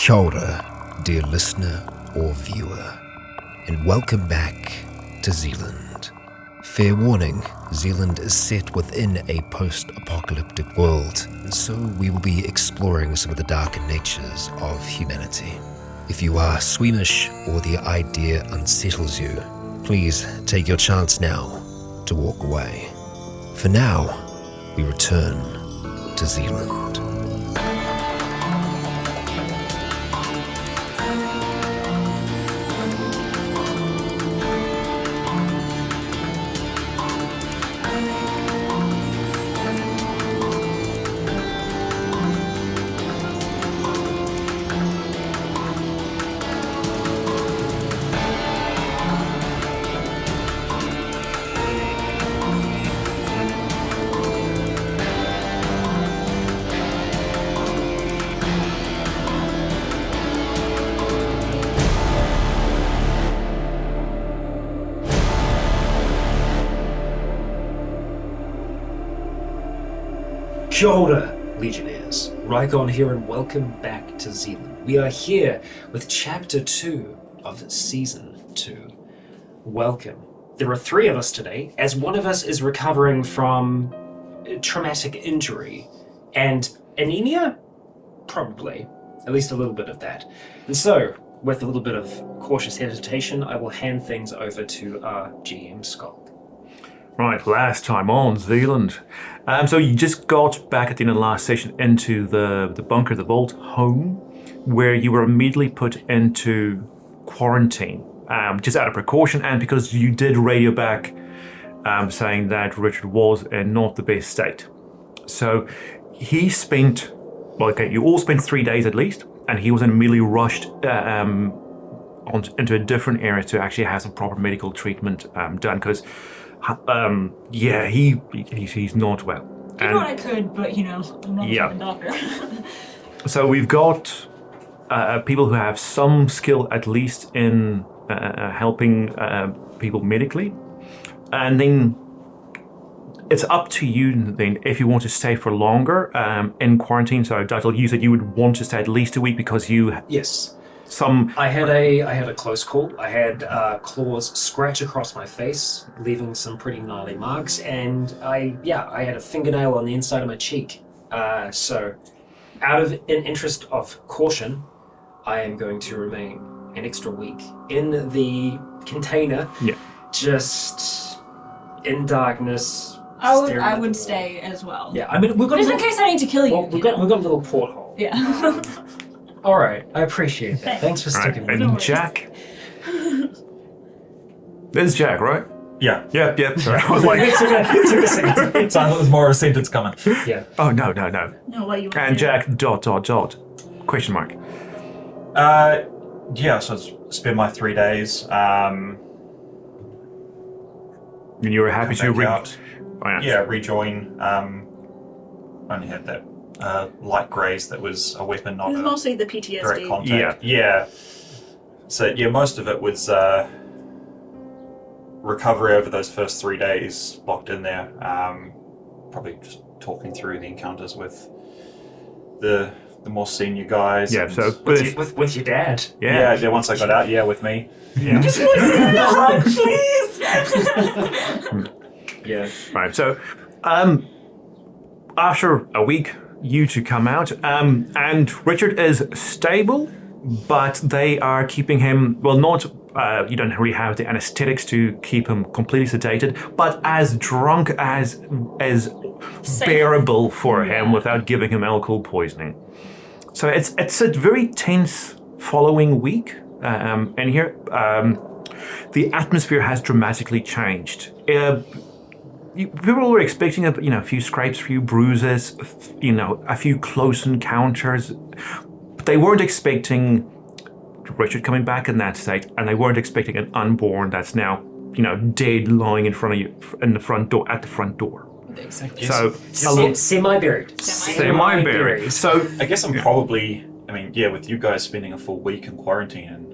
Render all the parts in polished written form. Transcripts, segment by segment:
Kia ora, dear listener or viewer, and welcome back to Zealand. Fair warning, Zealand is set within a post-apocalyptic world, and so we will be exploring some of the darker natures of humanity. If you are squeamish or the idea unsettles you, please take your chance now to walk away. For now, we return to Zealand. Kia ora, Legionnaires. Rycon here and welcome back to Zealand. We are here with Chapter 2 of Season 2. Welcome. There are 3 of us today, as one of us is recovering from traumatic injury and anemia? Probably. At least a little bit of that. And so, with a little bit of cautious hesitation, I will hand things over to our GM, Skull. Right, last time on Zealand. So you just got back at the end of the last session into the bunker, the vault home, where you were immediately put into quarantine, just out of precaution, and because you did radio back saying that Richard was in not the best state. So he spent, you all spent 3 days at least, and he was immediately rushed into a different area to actually have some proper medical treatment done, because he's not well. I did what I could, but I'm not a doctor. So we've got people who have some skill at least in helping people medically, and then it's up to you then if you want to stay for longer in quarantine. So Duttle, you said you would want to stay at least a week because you Yes. I had a close call. I had claws scratch across my face, leaving some pretty gnarly marks, and I had a fingernail on the inside of my cheek. So, in interest of caution, I am going to remain an extra week in the container. Yeah. Just in darkness. I would stay as well. Yeah, I mean we've got just in case I need to kill you. Well, we've got a little porthole. Yeah. All right, I appreciate that. Thanks for sticking with me. And Jack. This is Jack, right? Yeah. Yep. Sorry. I was like, It took a second. Sounded like there's more of a sentence coming. Yeah. oh no. No, what you want And to do? Jack, ... question mark. So I spent my 3 days. And you were happy to back out. Rejoin. Only had that light graze that was a weapon, not It was a mostly the direct PTSD. contact. Yeah. So most of it was recovery over those first 3 days locked in there. Probably just talking through the encounters with the more senior guys. Yeah, and- so With your dad. yeah. Once I got out, with me. Yeah. Please! Yeah. Right, so after a week, you two come out, and Richard is stable, but they are keeping him, not, you don't really have the anesthetics to keep him completely sedated, but as drunk as is bearable for him without giving him alcohol poisoning. So it's a very tense following week, and here the atmosphere has dramatically changed. People were expecting a few scrapes, a few bruises, a few close encounters. But they weren't expecting Richard coming back in that state, and they weren't expecting an unborn that's now, dead, lying in front of you at the front door. Exactly. So Semi-buried. semi-buried. So I guess I'm probably, with you guys spending a full week in quarantine and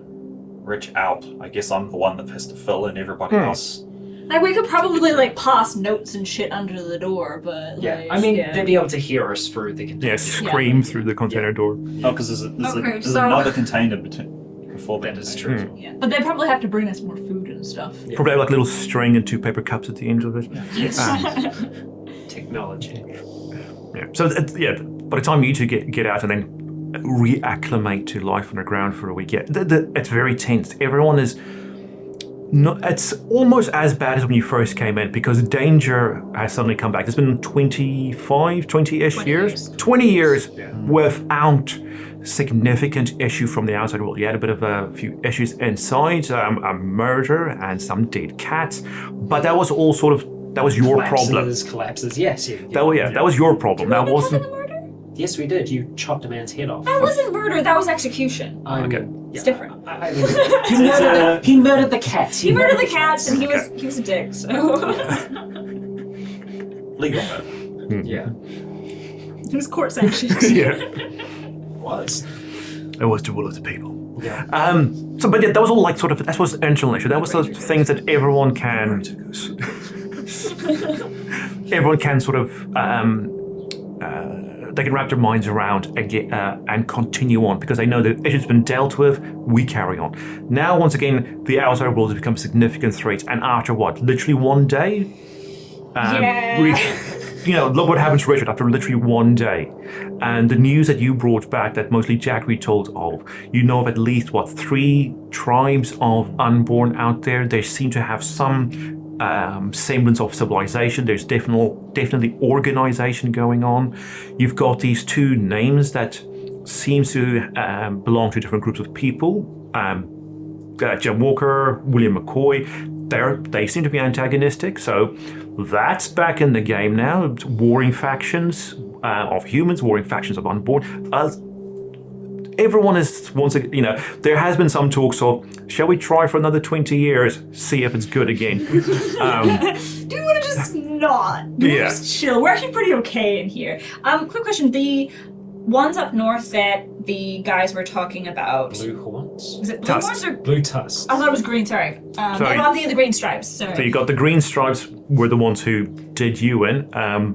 Rich out, I guess I'm the one that has to fill in everybody else Like, we could probably, like, pass notes and shit under the door, but, Yeah, like, I mean, yeah. they'd be able to hear us through the container. Yeah, scream through the container door. Oh, because there's Okay, so- another container before That that is true. Yeah. But they'd probably have to bring us more food and stuff. Probably have like little string and 2 paper cups at the end of it. Yes. Technology. Yeah. So by the time you two get out and then reacclimate to life underground for a week, it's very tense. Everyone is not. It's almost as bad as when you first came in because danger has suddenly come back. It's been 20-ish 20 years. years. 20 years without significant issue from the outside world. You had a bit of a few issues inside, a murder and some dead cats, but that was all sort of. That was your problem. Collapses. Yes. Yeah. That was your problem. That wasn't. The murder? Yes, we did. You chopped a man's head off. That wasn't murder, that was execution. Okay. It's different. He murdered the cats. He murdered the cats and he was a dick, so. legal murder. Yeah. It was court sanctioned. Yeah. Was. It was the will of the people. Yeah. But that was all like sort of, that was the internal issue. That was the things that everyone can sort of, they can wrap their minds around and continue on because they know the issue's been dealt with, we carry on. Now, once again, the outside world has become a significant threat, and after what, literally one day? Look what happened to Richard after literally one day. And the news that you brought back that mostly Jack retold of, you know of at least, 3 tribes of unborn out there. They seem to have some semblance of civilization. There's definitely organization going on. You've got these 2 names that seems to belong to different groups of people. Jim Walker, William McCoy, they seem to be antagonistic, so that's back in the game now. Warring factions of humans, warring factions of unborn. Everyone is, once again, there has been some talks of, shall we try for another 20 years, see if it's good again? Do you want to just not? Yeah. Just chill. We're actually pretty okay in here. Quick question. The ones up north that the guys were talking about. Blue horns. Was it blue Tusks. horns or? Blue tusks. I thought it was green, sorry. Sorry. No, I'm thinking of the green stripes, So sorry. you got the green stripes were the ones who did you in.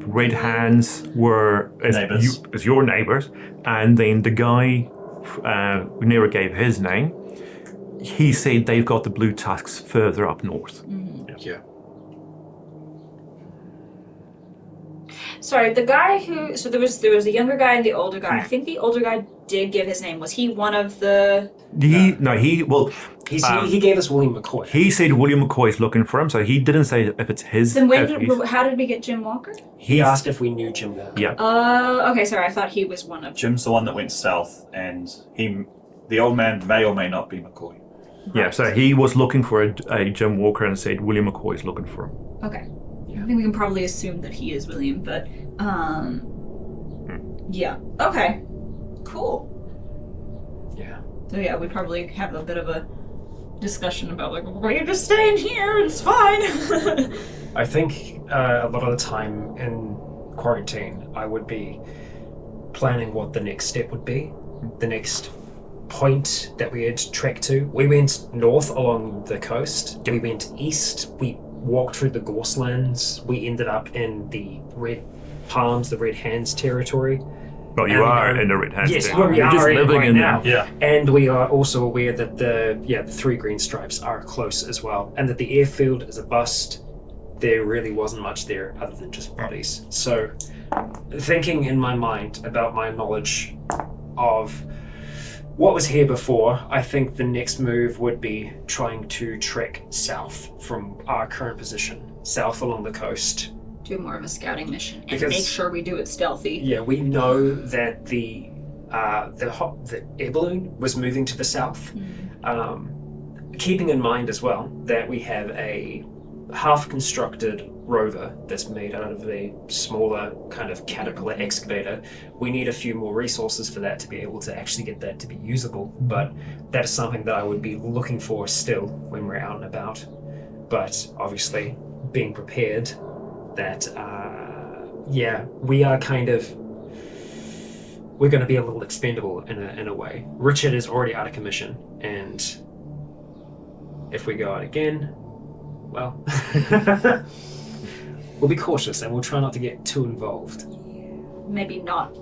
Red hands were as your neighbours, and then the guy who never gave his name, he said they've got the blue tusks further up north. Yeah. Sorry, the guy who, so there was a younger guy and the older guy. I think the older guy did give his name. Was he one of the? He gave us William McCoy. He said William McCoy is looking for him, so he didn't say if it's his. Then how did we get Jim Walker? He asked if we knew Jim Walker. Yeah. Okay, sorry, I thought he was one of. Jim's the one that went south, and the old man may or may not be McCoy. Yeah, so he was looking for a Jim Walker and said William McCoy is looking for him. Okay. I think we can probably assume that he is William, but yeah. Okay. Cool. Yeah. So yeah, we probably have a bit of a discussion about like, we're gonna just stay in here, it's fine. I think a lot of the time in quarantine, I would be planning what the next step would be, the next point that we had trekked to. We went north along the coast. We went east. We walked through the Gorselands. We ended up in the Red Palms, the Red Hands territory. Well, you are in the Red Hands. Yes, territory. we You're are just in living right in now. there. Yeah. And we are also aware that the 3 green stripes are close as well, and that the airfield is a bust. There really wasn't much there other than just bodies. So, thinking in my mind about my knowledge of what was here before, I think the next move would be trying to trek south from our current position, south along the coast. Do more of a scouting mission and Because- make sure we do it stealthy. Yeah, we know that the air balloon was moving to the south. Keeping in mind as well that we have a half-constructed rover that's made out of a smaller kind of caterpillar excavator. We need a few more resources for that to be able to actually get that to be usable, but that is something that I would be looking for still when we're out and about. But obviously, being prepared that, we are kind of, we're going to be a little expendable in a way. Richard is already out of commission, and if we go out again, well, we'll be cautious and we'll try not to get too involved. Maybe not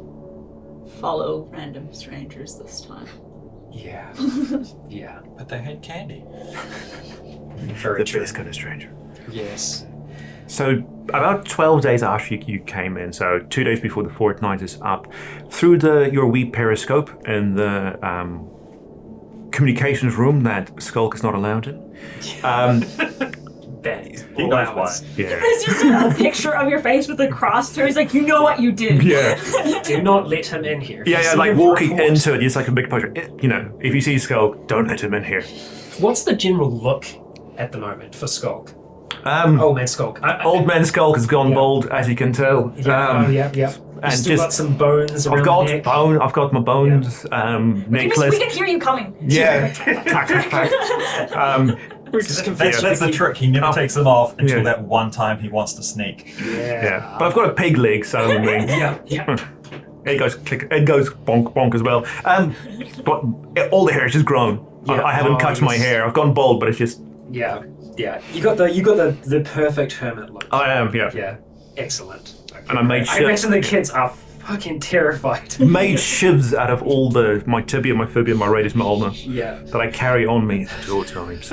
follow random strangers this time. Yeah. Yeah. But they had candy. Very true. Best kind of stranger. Yes. So about 12 days after you came in, so 2 days before the fortnight is up, through your wee periscope in the communications room that Skulk is not allowed in. That is He knows why. Yeah. There's just a picture of your face with a cross through. He's like, you know what you did. Yeah. Do not let him in here. Yeah, like walking into it, it's like a big poster. If you see Skulk, don't let him in here. What's the general look at the moment for Skulk? Um, Old man Skulk. Old man Skulk has gone bald, as you can tell. Yeah. And Still got some bones around the neck. I've got my bones, necklace. We can hear you coming. Yeah. That's the trick. He never takes them off until that one time he wants to sneak. Yeah. But I've got a pig leg, so I mean, Yeah. it goes click, it goes bonk bonk as well. But all the hair is just grown. Yeah. I haven't cut my hair. I've gone bald, but it's just. Yeah. You got the perfect hermit look. I am. Yeah. Yeah. Excellent. Okay, And I made I sure. imagine the kids are fucking terrified. Made shivs out of all my tibia, my fibia, my radius, my ulna Yeah. that I carry on me at all times.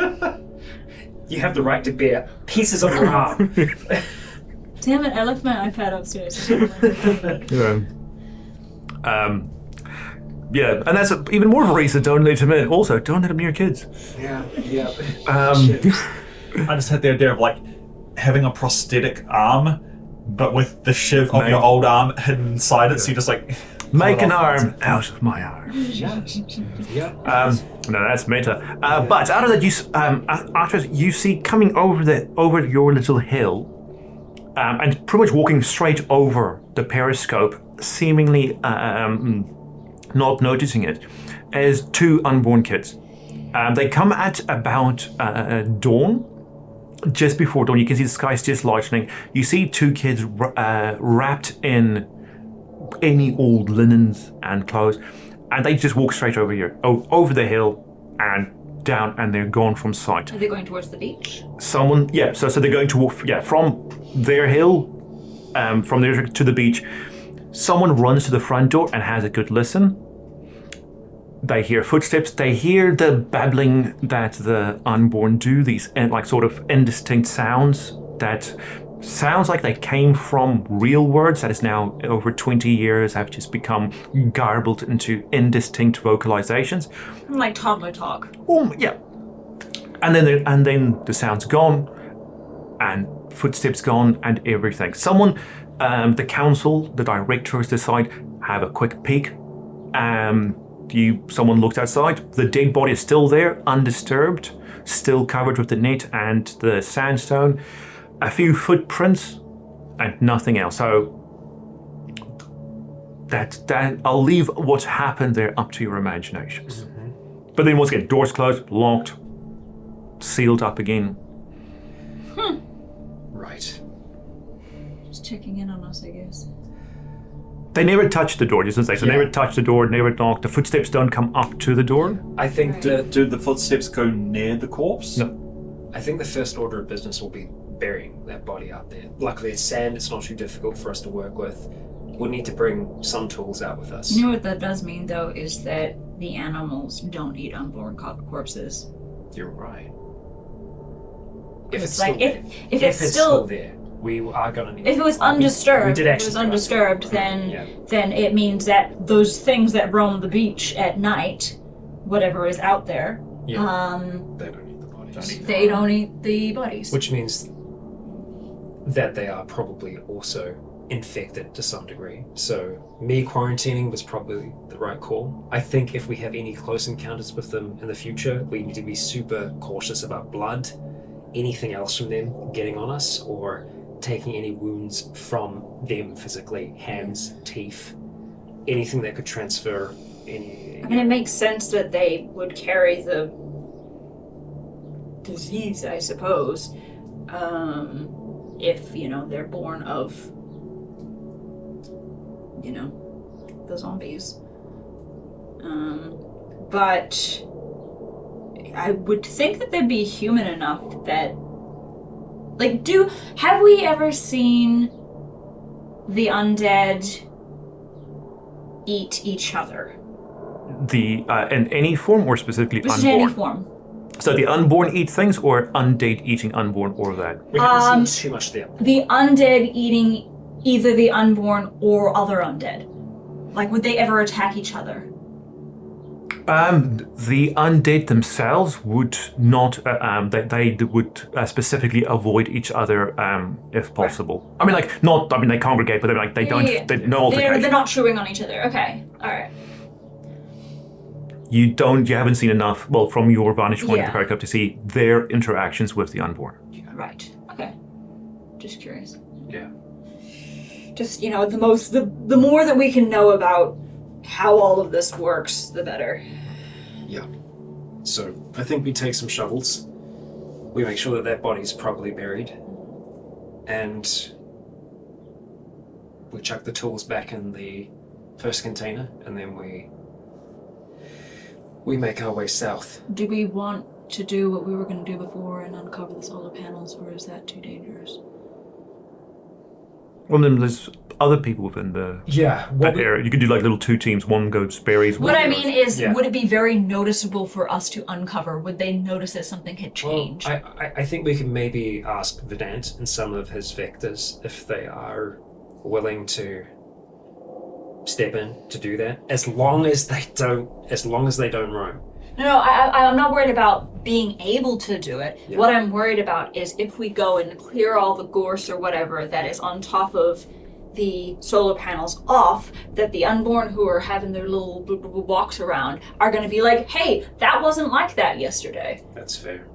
You have the right to bear pieces of your arm. Damn it, I left my iPad upstairs. Yeah, and that's even more of a reason don't let him in. Also, don't let him near kids. Yeah. I just had the idea of like having a prosthetic arm, but with the shiv of your old arm hidden inside it, so you just like Make an arm out of my arm. Yeah. No, that's meta. But out of that, after you see coming over your little hill, and pretty much walking straight over the periscope, seemingly not noticing it, is two unborn kids. They come at about dawn. Just before dawn, you can see the sky's just lightening. You see two kids wrapped in any old linens and clothes, and they just walk straight over the hill and down, and they're gone from sight. Are they going towards the beach? So they're going to walk, from their hill, from there to the beach. Someone runs to the front door and has a good listen. They hear footsteps. They hear the babbling that the unborn do, these sort of indistinct sounds that sounds like they came from real words that is now over 20 years have just become garbled into indistinct vocalizations. Like toddler talk. Yeah. And then the sound's gone, and footsteps gone, and everything. Someone, the council, the directors decide, have a quick peek. Someone looked outside. The dead body is still there, undisturbed, still covered with the net and the sandstone. A few footprints and nothing else. So that I'll leave what happened there up to your imaginations. Mm-hmm. But then once again, doors closed, locked, sealed up again. Right. Just checking in on us, I guess. They never touched the door, just to say. So never touched the door, never knocked. The footsteps don't come up to the door. I think do the footsteps go near the corpse? No. I think the first order of business will be burying that body out there. Luckily it's sand, it's not too difficult for us to work with. We'll need to bring some tools out with us. You know what that does mean, though, is that the animals don't eat unborn corpses. You're right. If it's like, still there. if it's still there, we are gonna need. If it was undisturbed, then then it means that those things that roam the beach at night, whatever is out there, they don't eat the bodies. They don't eat the bodies. Which means that they are probably also infected to some degree. So me quarantining was probably the right call. I think if we have any close encounters with them in the future, we need to be super cautious about blood, anything else from them getting on us, or taking any wounds from them physically, hands, teeth, anything that could transfer any... I mean, it makes sense that they would carry the disease, I suppose, if, they're born of, the zombies. But I would think that they'd be human enough that Like, have we ever seen the undead eat each other? In any form or specifically Just unborn? in any form. So the unborn eat things or undead eating unborn or that? We haven't seen too much there. The undead eating either the unborn or other undead. Like, would they ever attack each other? The undead themselves would not. They would specifically avoid each other if possible. I mean, like not. I mean, they congregate, but they're like they don't. Yeah. They no altercation. They're not chewing on each other. Okay, all right. You haven't seen enough. Well, from your vantage point of Yeah. the Pericup to see their interactions with the unborn. Right. Okay. Just curious. Yeah. Just the more that we can know about how all of this works, the better. Yeah. So I think we take some shovels. We make sure that body's properly buried, and we chuck the tools back in the first container, and then we make our way south. Do we want to do what we were going to do before and uncover the solar panels, or is that too dangerous? Well, then there's other people within the that area. You could do like little 2 teams. One goes berries. What one I goes- mean is, Yeah. would it be very noticeable for us to uncover? Would they notice that something had changed? Well, I think we can maybe ask Vedant and some of his vectors if they are willing to step in to do that, as long as they don't roam. No, I'm not worried about being able to do it. Yeah. What I'm worried about is if we go and clear all the gorse or whatever that is on top of the solar panels off, that the unborn who are having their little walks around are going to be like, hey, that wasn't like that yesterday. That's fair.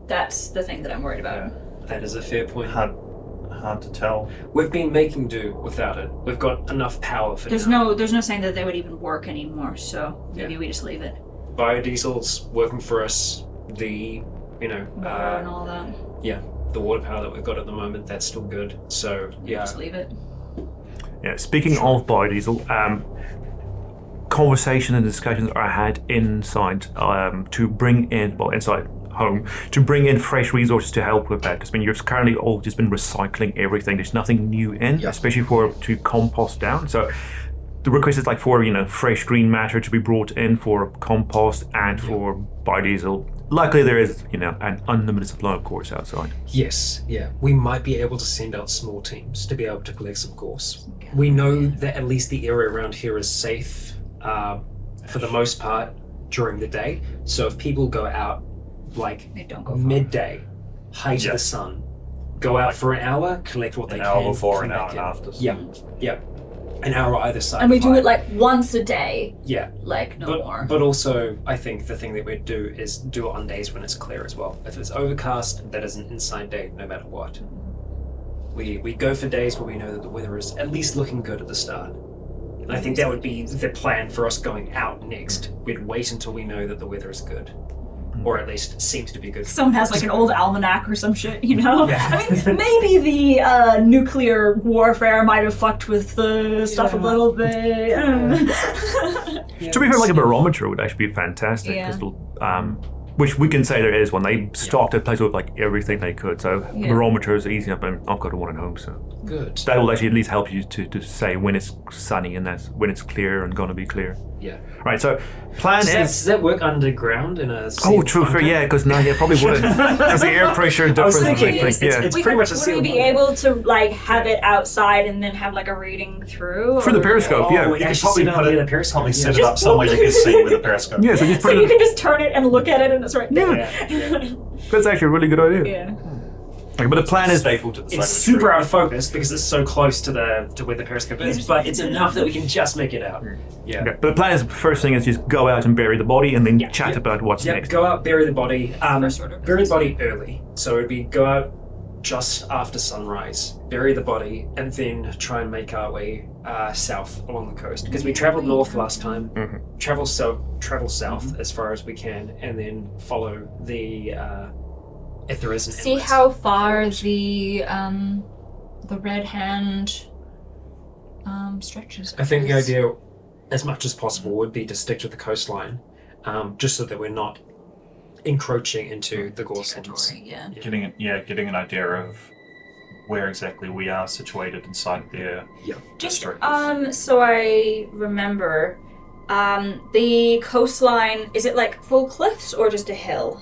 That's the thing that I'm worried about. That is a fair point. Hard to tell. We've been making do without it. We've got enough power for There's now. no saying that they would even work anymore, so maybe Yeah. we just leave it. Biodiesel's working for us. The Water and all that. the water power that we've got at the moment, that's still good. So yeah, Just leave it. Yeah. Speaking of biodiesel, conversation and discussions are had inside to bring in inside home to bring in fresh resources to help with that. Because you've currently all just been recycling everything. There's nothing new in, especially to compost down. So the request is like for fresh green matter to be brought in for compost and for biodiesel. Luckily, there is an unlimited supply, of course, outside. yes, yeah. We might be able to send out small teams to be able to collect some gorse. We know that at least the area around here is safe for the most part during the day. So if people go out like They don't go far. midday, height of the sun, go out for an hour, collect what they An can. hour before, come an hour back and in. after. Yeah. An hour either side. And we do fine. it like once a day, Yeah. like no more. But also, I think the thing that we'd do is do it on days when it's clear as well. If it's overcast, that is an inside day, no matter what. We go for days where we know that the weather is at least looking good at the start. And I think that would be the plan for us going out next. We'd wait until we know that the weather is good. Or at least seems to be good. Someone has like an old almanac or some shit, Yeah. Yeah. I mean, maybe the nuclear warfare might have fucked with the stuff a little bit. To be fair, like a barometer would actually be fantastic. Yeah. 'Cause which we can say there is one. They stocked a place with like everything they could. So Yeah. barometer is easy. I've got one at home, so Good. that will actually at least help you to say when it's sunny and that's when it's clear and going to be clear. Yeah. Right. So plan Does that work underground in a Oh, sealed true. bunker? Yeah, because no, yeah, probably wouldn't. Because the air pressure difference. thinking I think, it's We pretty much a would sealed we be bunker. able to like have it outside and then have like a reading through? For the or- periscope, Oh, yeah. we You could actually probably sit put down it, in a periscope. probably Yeah. set it up somewhere you can see with a periscope. Yeah, so just So put you it. can just turn it and look at it and it's right there. Yeah. That's actually a really good idea. Yeah. Okay, but the plan is Stapled to the side It's of the super tree. out of focus because it's so close to where the periscope is, but it's enough that we can just make it out. Yeah. Okay, but the plan is first thing is just go out and bury the body and then chat Yep. about what's Yep, next. go out, bury the body. First order Bury the business. body early. So it'd be go out just after sunrise, bury the body, and then try and make our way south along the coast. Because we traveled north last time. Travel south as far as we can, and then follow the if there is an See inlet. how far the red hand stretches. I think the idea, as much as possible, would be to stick to the coastline, just so that we're not encroaching into the Gorsons. Territory, yeah. Getting an idea of where exactly we are situated inside their Just district. so I remember, the coastline, is it like full cliffs or just a hill?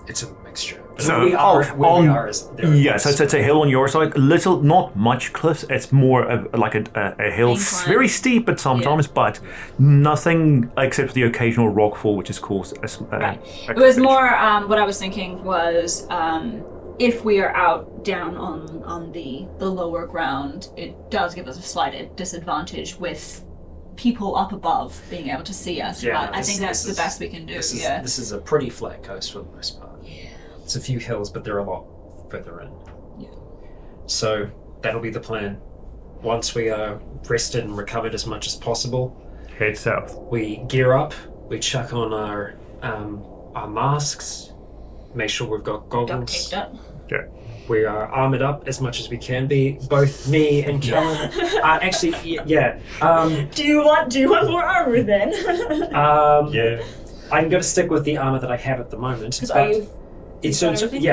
It's a mixture. So, where we are is there. Yes, so it's a hill on your side. Little, not much cliffs. It's more of like a hill, Incline. very steep at sometimes, but nothing except the occasional rockfall, which is caused as Right. It was more, what I was thinking was, if we are out down on the lower ground, it does give us a slight disadvantage with people up above being able to see us. Yeah, but I think that's the best we can do. This is a pretty flat coast for the most part. Yeah. It's a few hills, but they're a lot further in. Yeah. So that'll be the plan. Once we are rested and recovered as much as possible, head south. we gear up. We chuck on our masks. Make sure we've got Duct goggles. taped up. Yeah. We are armored up as much as we can be. Both me and Kellen. Actually, yeah. Do you want more armor then? Yeah. I'm going to stick with the armor that I have at the moment. Because are you?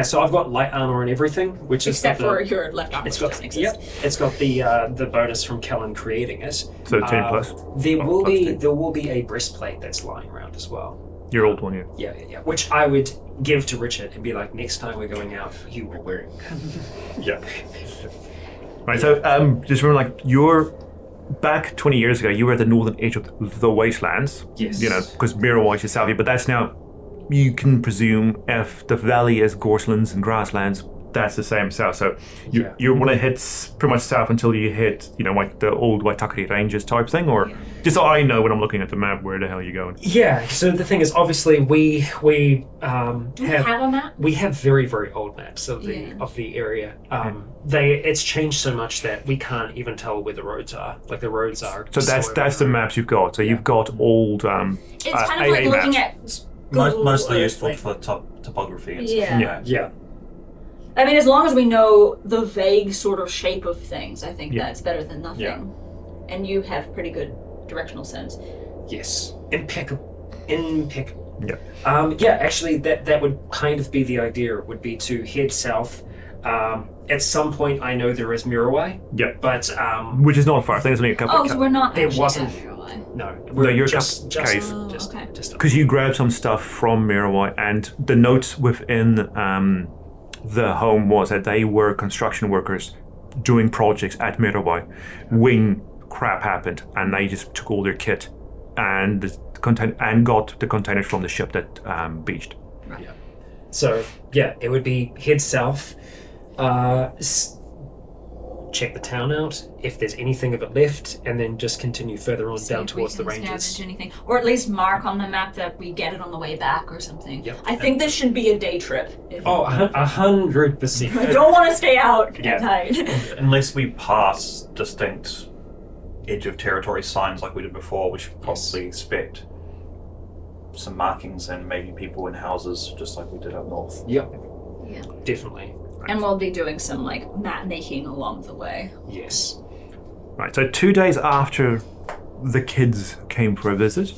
So I've got light armor and everything, which Except is for your left arm, it's which got doesn't exist. it's got the bonus from Kellen creating it. So 10 plus. There will plus be 10. there will be a breastplate that's lying around as well. Your old one, yeah. Yeah. Which I would give to Richard and be like, next time we're going out, you will wear it. Yeah. Right, so just remember, like, you're back 20 years ago, you were at the northern edge of the wastelands. Yes. You know, because Mirrorwatch is south here, but that's now, you can presume if the valley is Gorslands and grasslands, that's the same south. So you want to hit pretty much south until you hit, you know, like the old Waitakere Ranges type thing, or just so I know when I'm looking at the map where the hell you're going. Yeah. So the thing is, obviously, we Do we have a map? We have very, very old maps of the area. It's changed so much that we can't even tell where the roads are. Like the roads are. So that's the maps you've got. So you've got old It's kind of like AA looking maps. at Google Mostly Earth, useful like- for topography and Yeah. stuff. Yeah. I mean, as long as we know the vague sort of shape of things, I think Yeah. that's better than nothing. Yeah. And you have pretty good directional sense. Yes. Impeccable. Yeah. Actually, that would kind of be the idea, would be to head south. At some point, I know there is Mirawai, Yeah. but Which is not far. I think it's only a couple Oh, of so we're not There actually wasn't- at Mirawai. no, you're just okay. Okay. Because you grabbed some stuff from Mirawai, and the notes within the home was that they were construction workers doing projects at Mirawai when crap happened, and they just took all their kit and got the containers from the ship that beached. So it would be head south, check the town out if there's anything of it left, and then just continue further on See down if we towards the can ranges. scavenge anything, or at least mark on the map that we get it on the way back or something. Yep. I think this should be a day trip. Oh, 100%. I don't want to stay out Yeah. at night. Unless we pass distinct edge of territory signs like we did before, we should probably expect some markings and maybe people in houses just like we did up north. Yep, Yeah. definitely. And we'll be doing some like map making along the way. Yes. Right, so 2 days after the kids came for a visit,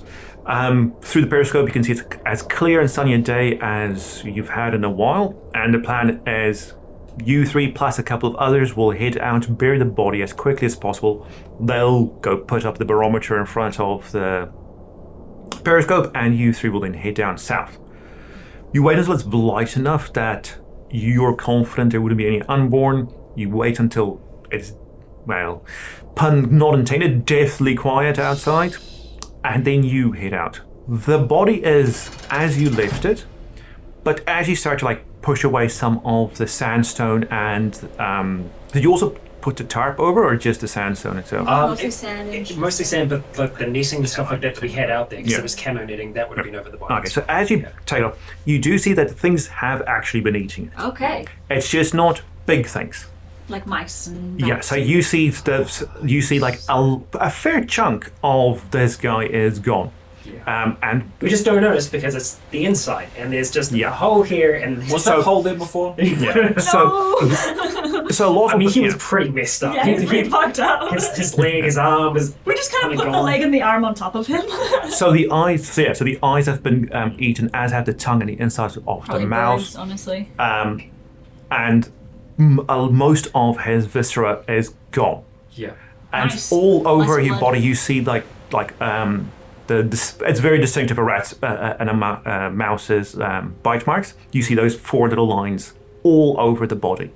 through the periscope you can see it's as clear and sunny a day as you've had in a while, and the plan is you three plus a couple of others will head out, bury the body as quickly as possible. They'll go put up the barometer in front of the periscope, and you three will then head down south. You wait until it's light enough that you're confident there wouldn't be any unborn. You wait until it's, well, pun not intended, deathly quiet outside, and then you head out. The body is as you left it, but as you start to like push away some of the sandstone and did you also put the tarp over or just the sandstone itself? Mostly sand and Mostly sand, but like the netting and stuff like that we had out there, because Yeah. it was camo netting, that would have been over the body. Okay, so as you take it off, you do see that things have actually been eating it. Okay. It's just not big things. Like mice and Yeah, bats. so you see like a fair chunk of this guy is gone. And We just don't notice because it's the inside, and there's just Yeah. a hole here, and Was that hole there before? yeah, so So a lot I of mean, the- he was pretty messed up. Yeah, he's pretty fucked up. His leg, his arm, We just kind of put the gone. leg and the arm on top of him. So the eyes, so the eyes have been eaten, as have the tongue and the insides of Probably the mouth, birds, honestly. and most of his viscera is gone. Yeah. And Nice. all over Nice his blood. body, you see it's very distinctive a rat and a mouse's bite marks. You see those 4 little lines all over the body.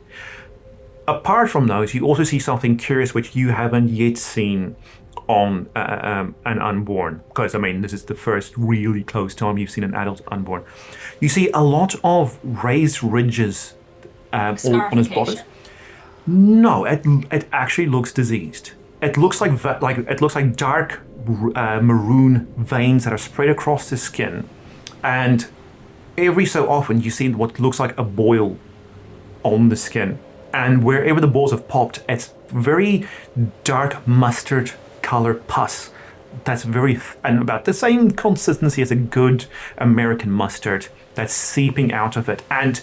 Apart from those, you also see something curious which you haven't yet seen on an unborn, because I mean this is the first really close time you've seen an adult unborn. You see a lot of raised ridges all on his body. Scarification. No, it actually looks diseased. It looks like dark maroon veins that are spread across the skin, and every so often you see what looks like a boil on the skin. And wherever the balls have popped, it's very dark mustard color pus. That's and about the same consistency as a good American mustard that's seeping out of it. And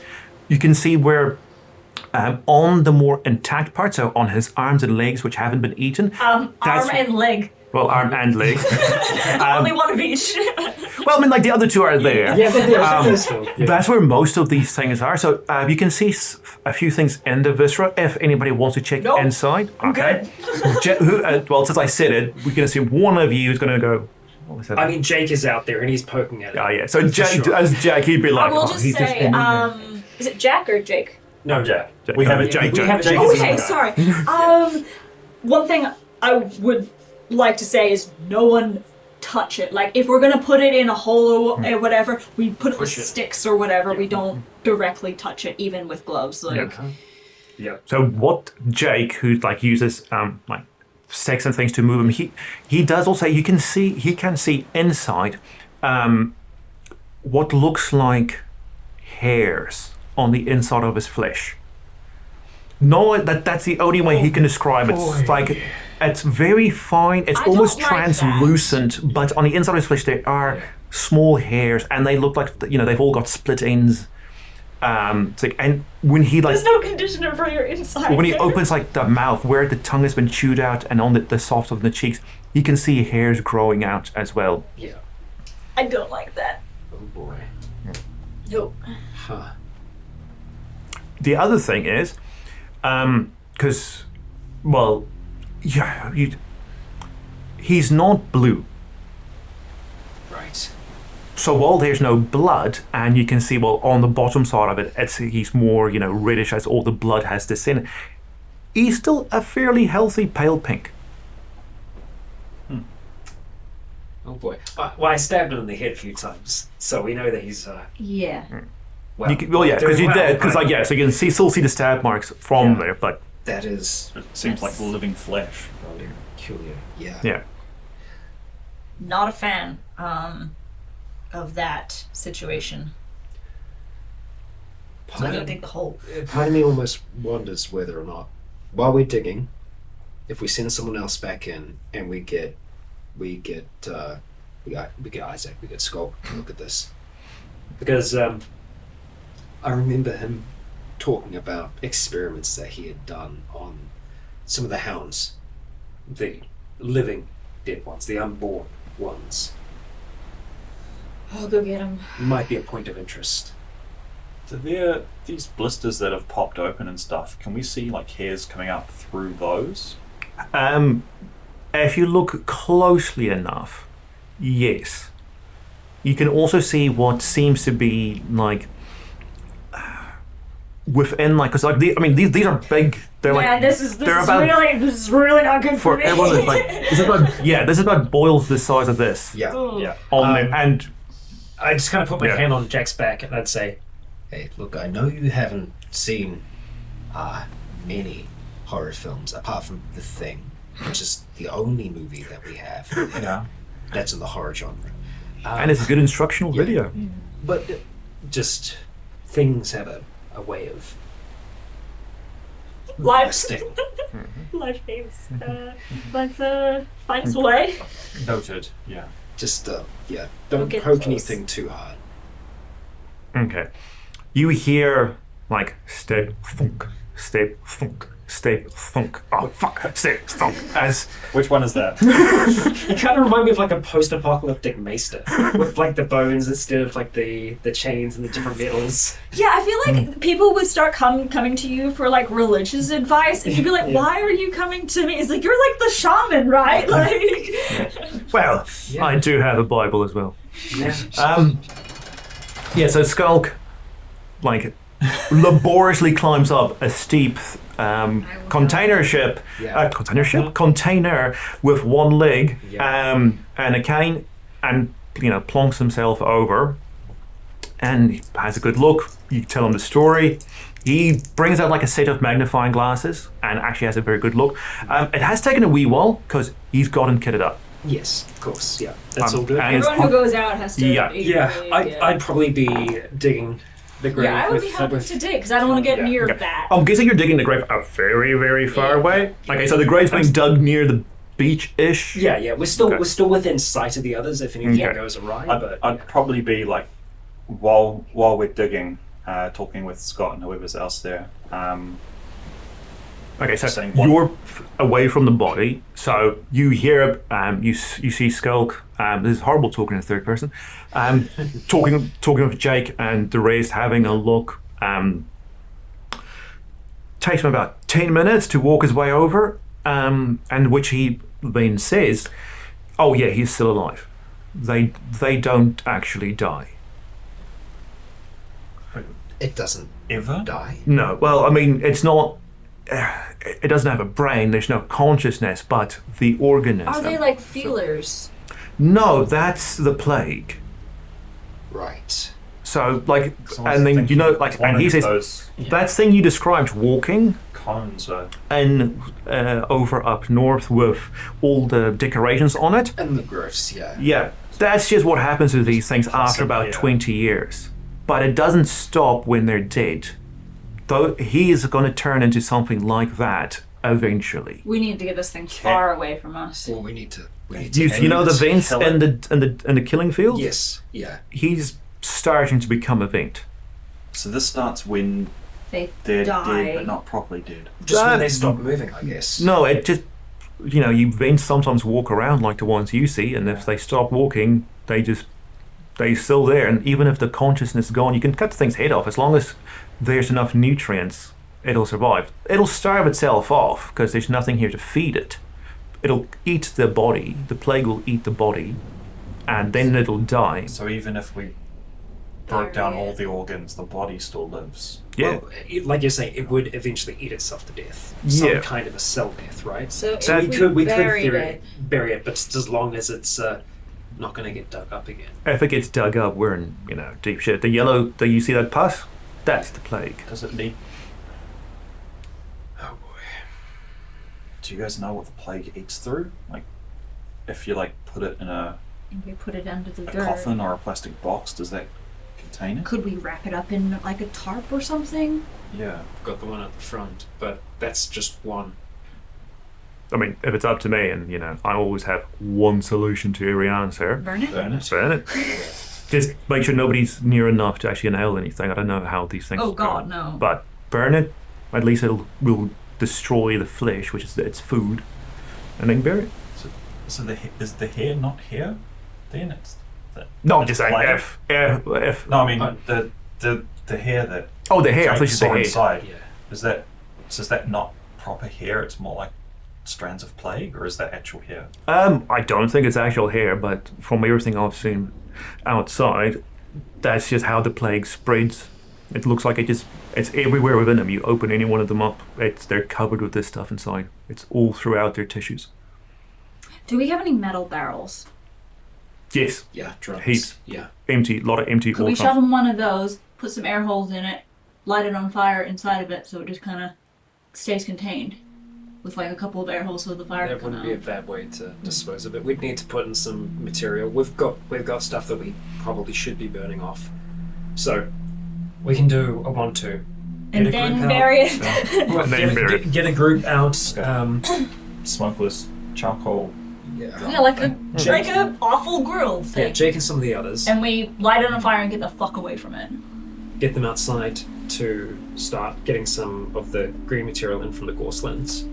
you can see where on the more intact parts, so on his arms and legs, which haven't been eaten. Arm and leg. Well, arm and leg. Only one of each. Well, I mean, like the other 2 are there. Yeah, but still. Yeah. That's where most of these things are. So you can see a few things in the viscera if anybody wants to check Nope. inside. I'm good. Well, since I said it, we can assume one of you is going to go. What was that? I mean, Jake is out there and he's poking at it. Oh, yeah. So For Jack, sure. as Jack, he'd be like, I will oh, just he's say, in there. is it Jack or Jake? No, Jack. We have a Jake. Jake. We have Jake. Oh, is okay, the sorry. One thing I would like to say is no one touch it. Like, if we're gonna put it in a hole or whatever, we put it with Push it. sticks or whatever. We don't directly touch it, even with gloves. Like, Yeah. So what Jake, who uses sticks and things to move him, he does also. He can see inside what looks like hairs on the inside of his flesh. No, that's the only way he can describe it. It's like it's very fine. It's I don't almost like that. translucent, but on the inside of his flesh there are small hairs, and they look like they've all got split ends. It's like, and when he there's no conditioner for your inside. when he opens the mouth where the tongue has been chewed out and on the soft of the cheeks, you can see hairs growing out as well. Yeah. I don't like that. Oh boy. Nope. Huh. The other thing is, because, he's not blue. Right. So while there's no blood, and you can see, on the bottom side of it, he's more, reddish as all the blood has descended. He's still a fairly healthy pale pink. Oh boy. Well, I stabbed him in the head a few times, so we know that he's Yeah. well. Because doing you well, did, because right? so you can still see the stab marks from Yeah. there, but That is It seems like living flesh. peculiar. Yeah. yeah. Not a fan of that situation. So I'm gonna dig the hole. Part of me almost wonders whether or not, while we're digging, if we send someone else back in and we get Isaac, we get Skulk to look at this, because I remember him talking about experiments that he had done on some of the hounds, the living dead ones, the unborn ones. I'll go get him. Might be a point of interest. So there, these blisters that have popped open and stuff, can we see hairs coming up through those? If you look closely enough, yes. You can also see what seems to be within because these are big. They're This is they're about really not good for for me. everyone. This is about boils the size of this Yeah. Yeah. on there, and I just kind of put my Yeah. hand on Jack's back and I'd say, hey, look, I know you haven't seen many horror films apart from The Thing, which is the only movie that we have Yeah. that's in the horror genre. and it's a good instructional Yeah. video. But just things have a way of Life. lasting. Life hates. Life finds a way. Noted. Yeah. Just, don't get poke close. anything too hard. Okay, you hear steady thunk, step, thunk, step, thunk. Oh, fuck, step, thunk. As Which one is that? You kind of remind me of like a post-apocalyptic maester with like the bones instead of like the chains and the different metals. Yeah, I feel like people would start coming to you for like religious advice, and you'd be like, "Why are you coming to me?" It's like you're like the shaman, right? Like, well, Yeah. I do have a Bible as well. Yeah. Yeah, so Skulk, like, laboriously climbs up a steep container with one leg and a cane, and plonks himself over, and he has a good look. You tell him the story. He brings out like a set of magnifying glasses and actually has a very good look. It has taken a wee while because he's got him kitted up. Yes, of course. Yeah, that's all good. and everyone who goes out has to. Yeah. be Yeah, really good. I'd probably be digging the grave. Yeah, I would be with, happy with, to dig because I don't want to get near that. I'm guessing you're digging the grave very, very far away. Okay, so the grave's being dug near the beach-ish. Yeah, we're still Okay. we're still within sight of the others if anything Okay. goes awry. I'd, But I'd probably be like, while we're digging, talking with Scott and whoever's else there. Okay, so Saying what? you're away from the body, so you hear, you see Skulk. This is horrible talking in third person. Talking with Jake and the rest, having a look. Takes him about 10 minutes to walk his way over, and which he then says, "Oh yeah, he's still alive. They don't actually die." It doesn't Ever? die. No, well, I mean, it's not. It doesn't have a brain. There's no consciousness, but the organism. Are they like feelers? No, that's the plague. Right. So, like, Someone's and then thinking like, one and he of says those that thing you described walking cones are and over up north with all the decorations on it. And the growths, yeah. Yeah, that's just what happens to these things after Possibly, about yeah. 20 years. But it doesn't stop when they're dead. Though he is going to turn into something like that eventually. We need to get this thing far away from us. Well, we need to. You know the vents kill in it. the killing field? Yes. Yeah. He's starting to become a vent. So this starts when They they're die. dead but not properly dead. just when they stop moving, I guess. No, it just, you vents sometimes walk around like the ones you see, and if they stop walking, they're still there. And even if the consciousness is gone, you can cut the thing's head off. As long as there's enough nutrients, it'll survive. It'll starve itself off because there's nothing here to feed it. It'll eat the body. The plague will eat the body, and then it'll die. So even if we broke down all the organs, the body still lives. Yeah. Well, like you're saying, it would eventually eat itself to death. Some Yeah. kind of a cell death, right? So if That- we could buried bury it, but just as long as it's not going to get dug up again. If it gets dug up, we're in deep shit. The yellow, you see that pus? That's the plague. Does it need? Oh boy. Do you guys know what the plague eats through? Like, if you put it in a and we put it under the a dirt. coffin or a plastic box, does that contain it? Could we wrap it up in like a tarp or something? Yeah. Got the one at the front, but that's just one. I mean, if it's up to me, and I always have one solution to every answer. Burn it? Burn it. Burn it. Just make sure nobody's near enough to actually inhale anything. I don't know how these things Oh go. God, no. But burn it. At least will destroy the flesh, which is its food, and then bury it. So is the hair not here? Then it's No, I'm it's just saying plague? if. No, I mean the hair that Oh, the hair. I Jake thought you said saw the head. inside. Yeah. Is that not proper hair? It's more like strands of plague, or is that actual hair? I don't think it's actual hair, but from everything I've seen outside, that's just how the plague spreads. It looks like it's everywhere within them. You open any one of them up, they're covered with this stuff inside. It's all throughout their tissues. Do we have any metal barrels? Yes, Yeah, drums. Heaps. Yeah. empty, a lot of empty Could we water. shove them one of those, put some air holes in it, light it on fire inside of it so it just kind of stays contained? With like a couple of air holes so the fire That can come wouldn't be a out. bad way to dispose of it. We'd need to put in some material. We've got stuff that we probably should be burning off. So we can do a 1-2. And Get a then group out. bury it. Well, And then bury it. get a group out. Smokeless charcoal. Yeah, like a awful grill thing. Yeah, Jake and some of the others. And we light it on fire and get the fuck away from it. Get them outside. to start getting some of the green material in from the gorselands.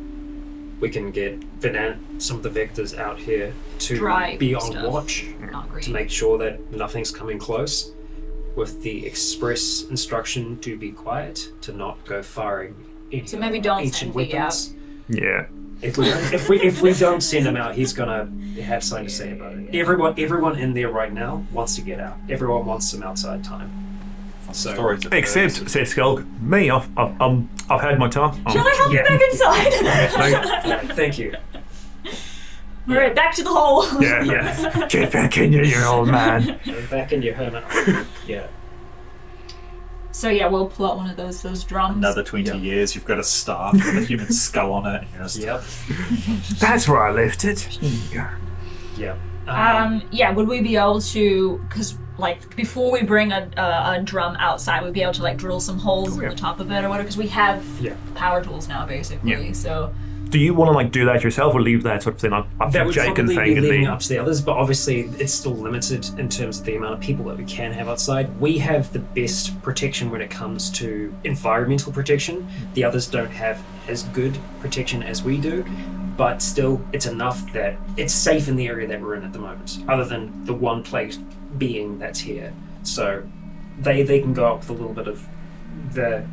We can get Venant, some of the vectors out here to Dry be on stuff, watch not green. to make sure that nothing's coming close, with the express instruction to be quiet, to not go firing any So maybe don't ancient send V weapons. Yeah. If we don't send him out, he's gonna have something to say about it. Everyone in there right now wants to get out. Everyone wants some outside time. So Stories of Except, says Skulk, me, I've had my time. Shall I help you back inside? thank you. All right, back to the hole. Yeah. Yeah. Get back in you old man. Back in your hermit. Yeah. So yeah, we'll pull out one of those drums. Another 20 years, you've got a staff with a human skull on it. And you're just, Yep. That's where I left it. Yeah. Yeah, would we be able to, because like before we bring a drum outside, we'd be able to like drill some holes in the top of it or whatever, because we have power tools now basically. Yeah. So Do you want to like do that yourself, or leave that sort of thing up that to would Jake and probably thing be and leading me? up to the others, but obviously it's still limited in terms of the amount of people that we can have outside. We have the best protection when it comes to environmental protection. The others don't have as good protection as we do, but still it's enough that it's safe in the area that we're in at the moment, other than the one place being that's here. So they can go up with a little bit of the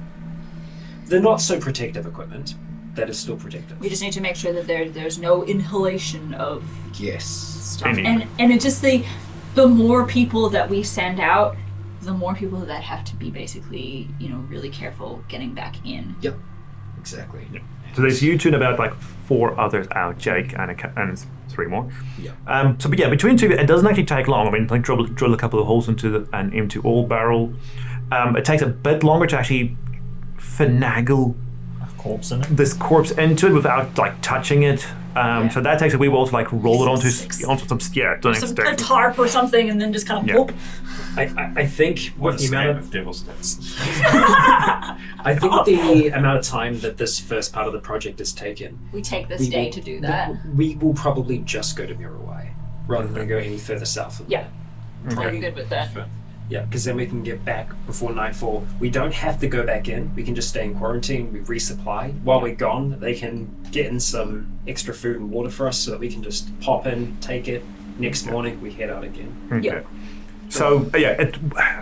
not so protective equipment that is still protective. we just need to make sure that there's no inhalation of Yes. stuff. Any- And it just the more people that we send out, the more people that have to be basically, really careful getting back in. Yep. Exactly. So there's you two and about like 4 others out, Jake and 3 more. Yeah. So but yeah, between two, it doesn't actually take long. I mean, like drill a couple of holes into an empty oil barrel. It takes a bit longer to actually finagle corpse in it. this corpse into it without like touching it. So that takes a wee while to like roll it onto some A tarp or something, and then just kind of Yeah. whoop. I think What with a the amount name of of devil's dust. I think the amount of time that this first part of the project has taken, We take this we day will- to do that. we will probably just go to Mirawai rather than go any further south of Yeah. that. I'm good with that. Yeah, because then we can get back before nightfall. We don't have to go back in. We can just stay in quarantine. We resupply. While we're gone, they can get in some extra food and water for us so that we can just pop in, take it. Next morning, we head out again. Okay. Yeah. So yeah,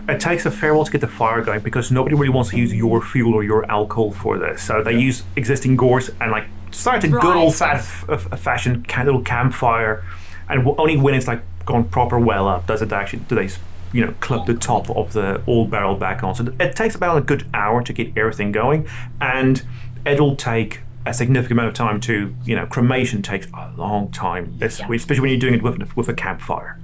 it takes a fair while to get the fire going because nobody really wants to use your fuel or your alcohol for this. So they use existing gorse and like start a Dry good old stuff. fashioned little campfire, and only when it's like gone proper well up do they clip the top of the old barrel back on. So it takes about a good hour to get everything going, and it'll take a significant amount of time to cremation takes a long time, especially when you're doing it with a campfire.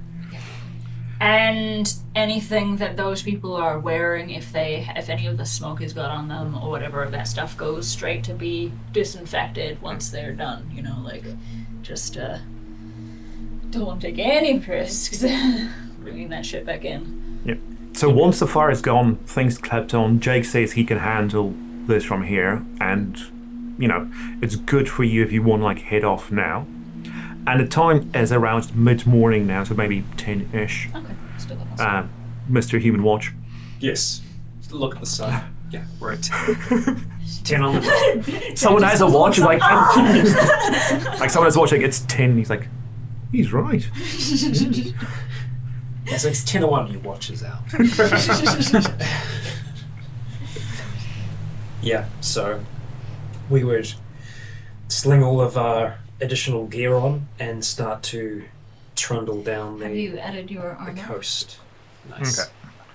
And anything that those people are wearing, if any of the smoke has got on them or whatever, that stuff goes straight to be disinfected once they're done. Just don't want to take any risks bringing that shit back in. Yeah. So once the fire is gone, things kept on. Jake says he can handle this from here, and it's good for you if you want to like head off now. And the time is around mid-morning now, so maybe 10-ish. Okay, still got my Mr. Human Watch. Yes. Look at the sun. Yeah, we're at 10 on the dot. Someone has a watch, like like someone has a watch, like it's 10. He's like, he's right. It's like 10:01, your watch is out. Yeah, so we would sling all of our additional gear on and start to trundle down Have the you added your armor? coast. Nice. Okay.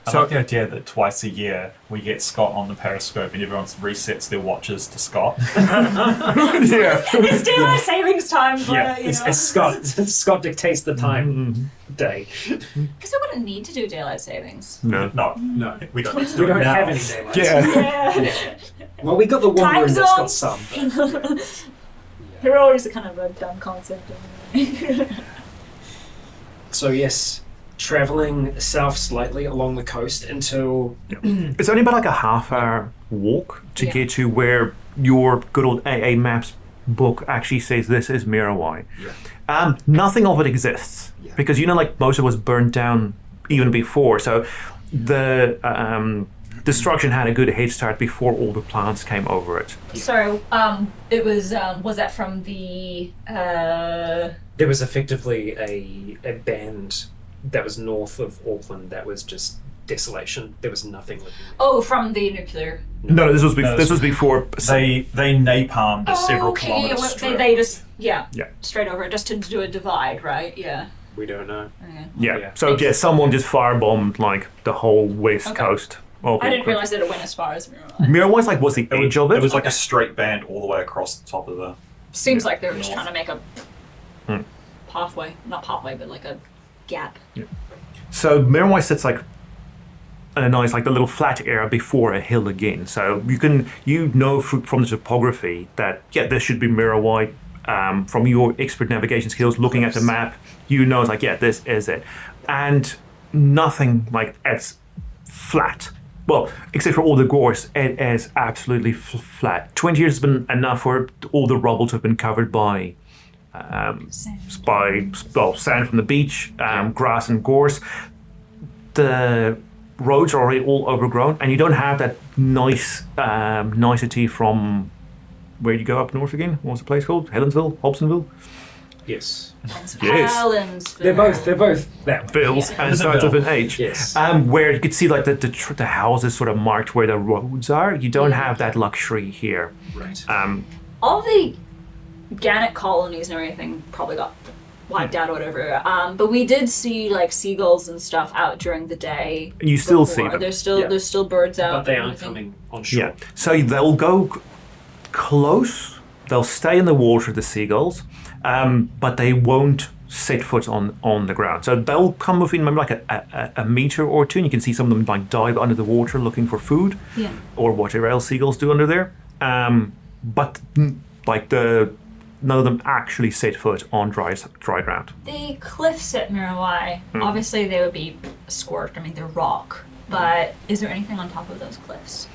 I like the idea that twice a year we get Scott on the periscope and everyone resets their watches to Scott. Yeah. It's daylight savings time, but Yeah, it's Scott. Scott dictates the time day. Because we wouldn't need to do daylight savings. No. No, we don't need to do We it don't now. have any daylight. Yeah. Well, we got the one Time room that's got zones. some. But They're always a kind of a dumb concept. so yes, traveling south slightly along the coast until It's only about like a half-hour walk to Yeah. get to where your good old AA Maps book actually says this is Mirawai. Yeah. Nothing of it exists Yeah. because like most of it was burnt down even before. So the destruction had a good head start before all the plants came over it. Sorry, it was that from the There was effectively a band that was north of Auckland that was just desolation. There was nothing living. from the nuclear. No, this was before. They napalmed several okay, kilometers well, straight. they just Yeah. straight over just to do a divide, right? Yeah. We don't know. Okay. Yeah. Yeah. So yeah, someone just firebombed like the whole west Okay. coast. Of I didn't Auckland. realize that it went as far as Miramar. Mirror-wise, like, was the edge of it? It was like a straight band all the way across the top of the. Seems like they were just North. trying to make a Hmm. pathway, not pathway, but like a gap. So Mirror-wise sits like in a nice, like the little flat area before a hill again. So you know from the topography that this should be Mirror-wide. From your expert navigation skills, looking at the map, you know it's like this is it, and nothing like it's flat. Well, except for all the gorse, it is absolutely flat. 20 years has been enough for all the rubble to have been covered by sand from the beach, grass and gorse. The roads are already all overgrown, and you don't have that nicety from where you go up north again. What was the place called? Helensville? Hobsonville? Yes. Yes. Helensville. They're both that way. Bills Yeah. and starts with an H. Yes. Where you could see like the houses sort of marked where the roads are. You don't have that luxury here. Right. All the gannet colonies and everything probably got wiped out or whatever. But we did see like seagulls and stuff out during the day. You still before. see them. There's still birds out. But they and aren't everything. coming on shore. Yeah. So they'll go close. They'll stay in the water, the seagulls, but they won't set foot on the ground. So they'll come within maybe like a meter or two, and you can see some of them like dive under the water looking for food, or whatever else seagulls do under there. But like none of them actually set foot on dry ground. The cliffs at Mirawai, obviously they would be scorched. I mean, they're rock. But is there anything on top of those cliffs?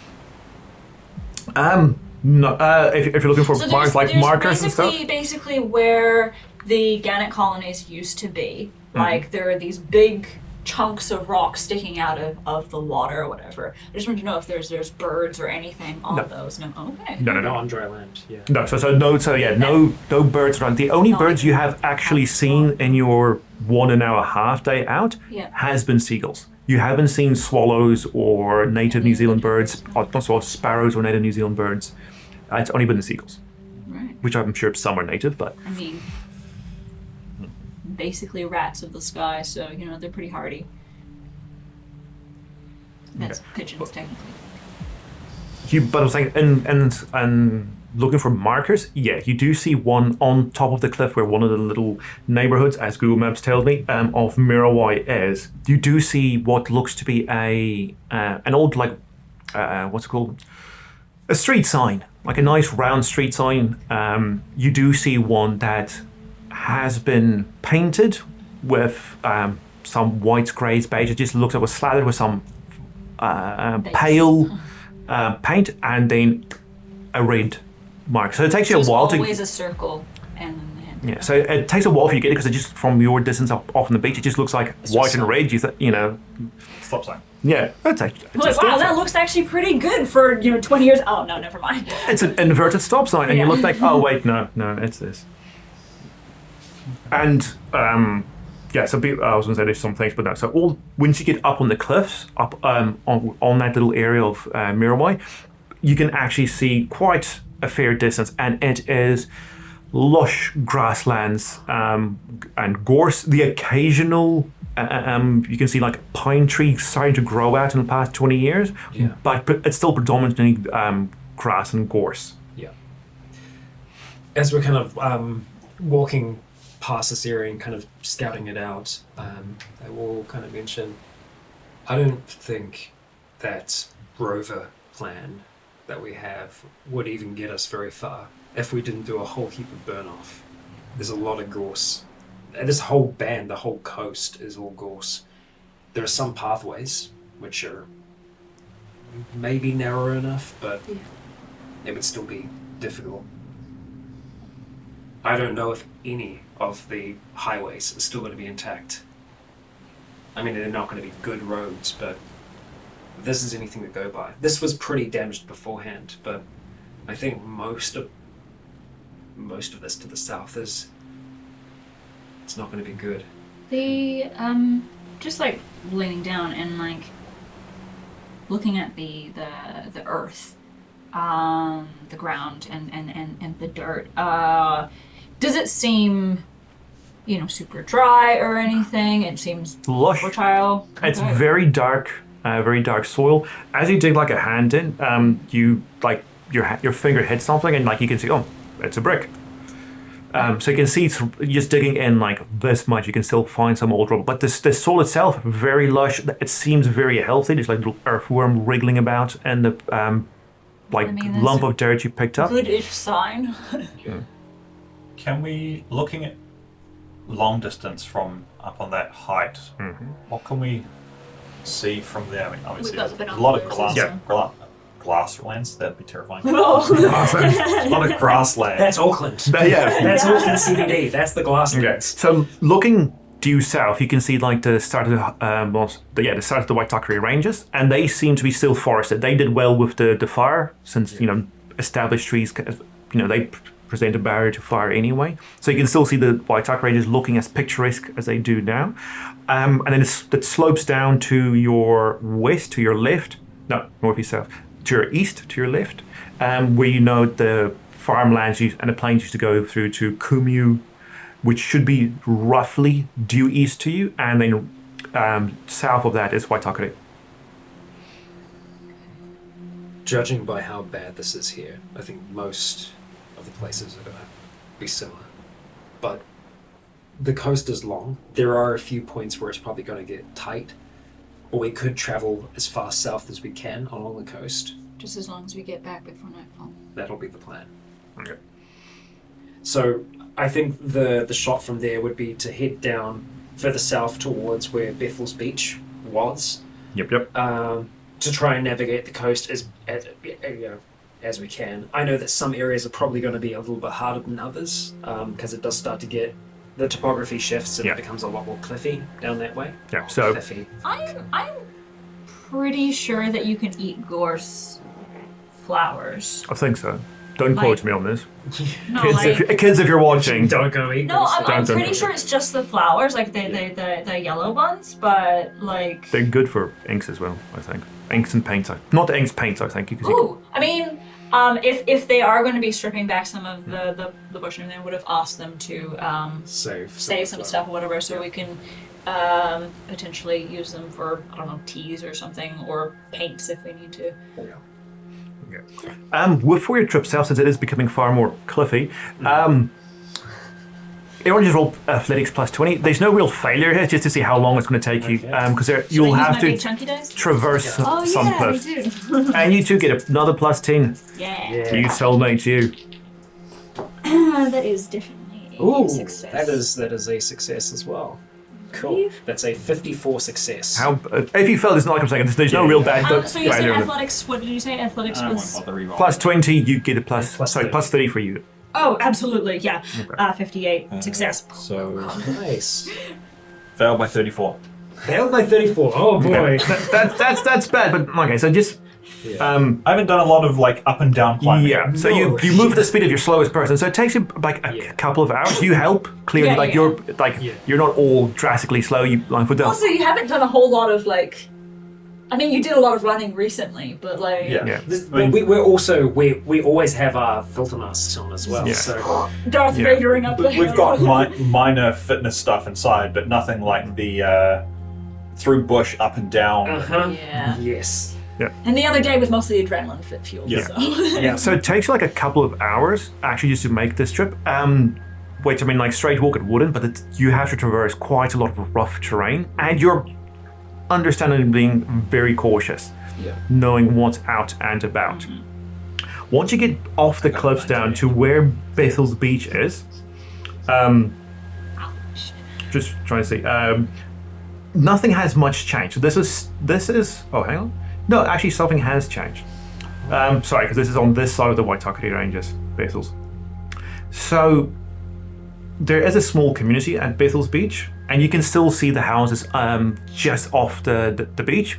No, if you're looking for So marks like there's markers and stuff. basically where the gannet colonies used to be. Like there are these big chunks of rock sticking out of the water or whatever. I just want to know if there's birds or anything on those. No. Okay. No. No, on dry land. Yeah. No, no birds around. The only birds you have actually seen in your 1.5 day out has been seagulls. You haven't seen swallows or native New Zealand birds, or not swallows, sparrows or native New Zealand birds. It's only been the seagulls, Right. which I'm sure some are native, but I mean, basically rats of the sky, so they're pretty hardy. That's pigeons technically. But I was saying, and looking for markers, you do see one on top of the cliff where one of the little neighborhoods, as Google Maps tells me, of Mirawai is. You do see what looks to be an old what's it called? A street sign, like a nice round street sign. You do see one that has been painted with some white, greys, beige. It just looks like it was slathered with some pale paint and then a red mark. So it takes you a while to. Always a circle and. Yeah, so it takes a while for you to get it because it just from your distance off on the beach, it just looks like white and red. Stop sign. Yeah, that's actually. I'm like, wow, that looks actually pretty good for 20 years. Oh no, never mind. It's an inverted stop sign, and you look like, oh wait, no, it's this. And I was going to say there's some things, but no. So once you get up on the cliffs, up on that little area of Mirawai, you can actually see quite a fair distance, and it is lush grasslands and gorse. The occasional you can see like pine trees starting to grow out in the past 20 years, but it's still predominantly grass and gorse. Yeah. As we're kind of walking past this area and kind of scouting it out, I will kind of mention, I don't think that rover plan that we have would even get us very far if we didn't do a whole heap of burn off. There's a lot of gorse. This whole band, the whole coast is all gorse. There are some pathways which are maybe narrow enough, but it would still be difficult. I don't know if any of the highways are still going to be intact. I mean, they're not going to be good roads, but if this is anything to go by. This was pretty damaged beforehand, but I think most of this to the south it's not going to be good. The just like leaning down and like looking at the earth, the ground and the dirt. Does it seem, super dry or anything? It seems Lush. fertile. It's Okay. very dark soil. As you dig like a hand in, you like your finger hits something and like you can see, oh, it's a brick. So you can see just digging in like this much, you can still find some old rubble. But the soil itself, very lush. It seems very healthy. There's like little earthworm wriggling about and the that's lump of dirt you picked up. Good-ish sign. Can we, looking at long distance from up on that height, what can we see from there? I mean, obviously, We've got there's a lot of binoculars. grasslands. That'd be terrifying. Oh. A lot of grassland. That's Auckland. Yeah. That's Auckland CBD. That's the glasslands. Okay. So looking due south, you can see like the start of the start of the Waitakere Ranges, and they seem to be still forested. They did well with the fire, since established trees, they present a barrier to fire anyway. So you can still see the Waitakere Ranges looking as picturesque as they do now, and then it slopes down to your west, to your left, no, northeast south, to your east, to your left, where the farmlands and the plains used to go through to Kumu, which should be roughly due east to you, and then south of that is Waitakere. Judging by how bad this is here, I think most of the places are going to be similar. But the coast is long. There are a few points where it's probably going to get tight, or we could travel as far south as we can along the coast. Just as long as we get back before nightfall. That'll be the plan. Okay. So I think the shot from there would be to head down further south towards where Bethel's Beach was. Yep. To try and navigate the coast as we can. I know that some areas are probably going to be a little bit harder than others, because it does start to get, the topography shifts and it becomes a lot more cliffy down that way. Yeah. So Cliffy. I'm pretty sure that you can eat gorse flowers. I think so. Don't quote me on this. No, Kids, if you're watching. Don't go eat. No, I'm Don't. pretty sure it's just the flowers, like the yellow ones, but like. They're good for inks as well, I think. Inks and paints. Not inks, paints, I think. Ooh, I mean, if they are going to be stripping back some of the bush, and they would have asked them to save some stuff or whatever, so we can potentially use them for, I don't know, teas or something, or paints if we need to. For your trip south, since it is becoming far more cliffy, everyone just roll athletics plus 20. There's no real failure here, just to see how long it's going to take you, because you'll have to traverse some cliffs. do. And you two get another plus 10. Yeah. You soulmates, you. That is definitely a success. That is a success as well. Cool. That's a 54 success. If you fail, there's not, I'm saying there's no real bad So you said failure. athletics, what did you say? Athletics was... Plus 20, you get a plus 30 for you. Oh, absolutely, yeah. 58, success. So Nice. failed by 34. Failed by 34. Oh boy. That's bad, but okay, so just... I haven't done a lot of like up and down climbing. Yeah, so you move the speed of your slowest person, so it takes you like a couple of hours. You help clearly, you're not all drastically slow. You with the Also, you haven't done a whole lot of like... I mean, you did a lot of running recently, but like... Yeah. We're also, we always have our filter masks on as well. Yeah. So Darth Vadering up the hill. We've got minor fitness stuff inside, but nothing like the through bush up and down. Yeah. Yes. And the other day was mostly adrenaline fit fuel. Yeah. So. So it takes you like a couple of hours actually just to make this trip. Which I mean, like straight walk it wouldn't, but you have to traverse quite a lot of rough terrain, and you're understandably being very cautious, knowing what's out and about. Once you get off the cliffs down to where Bethel's Beach is, just trying to see, nothing has much changed. So this is. Oh, hang on. No, actually, something has changed. Sorry, because this is on this side of the Waitakere Ranges, Bethel's. So there is a small community at Bethel's Beach, and you can still see the houses just off the beach.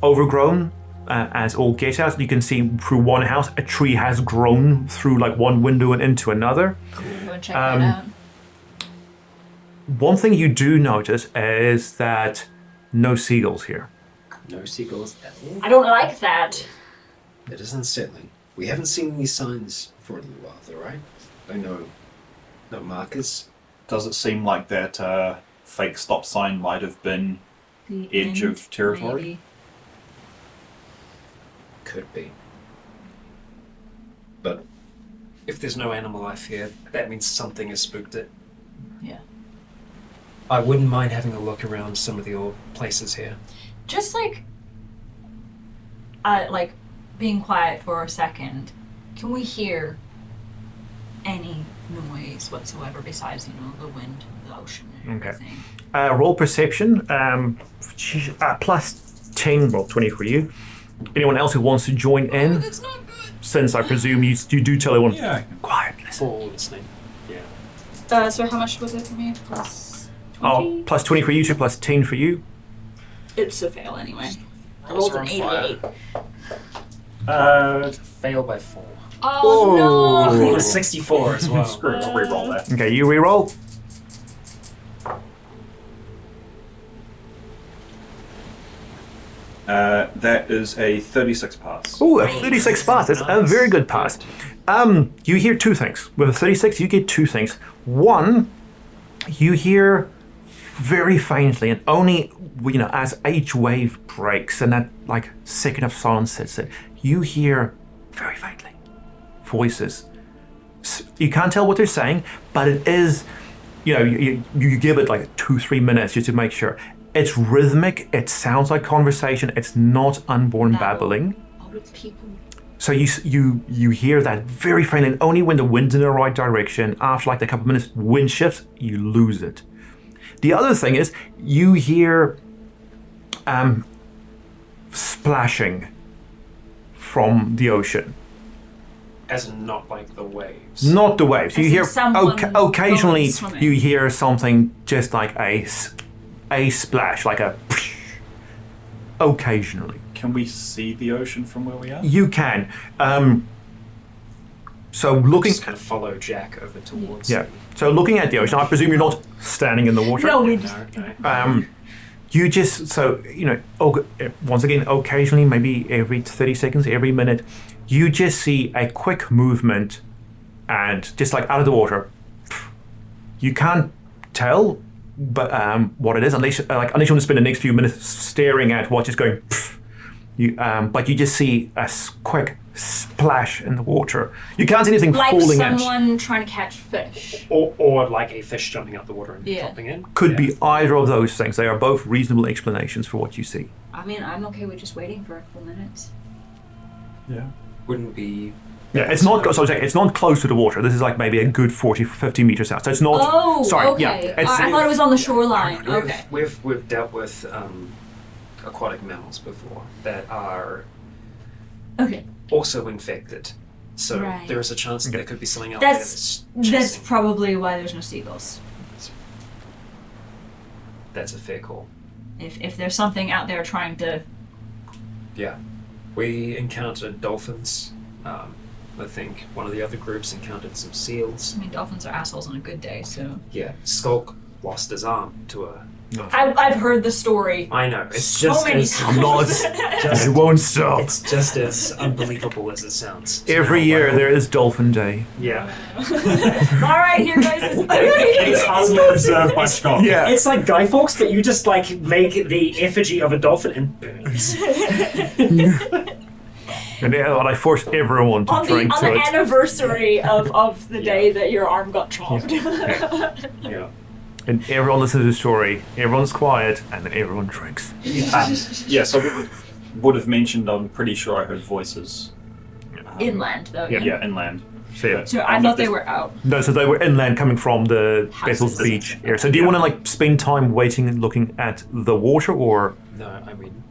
overgrown as all get out. You can see through one house, a tree has grown through like one window and into another. Go and check that out. One thing you do notice is that no seagulls here. No seagulls at all. I don't like that. It is unsettling. We haven't seen any signs for a little while, though, right? No markers. Does it seem like that fake stop sign might have been The edge end, of territory? maybe. Could be. But if there's no animal life here, that means something has spooked it. Yeah. I wouldn't mind having a look around some of the old places here. Just like being quiet for a second. Can we hear any noise whatsoever besides, the wind, the ocean, and Okay. everything? Roll perception, plus 10, roll 20 for you. Anyone else who wants to join in? That's not good. Since I presume you do tell everyone, Yeah. quiet, listen. For listening. Yeah. So how much was it for me? Plus 20? Oh, plus 20 for you two, plus 10 for you. It's a fail anyway. I Rolls rolled are an on 88. Fail by 4. Oh I no! rolled a 64 as well. Screw it, I'll re-roll that. Okay, you re-roll. That is a 36 pass. Ooh, a 36 pass. It's a very good pass. You hear two things. With a 36, you get two things. One, you hear very faintly, and only as each wave breaks and that second of silence sets in, you hear very faintly voices. You can't tell what they're saying, but it is, you give it 2-3 minutes just to make sure. It's rhythmic, it sounds like conversation, it's not unborn babbling. Oh, it's people. So you hear that very faintly, and only when the wind's in the right direction, after a couple of minutes, wind shifts, you lose it. The other thing is, you hear splashing from the ocean. As in not like the waves. Not the waves. You As in hear someone occasionally going swimming. you hear something just like a splash, like a occasionally. Can we see the ocean from where we are? You can. So looking, Just kind of follow Jack over towards. yeah. So looking at the ocean, I presume you're not standing in the water. No, we No, just. no. You just once again, occasionally, maybe every 30 seconds, every minute, you just see a quick movement, and just out of the water. You can't tell, but what it is, unless you want to spend the next few minutes staring at what is going. But you just see a quick splash in the water. You can't see anything Like falling in. someone trying to catch fish. Or like a fish jumping out the water and Yeah. dropping in. Could be either of those things. They are both reasonable explanations for what you see. I mean, I'm okay with just waiting for a couple minutes. Yeah. Wouldn't be. Yeah, it's not. So it's not close to the water. This is maybe a good 40, 50 meters out. So it's not. Oh, sorry. okay. Yeah, it's, I thought it was on the shoreline. We've, Okay. we've dealt with aquatic mammals before that are Okay. also infected. So Right. there is a chance that Okay. there could be something out That's there that's probably why there's no seagulls. that's a fair call. If there's something out there trying to. Yeah. We encountered dolphins. I think one of the other groups encountered some seals. I mean, dolphins are assholes on a good day, so. Yeah. Skulk lost his arm to a. I've heard the story. I know. It's So just many as times. just, it won't stop. it's just as unbelievable as it sounds. So Every now, year there is Dolphin Day. Yeah. All right, here guys. It's hardly preserved by Scott. Yeah. It's like Guy Fawkes, but you just make the effigy of a dolphin and burns. And I force everyone to on drink the to it. anniversary of the day that your arm got chopped. Yeah. And everyone listens to the story. Everyone's quiet, and then everyone drinks. Yeah, so we would have mentioned, I'm pretty sure I heard voices. Inland, though. Yeah, inland. So yeah. So I thought they were out. No, so they were inland, coming from the Houses. Bethel's Beach area. So do you want to spend time waiting and looking at the water, or No, I mean,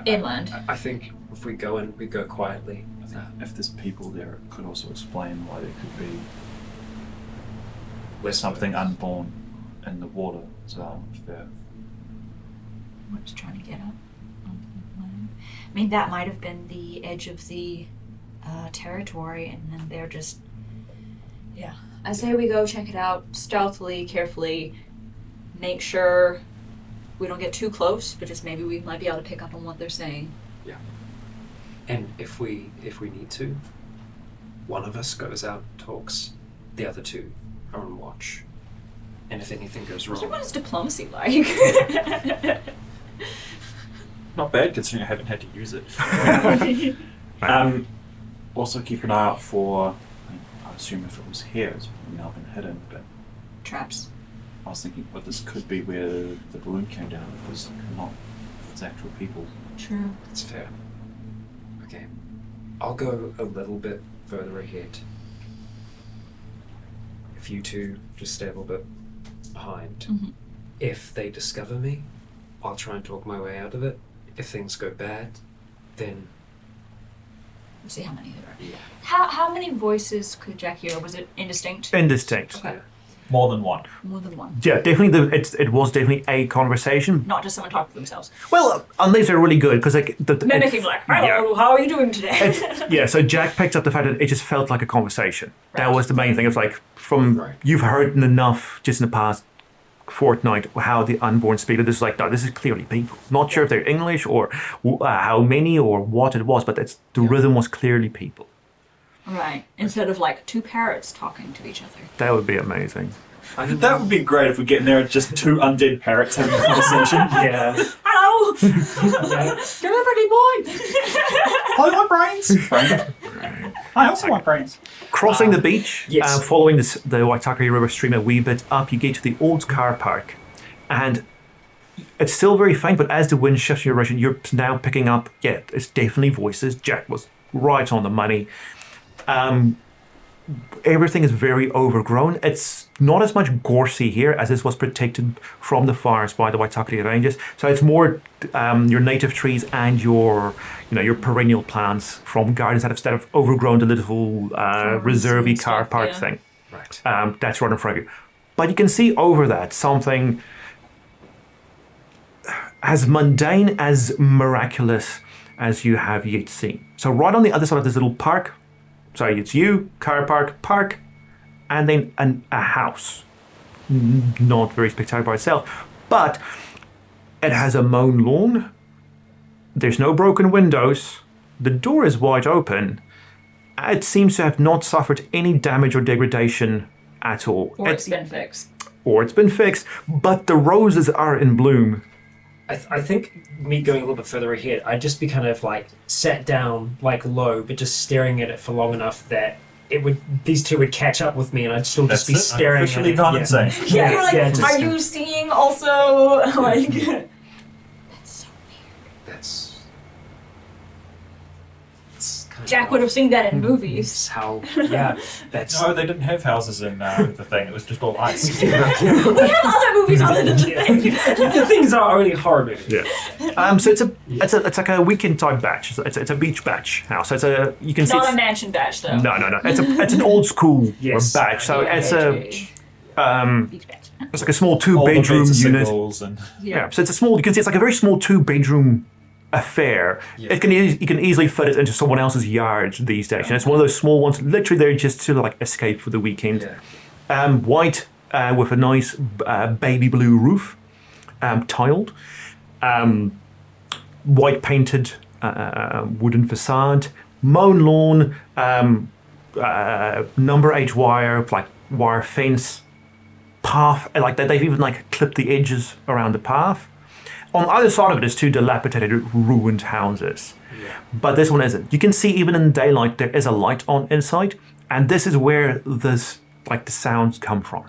Inland. I think if we go in, we go quietly. I think if there's people there, it could also explain why there could be We're something unborn in the water as well. If they're We're just trying to get up onto the plane. I mean, that might have been the edge of the territory, and then they're just... Yeah. I say we go check it out stealthily, carefully, make sure we don't get too close, but just maybe we might be able to pick up on what they're saying. Yeah. And if we need to, one of us goes out and talks, the other two are on watch. And if anything goes wrong... What is diplomacy like? Not bad considering I haven't had to use it. Also keep an eye out for, I assume if it was here, it's now been hidden, but... Traps. I was thinking, well, this could be where the balloon came down, if it's not, if it's actual people. True. That's fair. Okay. I'll go a little bit further ahead. If you two just stay a little bit behind. Mm-hmm. If they discover me, I'll try and talk my way out of it. If things go bad, then... We'll see how many there are. Yeah. How many voices could Jack hear? Was it indistinct? Indistinct. Okay. More than one. More than one. Yeah, definitely. It was definitely a conversation. Not just someone talking to themselves. Well, unless they're really good, because like Mimicking like, hello, how are you doing today? Yeah, so Jack picked up the fact that it just felt like a conversation. That Right. was the main thing. It's like you've heard enough just in the past fortnight how the unborn speak. This is like, no, this is clearly people. Not sure if they're English or how many or what it was, but the rhythm was clearly people. Right. Instead of like two parrots talking to each other. That would be amazing. That would be great if we get in there and just two undead parrots having a conversation. Yeah. Hello! You're a pretty boy! I want brains! I also want brains. Crossing the beach, yes. Following the Waitaki River stream a wee bit up, you get to the old car park. And it's still very faint, but as the wind shifts in your direction, you're now picking up, it's definitely voices. Jack was right on the money. Everything is very overgrown. It's not as much gorsey here as this was protected from the fires by the Waitaki Ranges. So it's more your native trees and your perennial plants from gardens that have instead of overgrown the little reservey car park thing. Right. That's right in front of you. But you can see over that something as mundane, as miraculous as you have yet seen. So right on the other side of this little park, sorry, it's you, car park, and then a house. Not very spectacular by itself, but it has a mown lawn. There's no broken windows. The door is wide open. It seems to have not suffered any damage or degradation at all. Or it's been fixed. Or it's been fixed, but the roses are in bloom. I think me going a little bit further ahead, I'd just be kind of like sat down like low, but just staring at it for long enough that these two would catch up with me, and I'd still just be staring. Officially gone insane. Yeah, you're like, just, are you seeing also? Like, that's so weird. That's kind Jack would have seen that in movies. How? Yeah, that's. No, they didn't have houses in the thing. It was just all ice. We have other movies other than the thing. The things are only horror movies. Yeah. So it's like a weekend type batch. It's a beach batch house. So you can see. Not a mansion batch though. No. It's an old school Yes. batch. So Yeah, it's beach batch. it's like a small All the 2-bedroom beds are unit. singles and Yeah. So it's a small. You can see it's like a very small 2-bedroom affair. Yeah. You can easily fit it into someone else's yard these days. And it's one of those small ones. Literally, they're just to like escape for the weekend. Yeah. White with a nice baby blue roof, tiled. White painted wooden facade, mown lawn, number 8 wire, like wire fence, path. Like they've even like clipped the edges around the path. On either side of it is 2 dilapidated, ruined houses. Yeah. But this one isn't. You can see even in daylight there is a light on inside, and this is where the sounds come from.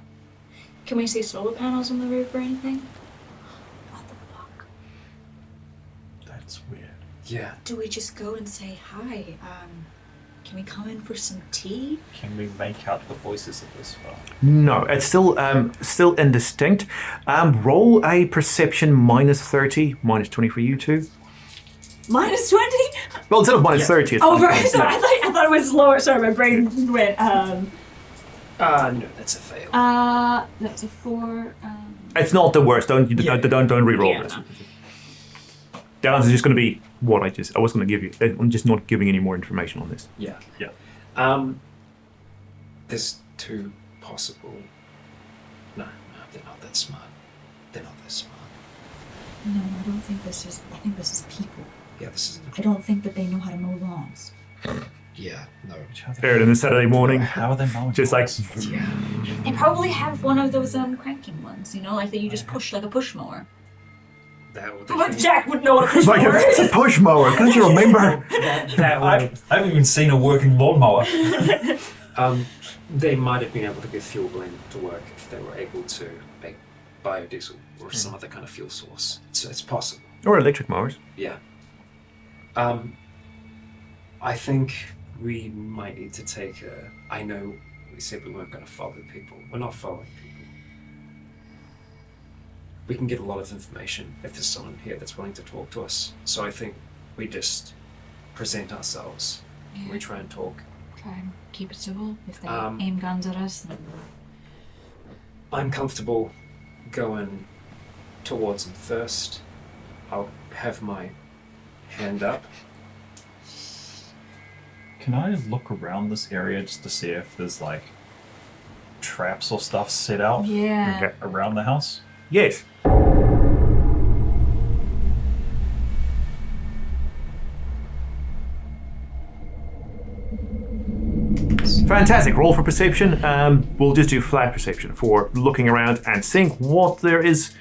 Can we see solar panels on the roof or anything? What the fuck? that's weird. Yeah. Do we just go and say hi? Can we come in for some tea? Can we make out the voices of this far? No, it's still indistinct. Roll a perception -30, -20 for you two. -20? Well, instead of -30, it's Oh, fine. right. Sorry, I thought it was lower. Sorry, my brain went. No, that's a fail. That's a 4. It's not the worst. Don't re-roll Yeah, this. no. Downs is just going to be what I was going to give you. I'm just not giving any more information on this. Yeah. There's two possible. No, they're not that smart. They're not that smart. No, I don't think this is. I think this is people. Yeah, this is. I don't think that they know how to mow lawns. Yeah, no. Fair in the Saturday morning. How are they mowing? Just like, They probably have one of those cranking ones, like that you just push like a push mower. That would But Jack would know what a push like mower it's a is. push mower. Can't you remember? that I would. haven't even seen a working lawnmower. They might have been able to get fuel blend to work if they were able to make biodiesel or some other kind of fuel source. It's possible. Or electric mowers. Yeah. I think we might need to take a. I know we said we weren't going to follow people. We're not following people. We can get a lot of information if there's someone here that's willing to talk to us. So I think we just present ourselves. Yeah. We try and talk. Try and keep it civil. If they Um, aim guns at us, then I'm comfortable going towards them first. I'll have my hand up. Can I look around this area just to see if there's like traps or stuff set out yeah. Okay. around the house? Yes. Fantastic. Roll for perception. We'll just do flat perception for looking around and seeing what there is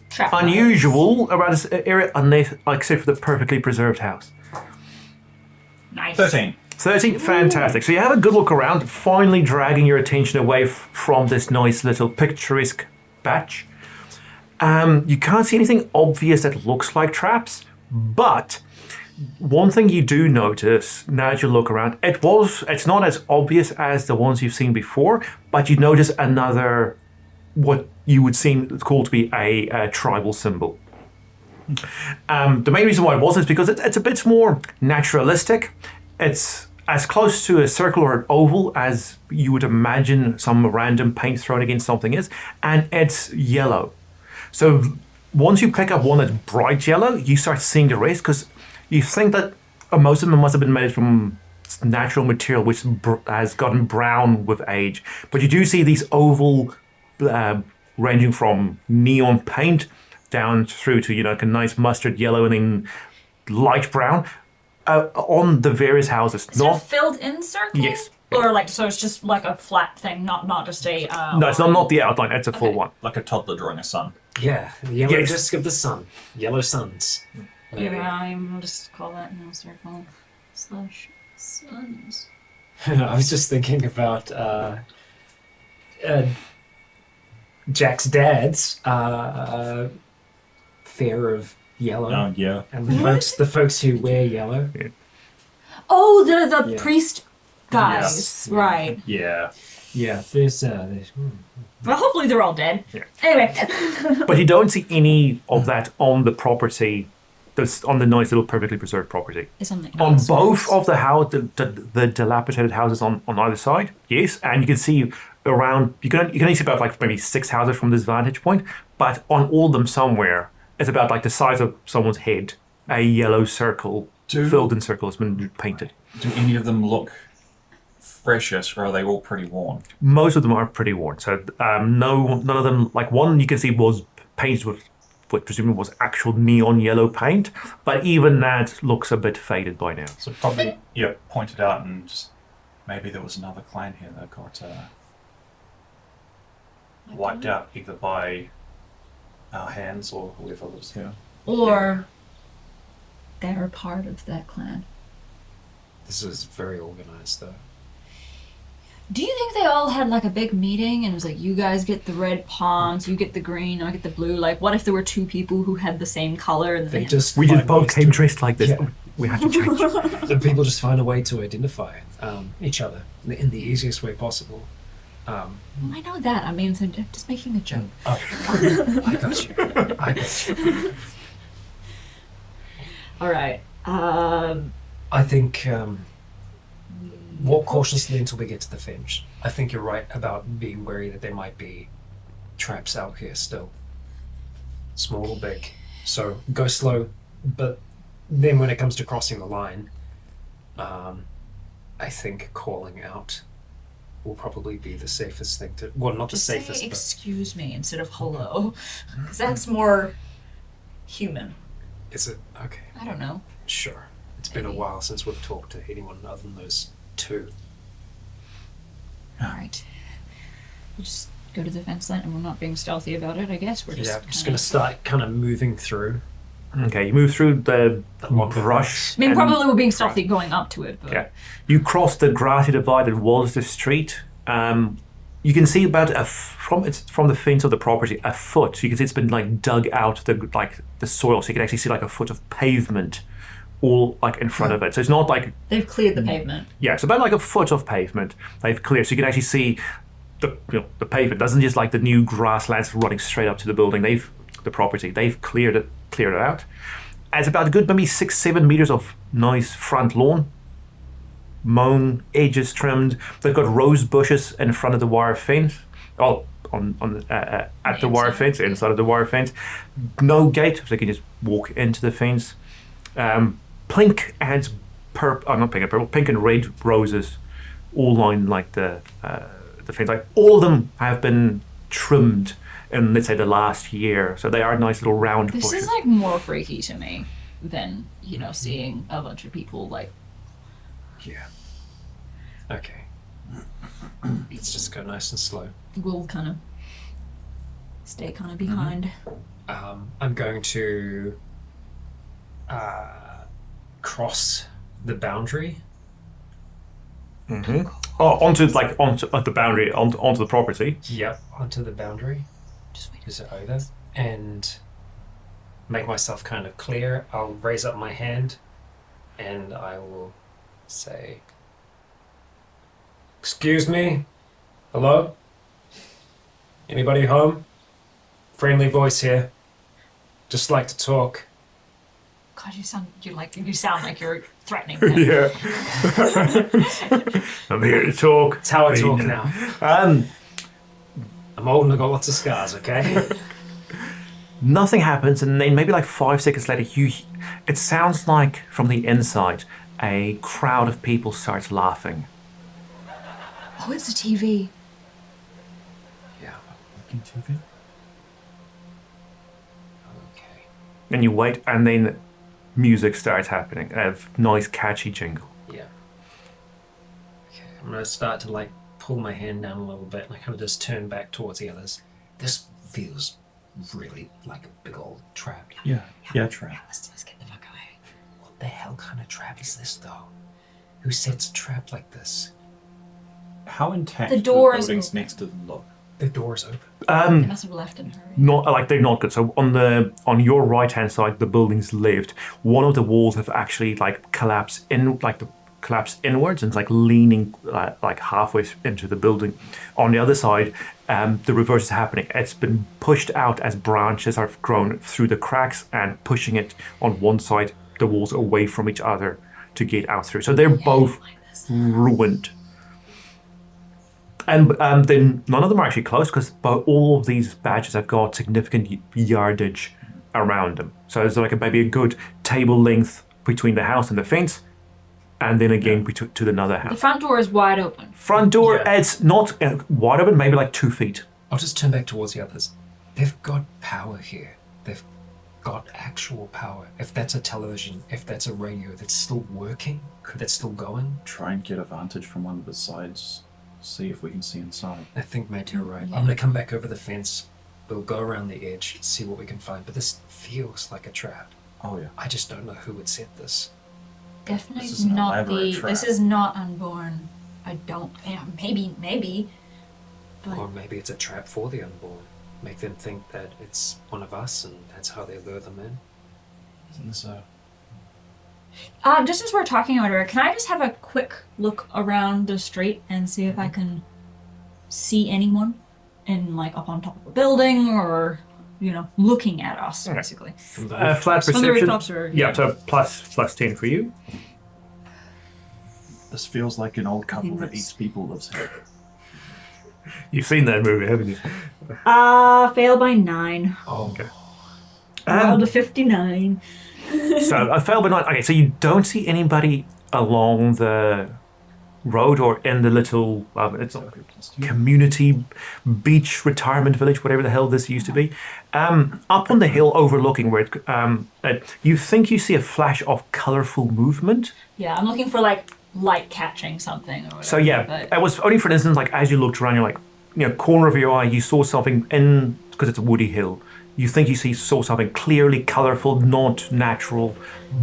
Trap unusual about this area, unless, except for the perfectly preserved house. Nice. 13. 13, fantastic. So you have a good look around, finally dragging your attention away from this nice little picturesque patch. You can't see anything obvious that looks like traps, but one thing you do notice now as you look around, it's not as obvious as the ones you've seen before, but you notice another, what you would seem called to be a tribal symbol. The main reason why it wasn't is because it's a bit more naturalistic. It's as close to a circle or an oval as you would imagine some random paint thrown against something is, and it's yellow. So once you pick up one that's bright yellow, you start seeing the rest, because you think that most of them must have been made from natural material which has gotten brown with age. But you do see these oval, ranging from neon paint down through to, like a nice mustard yellow and then light brown on the various houses. Is it a filled in circle? Yes. Or so it's just like a flat thing, not just a. No, it's not the outline, it's a full one. Like a toddler drawing a sun. Yeah, the yellow Yes. disc of the sun. Yellow suns. Maybe. Yeah, I'm just call that circle / suns. I was just thinking about Jack's dad's fair of yellow, Oh, yeah. and the folks who wear yellow. Oh, the Yeah. priest guys, Yes. right? Yeah. Yeah, there's Well, hopefully they're all dead. Yeah. Anyway. But you don't see any of that on the property, that's on the nice little perfectly preserved property. It's on the On outskirts. both of the house, the dilapidated houses on either side, yes, and you can see around. You can only see about like maybe 6 houses from this vantage point, but on all of them somewhere, it's about like the size of someone's head. A yellow circle, filled in circle, has been painted. Do any of them look freshish, or are they all pretty worn? Most of them are pretty worn. So none of them. Like one you can see was painted with what presumably was actual neon yellow paint, but even that looks a bit faded by now. So probably, pointed out, and just maybe there was another clan here that got wiped out either by our hands or whoever was here. Or they're part of that clan. This is very organized, though. Do you think they all had like a big meeting and it was like, you guys get the red palms, you get the green, I get the blue? Like, what if there were 2 people who had the same color and They they just We just find both ways came to- dressed like this. Yeah. We had to change. The people just find a way to identify each other in the easiest way possible. I know that. I mean, so just making a joke. I got you. I got you. All right. I think walk cautiously until we get to the Finch. I think you're right about being wary that there might be traps out here still. Small or big. So go slow, but then when it comes to crossing the line, I think calling out will probably be the safest thing to. Well, not Just the safest, say but excuse me instead of hello, because that's more human. is it okay? I don't know. Sure. It's been a Maybe. while since we've talked to anyone other than those two. All right. We'll just go to the fence line, and we're not being stealthy about it. I guess we're just. Yeah, I'm just gonna start kind of moving through. Okay, you move through the longer brush. I mean, and- probably we're being stealthy going up to it, but. Yeah. You cross the grassy divide that was the street. You can see about from the fence of the property a foot. You can see it's been like dug out the soil, so you can actually see like a foot of pavement, all like in front of it. So it's not like They've cleared the pavement. yeah, it's about like a foot of pavement they've cleared, so you can actually see the pavement. It doesn't just like the new grasslands running straight up to the building. The property they've cleared it out. And it's about a good maybe 6-7 meters of nice front lawn. Mown, edges trimmed. They've got rose bushes in front of the wire fence. Oh, at the wire fence, inside of the wire fence. No gate, so they can just walk into the fence. Pink and pink and red roses, all line like the fence. Like all of them have been trimmed in, let's say, the last year. So they are nice little round This bushes. is like more freaky to me than, seeing a bunch of people like. Yeah. Okay. Let's just go nice and slow. We'll kind of stay kind of behind. I'm going to cross the boundary. Oh, onto the boundary, onto the property. Yep, onto the boundary. Just wait. Is it over? And make myself kind of clear. I'll raise up my hand and I will say, "Excuse me? Hello? Anybody home? Friendly voice here. Just like to talk." God, you sound like you're threatening them. Yeah. I'm here to talk. That's how I talk now. I'm old and I've got lots of scars, okay? Nothing happens, and then maybe like 5 seconds later, it sounds like from the inside, a crowd of people starts laughing. Oh, it's a TV. Yeah. Looking TV? Okay. And you wait, and then music starts happening. A nice, catchy jingle. Yeah. Okay, I'm gonna start to like pull my hand down a little bit and I kind of just turn back towards the others. This feels really like a big old trap. Yeah, trap. Let's get the fuck away. What the hell kind of trap is this though? Who sets a trap like this? How intact The do door the is buildings open. next to them look? The door's open. They must have left in a hurry. Not like they're not good. So on your right hand side, the building's lived. One of the walls have actually like collapsed inwards and it's like leaning like halfway into the building. On the other side, the reverse is happening. It's been pushed out as branches have grown through the cracks and pushing it on one side, the walls away from each other to get out through. So they're both Like this. ruined. And then none of them are actually close because all of these badges have got significant yardage around them. So there's like maybe a good table length between the house and the fence, and then again to another The house. front door is wide open. Front door, Yeah. it's not wide open, maybe like 2 feet. I'll just turn back towards the others. They've got power here. They've got actual power. If that's a television, if that's a radio that's still working, that's still going, Try and get a vantage from one of the sides. See if we can see inside. I think maybe you're right. I'm gonna come back over the fence. We'll go around the edge, see what we can find. But this feels like a trap. Oh yeah. I just don't know who would set this. Definitely This is an not elaborate trap. This is not unborn. I don't. Yeah, maybe. But Or maybe it's a trap for the unborn. Make them think that it's one of us and that's how they lure them in. Isn't this a... just as we're talking about her, can I just have a quick look around the street and see if I can see anyone in like up on top of a building or looking at us basically. Flat On the perception. rooftops or Yeah, so plus 10 for you. This feels like an old couple that eats people lives here. You've seen that movie, haven't you? Failed by 9. Oh, Okay. Rolled a 59. So a fail but not. Okay, so you don't see anybody along the road or in the little it's not community beach retirement village, whatever the hell this used to be. Up on the hill overlooking where you think you see a flash of colourful movement. Yeah, I'm looking for like light catching something or whatever. So yeah, but it was only for instance like as you looked around, you're like, corner of your eye, you saw something in because it's a woody hill. You think you saw something clearly colourful, not natural,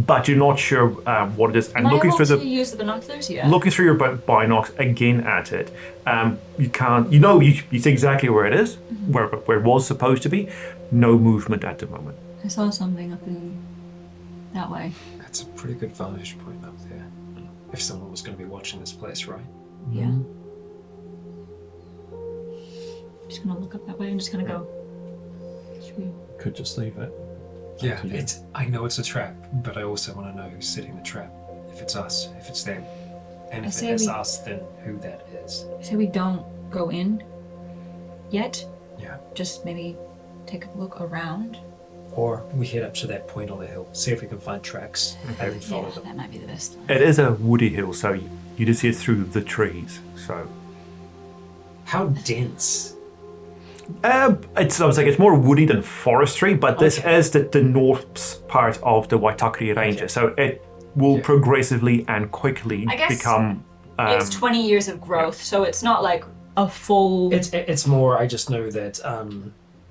but you're not sure what it is. And am I looking able through to use the binoculars? Yeah. looking through your binocs again at it, you can't. You see exactly where it is, where it was supposed to be. No movement at the moment. I saw something up in that way. That's a pretty good vantage point up there. If someone was going to be watching this place, right? Yeah. Just gonna look up that way and just gonna go. Should we? Could just leave it. Yeah, I know it's a trap, but I also want to know who's setting the trap. If it's us, if it's them. And if it is us, then who that is. I say we don't go in yet. Yeah. Just maybe take a look around. Or we head up to that point on the hill, see if we can find tracks and follow them. That might be the best. It is a woody hill, so you just see it through the trees. So How dense? it's more woody than forestry, but this Okay. is the north part of the Waitakere Ranges, so it will progressively and quickly I guess become. It's 20 years of growth, so it's not like a full. It's more, I just know that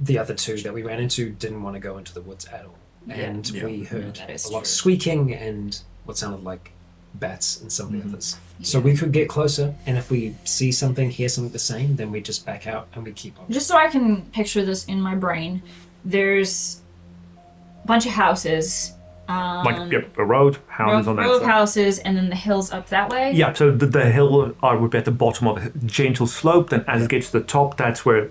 the other two that we ran into didn't want to go into the woods at all. And we heard that is a lot of true. squeaking and what sounded like bats and some of the others. So we could get closer, and if we see something, hear something the same, then we just back out and we keep on. Just so I can picture this in my brain, there's a bunch of houses. A road, houses on that row of side. houses, and then the hills up that way. Yeah, so the hill would be at the bottom of a gentle slope. Then as it gets to the top, that's where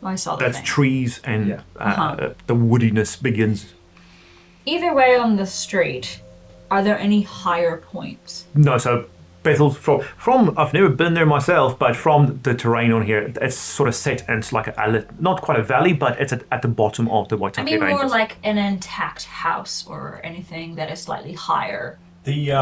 I saw the that's thing. trees and the woodiness begins. Either way on the street, are there any higher points? No, so Bethel from I've never been there myself, but from the terrain on here, it's sort of set into like not quite a valley, but it's at the bottom of the Waitaki I mean, Ranges. more like an intact house or anything that is slightly higher. The You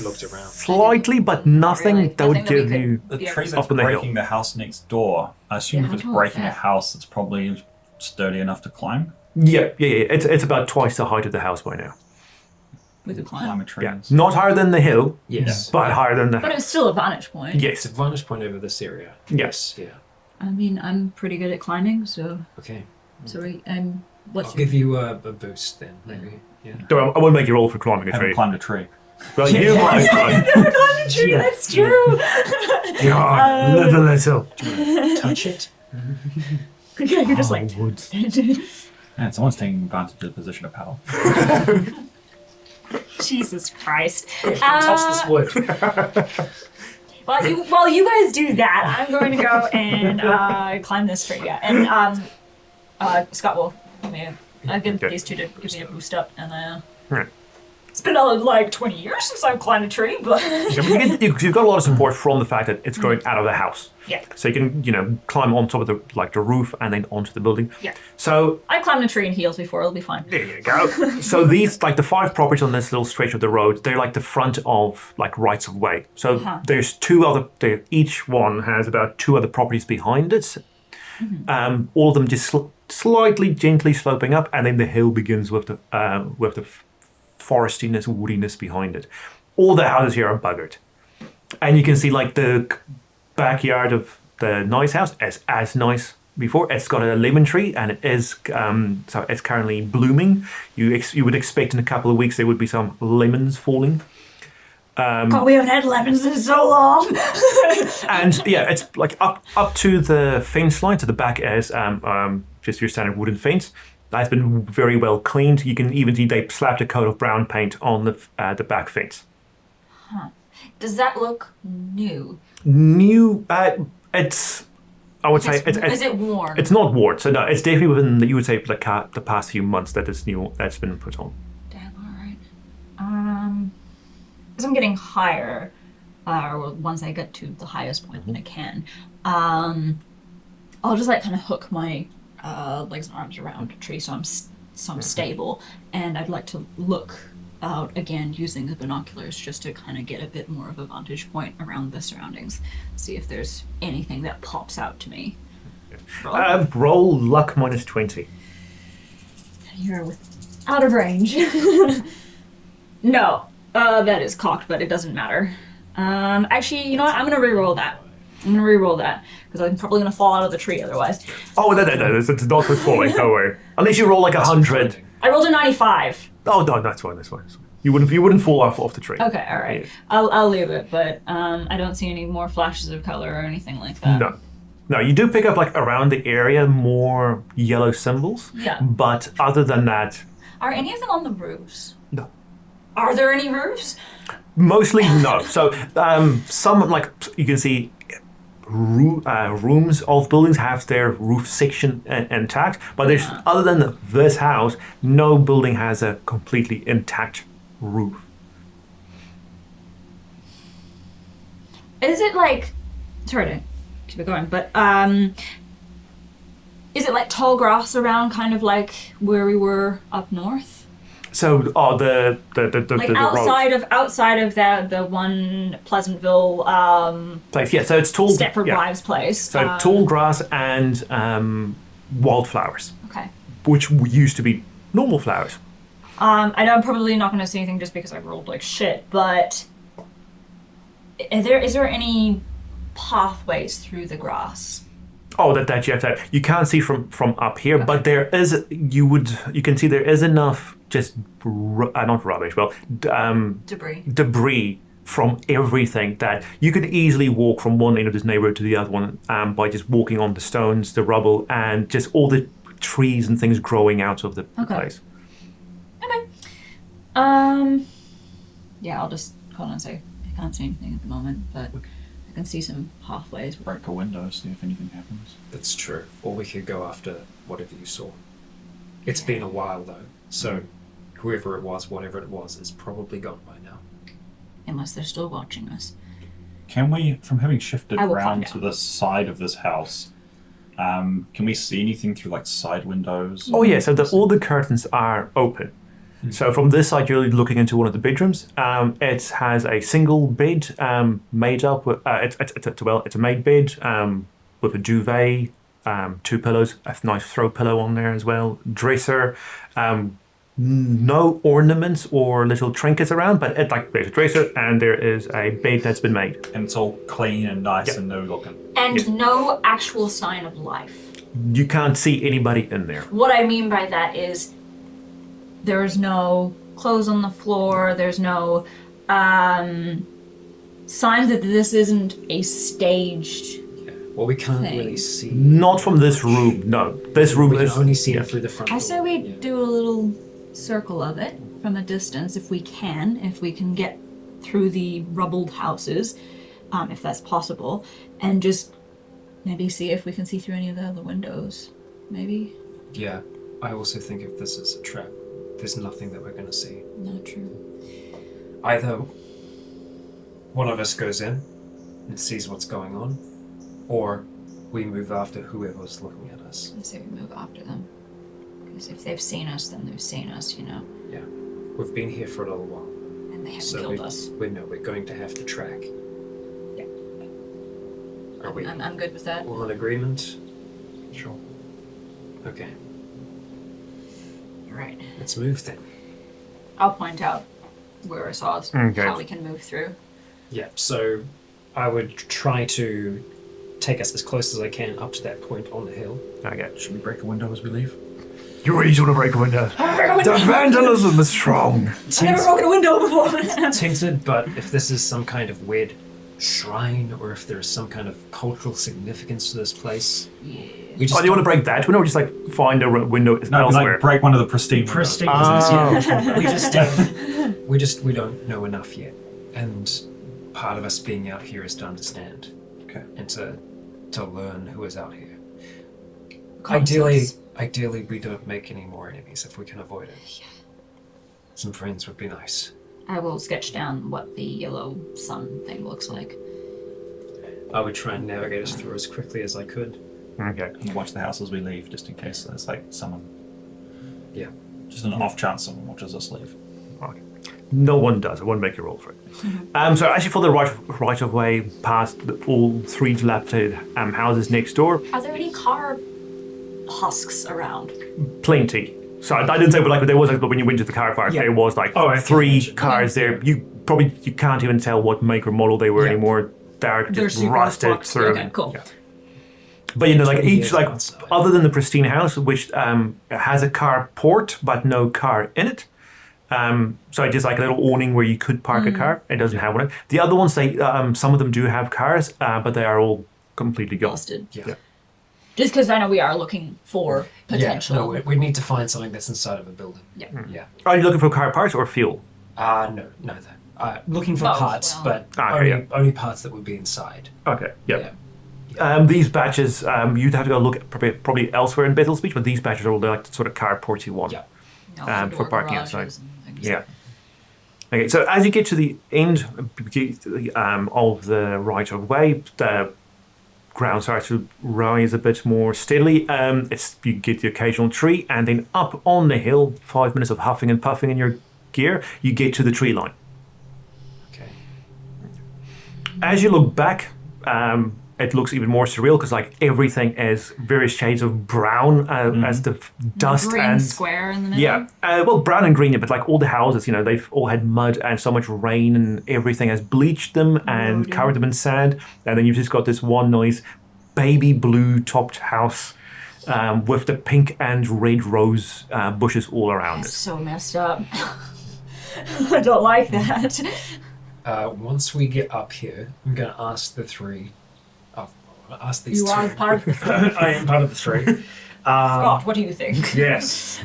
looked around. Slightly, but nothing Really? that would Nothing that we give could- you. the Yeah. tree that's Up on the hill. breaking the house next door. I assume Yeah, if how it's tall is breaking a that? house, it's probably sturdy enough to climb. Yeah. It's about twice the height of the house by now. We could Climb climb. a tree. Yeah, not higher than the hill, Yes. but higher than the But house. it's still a vantage point. It's a Yes. vantage point over this area. Yes. Yeah. I mean, I'm pretty good at climbing, so Okay. I'm. What's I'll give you a boost then, maybe. Yeah. So I won't make you roll for climbing a Haven't tree. climbed a tree. Well, you might. never climbed a tree. Yeah. That's true. Live a little. Touch it. Yeah, you're just like. wood. And someone's taking advantage of the position of power. Jesus Christ. Touch this wood. While you guys do that, I'm going to go and climb this tree. Yeah, and Scott will give Okay. these two to give me a boost up, and Right. it's been like 20 years since I've climbed a tree, but Yeah, but you've got a lot of support from the fact that it's growing out of the house. yeah, So you can, climb on top of the roof and then onto the building. yeah. So I climbed a tree in heels before. It'll be fine. there you go. So these, the 5 properties on this little stretch of the road, they're like the front of rights of way. So there's 2 other. Each one has about 2 other properties behind it. All of them just slightly, gently sloping up, and then the hill begins with the forestiness, woodiness behind it. All the houses here are buggered, and you can see the backyard of the nice house is as nice before. It's got a lemon tree, and it is so it's currently blooming. You would expect in a couple of weeks there would be some lemons falling. God, we haven't had lemons in so long. And yeah, it's up to the fence line. To the back is just your standard wooden fence. That's been very well cleaned. You can even see they slapped a coat of brown paint on the back fence. Does that look new? New, it's. I would say Is it worn? it's not worn. So no, it's definitely within you would say the past few months that is new. That's been put on. Damn, alright. As I'm getting higher, or once I get to the highest point that I can, I'll just kind of hook my legs and arms around a tree so I'm some stable, and I'd like to look out again using the binoculars just to kind of get a bit more of a vantage point around the surroundings, see if there's anything that pops out to me. Roll luck minus 20. You're out of range. No, that is cocked, but it doesn't matter. Actually, you know what? I'm gonna re-roll that. Because I'm probably gonna fall out of the tree otherwise. Oh, no, it's not worth falling, don't worry. Unless you roll like 100. I rolled a 95. Oh, no, that's fine. You wouldn't fall off the tree. Okay, all right. Yeah. I'll leave it, but I don't see any more flashes of color or anything like that. No, you do pick up like around the area more yellow symbols. Yeah. But other than that, Are any of them on the roofs? no. Are there any roofs? Mostly no. So some, like you can see, rooms of buildings have their roof section intact, but there's other than this house, no building has a completely intact roof. Is it like, sorry to keep it going, but is it like tall grass around, kind of like where we were up north? So, the Like outside of the one Pleasantville place, yeah. So it's tall. Stepford Wives place. So tall grass and wildflowers, Okay. which used to be normal flowers. I know I'm probably not going to say anything just because I rolled like shit, but is there any pathways through the grass? Oh, that you have to. You can't see from up here, but there is. You can see there is enough just not rubbish. Well, debris from everything that you could easily walk from one end of this neighborhood to the other one by just walking on the stones, the rubble, and just all the trees and things growing out of the place. Okay. Yeah, I'll just call and say I can't see anything at the moment, but I can see some pathways. Break a window, see if anything happens. That's true. Or we could go after whatever you saw. It's been a while though, so whoever it was, whatever it was, is probably gone by now. Unless they're still watching us. Can we, from having shifted I will around find to the side of this house, can we see anything through like side windows? Oh yeah, so all the curtains are open. So from this side, you're looking into one of the bedrooms. It has a single bed made up with it's a made bed with a duvet, 2 pillows, a nice throw pillow on there as well, dresser. No ornaments or little trinkets around, but there's a dresser and there is a bed that's been made. And it's all clean and nice and new looking. And no actual sign of life. You can't see anybody in there. What I mean by that is there's no clothes on the floor, there's no signs that this isn't a staged Well, we can't thing. really see. Not from this room, no. This room We can is only see it through the front. I say we Yeah. do a little circle of it from a distance if we can get through the rubbled houses, if that's possible, and just maybe see if we can see through any of the other windows. Maybe? Yeah, I also think if this is a trap, there's nothing that we're going to see. Not true. Either one of us goes in and sees what's going on, or we move after whoever's looking at us. I say we move after them. Because if they've seen us, then they've seen us, you know? Yeah, we've been here for a little while, And they haven't so killed us. we know we're going to have to track. Yeah. Are we I'm good with that. all in agreement? Sure. Okay, You're right. let's move then. I'll point out where I saw us, Okay. how we can move through. Yeah, so I would try to take us as close as I can up to that point on the hill. Okay. Should we break a window as we leave? You're easy to break a window. The vandalism is strong. I've never broken a window before. Tinted, but if this is some kind of weird shrine or if there's some kind of cultural significance to this place, we just Oh, do you want to break that window or just find a window No, elsewhere? like break one of the pristine windows. pristine Oh. yeah. we don't know enough yet, and part of us being out here is to understand Okay. and to learn who is out here. Concepts. Ideally, we don't make any more enemies if we can avoid it. Yeah. Some friends would be nice. I will sketch down what the yellow sun thing looks like. I would try and navigate us through as quickly as I could. Okay. And watch the house as we leave, just in case there's like someone. Yeah. Just an off chance someone watches us leave. Okay. No one does. I won't make you roll for it. So as you follow the right of way past all 3 dilapidated houses next door, Are there any car husks around? plenty. So I didn't say, but like there was like when you went to the car park, there was like Oh, I 3 imagine. cars there. You can't even tell what make or model they were Yeah. anymore. They're They're just super rusted fucked. through. Okay, cool. Yeah. But like 20 each years like outside. other than the pristine house, which has a car port but no car in it. So just like a little awning where you could park a car. It doesn't have one. The other ones, they some of them do have cars, but they are all completely gone. Busted. Yeah. Just because I know we are looking for Yeah, potential. no, we need to find something that's inside of a building. Yeah. Yeah. Are you looking for car parts or fuel? No, that. Looking for Both, parts, well. but only parts that would be inside. Okay. Yeah. These batches, you'd have to go look at probably elsewhere in Bethel's Beach, but these batches are all like the sort of car ports you want. Yeah. No, for parking garages outside. and things. Yeah. Okay, so as you get to the end of the right of way, the ground starts to rise a bit more steadily. You get the occasional tree, and then up on the hill, 5 minutes of huffing and puffing in your gear, you get to the tree line. Okay. As you look back, it looks even more surreal because like everything is various shades of brown as the dust Green and square in the middle. yeah, well, brown and green, but like all the houses, they've all had mud and so much rain, and everything has bleached them and covered them in sand. And then you've just got this one nice baby blue topped house with the pink and red rose bushes all around That's it. so messed up. I don't like that. Once we get up here, I'm going to ask the 3. Ask these You two. are part of the I am part of the 3. Scott, what do you think? Yes.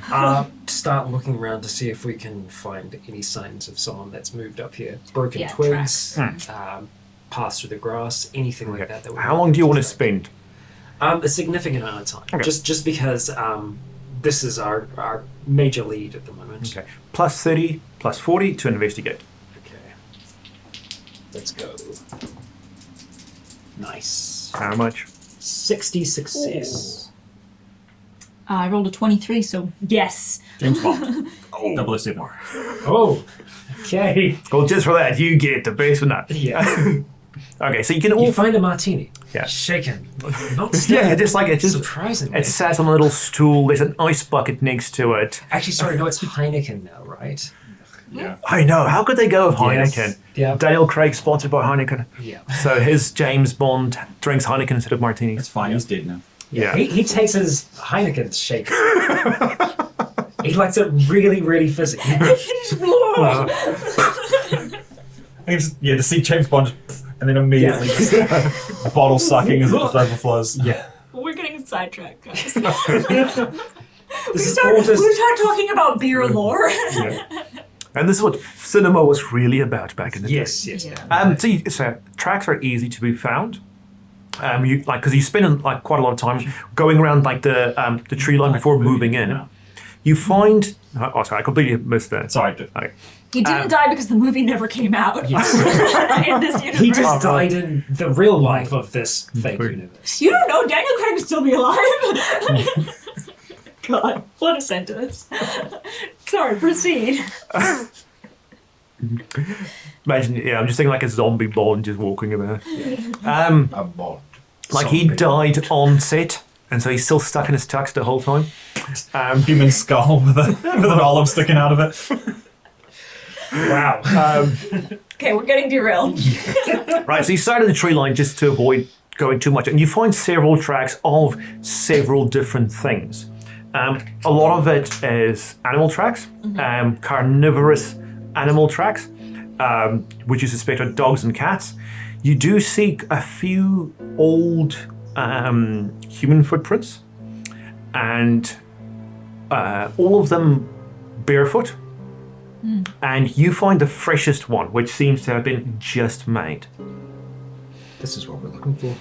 Start looking around to see if we can find any signs of someone that's moved up here. Broken Yeah, twigs, paths through the grass, anything like that. How long do you want to spend? A significant amount of time. Okay. Just because this is our major lead at the moment. Okay, plus 30, plus 40 to investigate. Okay. Let's go. Nice. How much? 60 success. I rolled a 23, so yes. James Bond. 007. Oh, okay. Well, just for that, you get the base for that. Yeah. Okay, so you can all You find a martini. Yeah. Shaken. Not still. yeah, just like it just Surprisingly. it sat on a little stool. There's an ice bucket next to it. Actually, sorry, no, it's Heineken now, right? Yeah. I know. How could they go with Heineken? Yes. Yeah. Daniel Craig sponsored by Heineken. Yeah. So his James Bond drinks Heineken instead of martinis. It's fine, he's dead now. Yeah. He takes his Heineken shake. He likes it really, really fizzy. Yeah, to see James Bond and then immediately just bottle sucking as it just overflows. Yeah. We're getting sidetracked, guys. This is we all just... start talking about beer lore. And this is what cinema was really about back in the Yes, day. yes. Yeah. So tracks are easy to be found. Because you spend like quite a lot of time going around like the tree line before moving in. You find. Oh, sorry, I completely missed that. Sorry. Okay. He didn't die because the movie never came out in this universe. He just died in the real life of this fake universe. You don't know, Daniel Craig would still be alive. God, what a sentence. Sorry, proceed. Imagine, I'm just thinking like a zombie Bond just walking about. A Bond. Like he died on set, and so he's still stuck in his tux the whole time. Human skull with an olive sticking out of it. Wow. Okay, we're getting derailed. Right, so you started the tree line just to avoid going too much, and you find several tracks of several different things. A lot of it is animal tracks, carnivorous animal tracks, which you suspect are dogs and cats. You do see a few old human footprints, and all of them barefoot. And you find the freshest one, which seems to have been just made. This is what we're looking for.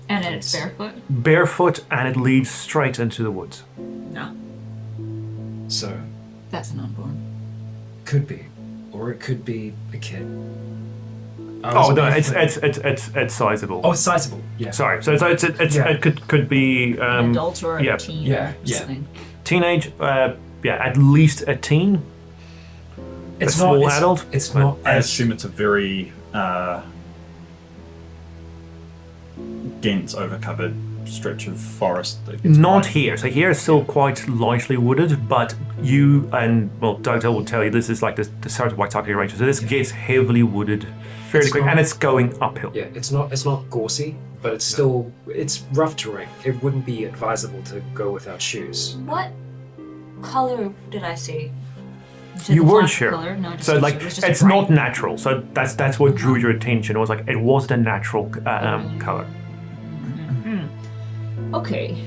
And it's barefoot? Barefoot, and it leads straight into the woods. No. So, That's an unborn. could be. Or it could be a kid. Oh no, it's sizable. Oh, it's sizable. Yeah. Sorry, so it could be An adult or a yeah. teen Yeah, or yeah. something. teenage, at least a teen. It's a small not, adult. It's but not I as assume it's a very dense, overcovered stretch of forest. That gets Not quite- here. So here is still quite lightly wooded, but you and Doug will tell you this is like the start of Waitaki Range. So this gets heavily wooded fairly It's quick, not- and it's going uphill. Yeah, it's not gorsy, but it's still it's rough terrain. It wouldn't be advisable to go without shoes. What color did I see? said You the weren't black sure. Color? No, just So like it was just it's bright. not natural. So that's what drew your attention. It was like it wasn't a natural color. Okay.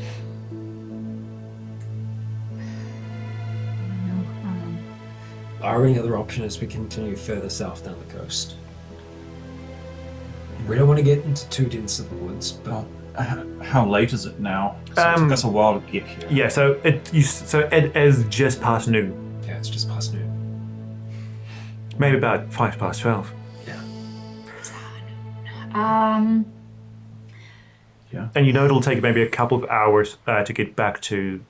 Our only other option is we continue further south down the coast. We don't want to get into too dense of the woods, but How late is it now? 'Cause it took us a while to get here. Yeah. So it is just past noon. yeah, it's just past noon. Maybe about 12:05. Yeah. And you know it'll take maybe a couple of hours to get back to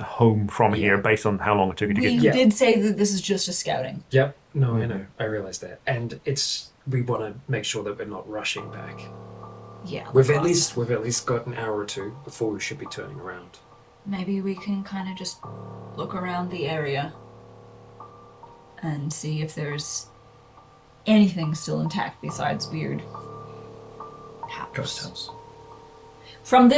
home from here, based on how long it took you to We get. Yeah. did say that this is just a scouting. Yep. No, I know. I realize that, and we want to make sure that we're not rushing back. Yeah. We've of at course. least got an hour or two before we should be turning around. Maybe we can kind of just look around the area and see if there's anything still intact besides weird house. Ghost house. From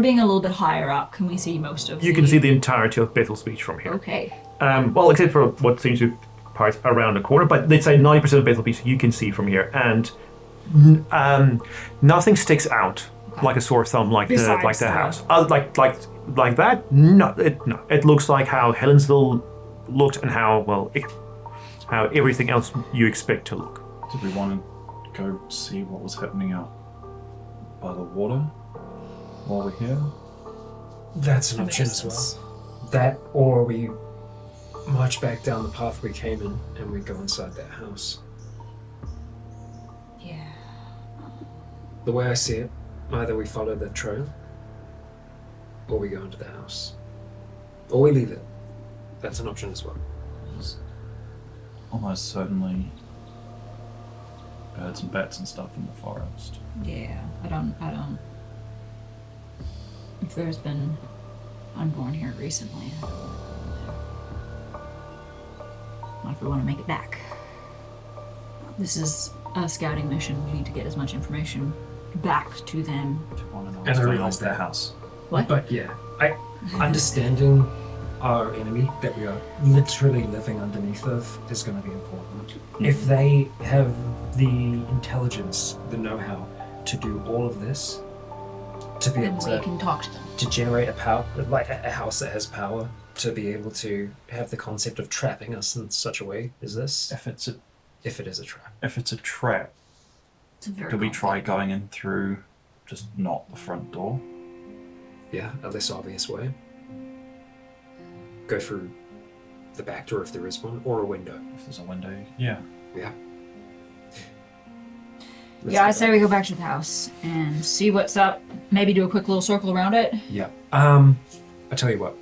being a little bit higher up, can we see most of You can see the entirety of Bethel's Beach from here. Okay. Well, except for what seems to be parts around the corner, but let's say 90% of Bethel Beach you can see from here, and nothing sticks out like a sore thumb like Besides the the- house. Like that? No. It looks like how Helensville looked and how everything else you expect to look. Did we want to go see what was happening out by the water while we're here? That's an That option makes as sense. well. That, or we march back down the path we came in and we go inside that house. Yeah. The way I see it, either we follow the trail, or we go into the house, or we leave it. That's an option as well. There's almost certainly birds and bats and stuff in the forest. Yeah. I don't. If there's been unborn here recently, I don't know. Not if we want to make it back. This is a scouting mission. We need to get as much information back to them. Do you want to know And what's I going on realize with their that. house? What? But yeah, understanding our enemy that we are literally living underneath of is going to be important. If they have the intelligence, the know-how to do all of this, to be Then able we to can talk to them. generate a power, like a house that has power, to be able to have the concept of trapping us in such a way as this, If it's a if it is a trap. trap, It's a very could we try complicated- going in through just not the front door? Yeah, a less obvious way. Go through the back door if there is one, or a window. If there's a window, yeah. Yeah. Yeah, I say we go back to the house and see what's up. Maybe do a quick little circle around it. Yeah. I tell you what.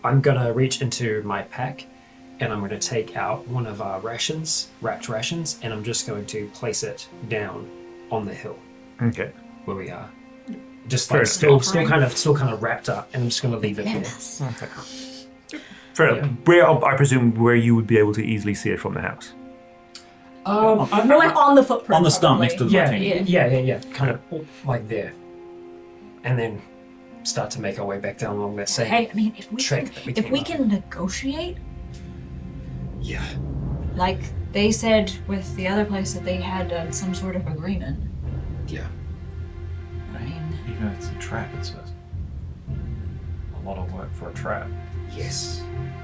I'm gonna reach into my pack and I'm gonna take out one of our rations, wrapped rations, and I'm just going to place it down on the hill Okay. where we are. Just Fair like enough. still kind of wrapped up, and I'm just gonna leave it there. Yes. Fair Yeah. enough. Where I presume where you would be able to easily see it from the house. We're like on the footprint. On the stump next to the Yeah, martini. yeah. Kind of like there. And then start to make our way back down along that same Hey, I mean, if we track can, that we if came we up. can negotiate, Yeah. like they said with the other place that they had some sort of agreement. Yeah. I mean, Even if it's a trap, it's a lot of work for a trap. Yes.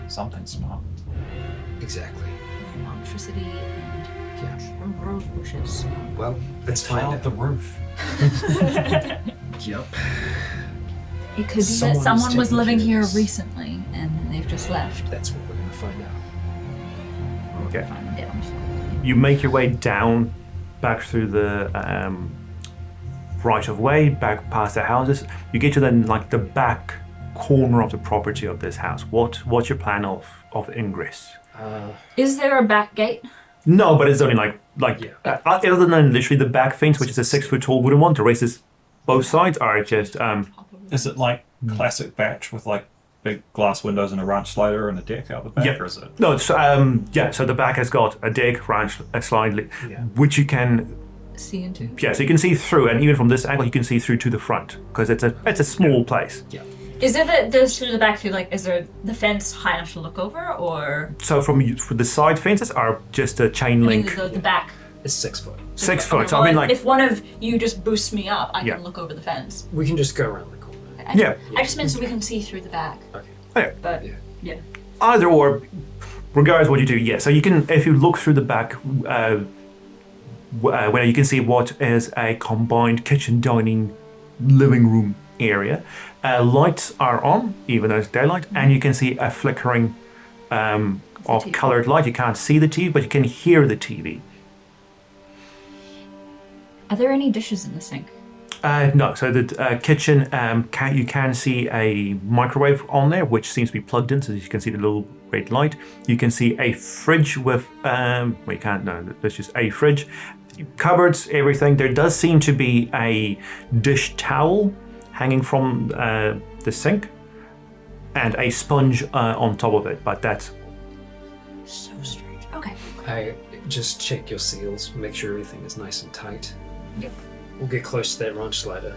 Something smart. Exactly. electricity Yeah. and rose bushes. Well, let's Fly find out out. the roof. Yep. It could be that Someone is someone was taking living care here of this. recently and they've just left. That's what we're gonna find out. Okay. Find them. You make your way down, back through the right of way, back past the houses. You get to then like the back corner of the property of this house. What's your plan of ingress? Is there a back gate? No, but it's only other than literally the back fence, which is a 6-foot tall wooden one. The races both sides are just. Is it like classic batch with like big glass windows and a ranch slider and a deck out the back, or is it? No, it's So the back has got a deck, ranch, a slide, which you can see into. Yeah, so you can see through, and even from this angle, you can see through to the front because it's a small place. Yeah. Is there there's through the back through is there the fence high enough to look over, or? So for the side fences are just a chain link. The back. It's 6 foot. 6 foot. Well, So if one of you just boosts me up, I can look over the fence. We can just go around the corner. I just meant so we can see through the back. Okay. Yeah. But yeah. Either or, regardless of what you do, yeah. So you can, if you look through the back, where you can see what is a combined kitchen, dining, living room area. Lights are on, even though it's daylight, and you can see a flickering of coloured light. You can't see the TV, but you can hear the TV. Are there any dishes in the sink? No, so the kitchen, you can see a microwave on there, which seems to be plugged in, so you can see the little red light. You can see a fridge with, you can't, no, there's just a fridge. Cupboards, everything. There does seem to be a dish towel hanging from the sink and a sponge on top of it, but that's so strange. Okay. I just check your seals, make sure everything is nice and tight. Yep. We'll get close to that ranch slider.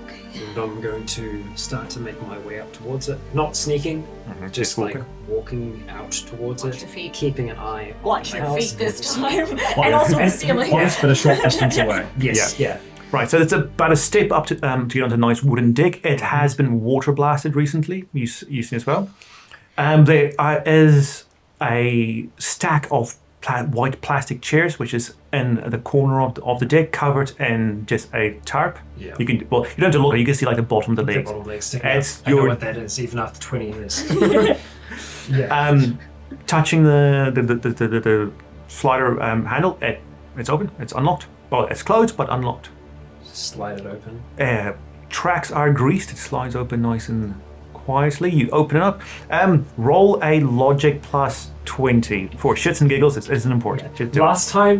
Okay. And I'm going to start to make my way up towards it. Not sneaking, just like walking out towards Watch it. your feet. Keeping an eye Watch on your the house feet this and time, and also the ceiling. Close, but a short distance away. Yes, yeah. right. So it's about a step up to get onto a nice wooden deck. It has been water blasted recently. You've seen as well. There is a stack of white plastic chairs, which is in the corner of the deck, covered in just a tarp. Yeah. You don't have to look. You can see like the bottom of the The legs. bottom legs sticking It's out. I know your- what that is, even after 20 years. Yeah. Touching the slider handle, it's open. It's unlocked. Well, it's closed but unlocked. Slide it open. Tracks are greased. It slides open nice and quietly. You open it up. Roll a logic plus 20 for shits and giggles. It isn't important. Just do it.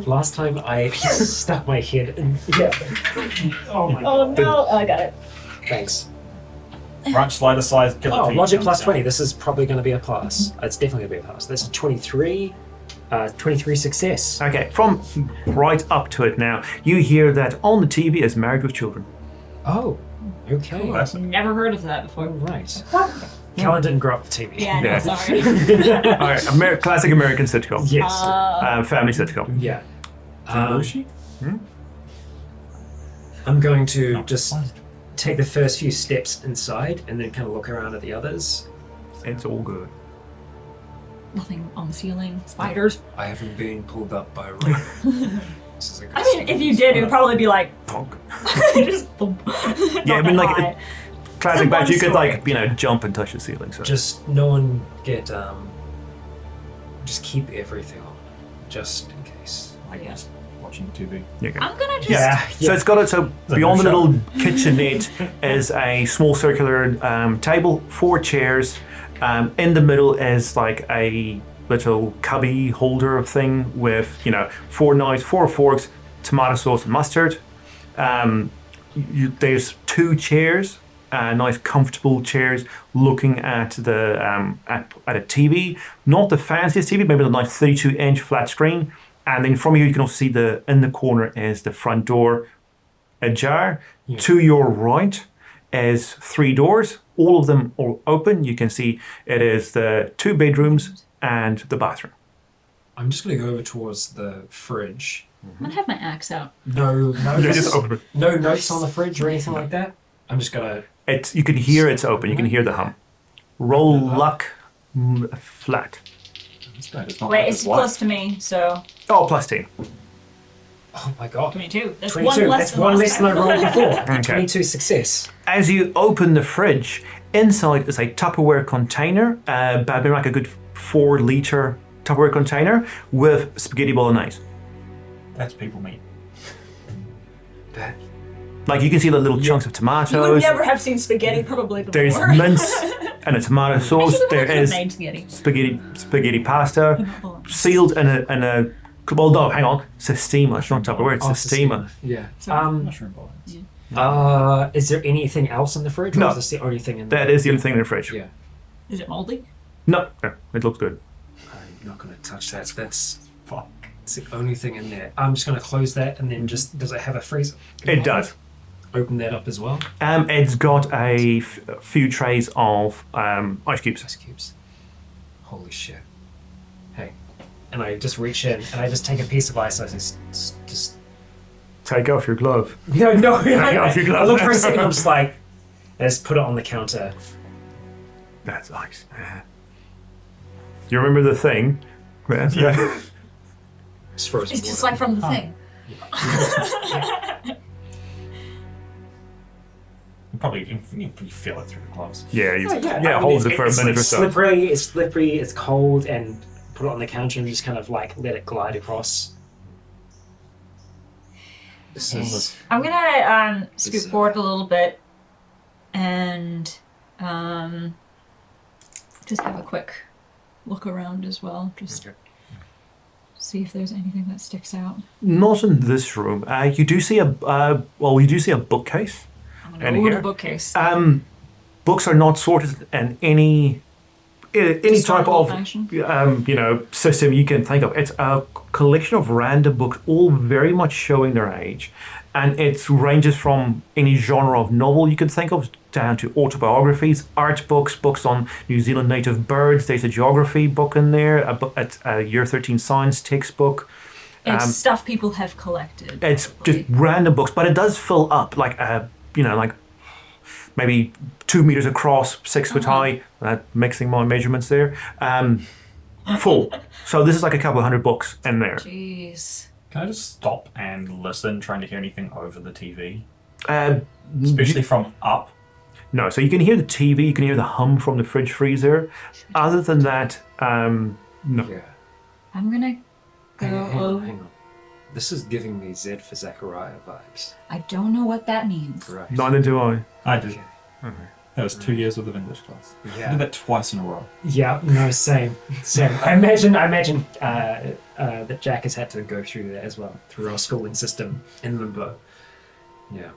Last time I stuck my head in. Yeah. Oh my god. no! I got it. Thanks. Ranch slider size guillotine. Logic comes plus down. 20. This is probably going to be a pass. It's definitely going to be a pass. That's a 23. 23 success. Okay, from right up to it now, you hear that on the TV is Married with Children. Oh, okay. Classic. Never heard of that before. All right. Callan didn't grow up with TV. Yeah, no, Yeah. sorry. All right, classic American sitcom. Yes. Family sitcom. Yeah. Lucy? I'm going to just take the first few steps inside and then kind of look around at the others. It's all good. Nothing on the ceiling. Spiders. I haven't been pulled up by a rope. This is a good I mean, if you did, it would probably be like Punk. just. Yeah, I mean, like classic It's a batch. You could one-story. jump and touch the ceiling. So Just no one get just keep everything on, just in case. Like just watching TV. you go. I'm gonna just. Yeah. So it's got it. So beyond the no little kitchenette is a small circular table, 4 chairs. In the middle is like a little cubby holder thing with 4 knives, 4 forks, tomato sauce, and mustard. There's 2 chairs, nice comfortable chairs, looking at the at a TV. Not the fanciest TV, maybe a nice 32-inch flat screen. And then from here you can also see in the corner is the front door ajar. Yeah. To your right is 3 doors. All of them are open. You can see it is the 2 bedrooms and the bathroom. I'm just going to go over towards the fridge. I'm gonna have my axe out. No notes. just open it. No notes on the fridge or anything like that. I'm just gonna. You can hear it's open. You can hear the hum. Roll luck flat. It's bad. It's not Wait, like it's his wife. close to me, so Oh, plus 10. Oh my god. 22. That's 22. one less That's than one last less than I time. rolled before. Okay. 22 success. As you open the fridge, inside is a Tupperware container, maybe like a good 4-liter Tupperware container with spaghetti bolognese. That's people meat. That Like you can see the little chunks of You would tomatoes. never have seen spaghetti probably before. There's mince and a tomato sauce. There is made spaghetti. spaghetti pasta, sealed in a. Well, no, hang on. It's a steamer. It's not Tupperware. It's a steamer. Yeah. Mushroom balls. Is there anything else in the fridge? No. Or is this the only thing in there? That is the only thing in the fridge. Yeah. Is it moldy? No, it looks good. I'm not going to touch that. That's Fuck. it's the only thing in there. I'm just going to close that and then just... Does it have a freezer? It does. Open that up as well. It's got a few trays of ice cubes. Ice cubes. Holy shit. Hey. And I just reach in and I just take a piece of ice. I just Take off your glove. no. off your glove. I look for a second. I'm just like, I just put it on the counter. That's ice. You remember the thing? Yeah. It's frozen It's just water. like from the thing. You feel it through the gloves. Yeah, you, I mean, holds it for a minute or so. It's slippery, it's cold, and put it on the counter and just kind of like let it glide across. This is I'm gonna scoot This, forward a little bit and just have a quick look around as well. Just see if there's anything that sticks out. Not in this room. You do see a bookcase. I'm And gonna go to here? the bookcase. Books are not sorted in any Just type of old-fashioned? system you can think of. It's a collection of random books, all very much showing their age, and it ranges from any genre of novel you can think of down to autobiographies, art books, books on New Zealand native birds. There's a geography book in there, a Year 13 science textbook. It's stuff people have collected. It's probably. just random books, but it does fill up like maybe 2 meters across, 6 foot high. Mixing my measurements there. Full. So this is like a couple of hundred books in there. Jeez. Can I just stop and listen, trying to hear anything over the TV? Uh, Especially from up. No, so you can hear the TV, you can hear the hum from the fridge freezer. Other than that, no. yeah. I'm gonna go Hang over. on. This is giving me Z for Zachariah vibes. I don't know what that means. Right. Neither do I. I did. That was 2 years with the English class. I Yeah. did that twice in a row. Yeah. No. Same. I imagine that Jack has had to go through that as well through our schooling system in limbo. Yeah.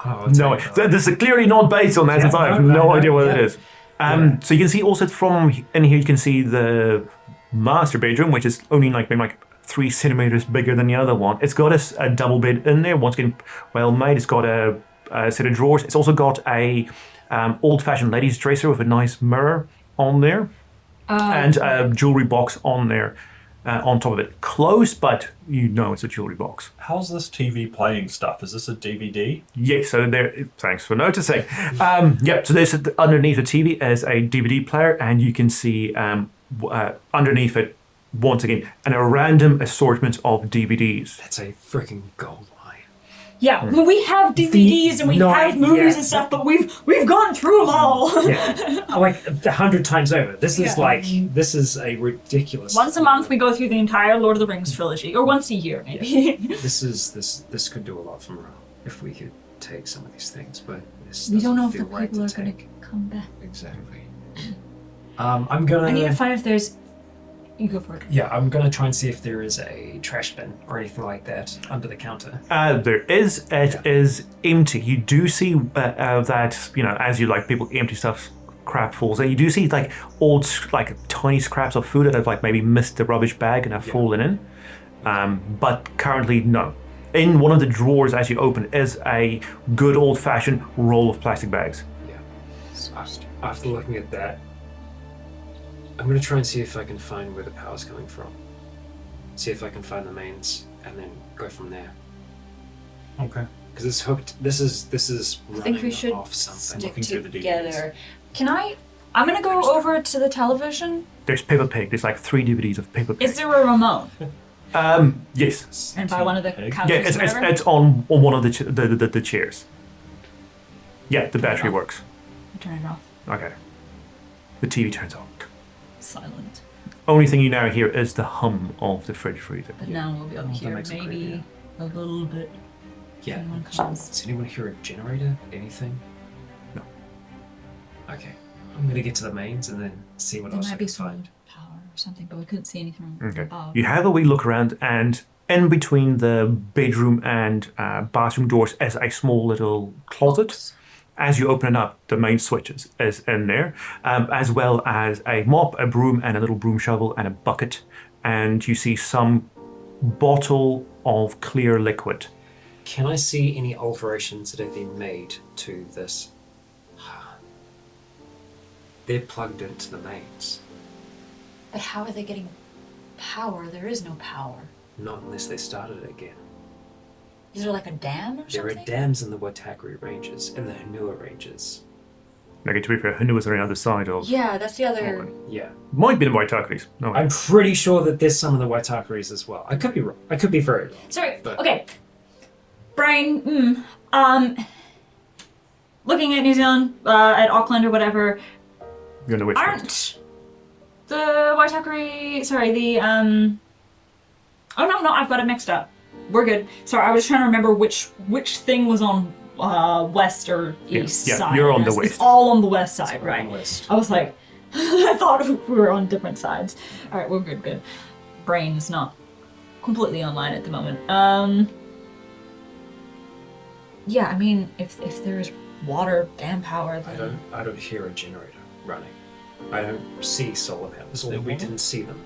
Oh, No, this is clearly not based on that, Yeah, as I have no, no no, idea what yeah. it is. Yeah. So you can see also from in here, you can see the master bedroom, which is only maybe 3 centimeters bigger than the other one. It's got a double bed in there, once again well made. It's got a set of drawers. It's also got a old-fashioned ladies' dresser with a nice mirror on there, and a jewelry box on there. On top of it, closed, but it's a jewelry box. How's this TV playing stuff? Is this a DVD? Yes, so there. Thanks for noticing. So there's underneath the TV is a DVD player, and you can see underneath it, once again, a random assortment of DVDs. That's a freaking gold mine. Yeah, I mean, we have DVDs and we have movies and stuff, but we've gone through them all. Yeah. Like 100 times over. This is Yeah. this is a ridiculous. Once a month, we go through the entire Lord of the Rings trilogy, or once a year, maybe. This could do a lot for morale if we could take some of these things, but this We don't know if doesn't the feel right people are to going to take. come back. Exactly. I'm gonna. I need to find if there's. You go for it. Yeah, I'm gonna try and see if there is a trash bin or anything like that under the counter. There is. It is empty. You do see that as you people empty stuff, crap falls, and you do see old tiny scraps of food that have maybe missed the rubbish bag and have fallen in. But currently, no. In one of the drawers, as you open, is a good old-fashioned roll of plastic bags. Yeah. So after looking at that, I'm gonna try and see if I can find where the power's coming from. See if I can find the mains, and then go from there. Okay. Because it's hooked. This is I running think we should off something. stick Looking through the together. I'm gonna go over to the television. There's Peppa Pig. There's 3 DVDs of Peppa Pig. Is there a remote? Yes. And by one of the Pig? couches Yeah, or whatever? it's on one of the chairs. Yeah, the battery works. Turn it off. Okay. The TV turns on. Silent. Only thing you now hear is the hum of the fridge freezer. But now we'll be able to that hear makes it maybe creepy. a little bit. Yeah. Anyone comes. Does anyone hear a generator? Anything? No. Okay. I'm gonna get to the mains and then see what There else I might be can find. solar power or something, but we couldn't see anything from Okay. above. You have a wee look around, and in between the bedroom and bathroom doors is a small little closet. Box. As you open it up, the main switch is in there, as well as a mop, a broom, and a little broom shovel and a bucket. And you see some bottle of clear liquid. Can I see any alterations that have been made to this? They're plugged into the mains. But how are they getting power? There is no power. Not unless they started it again. Is there like a dam or There something? are dams in the Waitakere ranges and the Hanua ranges. Like, to be fair, who was on the other side of? Yeah, that's the other. Yeah. Might be the Waitakeres. No. I'm pretty sure that there's some of the Waitakeres as well. I could be wrong. I could be very wrong. Sorry. But- Okay. Brain. Looking at New Zealand, at Auckland or whatever, You're the witch. aren't the Waitakere? Sorry, the Oh no, I've got it mixed up. We're good. Sorry, I was trying to remember which thing was on west or east Yeah, side. you're on the It's west. all on the west side, on right? the west. I was like, I thought we were on different sides. All right, we're good. Brain's not completely online at the moment. Yeah, I mean, if there's water, dam power, then I don't hear a generator running. I don't see solar panels. there We water? didn't see them.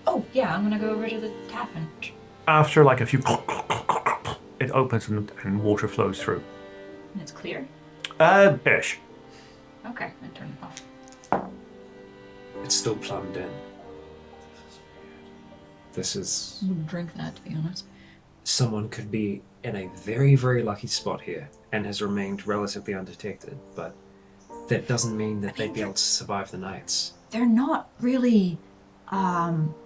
oh yeah, I'm gonna go over to the tap and After like a few, it opens and water flows through. it's clear. Ish. Okay, I turn it off. It's still plumbed in. This is Wouldn't drink that, to be honest. someone could be in a very, very lucky spot here and has remained relatively undetected, but that doesn't mean that they'd be able to survive the nights. They're not really,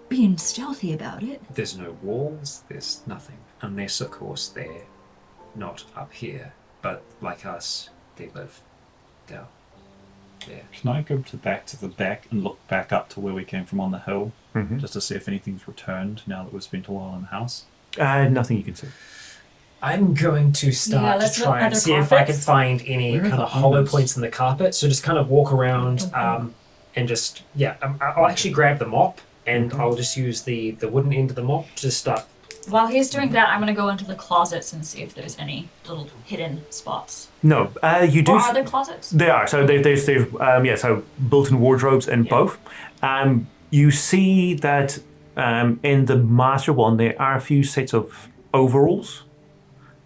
being stealthy about it. There's no walls, there's nothing. Unless, of course, they're not up here, but like us, they live down there. Can I go back to the back and look back up to where we came from on the hill, just to see if anything's returned now that we've spent a while in the house? Nothing you can see. I'm going to Yeah, start to let's look try at and other see if I can carpets. find any Where are kind the of hollow others? points in the carpet. So just kind of walk around and just, I'll actually grab the mop and I'll just use the wooden end of the mop to start. While he's doing that, I'm gonna go into the closets and see if there's any little hidden spots. No, you do. Or are there closets? They are. So there's so built-in wardrobes in both. You see that in the master one there are a few sets of overalls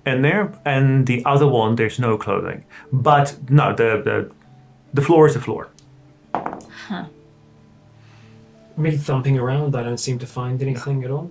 in there, and the other one there's no clothing. But no, the floor is the floor. Me thumping around, I don't seem to find anything at all.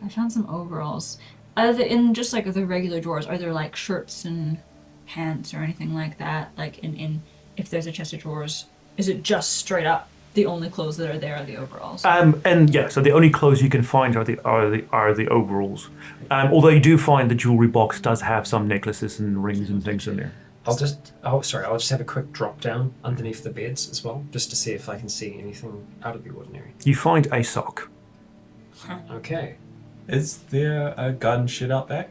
I found some overalls. In just like the regular drawers, are there like shirts and pants or anything like that? Like in if there's a chest of drawers, is it just straight up the only clothes that are there are the overalls? And yeah, so the only clothes you can find are the overalls. Although you do find the jewelry box does have some necklaces and rings and things in there. I'll just have a quick drop down underneath the beds as well, just to see if I can see anything out of the ordinary. You find a sock. Okay. Is there a garden shed out back?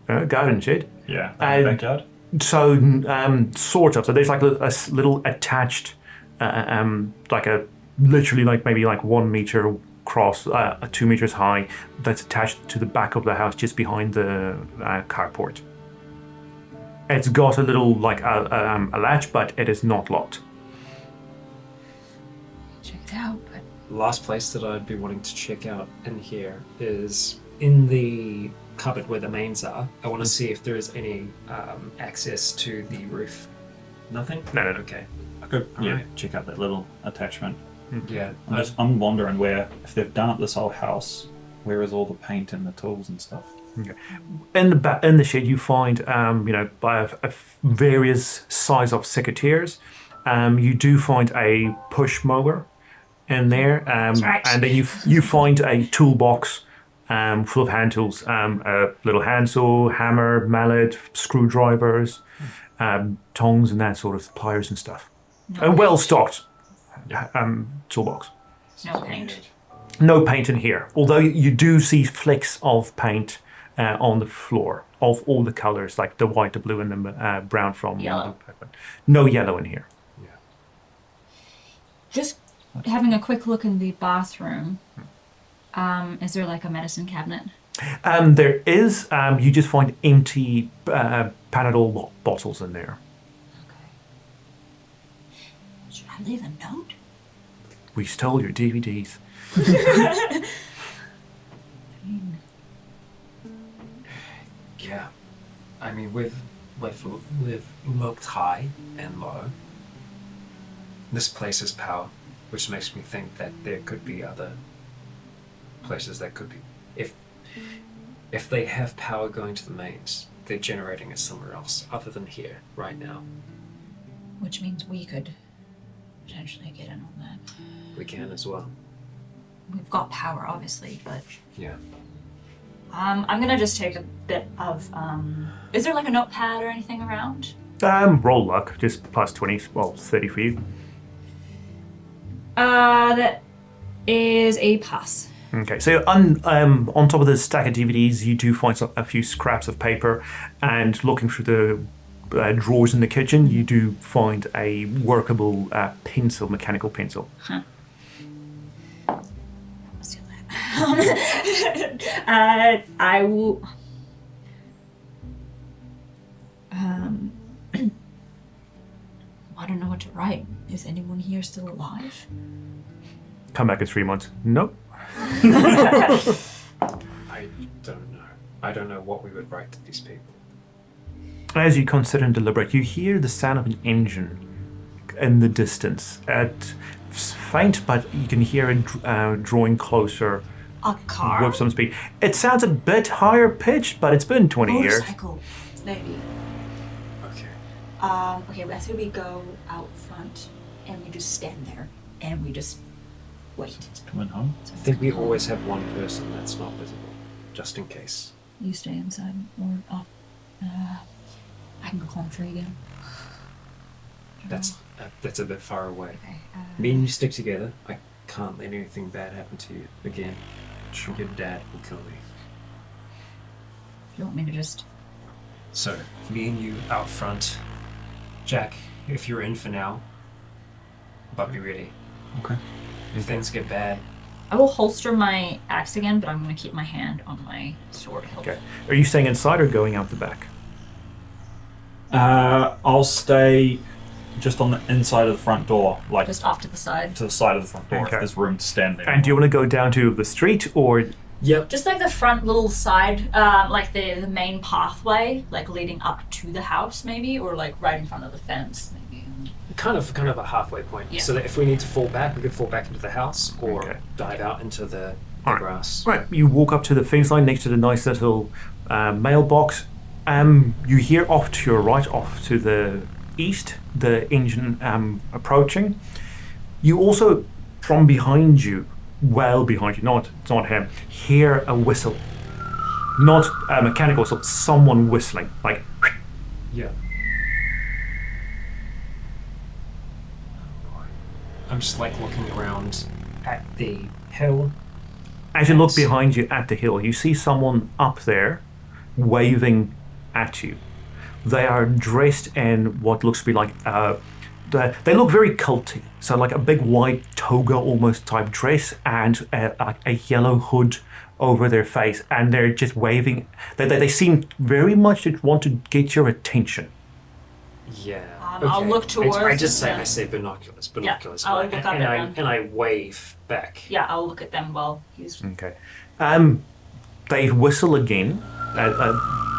Garden shed. Yeah, And- backyard. So, sort of. So there's like a little attached, like a literally like maybe like 1 meter across, 2 meters high, that's attached to the back of the house, just behind the carport. It's got a little like a latch, but it is not locked. Check it out, but Last place that I'd be wanting to check out in here is in the cupboard where the mains are. I want to see if there is any access to the roof. Nothing? No. Okay. I could Alright. check out that little attachment. Yeah. I'm wondering where, if they've done up this whole house, where is all the paint and the tools and stuff? In the shed, you find by various size of secateurs. You do find a push mower in there, right. and then you find a toolbox full of hand tools, a little handsaw, hammer, mallet, screwdrivers, tongs, and that sort of pliers and stuff. A well stocked toolbox. no paint. No paint in here, although you do see flecks of paint on the floor of all the colors, like the white, the blue, and the brown from Yellow. No yellow in here. Just having a quick look in the bathroom. Is there like a medicine cabinet? There is. You just find empty Panadol bottles in there. Okay. Should I leave a note? We stole your DVDs. Yeah. I mean, we've looked high and low. This place has power, which makes me think that there could be other places that could be. If they have power going to the mains, they're generating it somewhere else other than here right now. Which means we could potentially get in on that. We can as well. We've got power, obviously, but Yeah. I'm gonna just take a bit of. Is there like a notepad or anything around? Roll luck, just plus 20, well, 30 for you. That is a pass. Okay, so on top of the stack of DVDs, you do find a few scraps of paper, and looking through the drawers in the kitchen, you do find a workable pencil, mechanical pencil. Huh. Let's do that. I will. I don't know what to write. Is anyone here still alive? Come back in 3 months. Nope. I don't know. I don't know what we would write to these people. As you consider and deliberate, you hear the sound of an engine in the distance. It's faint, but you can hear it drawing closer A car? with some speed. It sounds a bit higher pitched, but it's been 20 years. Motorcycle, maybe. Okay. Okay, I say we go out front and we just stand there and we just wait. Coming home? I think we always have one person that's not visible, just in case. You stay inside or off. I can go climb a tree again. That's a bit far away. Okay. Me and you stick together. I can't let anything bad happen to you again. Your dad will kill me. You want me to just? So, me and you out front. Jack, if you're in for now, but be ready. Okay. If things get bad, I will holster my axe again, but I'm going to keep my hand on my sword hilt. Okay. Are you staying inside or going out the back? I'll stay just on the inside of the front door, like Just off to the side. to the side of the front door. Okay. If there's room to stand there. And do you want to go down to the street or? yep. Just like the front little side, like the main pathway, like leading up to the house, maybe, or like right in front of the fence, maybe. Kind of a halfway point. Yeah. So that if we need to fall back, we could fall back into the house or Okay. dive out into the Alright. grass. Right, you walk up to the fence line next to the nice little mailbox. You hear off to your right, off to the east, the engine approaching. You also, from behind you, well behind you, it's not him, hear a whistle. Not a mechanical whistle, someone whistling, like. Yeah. I'm just like looking around at the hill. As you look Yes. behind you at the hill, you see someone up there waving at you. They are dressed in what looks to be like, they look very culty. So like a big white toga almost type dress and like a yellow hood over their face. And they're just waving. They seem very much to want to get your attention. Yeah. I'll look towards I just them. I say binoculars. Binoculars. I'll look up and at I them. and I wave back. Yeah, I'll look at them while he's. Okay. They whistle again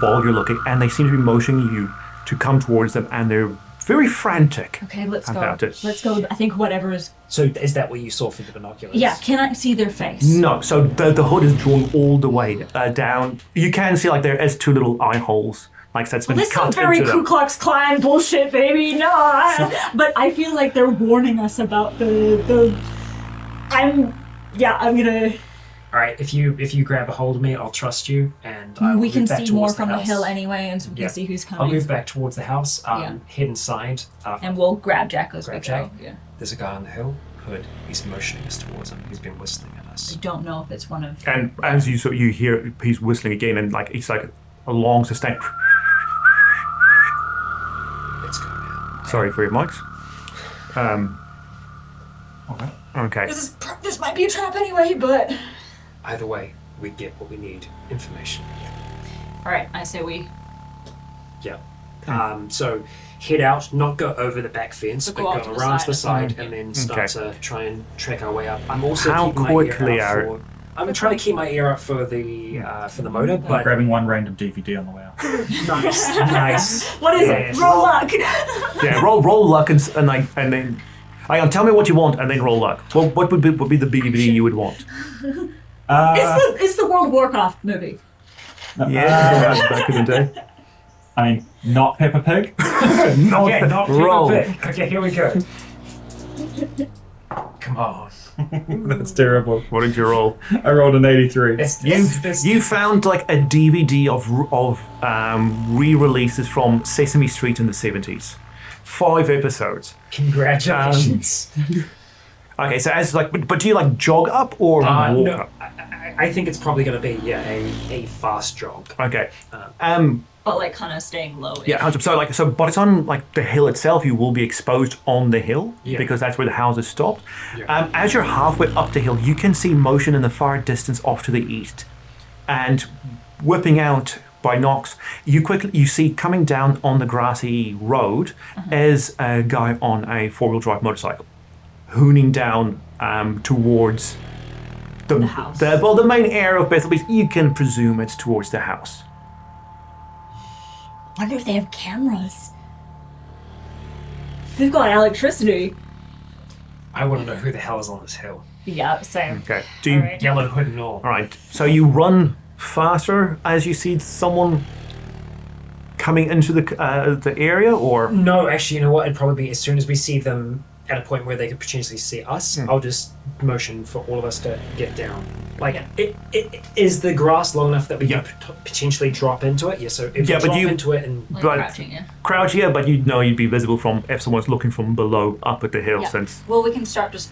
while you're looking, and they seem to be motioning you to come towards them, and they're very frantic. Okay, let's go. About it. Let's go. I think whatever is. So is that what you saw through the binoculars? Yeah, can I see their face? No, so the hood is drawn all the way down. You can see like there is two little eye holes, like that's been This is cut very into Ku them. Klux Klan bullshit, baby. No, but I feel like they're warning us about the. I'm gonna. All right. If you grab a hold of me, I'll trust you, and I will We can move back see more towards from the house. hill anyway, and so we can Yeah. see who's I'll coming. move back towards the house. Yeah. Head inside. And we'll grab Jack as we Grab go. Jack. Yeah. There's a guy on the hill. hood. He's motioning us towards him. He's been whistling at us. I don't know if it's one of. And as you hear, he's whistling again, and like it's like a long sustained. Let's go now. Sorry for your mics. Okay. This might be a trap anyway, but. Either way, we get what we need. Information. All right, I say we. Yeah. So head out, not go over the back fence, but go go around to the side and then start to try and track our way up. I'm also How keeping my quickly ear out are- for. I'm trying to keep my ear out for the motor, but Grabbing one random DVD on the way out. nice. What is Yes. it? Roll luck. Yeah, roll luck and then. Tell me what you want and then roll luck. Well, what would be the DVD you would want? It's the World of Warcraft movie. Yeah, back in the day. I mean, not Peppa Pig. Not roll. Okay, here we go. Come on. That's terrible. What did you roll? I rolled an 83. You found like a DVD of re-releases from Sesame Street in the 70s. 5 episodes. Congratulations. Okay, so but do you like jog up or walk No, up? I think it's probably going to be a fast jog. Okay. But like kind of staying low. Yeah, so by the time like the hill itself, you will be exposed on the hill Yeah. because that's where the house is stopped. Yeah. As you're halfway up the hill, you can see motion in the far distance off to the east, and whipping out by knocks, you see coming down on the grassy road is a guy on a 4-wheel drive motorcycle, hooning down towards The house. the main area of Bethel Beach. You can presume it's towards the house. Wonder if they have cameras. They've got electricity. I want to know who the hell is on this hill. Yeah, same. Okay. Do you? Alright. Yellow hood and all. All right. So you run faster as you see someone coming into the area, or No, actually, you know what? It'd probably be as soon as we see them at a point where they could potentially see us, I'll just motion for all of us to get down. Like, it is the grass long enough that we can potentially drop into it? Yeah, so if Yeah, we but drop you- into it and... Like But- crouching, yeah. crouch here, but you'd know you'd be visible from if someone's looking from below up at the hill. Yeah. Since Well, we can start just.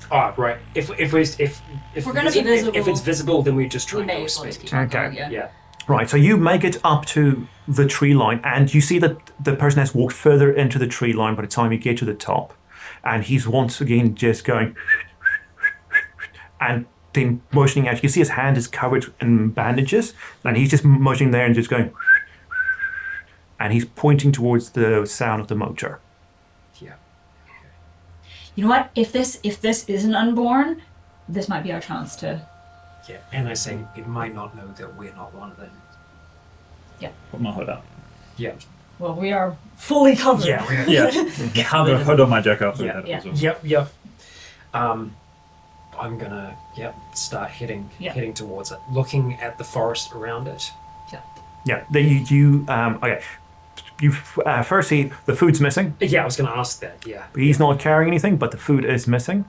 Oh, right. If we're gonna be visible, if it's visible, then we just try We and go may with as well just speed. keep on Okay. going, yeah. Yeah. right, so you make it up to the tree line, and you see that the person has walked further into the tree line by the time you get to the top, and he's once again just going and then motioning out. You can see his hand is covered in bandages, and he's just motioning there and just going, and he's pointing towards the sound of the motor. Yeah. You know what? If this isn't unborn, this might be our chance to. Yeah. And I say, it might not know that we're not one of them. Put my hood up. Yeah. Well, we are fully covered. Yeah. We're Yeah. The covered. hood on my jacket. Yeah. Yeah. Yep. I'm gonna start heading towards it, looking at the forest around it. Yeah, okay. You first see the food's missing. Yeah, I was gonna ask that. Yeah. He's not carrying anything, but the food is missing.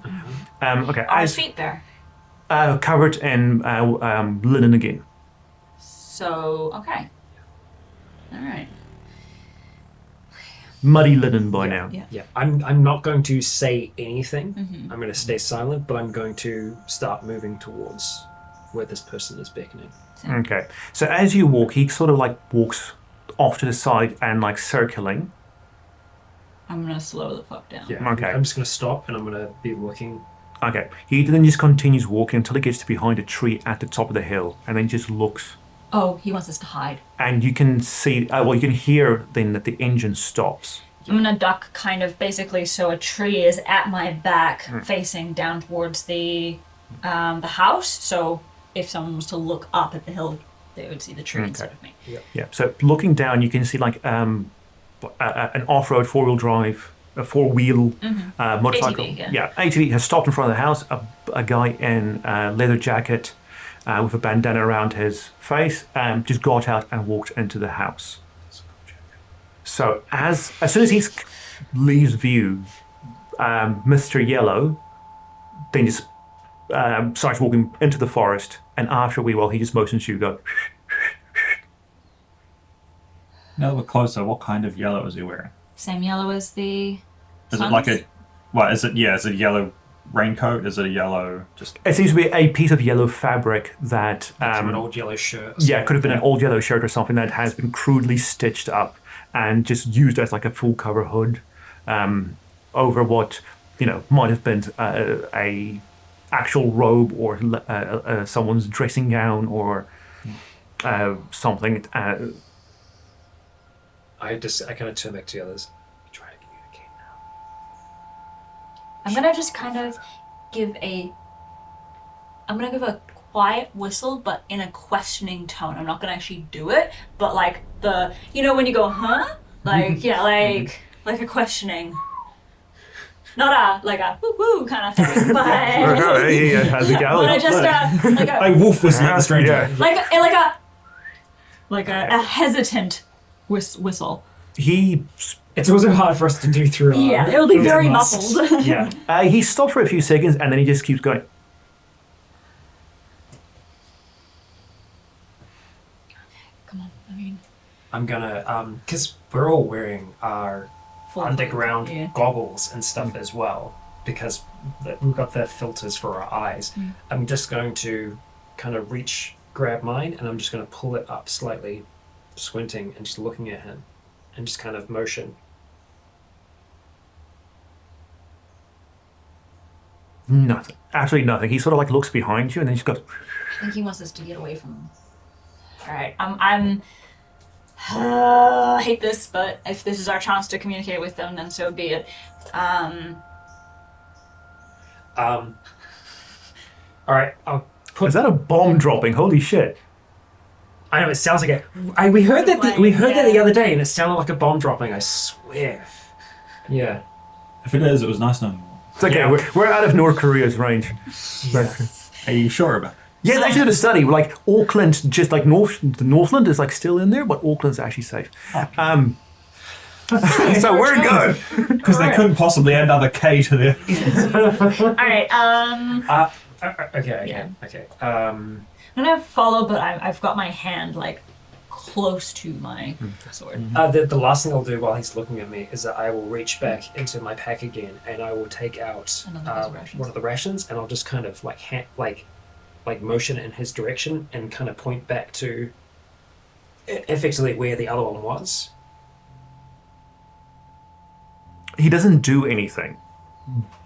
Okay, Are his feet there? covered in linen again. So, okay. Alright. Muddy linen by now. Yeah. Yeah. I'm not going to say anything. Mm-hmm. I'm gonna stay silent, but I'm going to start moving towards where this person is beckoning. Okay, so as you walk, he sort of like walks off to the side and like circling. I'm gonna slow the fuck down. Yeah. Okay. I'm just gonna stop and I'm gonna be looking. Okay, he then just continues walking until he gets to behind a tree at the top of the hill, and then just looks. Oh, he wants us to hide. And you can see, you can hear then that the engine stops. I'm gonna duck kind of basically so a tree is at my back facing down towards the house. So if someone was to look up at the hill, they would see the tree instead of me. Yeah. So looking down, you can see like an off-road four-wheel drive, a four-wheel motorcycle. ATV, yeah. ATV has stopped in front of the house. A guy in a leather jacket with a bandana around his face just got out and walked into the house. So as soon as he leaves view, Mr. Yellow then just starts walking into the forest, and after a wee while, he just motions you go. Now that we're closer, what kind of yellow is he wearing? Same yellow as the. Is it like a What is it? Yeah, is it a yellow raincoat? Is it a yellow just? It seems to be a piece of yellow fabric that From an old yellow shirt. yeah, it could have been an old yellow shirt or something that has been crudely stitched up and just used as like a full cover hood over what might have been a actual robe or someone's dressing gown or something. I kind of turn back to the others. Try to communicate now. I'm gonna just kind of give a quiet whistle, but in a questioning tone. I'm not gonna actually do it, but like when you go, huh? Like like a questioning. Not a woo woo kind of thing, but How's it going? but I just like a wolf was not a stranger. Yeah. like a hesitant whistle. It's also hard for us to do through. Yeah, it'll be very muffled. Yeah. He stopped for a few seconds and then he just keeps going. Come on, I mean, I'm gonna because we're all wearing our underground goggles and stuff as well, because we've got the filters for our eyes. I'm just going to kind of grab mine, and I'm just going to pull it up slightly, squinting and just looking at him, and just kind of motion. Nothing. Absolutely nothing. He sort of like looks behind you and then he just goes. I think he wants us to get away from him. All right, I hate this, but if this is our chance to communicate with them, then so be it. All right, I'll put. Is that a bomb dropping? Holy shit! I know it sounds like it. We heard that. That the other day, and it sounded like a bomb dropping. I swear. Yeah. If it is, it was nice knowing you. It's okay. Yeah. We're out of North Korea's range. Are you sure about it? Yeah, they did a study. Like Auckland, just like Northland is like still in there, but Auckland's actually safe. So we're good. Because they couldn't possibly add another K to their... All right. Okay. I'm gonna follow, but I've got my hand like close to my sword. The last thing I'll do while he's looking at me is that I will reach back into my pack again, and I will take out one of the rations, and I'll just kind of like motion in his direction and kind of point back to effectively where the other one was. He doesn't do anything,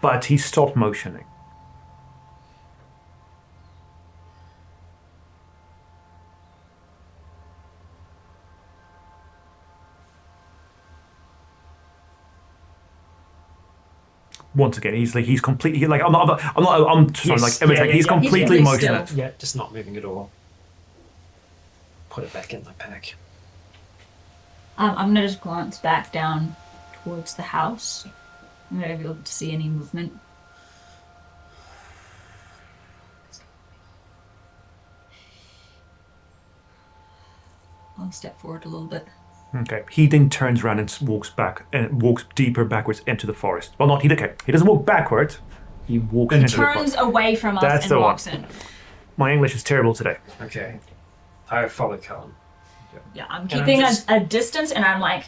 but he stopped motioning. Once again, he's completely like I'm sorry, like imitating. He's completely He's motionless. Yeah, just not moving at all. Put it back in my pack. I'm gonna just glance back down towards the house. I'm gonna be able to see any movement. I'll step forward a little bit. Okay. He then turns around and walks deeper backwards into the forest. Well, not he. Okay. He doesn't walk backwards. He walks into the forest. Turns away from us That's and the walks one. in. My English is terrible today. Okay. I follow Cullen. Yeah, I'm And keeping I'm just- a distance, and I'm like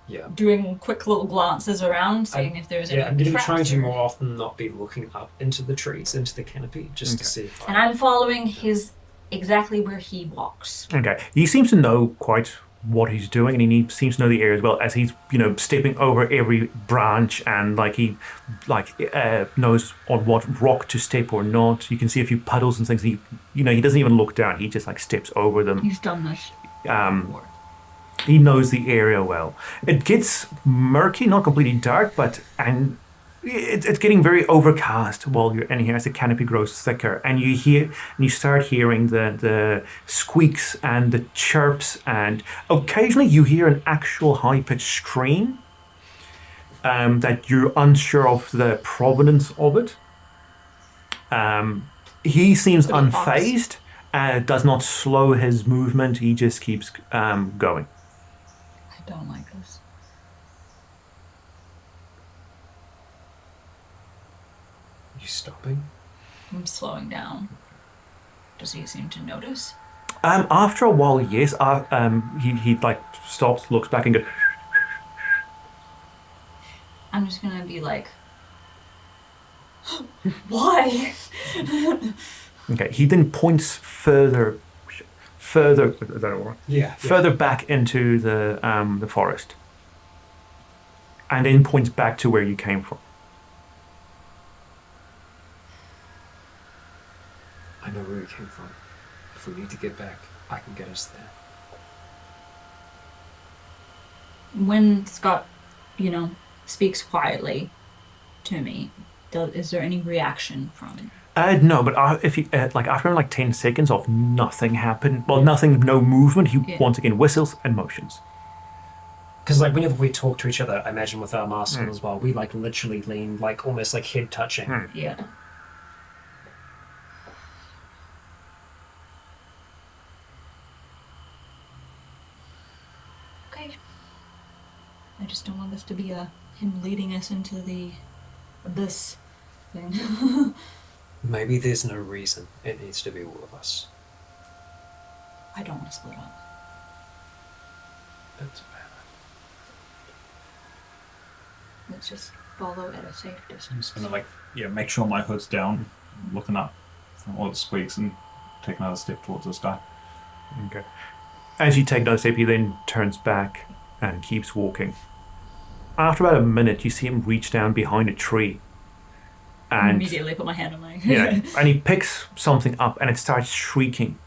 Yeah. doing quick little glances around, seeing if there's any Yeah, I'm going to be traps trying to or- more often not be looking up into the trees, into the canopy, just to see if And I'm following his exactly where he walks. Okay. He seems to know quite what he's doing, and he seems to know the area as well, as he's stepping over every branch, and he knows on what rock to step or not. You can see a few puddles and things. He doesn't even look down. He just steps over them. He's done this before. He knows the area well. It gets murky, not completely dark, and it's getting very overcast while you're in here as the canopy grows thicker, and you start hearing the squeaks and the chirps, and occasionally you hear an actual high-pitched scream that you're unsure of the provenance of it. He seems unfazed, does not slow his movement. He just keeps going. I don't like this. you stopping. I'm slowing down. Does he seem to notice? After a while, yes. He stops, looks back, and goes. I'm just gonna be like, Why? Okay, he then points further, is that all right? Yeah. Further back into the forest, and then points back to where you came from. I know where we came from. If we need to get back, I can get us there. When Scott, speaks quietly to me, is there any reaction from it? No, but if you after 10 seconds of nothing happened, no movement, he once again whistles and motions. Because whenever we talk to each other, I imagine with our masks on as well, we literally lean almost head touching. Yeah. Okay. I just don't want this to be him leading us into the abyss thing. Maybe there's no reason it needs to be all of us. I don't want to split up. That's bad. Let's just follow at a safe I'm distance. just gonna make sure my hood's down, looking up from all the squeaks, and take another step towards this guy. Okay. As you take another step, he then turns back and keeps walking. After about a minute, you see him reach down behind a tree. And Immediately put my hand on my... and he picks something up and it starts shrieking.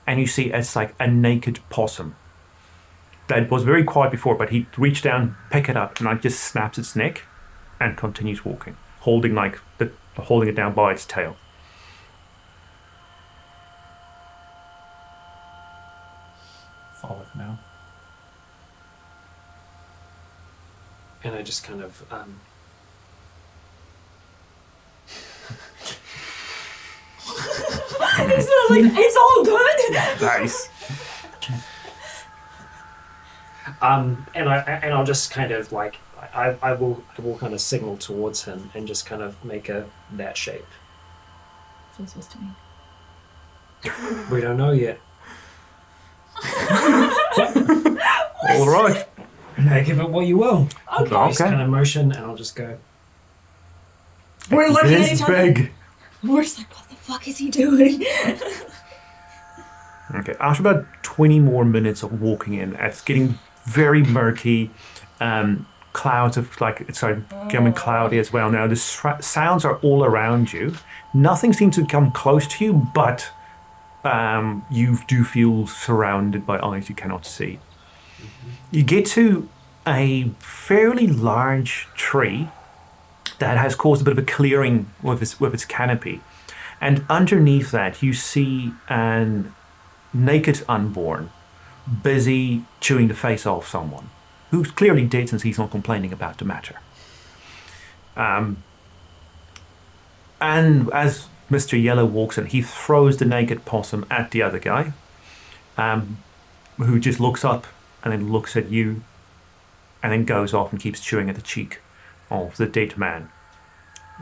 And you see it's like a naked possum. That was very quiet before, but he reached down, pick it up, and just snaps its neck and continues walking, holding it down by its tail. Follow it now. And I just kind of it's all good. Nice. and I'll just kind of I will kind of signal towards him and just kind of make that shape. What's this supposed to mean? We don't know yet. All right. Give it what you will. Okay. Just kind of motion, and I'll just go. We're looking at This each other. big. We're just like, what the fuck is he doing? Okay, after about 20 more minutes of walking in, it's getting very murky. Clouds of it's becoming cloudy as well now. The sounds are all around you. Nothing seems to come close to you, but you do feel surrounded by eyes you cannot see. You get to a fairly large tree that has caused a bit of a clearing with its canopy. And underneath that, you see an naked unborn busy chewing the face off someone who's clearly dead since he's not complaining about the matter. And as Mr. Yellow walks in, he throws the naked possum at the other guy, who just looks up and then looks at you and then goes off and keeps chewing at the cheek of the dead man.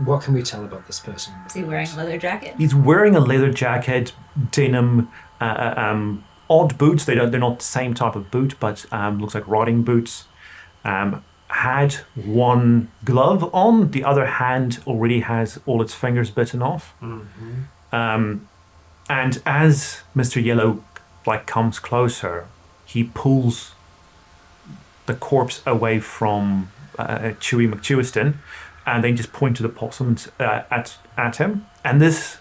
What can we tell about this person? Is he wearing a leather jacket? He's wearing a leather jacket, denim, odd boots. They're not the same type of boot, but looks like riding boots. Had one glove on, the other hand already has all its fingers bitten off. Mm-hmm. And as Mr. Yellow comes closer, he pulls the corpse away from Chewy McChewiston, and then just point to the possum at him. And this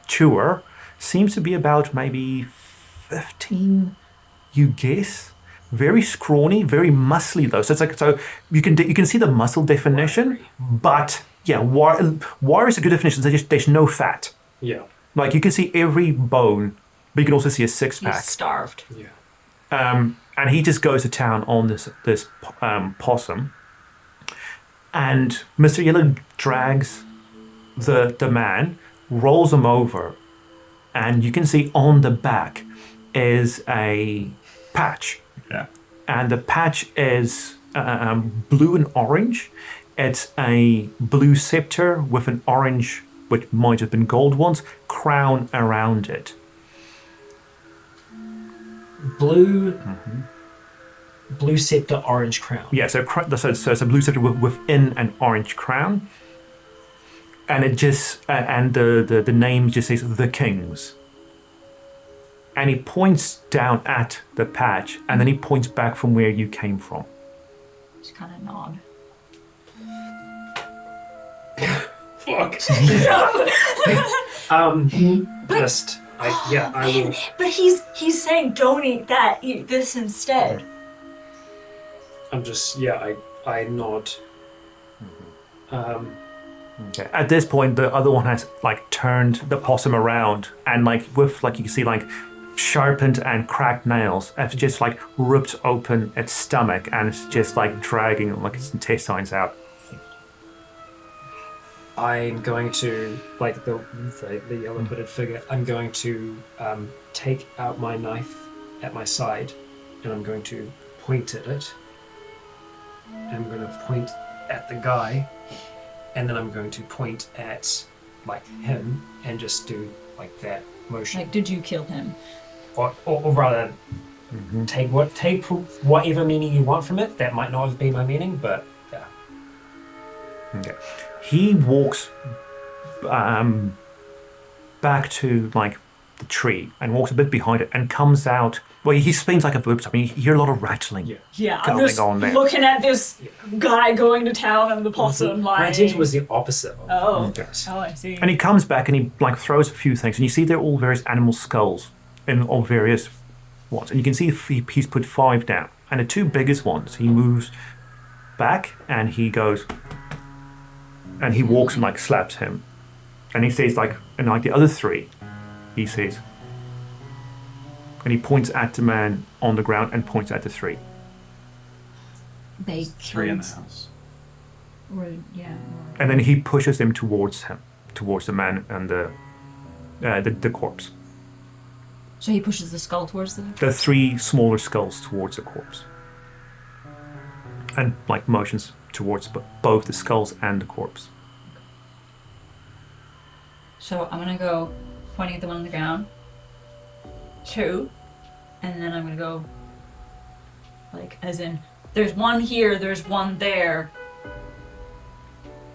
chewer seems to be about maybe 15, you guess. Very scrawny, very muscly though. So it's so you can see the muscle definition, but yeah, wire is a good definition. There's no fat. Yeah. You can see every bone, but you can also see a six-pack. He's starved. Yeah. And he just goes to town on this possum. And Mr. Yellow drags the man, rolls him over, and you can see on the back is a patch. Yeah. And the patch is blue and orange. It's a blue scepter with an orange, which might have been gold once, crown around it. Blue. Mm-hmm. Blue scepter, orange crown. Yeah, so it's a blue scepter within an orange crown. and it just and the name just says the Kings. And he points down at the patch, and then he points back from where you came from. Just kind of nod. Fuck. I will. But he's saying don't eat that. Eat this instead. I'm just I nod. Okay. At this point, the other one has like turned the possum around, and like with like you can see like sharpened and cracked nails, it's just like ripped open its stomach, and it's just like dragging like its intestines out. I'm going to, like the yellow-hooded figure, I'm going to take out my knife at my side, and I'm going to point at it. And I'm going to point at the guy, and then I'm going to point at like him and just do like that motion. Like, did you kill him? Or rather, take whatever meaning you want from it. That might not have been my meaning, but yeah. Okay. He walks back to like the tree and walks a bit behind it and comes out. Well, he spins like a boot. I mean, you hear a lot of rattling. Yeah, I'm going just on there. looking at this guy going to town and the possum. My intention was the opposite. Oh, I see. And he comes back and he like throws a few things, and you see they're all various animal skulls in all various ones. And you can see he's put 5 down. And the 2 biggest ones, he moves back and he goes, and he walks and like slaps him. And he says like, and like the other 3, he says, and he points at the man on the ground and points at the 3. They 3 in the house. And then he pushes them towards the man and the corpse. So he pushes the skull towards the... The 3 smaller skulls towards the corpse. And like motions towards both the skulls and the corpse. So I'm gonna go pointing at the one on the ground. 2. And then I'm gonna go like as in there's one here, there's one there.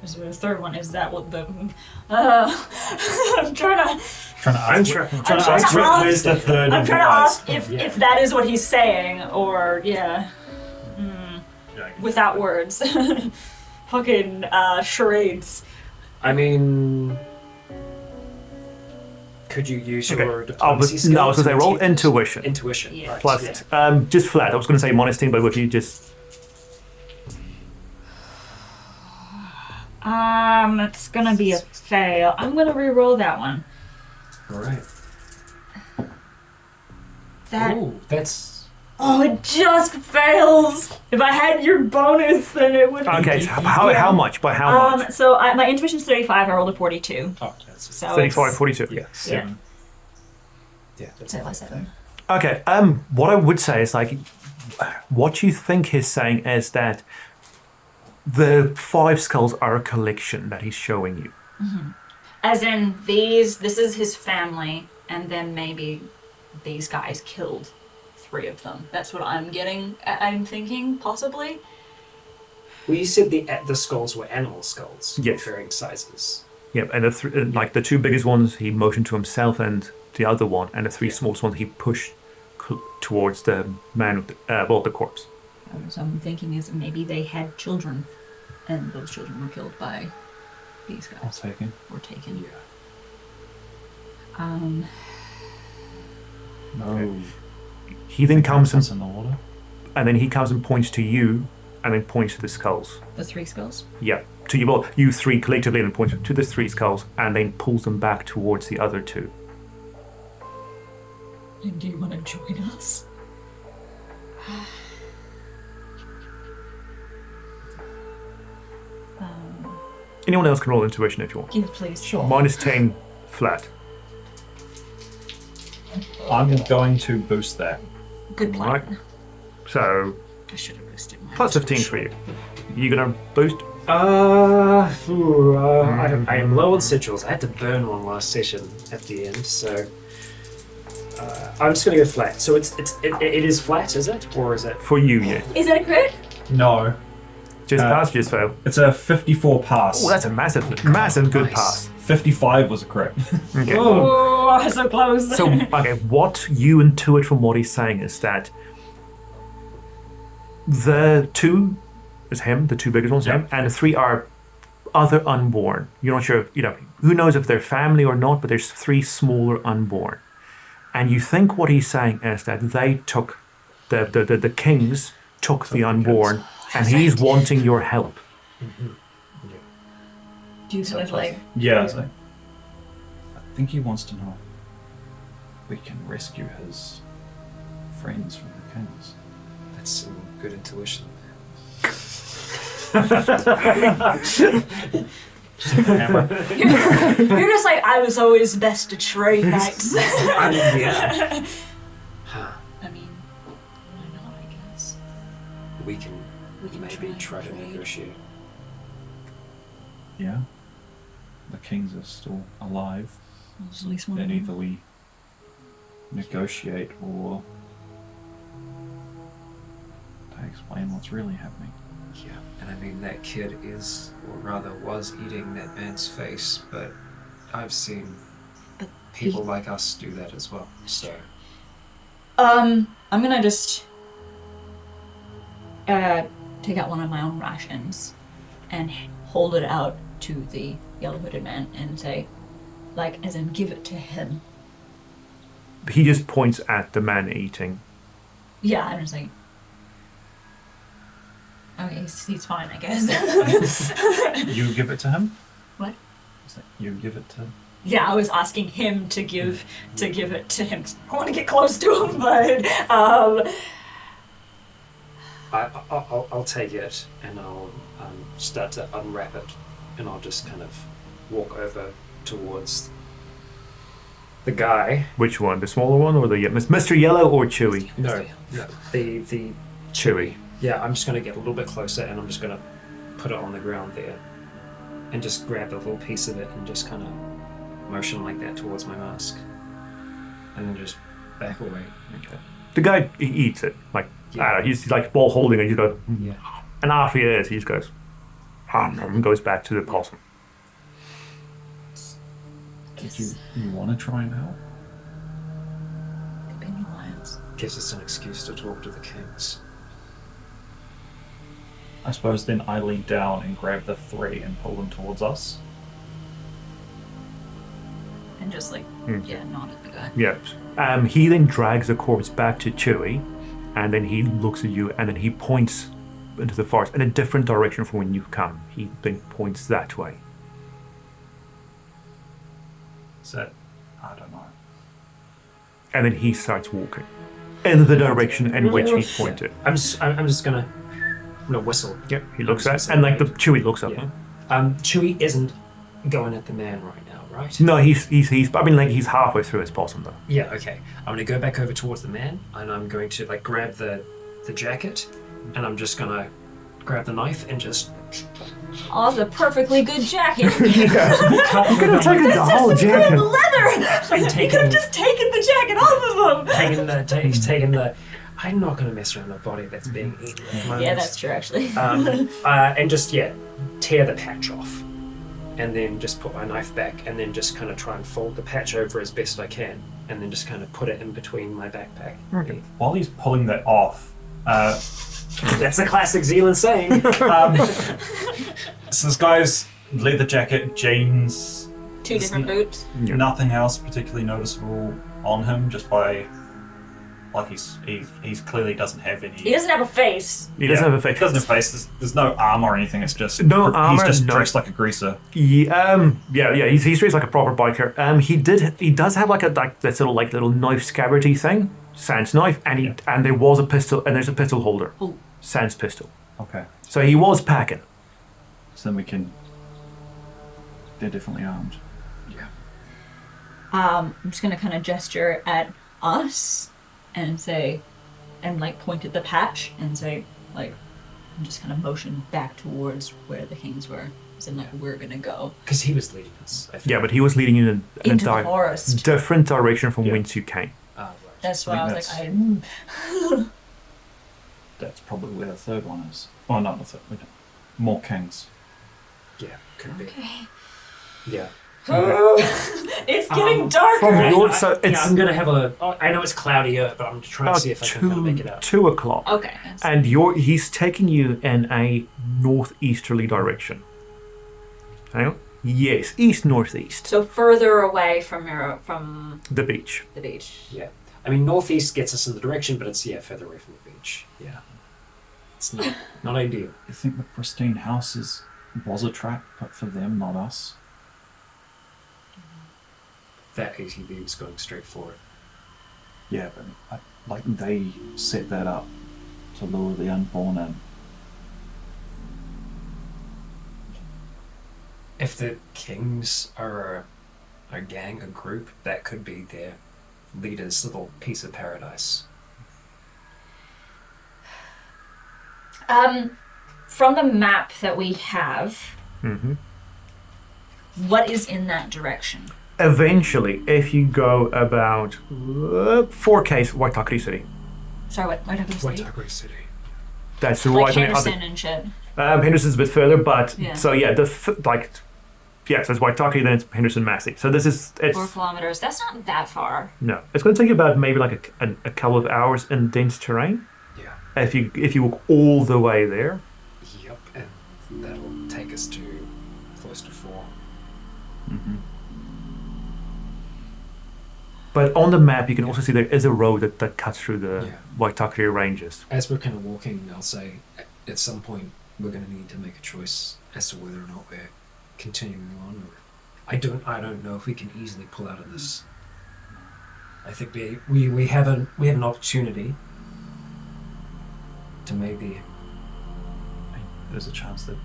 Is there a third one? Is that what the I'm trying to ask Where's the third? I'm trying to ask if that is what he's saying, or without words. Fucking charades. I mean, could you use your diplomacy skills? No, I was going to say roll intuition. Intuition. Yeah. Right. Plus, yeah. just flat. I was going to say -10, but would you just... It's gonna be a fail. I'm gonna re-roll that one. All right. Ooh, that's... Oh, it just fails! If I had your bonus, then it would be... Okay, so how much? By how much? So my intuition's 35, I rolled a 42. Oh, that's... So 35, 42. Yeah. 7. Yeah, that's So 7. Okay, what I would say is like, what you think he's saying is that the 5 skulls are a collection that he's showing you. Mm-hmm. As in, this is his family, and then maybe these guys killed 3 of them. That's what I'm thinking, possibly. Well, you said the skulls were animal skulls. Yes. Varying sizes. Yep, and the 2 biggest ones he motioned to himself and the other one, and the 3 smallest ones he pushed towards the man with the corpse. So I'm thinking is maybe they had children, and those children were killed by these guys. Or taken. Yeah. No. He then comes That's in order. and then he comes and points to you, and then points to the skulls. The 3 skulls? Yeah, to you. Well, you 3 collectively, and points to the 3 skulls, and then pulls them back towards the other 2. And do you want to join us? Anyone else can roll intuition if you want. Yes, please. Sure. -10 flat. I'm going to boost that. Good plan. Right. So I should have boosted mine. plus 15 for you. You gonna boost? I am low on sigils. I had to burn one last session at the end, so I'm just gonna go flat. So it is flat, is it, or is it? For you, yeah. Is that a crit? No. Just pass, just fail. It's a 54 pass. Oh, that's a massive good nice. pass. 55 was a crit. Okay. Oh, so close. So, okay, what you intuit from what he's saying is that the two is him, the two biggest ones, him, and the three are other unborn. You're not sure, who knows if they're family or not, but there's three smaller unborn. And you think what he's saying is that they took, the kings took the unborn, and he's wanting your help. Do you kind of like... Yeah. I think he wants to know if we can rescue his friends from the kings. That's some good intuition. You're just like, I was always best to trade knights. I mean, yeah. I mean, why not, I guess. We can maybe try try to trade. negotiate. Yeah. The kings are still alive. There's at least one Then of either them. we negotiate or they explain what's really happening. Yeah, and I mean, that kid is, or rather was, eating that man's face, but I've seen But people like us do that as well, so... I'm gonna just take out one of my own rations and hold it out to the yellow-hooded man and say, like, as in give it to him. He just points at the man eating. Yeah, I'm just like, okay, he's fine, I guess. You give it to him? What? Is it you give it to him? Yeah, I was asking him to give it to him. I want to get close to him, but I'll take it, and I'll start to unwrap it, and I'll just kind of walk over towards the guy. Which one? The smaller one or the Mr. Yellow or Chewy? No, the Chewy. Yeah, I'm just going to get a little bit closer, and I'm just going to put it on the ground there, and just grab a little piece of it, and just kind of motion like that towards my mask, and then just back away. Okay. The guy, he eats it. Like, Yeah. I don't know, he's like ball holding it. He's got, Yeah. and after he is, he just goes, and goes back to the possum. Did you want to try and help? Could be an alliance. Gives us an excuse to talk to the kings. I suppose then I lean down and grab the three and pull them towards us. And just like, yeah, nod at the guy. Yeah. He then drags the corpse back to Chewy, and then he looks at you, and then he points into the forest in a different direction from when you've come. He then points that way. Is that? I don't know. And then he starts walking in the direction in which he pointed. I'm just gonna whistle. Yep, he looks at, and like the Chewy looks up. Yeah. Chewy isn't going at the man right now, right? No, he's. I mean, like he's halfway through his possum though. Yeah. Okay. I'm gonna go back over towards the man, and I'm going to like grab the jacket, and I'm just gonna grab the knife and just. Oh, it's a perfectly good jacket. You could have taken the whole Good jacket. leather. You could have just taken the jacket off of him. taking the. I'm not gonna mess around a body that's being eaten at the moment. Yeah, that's true, actually. And just tear the patch off, and then just put my knife back, and then just kind of try and fold the patch over as best I can, and then just kind of put it in between my backpack. Okay. While he's pulling that off, That's a classic Zealand saying. so this guy's leather jacket, jeans, Two different boots. Yeah. nothing else particularly noticeable on him, just by like he's clearly doesn't have any. He doesn't have a face. He doesn't have a face. Doesn't have face. There's no armor or anything. It's just No armor, He's just no- dressed like a greaser. Yeah, he's dressed like a proper biker. He does have like this little knife scabbardy thing, sans knife, and there was a pistol, and there's a pistol holder, Oh. sans pistol. Okay, So he was packing. so then we can. They're definitely armed. I'm just gonna kind of gesture at us and say, and like point at the patch and say, like, and just kind of motion back towards where the kings were. So like, we're gonna go Because he was leading us, I think. Yeah, but he was leading you in an into the entire forest. different direction from Yeah. whence you came. Right. That's why I I think was like, That's probably where the third one is. Oh, not the third. We don't. more kings. Yeah, could be. Okay. Yeah. It's getting darker. From your, I- so yeah, it's I'm gonna have a. I know it's cloudier, but I'm trying to see if I can kind of make it out. 2 o'clock. Okay. And he's taking you in a northeasterly direction. Hang on. Yes, east-northeast. So further away from The beach. the beach. Yeah. I mean, northeast gets us in the direction, but it's further away from the beach. Yeah. It's not ideal. You think the pristine house was a trap, but for them, not us? That ATV was going straight for it. Yeah, but like they set that up to lure the unborn in. If the kings are a gang, a group, that could be their leader's little piece of paradise. From the map that we have, Mm-hmm. what is in that direction? Eventually, if you go about 4Ks, Waitakere City. Sorry, what have you said? Waitakere City. That's Like right on the Henderson other. and shit. Henderson's a bit further, but Yeah. so yeah, so it's Waitakere, then it's Henderson, Massey. So it's 4 kilometers. That's not that far. no, it's going to take you about maybe like a couple of hours in dense terrain. Yeah. If you walk all the way there. Yep, and that'll take us to close to 4. Mm-hmm. But on the map, you can also see there is a road that cuts through the Yeah. Waitakere ranges. As we're kind of walking, I'll say, at some point, we're going to need to make a choice as to whether or not we're continuing on. Or I don't know if we can easily pull out of this. I think we have an opportunity to maybe. There's a chance that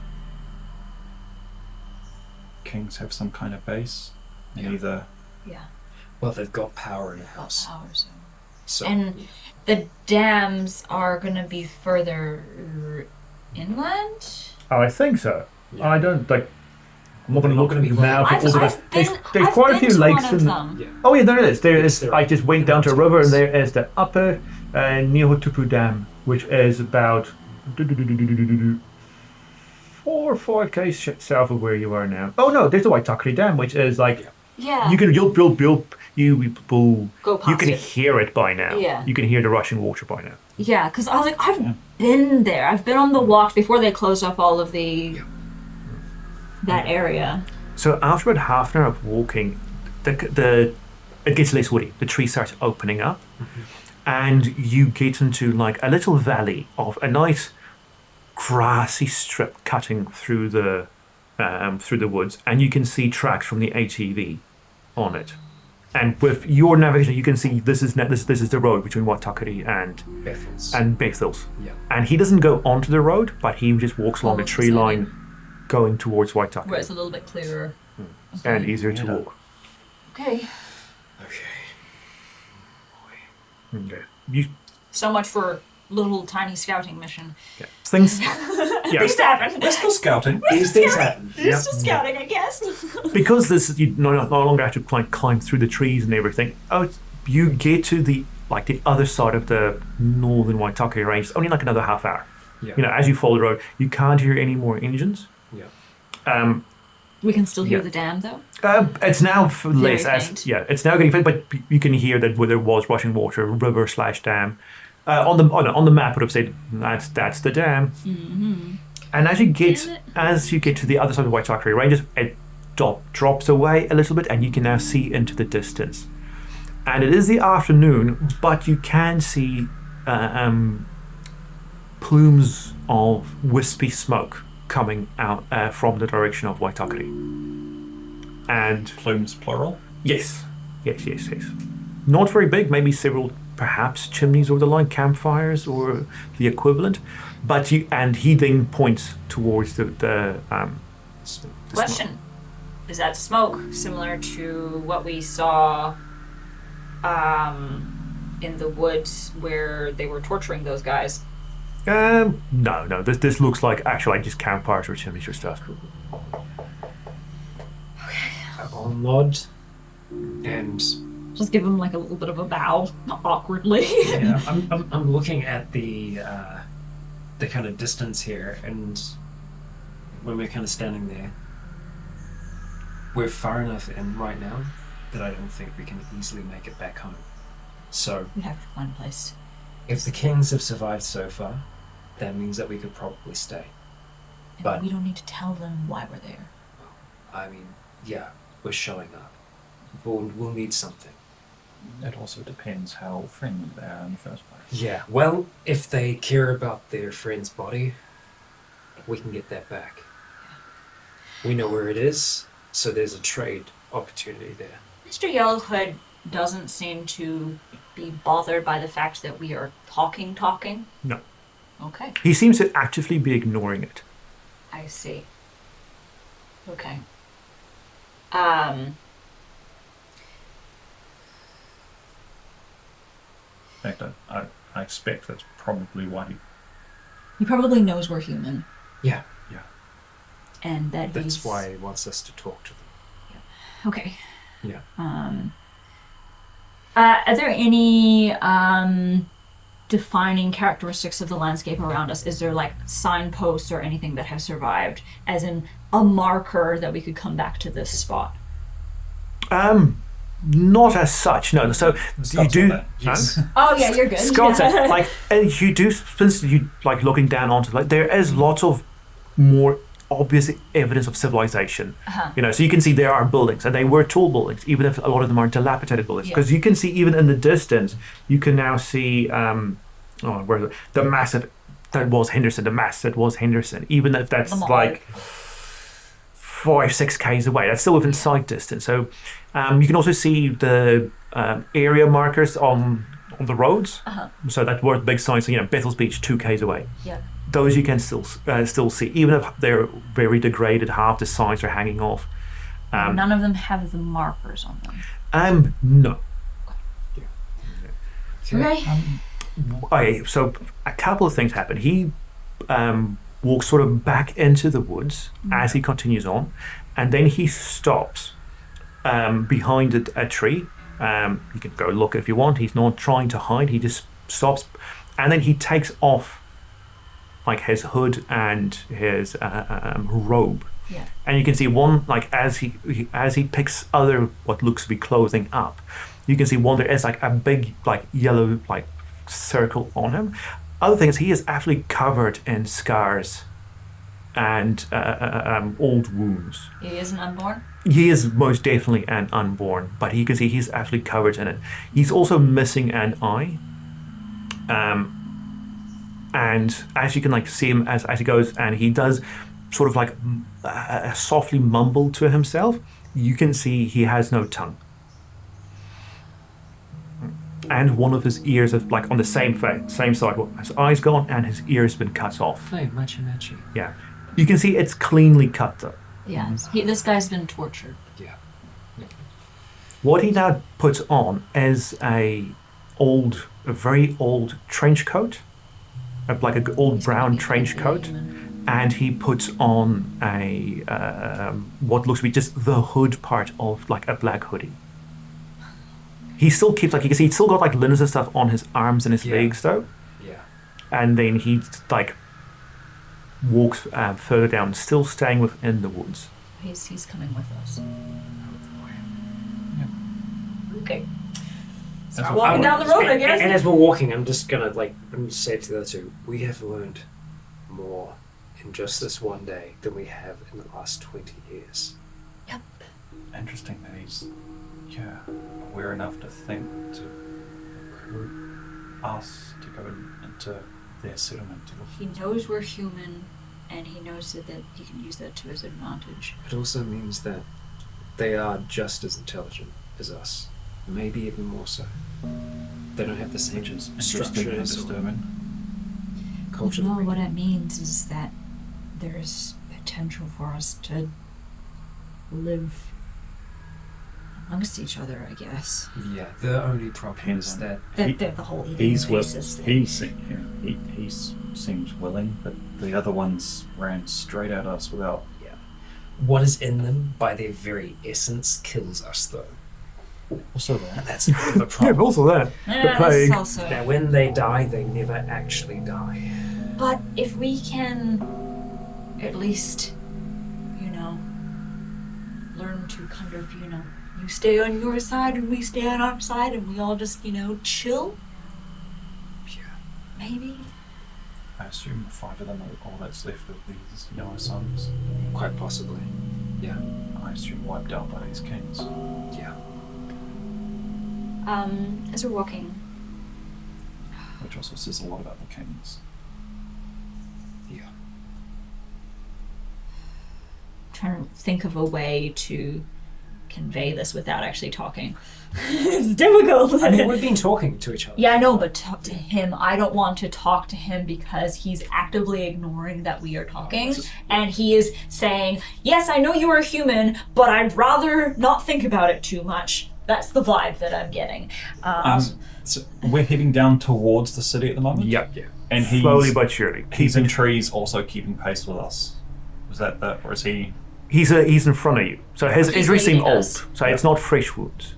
kings have some kind of base, and Yeah. either Yeah. Well, they've got power in the house. Hours. So And the dams are going to be further inland? Oh, I think so. Yeah. I don't like. I'm not going to look Not gonna be now. I've, for all the I've been, there's I've quite a been few to lakes one of in. them. yeah. Oh yeah, there it is. There Yes, is. there I are. just went down to a river, and there is the upper Nihotupu Dam, which is about 4 or 5 k's south of where you are now. Oh no, there's the Waitakere Dam, which is like Yeah. you'll Go you past can it. hear it by now. Yeah. You can hear the rushing water by now. Yeah, because I was like, I've been there. I've been on the walks before they closed off all of that area. So after about half an hour of walking, it gets less woody. The tree starts opening up, and you get into like a little valley of a nice grassy strip cutting through the woods, and you can see tracks from the ATV on it. And with your navigation, you can see this is the road between Waitakere and Bethel's. Yeah. And he doesn't go onto the road, but he just walks along the Follows tree it. line, going towards Waitakere. Where it's a little bit clearer. And easier to Yeah. walk. Okay. Okay. Okay. You, So much for little tiny scouting mission. yeah. Things. Things Yeah. happen. we're still scouting. These things happen. It's just scouting, I guess. Because you no longer have to climb through the trees and everything. You get to the other side of the northern Waitakere range. It's only like another half hour. Yeah. As you follow the road, you can't hear any more engines. Yeah. We can still hear Yeah. the dam, though. It's now less faint. it's now getting faint, but you can hear that where there was rushing water, river/dam. On the map, would have said that's the dam. Mm-hmm. And as you get to the other side of the Waitakere ranges, it drops away a little bit, and you can now see into the distance. And it is the afternoon, but you can see plumes of wispy smoke coming out from the direction of Waitakere. And Plumes plural. yes. Not very big, maybe several, perhaps chimneys over the line, campfires or the equivalent. But he then points towards the Question. Is that smoke similar to what we saw in the woods where they were torturing those guys? No. This looks like actually just campfires or chimneys or stuff. I'll nod and Just give him like a little bit of a bow, awkwardly. yeah, I'm looking at the kind of distance here, and when we're kind of standing there, we're far enough in right now that I don't think we can easily make it back home. So, We have to find a place. if the kings have survived so far, that means that we could probably stay. And But- we don't need to tell them why we're there. I mean, yeah, we're showing up. We'll need something. It also depends how friendly they are in the first place. Yeah, well, if they care about their friend's body, we can get that back. We know where it is, so there's a trade opportunity there. Mr. Yellowhood doesn't seem to be bothered by the fact that we are talking. No. Okay, He seems to actively be ignoring it. I see. Okay. In fact, I expect that's probably why He probably knows we're human, Yeah, and that that's he's... why he wants us to talk to them. Okay. Yeah. Are there any defining characteristics of the landscape around us? Is there like signposts or anything that have survived, as in a marker that we could come back to this spot? Not as such, no. So you Scott's do. on that. Yes. Oh yeah, you're good. Scott said, like, you do, since you like looking down onto, like, there is lots of more obvious evidence of civilization. You know, so you can see there are buildings, and they were tall buildings, even if a lot of them are dilapidated buildings. Yeah. Because you can see even in the distance, you can now see where the massive that was Henderson, the mass that was Henderson, even if that's The mall. like 5-6 k's away. That's still within sight distance. So you can also see the area markers on the roads. So that were big signs. So, you know, Bethel's Beach 2 k's away. Yeah. Those you can still see, even if they're very degraded. Half the signs are hanging off. None of them have the markers on them. No. Okay. Okay, so a couple of things happen. He walks sort of back into the woods as he continues on, and then he stops behind a tree. You can go look if you want. He's not trying to hide. He just stops, and then he takes off like his hood and his robe. Yeah. And you can see one, like, as he picks other what looks to be clothing up, you can see one there is like a big like yellow like circle on him. Other thing is he is actually covered in scars and old wounds. He is an unborn. He is most definitely an unborn, but you can see he's actually covered in it. He's also missing an eye. And as you can like see him as he goes, and he does sort of like softly mumble to himself, you can see he has no tongue. And one of his ears is like on the same side. His eye's gone and his ear's been cut off. Hey, matchy. Yeah. You can see it's cleanly cut though. Yeah. This guy's been tortured. Yeah. What he now puts on is a very old trench coat, like an old brown trench coat, and he puts on a what looks to be just the hood part of like a black hoodie. He still keeps, like, you can see he's still got like linens and stuff on his arms and his legs though, Yeah. and then he like walks further down, still staying within the woods. He's coming with us. Okay. Start walking down the road, I guess. And as we're walking, I'm just gonna say to the other two, we have learned more in just this one day than we have in the last 20 years. Yep. Interesting that he's aware enough to think to recruit us to go into their settlement. He knows we're human, and he knows that he can use that to his advantage. It also means that they are just as intelligent as us, maybe even more so. They don't have the same Interesting and structures or disturbing. culture. No, that we what do. it means is that there's potential for us to live amongst each other, I guess. Yeah, the only problem Depends is on- that The whole eating He's faces thing. he seems willing, but the other ones ran straight at us without. what is in them by their very essence kills us, though. Also And that. that's a bit of a problem. also that. Yeah, plague. that's also. Now, when they die, they never actually die. But if we can at least learn to kind of, you stay on your side and we stay on our side and we all just, chill? Yeah. Maybe? I assume the 5 of them are all that's left of these yellow suns. Quite possibly. Yeah. I assume wiped out by these kings. Yeah. As we're walking, Which also says a lot about the kings. Yeah. trying to think of a way to convey this without actually talking. It's difficult. I mean, we've been talking to each other. Yeah, I know, but talk to him. I don't want to talk to him because he's actively ignoring that we are talking. And he is saying, yes, I know you are human, but I'd rather not think about it too much. That's the vibe that I'm getting. So we're heading down towards the city at the moment? Yep. Yeah. And he's, Slowly but surely. he's in trees also keeping pace with us. Was that or is he... He's in front of you. So his He's injuries seem leading old. us. So it's not fresh wounds.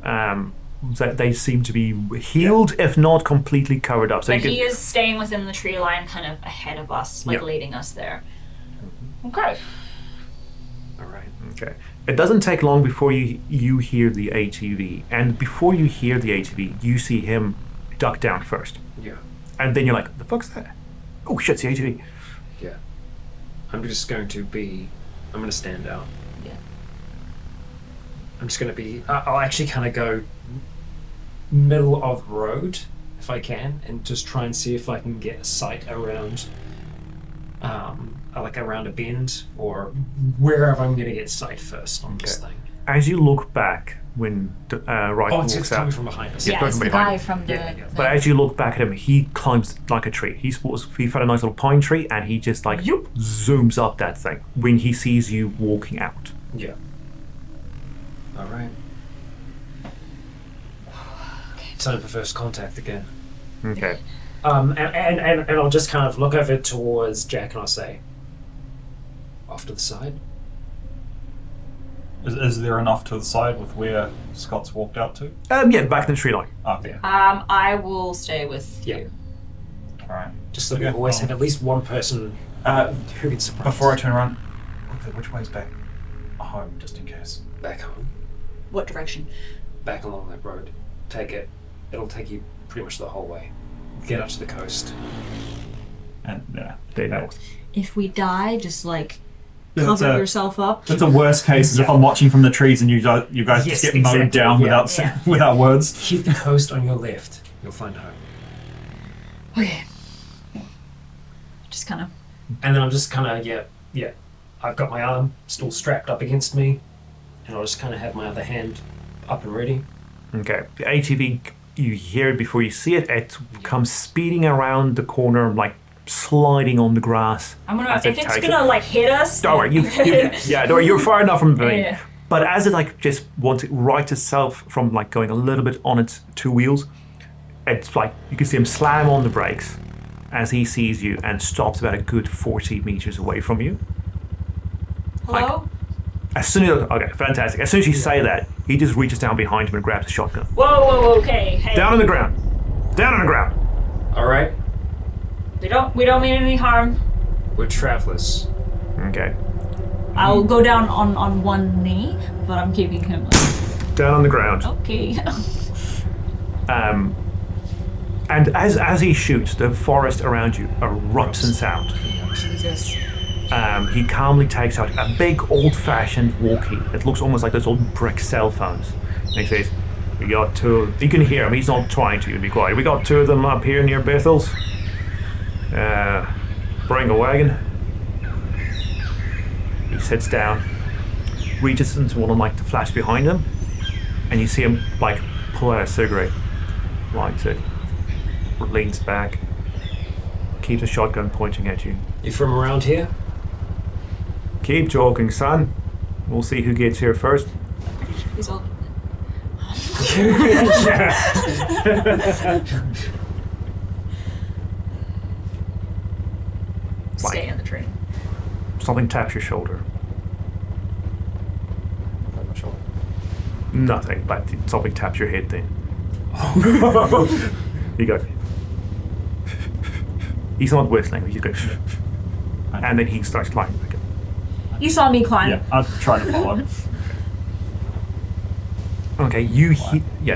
So they seem to be healed, if not completely covered up. So But you he can, is staying within the tree line, kind of ahead of us, like Yeah. leading us there. Okay. All right. okay. It doesn't take long before you hear the ATV, and before you hear the ATV, you see him duck down first, Yeah. and then you're like, "The fuck's that? Oh shit, it's the ATV!" Yeah. I'm just going to stand out. Yeah. I'm just going to be, I'll actually kind of go middle of road if I can, and just try and see if I can get a sight around, like around a bend or wherever I'm going to get sight first on this thing. As you look back, when Rycon Oh, it's walks coming out, from behind us. Yeah, Yeah, it's the behind guy you. from the... Yeah, yeah. but as you look back at him, he climbs like a tree. He found a nice little pine tree, and he just like zooms up that thing when he sees you walking out. Yeah. All right. Time for first contact again. Okay. And I'll just kind of look over towards Jack and I'll say, off to the side. Is there enough to the side with where Scott's walked out to? Yeah, back in the tree line. Okay. I will stay with Yeah. you. Alright. Just so we Okay. always have at least one person who can surprise. Before I turn around, which way's back? Home, just in case. Back home. What direction? Back along that road. Take it. It'll take you pretty much the whole way. Get up to the coast. And yeah. They north. If we die, just like That's cover a- yourself up. That's the worst case, is if I'm watching from the trees and you guys Yes, just get exactly, mowed down yeah. without words. Keep the coast on your left. You'll find home. Okay. Just kind of... And then I'm just kind of, yeah. I've got my arm still strapped up against me. And I'll just kind of have my other hand up and ready. Okay. The ATV, you hear it before you see it. It comes speeding around the corner, like sliding on the grass. I'm gonna... as If it it's takes gonna, like, hit us... Don't worry, don't worry, you're far enough from the thing. Yeah. But as it like just wants to right itself from like going a little bit on its two wheels, it's like you can see him slam on the brakes as he sees you and stops about a good 40 meters away from you. Hello? As soon as okay, fantastic. As soon as you say that, he just reaches down behind him and grabs a shotgun. Whoa, okay. Hey. Down on the ground. Down on the ground. All right? We don't mean any harm. We're travelers. Okay. I'll go down on one knee, but I'm keeping him... Down on the ground. Okay. And as he shoots, the forest around you erupts in sound. Jesus. He calmly takes out a big old-fashioned walkie. It looks almost like those old brick cell phones. And he says, "We got two." You can hear him. He's not trying to be quiet. "We got two of them up here near Bethel's. Bring a wagon." He sits down, reaches into one of like the flash behind him, and you see him like pull out a cigarette, lights it, leans back, keeps a shotgun pointing at you. You from around here? "Keep talking, son. We'll see who gets here first." He's all... Stay in the tree. Something taps your shoulder. On my shoulder. Nothing, but something taps your head then. He goes. He's not whistling, he just goes. And then he starts climbing again. You saw me climb. Yeah, I'll try to follow. Okay,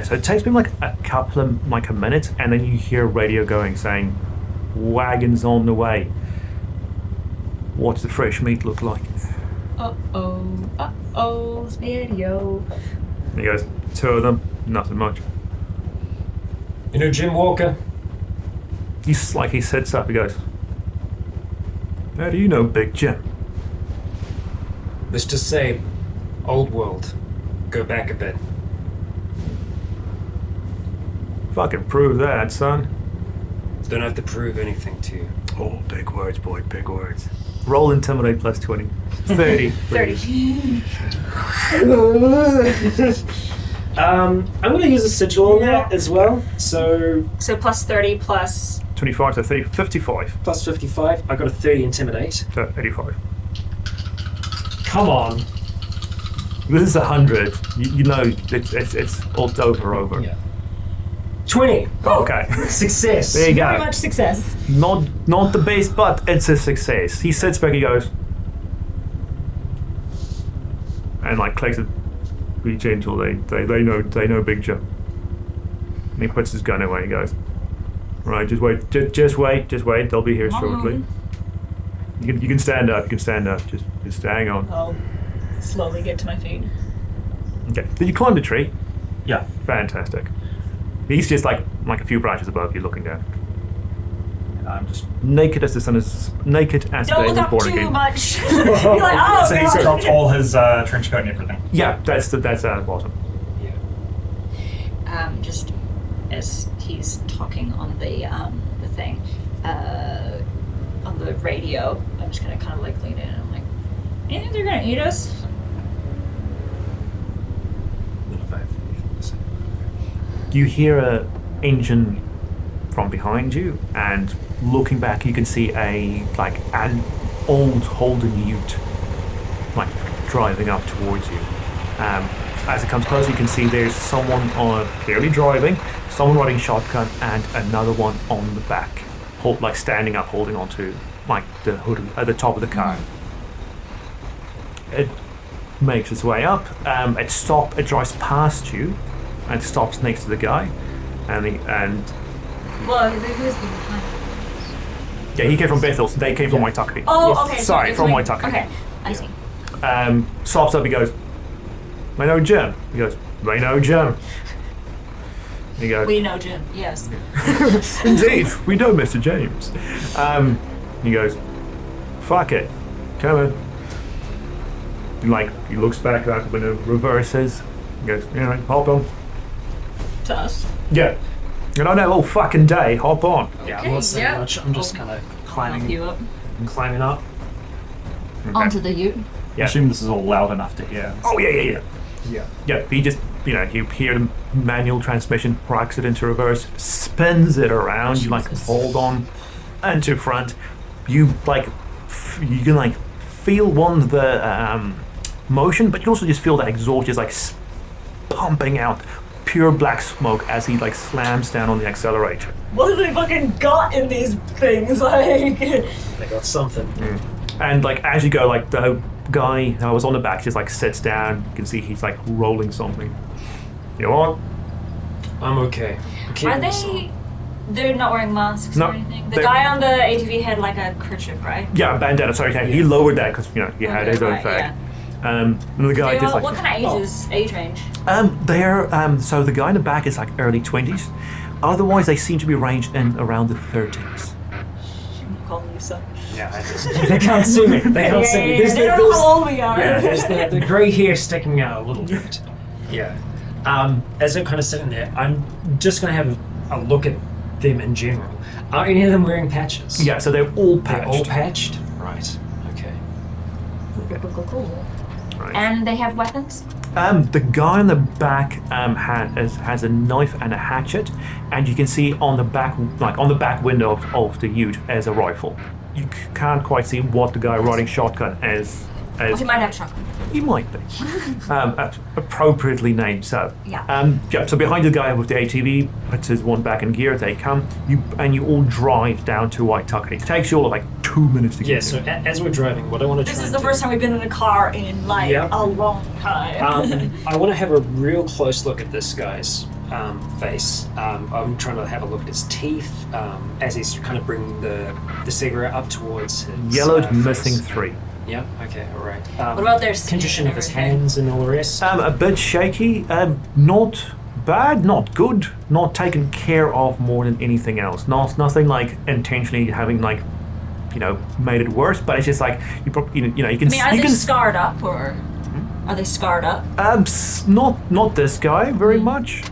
so it takes me like a minute, and then you hear radio going saying, "Wagons on the way. What's the fresh meat look like?" video. And he goes, 2 of them, nothing much. You know Jim Walker? He sits up, he goes, "How do you know Big Jim?" Let's just say, old world. Go back a bit. Fucking prove that, son. Don't have to prove anything to you. Oh, big words, boy, big words. Roll intimidate plus 20. 30. 30. I'm going to use a sigil on that as well. So plus 30 plus... 25 to 30, 55. plus 55. I got a 30 intimidate. So 85. Come on. This is 100. You know, it's all over. Yeah. 20. Okay. Success. There you Very go. much success. Not the best, but it's a success. He sits back, he goes, and like clicks it. Be gentle. They know Big Jim. And he puts his gun away. He goes, "Right, just wait. Just wait. They'll be here shortly. You can stand up. Just hang on." I'll slowly get to my feet. Okay. Did you climb the tree? Yeah. Fantastic. He's just like a few branches above you, looking down. And I'm just. Naked as the sun is naked as Don't the look day up was born too again. much. You're like, oh, So he's God. dropped all his trench coat and everything. Yeah, that's at the bottom. Yeah. Just as he's talking on the thing, on the radio, I'm just gonna kind of like lean in and I'm like, "You think they're gonna eat us?" You hear a engine from behind you, and looking back, you can see an old Holden Ute, driving up towards you. As it comes closer, you can see there's someone clearly driving, someone riding shotgun, and another one on the back, standing up, holding onto the hood at the top of the car. It makes its way up. It drives past you, and stops next to the guy, Well, who's behind? yeah, he came from Bethel. So they came from Waitaki. Oh, okay. Sorry, from Waitaki. Okay, I see. Stops up. He goes, "I know Jim." He goes, "I know Jim." He goes, We know Jim. Yes. "Indeed, we know Mr. James." He goes, "Fuck it, come on." And, he looks back out the window, reverses. He goes, "All right, hop on." To us. Yeah. And I know all fucking day, hop on. Yeah, Okay, I'm not saying yeah. much. I'm just kind of Help you up. climbing up. Onto the ute. I assume this is all loud enough to hear. Oh, yeah. Yeah. Yeah, he just, you hear the manual transmission, rocks it into reverse, spins it around, you hold on into front. You you can feel the motion, but you also just feel that exhaust just pumping out pure black smoke as he slams down on the accelerator. What have they fucking got in these things? They got something. And as you go, the guy that was on the back just sits down. You can see he's rolling something. You want? I'm okay. Are they? They're not wearing masks No, or anything. The they're- guy on the ATV had a kerchief, right? Yeah, bandana. Sorry, he lowered that because he had his own right, fag. yeah. And the guy They just all- what kind of age range? they're so the guy in the back is early 20s. Otherwise, they seem to be ranged in around the 30s. I'm calling you son. Yeah, they can't see me. They can't see me. They don't know how old we are. Yeah, there's the grey hair sticking out a little bit. Yeah. As they're kind of sitting there, I'm just going to have a look at them in general. Are any of them wearing patches? Yeah, so they're all patched. They're all patched? Right. Okay. Cool. Right. And they have weapons? The guy in the back has a knife and a hatchet, and you can see on the back, on the back window of the ute, as a rifle. You can't quite see what the guy riding shotgun is. He might have shotgun. He might be. Appropriately named so. Yeah. So behind the guy with the ATV, puts his one back in gear, they come, you all drive down to Waitaki. It takes you all 2 2 minutes to get Yeah, so as we're driving, what I want to try This is and the do- first time we've been in a car in like Yeah. a long time. I want to have a real close look at this guy's face. I'm trying to have a look at his teeth as he's kind of bringing the cigarette up towards his Yellowed, face. missing 3. Yeah, okay, alright. What about their skin condition and of his everything? hands and all the rest? A bit shaky, not bad, not good, not taken care of more than anything else. Nothing like intentionally having like, made it worse. But it's just like you probably, you can. I mean, are you they can. scarred up or are they scarred up? Not this guy very much.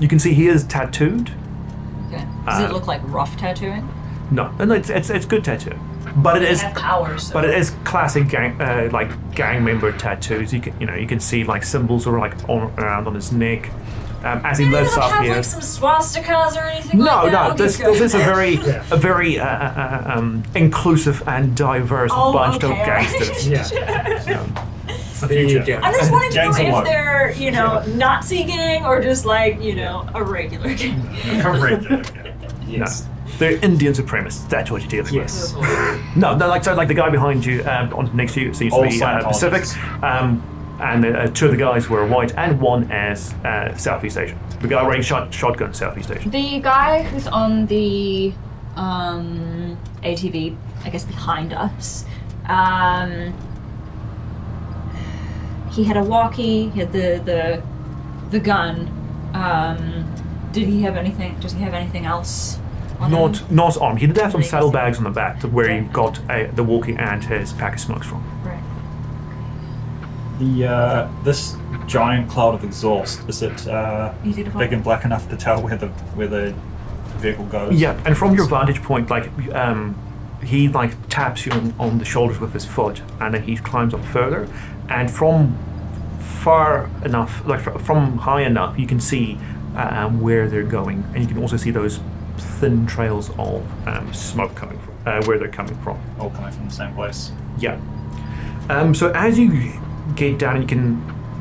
You can see he is tattooed. Okay. Does it look like rough tattooing? No, it's good tattoo, but it They is. have powers. So. But it is classic gang member tattoos. You can see like symbols are like around on his neck. As he Maybe lifts they don't up have here. like some swastikas or anything No, like that? no. Okay, This good. is a very inclusive and diverse Oh, bunch okay, of gangsters. Yeah. It's the There you future. go. I'm just wanting to know Gangs if alone. they're, Nazi gang or just like, a regular gang. Yes. They're Indian supremacists. That's what you're dealing Yes. with. No, like the guy behind you, next to you, seems to All be Pacific, Scientologists. and 2 of the guys were white, and one as Southeast Asian. The guy wearing shotgun, Southeast Asian. The guy who's on the ATV, I guess behind us, he had a walkie, he had the gun. Did he have anything? Does he have anything else? On him? Not armed. He did have some Like- saddlebags on the back, to where he got the walkie and his pack of smokes from. Right. This giant cloud of exhaust, is it Easy to big find. and black enough to tell where the vehicle goes? Yeah, and from your vantage point, he taps you on the shoulders with his foot, and then he climbs up further, and from far enough, from high enough, you can see where they're going, and you can also see those thin trails of smoke coming from where they're coming from. All coming from the same place. Yeah. So as you get down,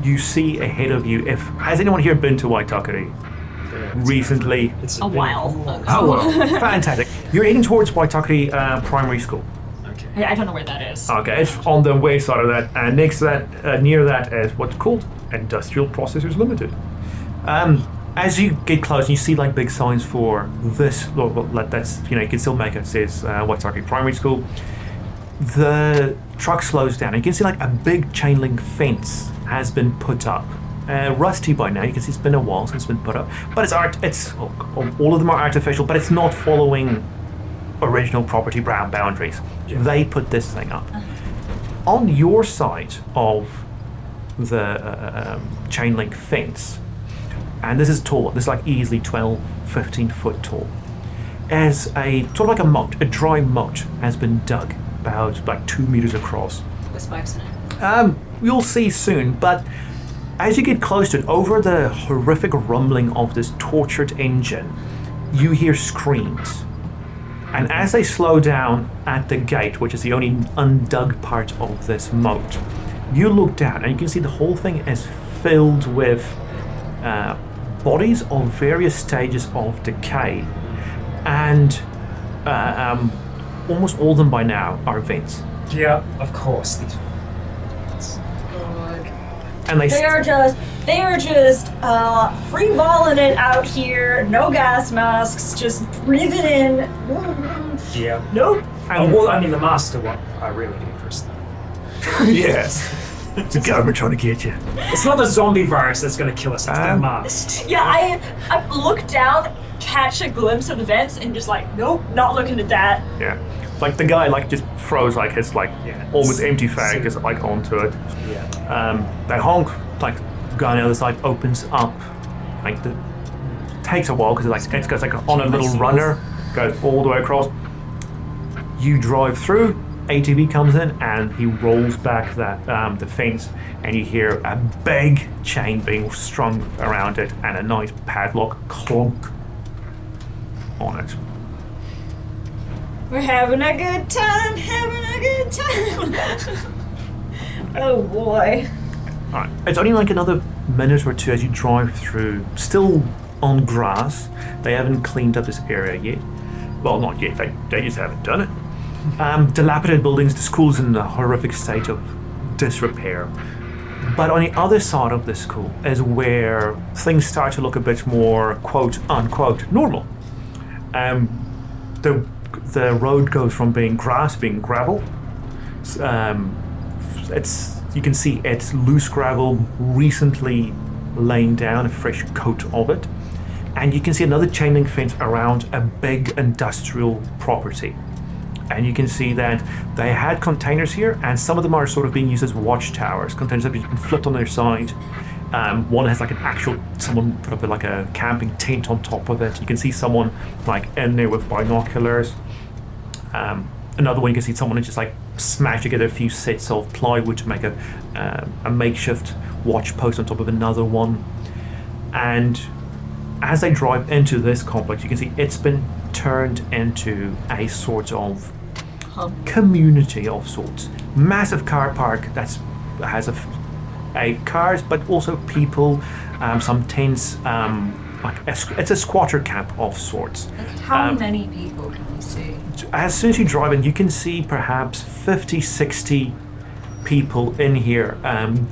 you see ahead of you. Has anyone here been to Waitakere recently? It's A while ago. Oh well, fantastic. You're heading towards Waitakere Primary School. Okay. I don't know where that is. Okay, it's on the west side of that, and next to that, near that, is what's called Industrial Processors Limited. As you get close, you see like big signs for this. That's you can still make it. It says Waitakere Primary School. The truck slows down. And you can see like a big chain link fence has been put up. Rusty by now. You can see it's been a while since it's been put up. But it's all of them are artificial, but it's not following original property boundaries. Yeah. They put this thing up. On your side of the chain link fence, and this is tall, this is like easily 12, 15 foot tall, as a sort of like a moat, a dry moat has been dug about like 2 meters across. With spikes in it. You'll see soon, but as you get close to it, over the horrific rumbling of this tortured engine, you hear screams. And as they slow down at the gate, which is the only undug part of this moat, you look down and you can see the whole thing is filled with bodies of various stages of decay. And almost all of them by now are vents. Yeah, of course. These. And They are just free balling it out here. No gas masks, just breathing in. Yeah. Nope. And Well, I mean, the master one are really dangerous, though. yes. It's the government trying to get you. It's not the zombie virus that's going to kill us. It's the mask. Yeah, I look down, catch a glimpse of the vents, and just like, nope, not looking at that. Yeah. Like the guy just throws like his Yeah. almost empty fag just like onto it. Yeah. That honk, like guy on the other side opens up, takes a while because it goes like on a little runner, goes all the way across. You drive through, ATV comes in and he rolls back that the fence, and you hear a big chain being strung around it and a nice padlock clunk on it. We're having a good time, having a good time. Oh boy. Alright, it's only like another minute or two as you drive through, still on grass. They haven't cleaned up this area yet. Well, not yet, they just haven't done it. Dilapidated buildings, the school's in a horrific state of disrepair. But on the other side of the school is where things start to look a bit more quote unquote normal. The road goes from being grass to being gravel. You can see it's loose gravel, recently laying down a fresh coat of it. And you can see another chain link fence around a big industrial property. And you can see that they had containers here, and some of them are sort of being used as watchtowers. Containers that you can flip on their side. One has like someone put up like a camping tent on top of it. You can see someone like in there with binoculars. Another one, you can see someone just like smash together a few sets of plywood to make a makeshift watch post on top of another one. And as they drive into this complex, you can see it's been turned into a sort of community of sorts. Massive car park that has a cars, but also people, some tents. It's a squatter camp of sorts. Like how many people can we see? As soon as you drive in, you can see perhaps 50, 60 people in here.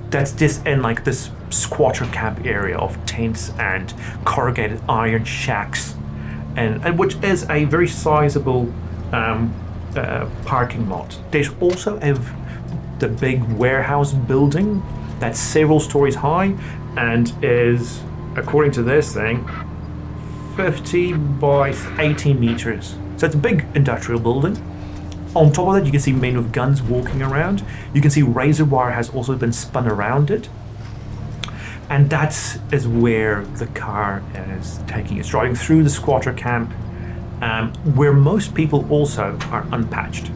That's just in like this squatter camp area of tents and corrugated iron shacks, and which is a very sizable parking lot. There's also the big warehouse building that's several stories high and is, according to this thing, 50 by 80 meters. So it's a big industrial building. On top of that, you can see men with guns walking around. You can see razor wire has also been spun around it. And that is where the car is taking. It's driving through the squatter camp, where most people also are unpatched.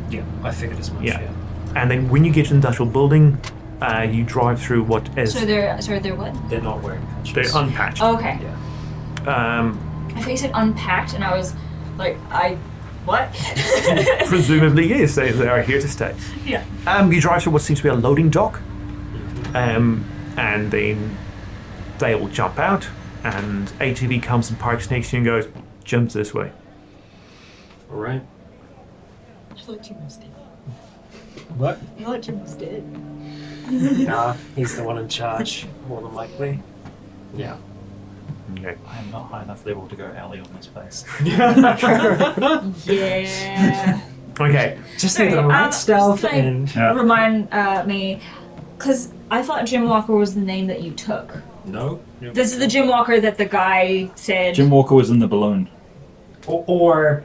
Yeah, I figured as much. Yeah. And then when you get to the industrial building, you drive through what is. So they're what? They're not wearing patches. They're unpatched. Oh, okay. Yeah. I thought you said unpacked, and I was like, what? Presumably, yes, they are here to stay. Yeah. You drive through what seems to be a loading dock, and then they all jump out, and ATV comes and parks next to you and goes, jumps this way. All right. I thought you was dead. What? I thought you was dead. Nah, he's the one in charge, more than likely. Yeah. Okay. I am not high enough level to go alley on this place. Yeah. Okay. Just need the right stealth and... Remind me, because I thought Jim Walker was the name that you took. No. This is the Jim Walker that the guy said. Jim Walker was in the balloon. Or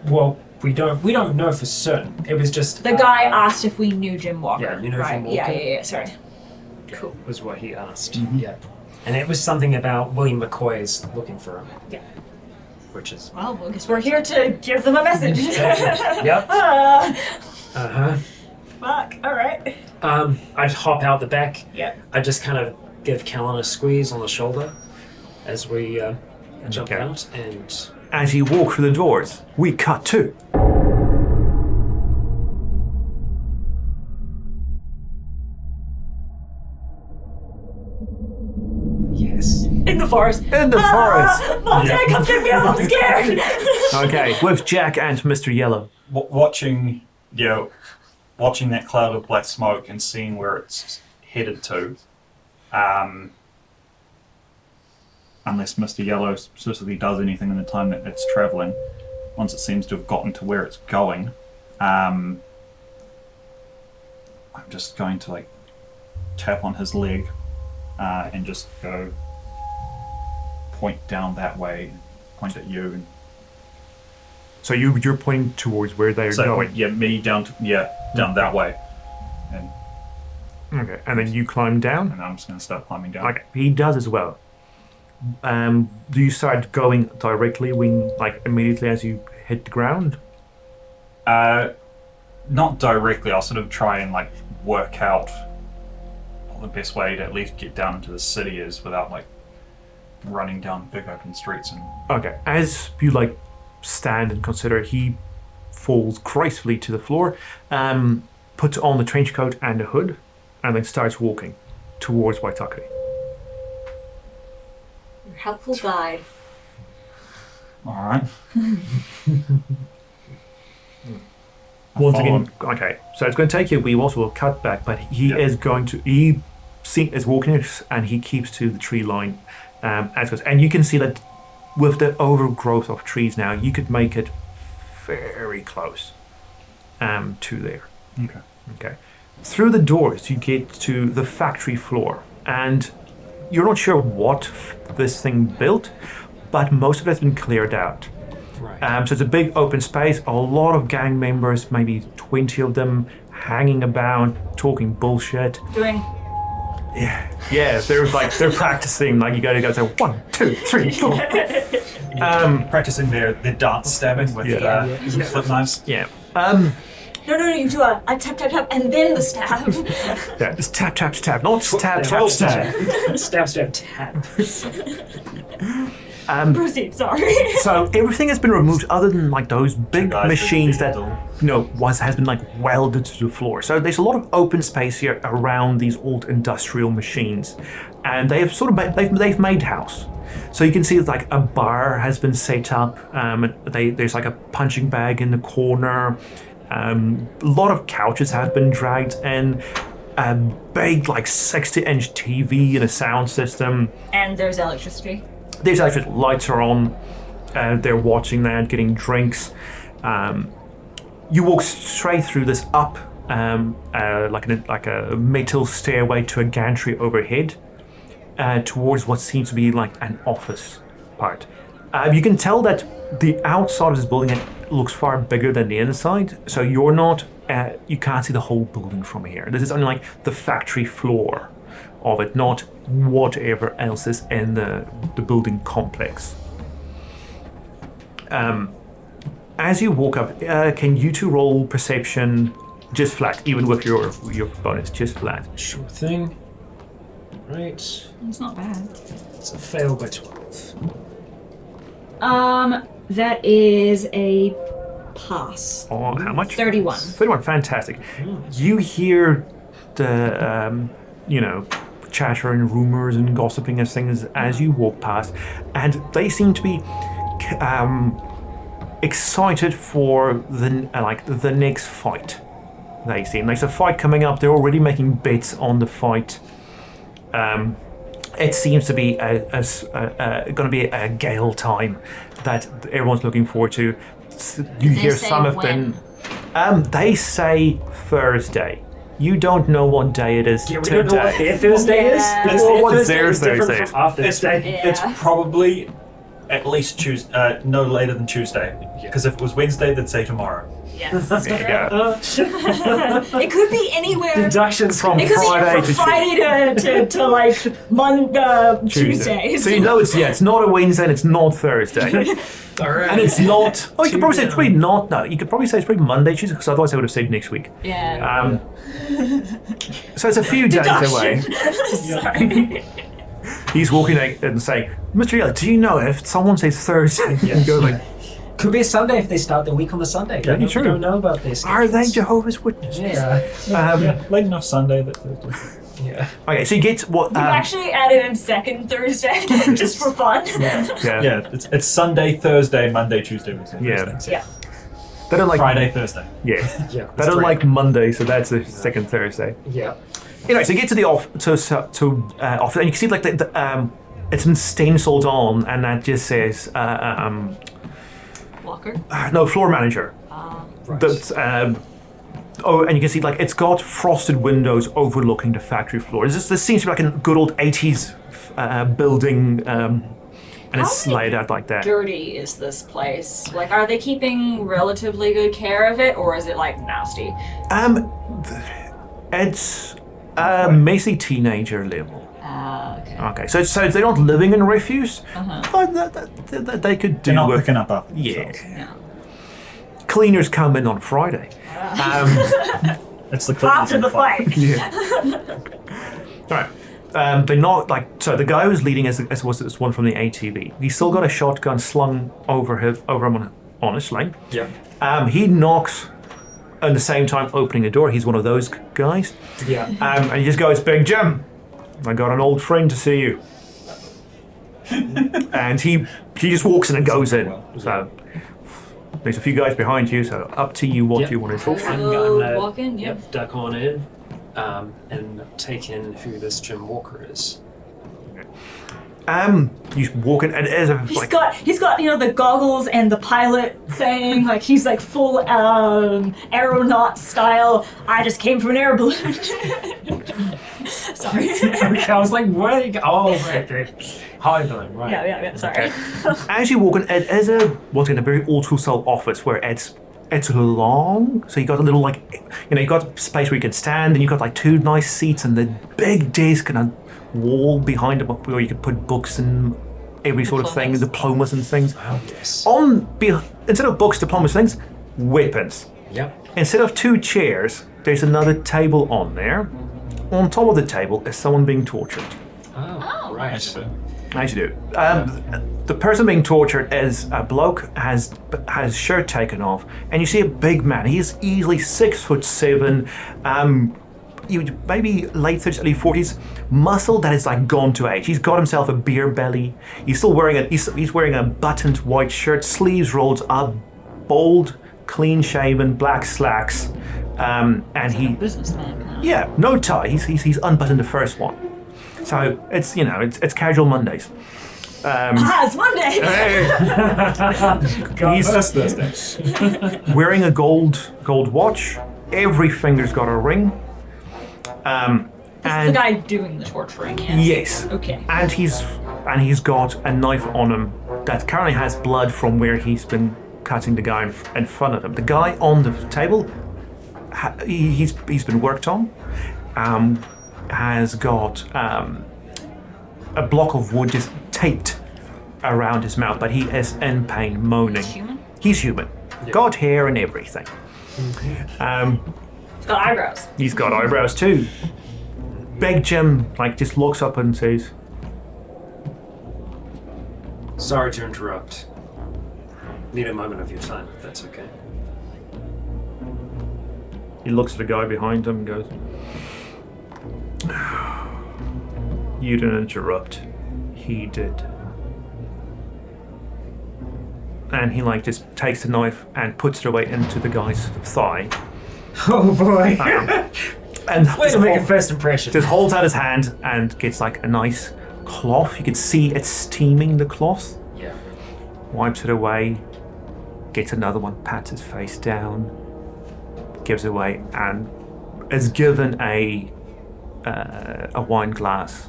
we don't know for certain. It was just... The guy asked if we knew Jim Walker. Yeah, you know right. Jim Walker? Yeah, sorry. Cool. Was what he asked. Mm-hmm. Yeah. And it was something about William McCoy's looking for him. Yeah. Which is... Well, I guess we're here to give them a message. Yep. Uh-huh. Fuck, alright. I'd hop out the back. Yep. I'd just kind of give Callan a squeeze on the shoulder as we jump Okay. out, and... As you walk through the doors, we cut to. Yes. In the forest. In the forest. Monte, come get me, I'm scared. Okay, with Jack and Mr. Yellow. Watching that cloud of black smoke and seeing where it's headed to, unless Mr. Yellow specifically does anything in the time that it's travelling, once it seems to have gotten to where it's going, I'm just going to tap on his leg and just go point down that way, point at you. And So you're pointing towards where they're going. Yeah, me down that way, and Okay, and then you climb down. I'm just going to start climbing down. Okay, he does as well. Do you start going directly immediately as you hit the ground? Not directly. I'll sort of try and work out what the best way to at least get down into the city is without running down big open streets and. Okay, as you stand and consider, he falls gracefully to the floor, puts on the trench coat and the hood, and then starts walking towards Waitakere. Helpful guide. All right. Once follow again, okay. So it's going to take you a wee while, so we'll cut back. But he is going to. Is walking and he keeps to the tree line as goes. And you can see that with the overgrowth of trees now, you could make it very close to there. Okay. Through the doors, you get to the factory floor, and you're not sure what this thing built, but most of it has been cleared out. Right. So it's a big open space, a lot of gang members, maybe 20 of them, hanging about, talking bullshit. Doing Yeah, they're practicing. Like you got to go say 1, 2, 3, 4. practicing their dance stabbing with flip knives. Yeah. no, you do a tap, tap, tap, and then the stab. Yeah, it's tap, tap, stab, not stab, tap, stab. Stab, tap. Proceed, sorry. So everything has been removed other than like those big guys machines with that the has been like welded to the floor. So there's a lot of open space here around these old industrial machines, and they have sort of they've made house. So you can see like a bar has been set up. There's like a punching bag in the corner. A lot of couches have been dragged in. A big like 60-inch TV and a sound system. And there's electricity. There's actually lights are on. They're watching that, getting drinks. You walk straight through this up, like a metal stairway to a gantry overhead, towards what seems to be like an office part. You can tell that the outside of this building looks far bigger than the inside, so you can't see the whole building from here. This is only like the factory floor of it, not whatever else is in the building complex. As you walk up, can you two roll perception just flat, even with your bonus, just flat? Sure thing. Right. It's not bad. It's a fail by 12. That is a pass. Oh, how much? 31. 31, fantastic. You hear the, chatter and rumors and gossiping and things as you walk past, and they seem to be excited for the next fight. They seem there's a fight coming up. They're already making bets on the fight. It seems to be going to be a gale time that everyone's looking forward to. You hear some of them. They say Thursday. You don't know what day it is Yeah, we today. don't know what their Thursday is. Well, what's their different Thursday? from our Thursday. Yeah. It's probably at least Tuesday, no later than Tuesday. Because if it was Wednesday, they'd say tomorrow. Yes. There you go. It could be anywhere. Deductions From It could Friday be to from Friday to like Tuesdays. So you know it's not a Wednesday and it's not Thursday. All right. And it's not. Oh, you could probably say it's probably not. No, you could probably say it's probably Monday, Tuesday, because otherwise I would have said next week. Yeah. So it's a few days away. Sorry. He's walking out and saying, "Mr. Yell, do you know if someone says Thursday?" You go like, Could be a Sunday if they start the week on the Sunday. Yeah, We true. don't know about this. "Are they Jehovah's Witnesses?" Yeah. Late enough Sunday that Yeah. Okay, so you get what? We've actually added in second Thursday just for fun. yeah, it's Sunday, Thursday, Monday, Tuesday, Wednesday. Yeah. Thursday. Yeah. They don't like Friday, Thursday. Yeah, Yeah. they don't like Monday, so that's the second Thursday. Yeah. Anyway, so you get to the office, and you can see like it's been stenciled on, and that just says Walker. no, floor manager. Right. That's and you can see like it's got frosted windows overlooking the factory floor. This seems to be like a good old 80s building, and it's laid out like that. Dirty is this place? Like, are they keeping relatively good care of it, or is it like nasty? It's messy teenager level. Okay. Okay, so they're not living in refuse, but they could do They're not with picking up after yeah. themselves. Yeah. Cleaners come in on Friday. It's the After the fight. Yeah. All right. They're not like so. The guy who's leading was this one from the ATV. He's still got a shotgun slung over him on a sling. Yeah. He knocks at the same time opening the door. He's one of those guys. Yeah. And he just goes, "Big Jim, I got an old friend to see you." And he just walks in and goes in. So There's a few guys behind you, so up to you what Yep. you want to do. I'm We'll gonna walk in, yeah. duck on in, and take in who this Jim Walker is. You walk in, and it is a He's got the goggles and the pilot thing, like he's like full aeronaut style. I just came from an air balloon. Sorry. I was like, what? Oh, right. High balloon, right. Yeah, sorry. As you walk in, it is a very old school style office where it's long, so you got a little you got space where you can stand, and you got like 2 nice seats and the big desk and a wall behind it where you could put books and every sort of thing, diplomas and things. Oh, yes. Instead of books, diplomas, things, weapons. Yep. Instead of 2 chairs, there's another table on there. On top of the table is someone being tortured. Oh, right. As you do. The person being tortured is a bloke, has shirt taken off, and you see a big man. He is easily 6'7", maybe late 30s, early 40s, muscle that is like gone to age. He's got himself a beer belly. He's still wearing he's wearing a buttoned white shirt, sleeves rolled up, bold, clean shaven, black slacks, and he Businessman. yeah, no tie. He's unbuttoned the first one. So it's it's casual Mondays. It's Monday. He's Thursday. wearing a gold watch. Every finger's got a ring. This is the guy doing the torturing, yes? Yes. Okay. And he's got a knife on him that currently has blood from where he's been cutting the guy in front of him. The guy on the table, he's been worked on. Has got a block of wood just taped around his mouth, but he is in pain, moaning. He's human? He's human. Got hair and everything. He's got eyebrows. He's got eyebrows too. Big Jim just looks up and says, Sorry to interrupt. Need a moment of your time, if that's okay. he looks at the guy behind him and goes, you didn't interrupt. He did. And he just takes the knife and puts it away into the guy's thigh. Oh boy. And Way to make a first impression. just holds out his hand and gets a nice cloth. You can see it's steaming, the cloth. Yeah. Wipes it away, gets another one, pats his face down, gives it away, and is given a wine glass.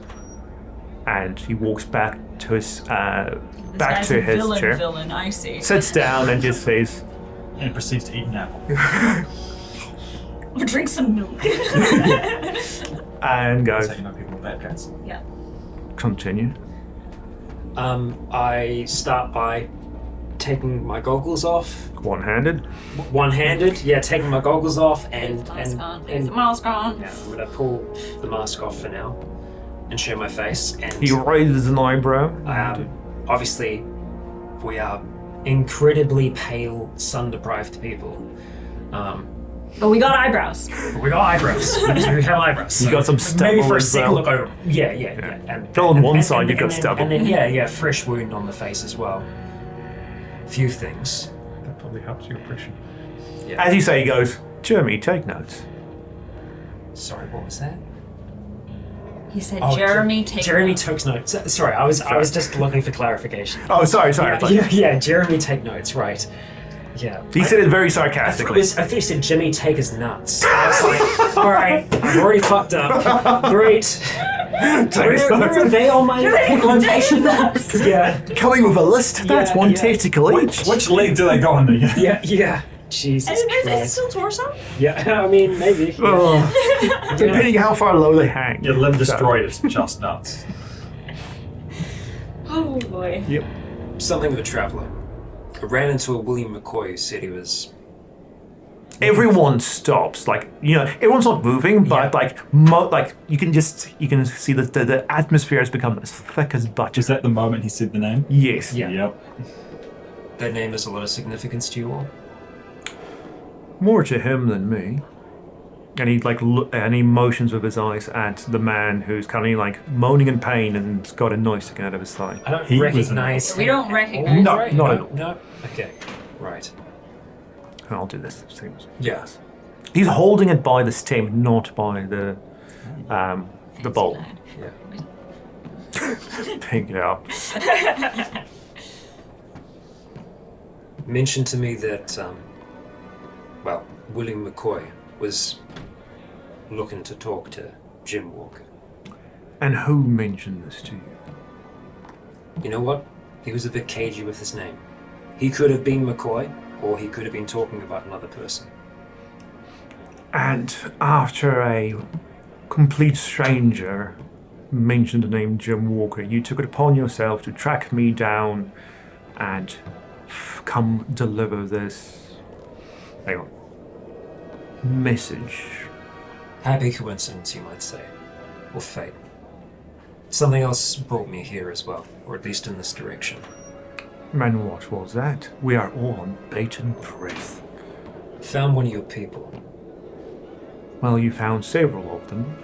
And he walks back to his chair, Villain, I see. sits down, and just says, And proceeds to eat an apple. Or drink some milk. and goes, That's how you know people are bad guys. Yeah. continue. I start by taking my goggles off. One-handed. One-handed, yeah, taking my goggles off and Mask on. and The mask on. yeah, I'm gonna pull the mask off for now and show my face. And He raises an eyebrow. obviously, we are incredibly pale, sun-deprived people. But we got eyebrows. We got eyebrows. We have eyebrows. You got some stubble Maybe for a as second well. look over. Yeah. And Go on one and- side, and- you've got and then- stubble. And then fresh wound on the face as well. Few things. That probably helps your impression. As you say, he goes, Jeremy, take notes. Sorry, what was that? He said, Oh, Jeremy, take Jeremy notes. takes notes. Sorry, I was just looking for clarification. Oh, sorry. Yeah, Jeremy take notes, right. Yeah. He said it very I thought sarcastically. he said Jimmy take his nuts. I was like, alright, I've already fucked up. Great. Where are they on my location? Yeah. Coming with a list? That's one yeah. testicle each. Which leg do they go under? Yeah. Jesus Is it Christ. still torso? Yeah, I mean, maybe. Oh. Depending how far low they hang. Your limb destroyed is just nuts. Oh boy. Yep. Something with a traveller. I ran into a William McCoy who said he was... Everyone stops. Everyone's not moving, but you can see that the atmosphere has become as thick as butter. Is that the moment he said the name? Yes. Yeah. Yep. That name has a lot of significance to you all. More to him than me. And he and he motions with his eyes at the man who's currently moaning in pain and's got a knife sticking out of his thigh. I don't He was recognize We him don't at recognize all, No, right? not at all. No? Okay, right. I'll do this. Seems. Yes. He's holding it by the stem, not by the bowl. Yeah. Pick it up. Mentioned to me that, William McCoy was looking to talk to Jim Walker. And who mentioned this to you? You know what? He was a bit cagey with his name. He could have been McCoy, or he could have been talking about another person. And after a complete stranger mentioned the name Jim Walker, you took it upon yourself to track me down and come deliver this message. Happy coincidence, you might say. Or fate. Something else brought me here as well, or at least in this direction. And what was that? We are all on bated breath. Found one of your people. Well, you found several of them.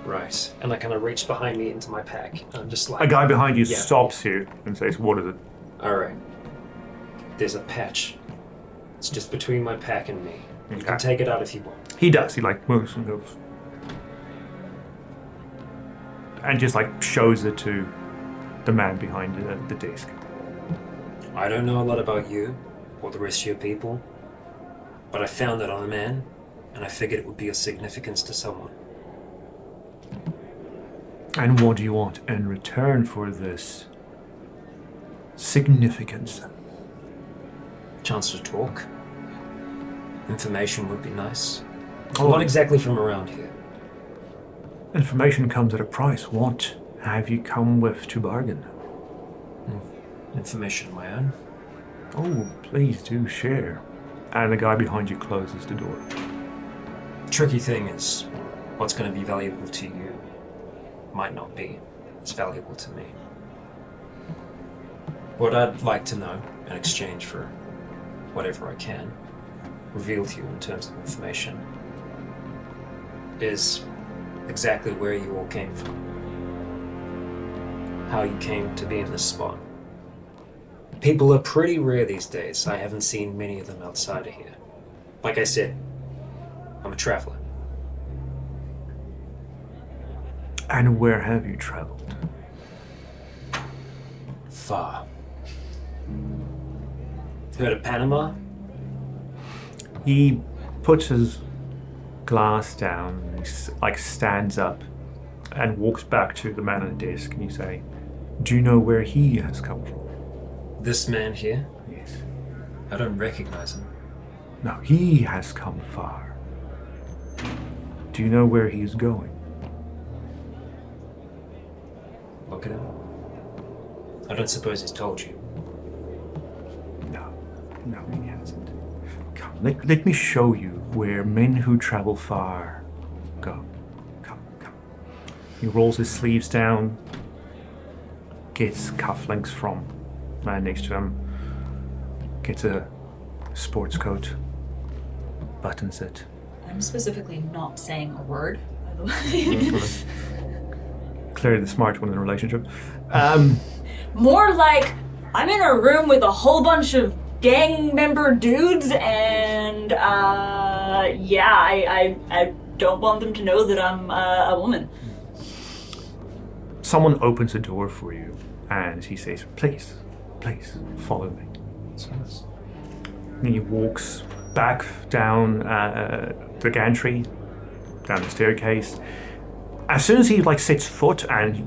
Right. And I kind of reach behind me into my pack. And I'm just like... A guy behind you Yeah. stops you and says, "What is it?" Alright. There's a patch. It's just between my pack and me. You Okay. can take it out if you want. He does. He moves and goes. And just shows it to the man behind the desk. I don't know a lot about you, or the rest of your people, but I found it on a man, and I figured it would be of significance to someone. And what do you want in return for this significance? Chance to talk. Information would be nice. Oh. Not exactly from around here. Information comes at a price. What have you come with to bargain? Information of my own. Oh, please do share. And the guy behind you closes the door. Tricky thing is, what's going to be valuable to you might not be as valuable to me. What I'd like to know in exchange for whatever I can reveal to you in terms of information is exactly where you all came from. How you came to be in this spot. People are pretty rare these days. I haven't seen many of them outside of here. Like I said, I'm a traveler. And where have you traveled? Far. Heard of Panama? He puts his glass down, and he stands up and walks back to the man on the desk, and you say, "Do you know where he has come from?" This man here? Yes. I don't recognize him. No, he has come far. Do you know where he is going? Look at him. I don't suppose he's told you. No, he hasn't. Come, let me show you where men who travel far go. Come. He rolls his sleeves down, gets cufflinks from the man next to him, gets a sports coat, buttons it. I'm specifically not saying a word, by the way. Clearly the smart one in the relationship. More like I'm in a room with a whole bunch of gang member dudes, and I don't want them to know that I'm a woman. Someone opens the door for you, and he says, please, follow me. And he walks back down the gantry, down the staircase. As soon as he sets foot, and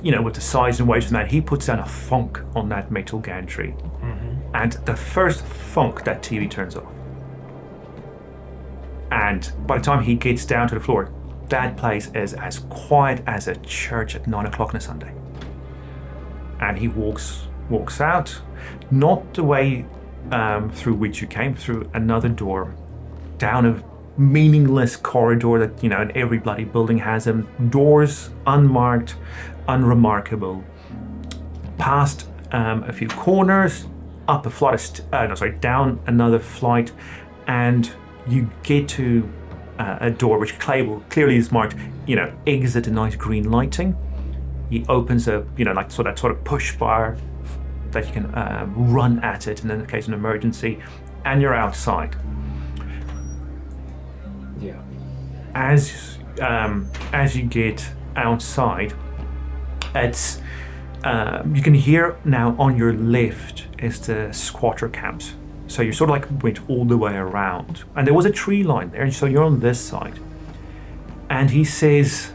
with the size and weight of that, he puts down a thunk on that metal gantry. And the first thunk, that TV turns off. And by the time he gets down to the floor, that place is as quiet as a church at 9 o'clock on a Sunday. And he walks out, not the way through which you came, through another door, down a meaningless corridor that, and every bloody building has them. Doors unmarked, unremarkable. Past a few corners, up a flight of down another flight, and you get to a door which clearly is marked, exit a nice green lighting. He opens a, sort of push bar that you can run at it, and in the case of an emergency, and you're outside. Yeah. As you get outside, it's you can hear now on your left is the squatter camps. So you sort of like went all the way around, and there was a tree line there, so you're on this side. And he says,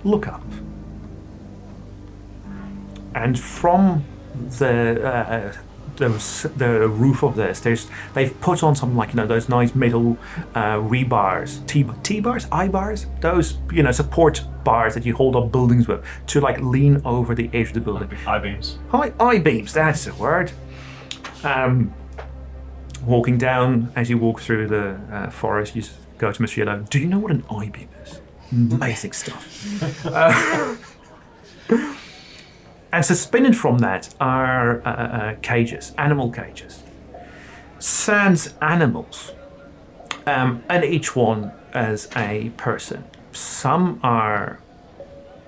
"Look up." And from the roof of this, they've put on some those nice metal rebars, T-bars, I-bars, those support bars that you hold up buildings with to lean over the edge of the building. I-beams. I-beams, that's the word. Walking down, as you walk through the forest, you go to Mr. Yellow. Do you know what an I-beam is? Basic stuff. And suspended from that are cages, animal cages. Sans animals. And each one is a person. Some are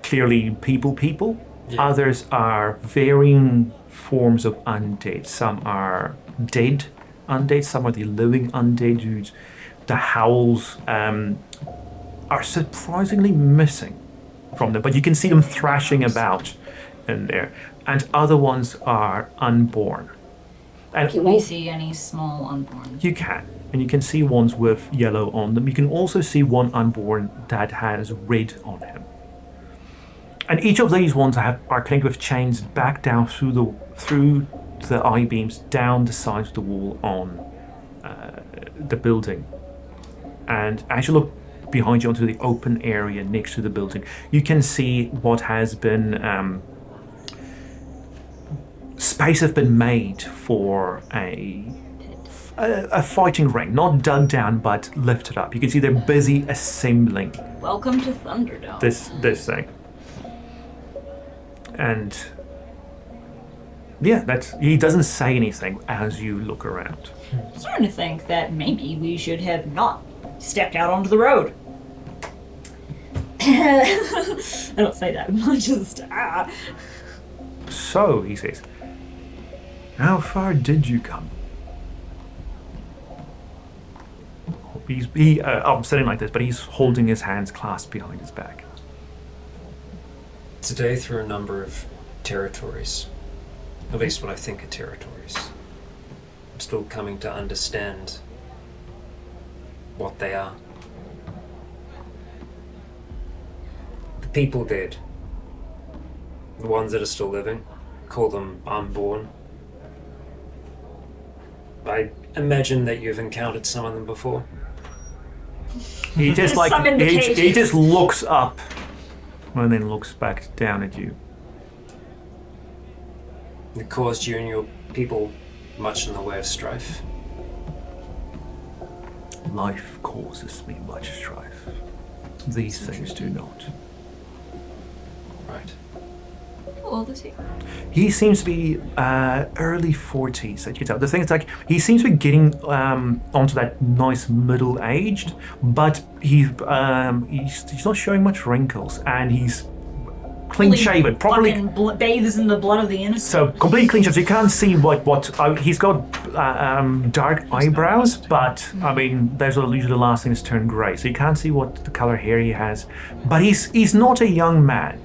clearly people. Yeah. Others are varying forms of undead. Some are dead undead, some are the living undead dudes. The howls are surprisingly missing from them, but you can see them thrashing about in there. And other ones are unborn. And can we see any small unborn? You can. And you can see ones with yellow on them. You can also see one unborn that has red on him. And each of these ones are connected with chains back down through the I-beams down the sides of the wall on the building. And as you look behind you onto the open area next to the building, you can see what has been space has been made for a fighting ring, not dug down but lifted up. You can see they're busy assembling. Welcome to Thunderdome. This thing. And yeah, he doesn't say anything as you look around. I'm starting to think that maybe we should have not stepped out onto the road. I don't say that, but just So, he says, how far did you come? I'm sitting like this, but he's holding his hands clasped behind his back. Today through a number of territories, at least when I think of territories. I'm still coming to understand what they are. The people dead, the ones that are still living, call them unborn. I imagine that you've encountered some of them before. He just he just looks up and then looks back down at you. It caused you and your people much in the way of strife. Life causes me much strife. These things do not. Right. How old is he? He seems to be early 40s, you can tell. The thing is, he seems to be getting onto that nice middle-aged, but he's not showing much wrinkles, and he's clean-shaven, properly bathes in the blood of the innocent. So completely clean shaven. So you can't see what he's got dark eyebrows, but I mean, those are usually the last things to turn grey. So you can't see what the color hair he has. But he's not a young man.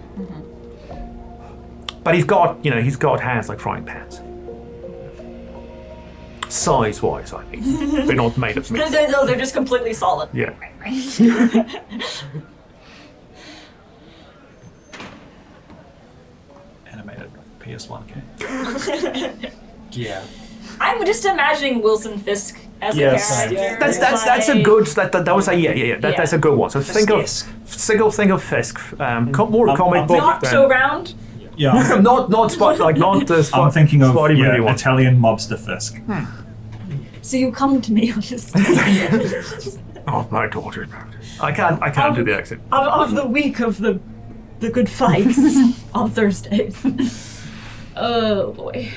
But he's got hands like frying pans. Size-wise, I mean. They're not made of meat. They're just completely solid. Yeah. Animated PS1 game. Yeah. I'm just imagining Wilson Fisk as a character. That's a good. That was a that's a good one. So think of Fisk. More comic book. Not so round. Yeah. not the spot. I'm thinking of one. Italian mobster Fisk. So you come to me on this. Oh, my daughter. I can't do the accent. Of the week of the good fights on Thursdays. Oh boy.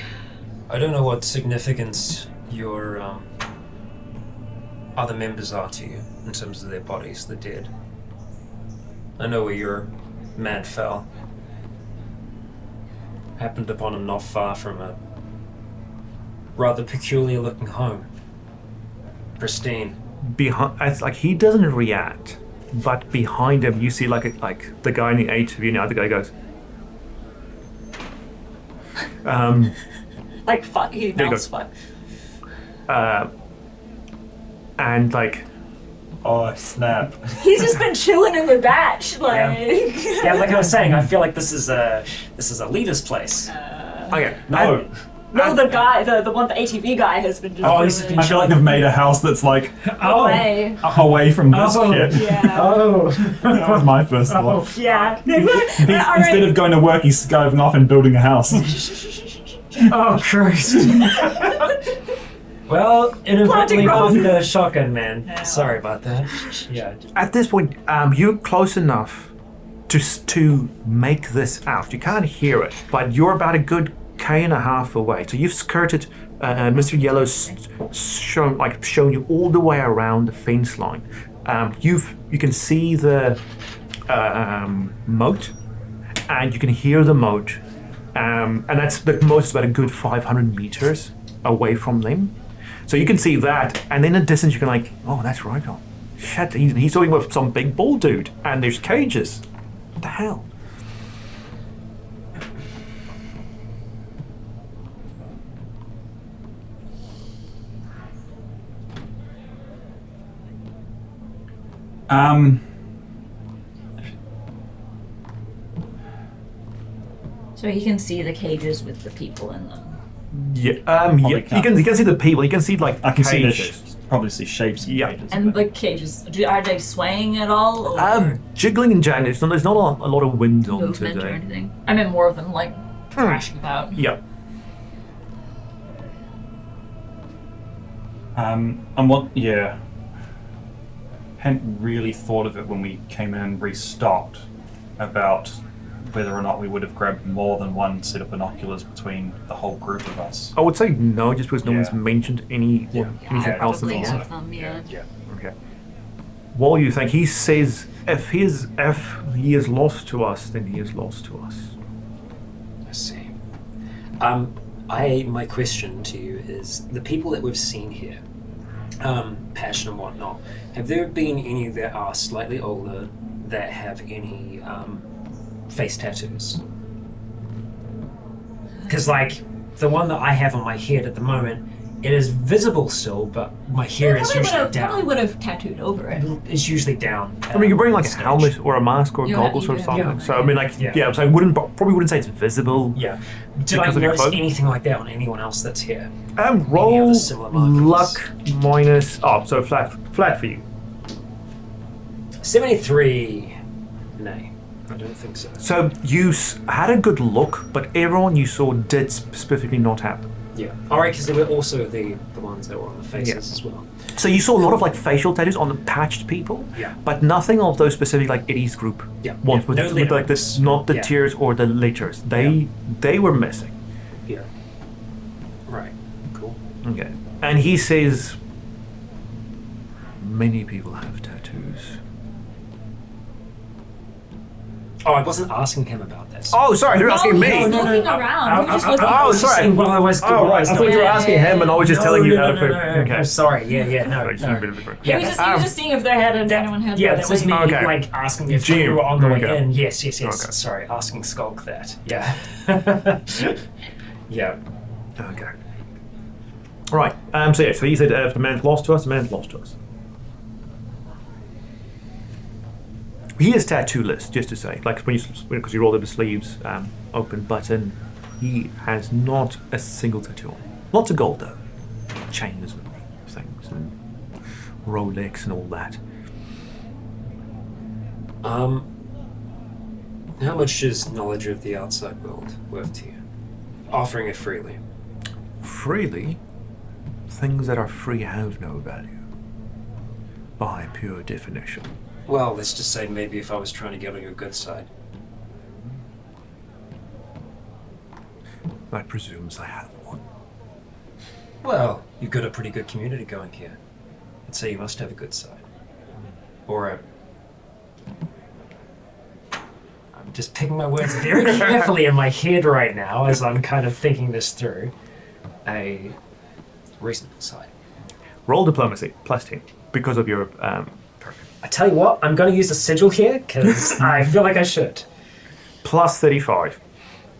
I don't know what significance your other members are to you in terms of their bodies, the dead. I know where your man fell. Happened upon him not far from a rather peculiar looking home. Pristine. Behind, it's like he doesn't react, but behind him you see like the guy in the HV now. The guy goes, Like fuck, he There you melts go. fuck. and like Oh, snap. He's just been chilling in the batch, like. Yeah, like I was saying, I feel like this is a leader's place. okay, No. No, the guy, the one, the ATV guy has been just. Oh, he's chilling. been I feel like they've made a house that's like Away. away from this Oh. shit. Yeah. Oh. That was my first thought. Yeah. Instead of going to work, he's going off and building a house. Oh, Christ. Well, inadvertently found the shotgun, man. Yeah. Sorry about that. Yeah. at this point, you're close enough to make this out. You can't hear it, but you're about a good K&a-half away. So you've skirted. Mr. Yellow's shown you all the way around the fence line. You can see the moat, and you can hear the moat, and that's the moat is about a good 500 meters away from them. So you can see that, and in the distance you can like, oh, that's Rycon. Shit, he's talking with some big bull dude, and there's cages. What the hell? So he can see the cages with the people in them. Yeah, yeah. You can see the people. You can see like I can see cages. probably see shapes in Yeah. cages. And the cages, are they swaying at all? Or Jiggling and jangling. There's not a lot of wind on movement or today. anything? I mean, more of them like thrashing about. Yeah. And what? Yeah. Hadn't really thought of it when we came in and restocked about whether or not we would have grabbed more than one set of binoculars between the whole group of us. I would say no, just because no one's Yeah. mentioned anything else in Probably the have them, yeah. Okay. What do you think? He says if he is lost to us, then he is lost to us. I see. My question to you is, the people that we've seen here, Passion and whatnot, have there been any that are slightly older that have any face tattoos? Because like the one that I have on my head at the moment, it is visible still, but my hair is usually down. Probably would have tattooed over it. It's usually down. I mean, you're wearing like a stage. helmet or a mask or Yeah, goggles or yeah. something. Yeah. So I mean, like, Yeah. yeah. So I probably wouldn't say it's visible. Yeah. Did I Because of your notice cloak? anything like that on anyone else that's here? Roll other similar markers? luck minus. Oh, so flat for you. 73. Nay, I don't think so. So you had a good look, but everyone you saw did specifically not have them. Yeah. Alright, because there were also the ones that were on the faces as well. So you saw a lot of like facial tattoos on the patched people, Yeah. but nothing of those specific like Eddie's group Yeah. ones Yeah. with, No with like ligaments. this, not the Yeah. tears or the letters. They were missing. Yeah. Right. Cool. Okay, and he says many people have tattoos. Oh, I wasn't asking him about this. Oh, sorry, you're asking me. He's looking around. He was just looking Oh, was just sorry. saying while I was Oh, right. I thought you were asking him, and I was just telling you how to. Okay. No, sorry. Yeah, no. Right, no. bit of a break. He was just seeing if they had anyone had. Yeah, that was me, Okay. like, asking if Gee, you were on the way okay. in. Yes. Okay. Sorry, asking Skulk that. Yeah. Yeah. Okay. Right. So he said, if the man's lost to us, the man's lost to us. He is tattoo-less, just to say. Like because you roll up his sleeves, open button. He has not a single tattoo on. Lots of gold though, chains and things, and Rolex and all that. How much is knowledge of the outside world worth to you? Offering it freely. Freely, things that are free have no value. By pure definition. Well, let's just say maybe if I was trying to get on your good side. That presumes I have one. Well, you've got a pretty good community going here. I'd say you must have a good side. Or a... I'm just picking my words very carefully in my head right now as I'm kind of thinking this through. A reasonable side. Roll diplomacy, +10, because of your perk. I tell you what, I'm going to use a sigil here because I feel like I should. +35.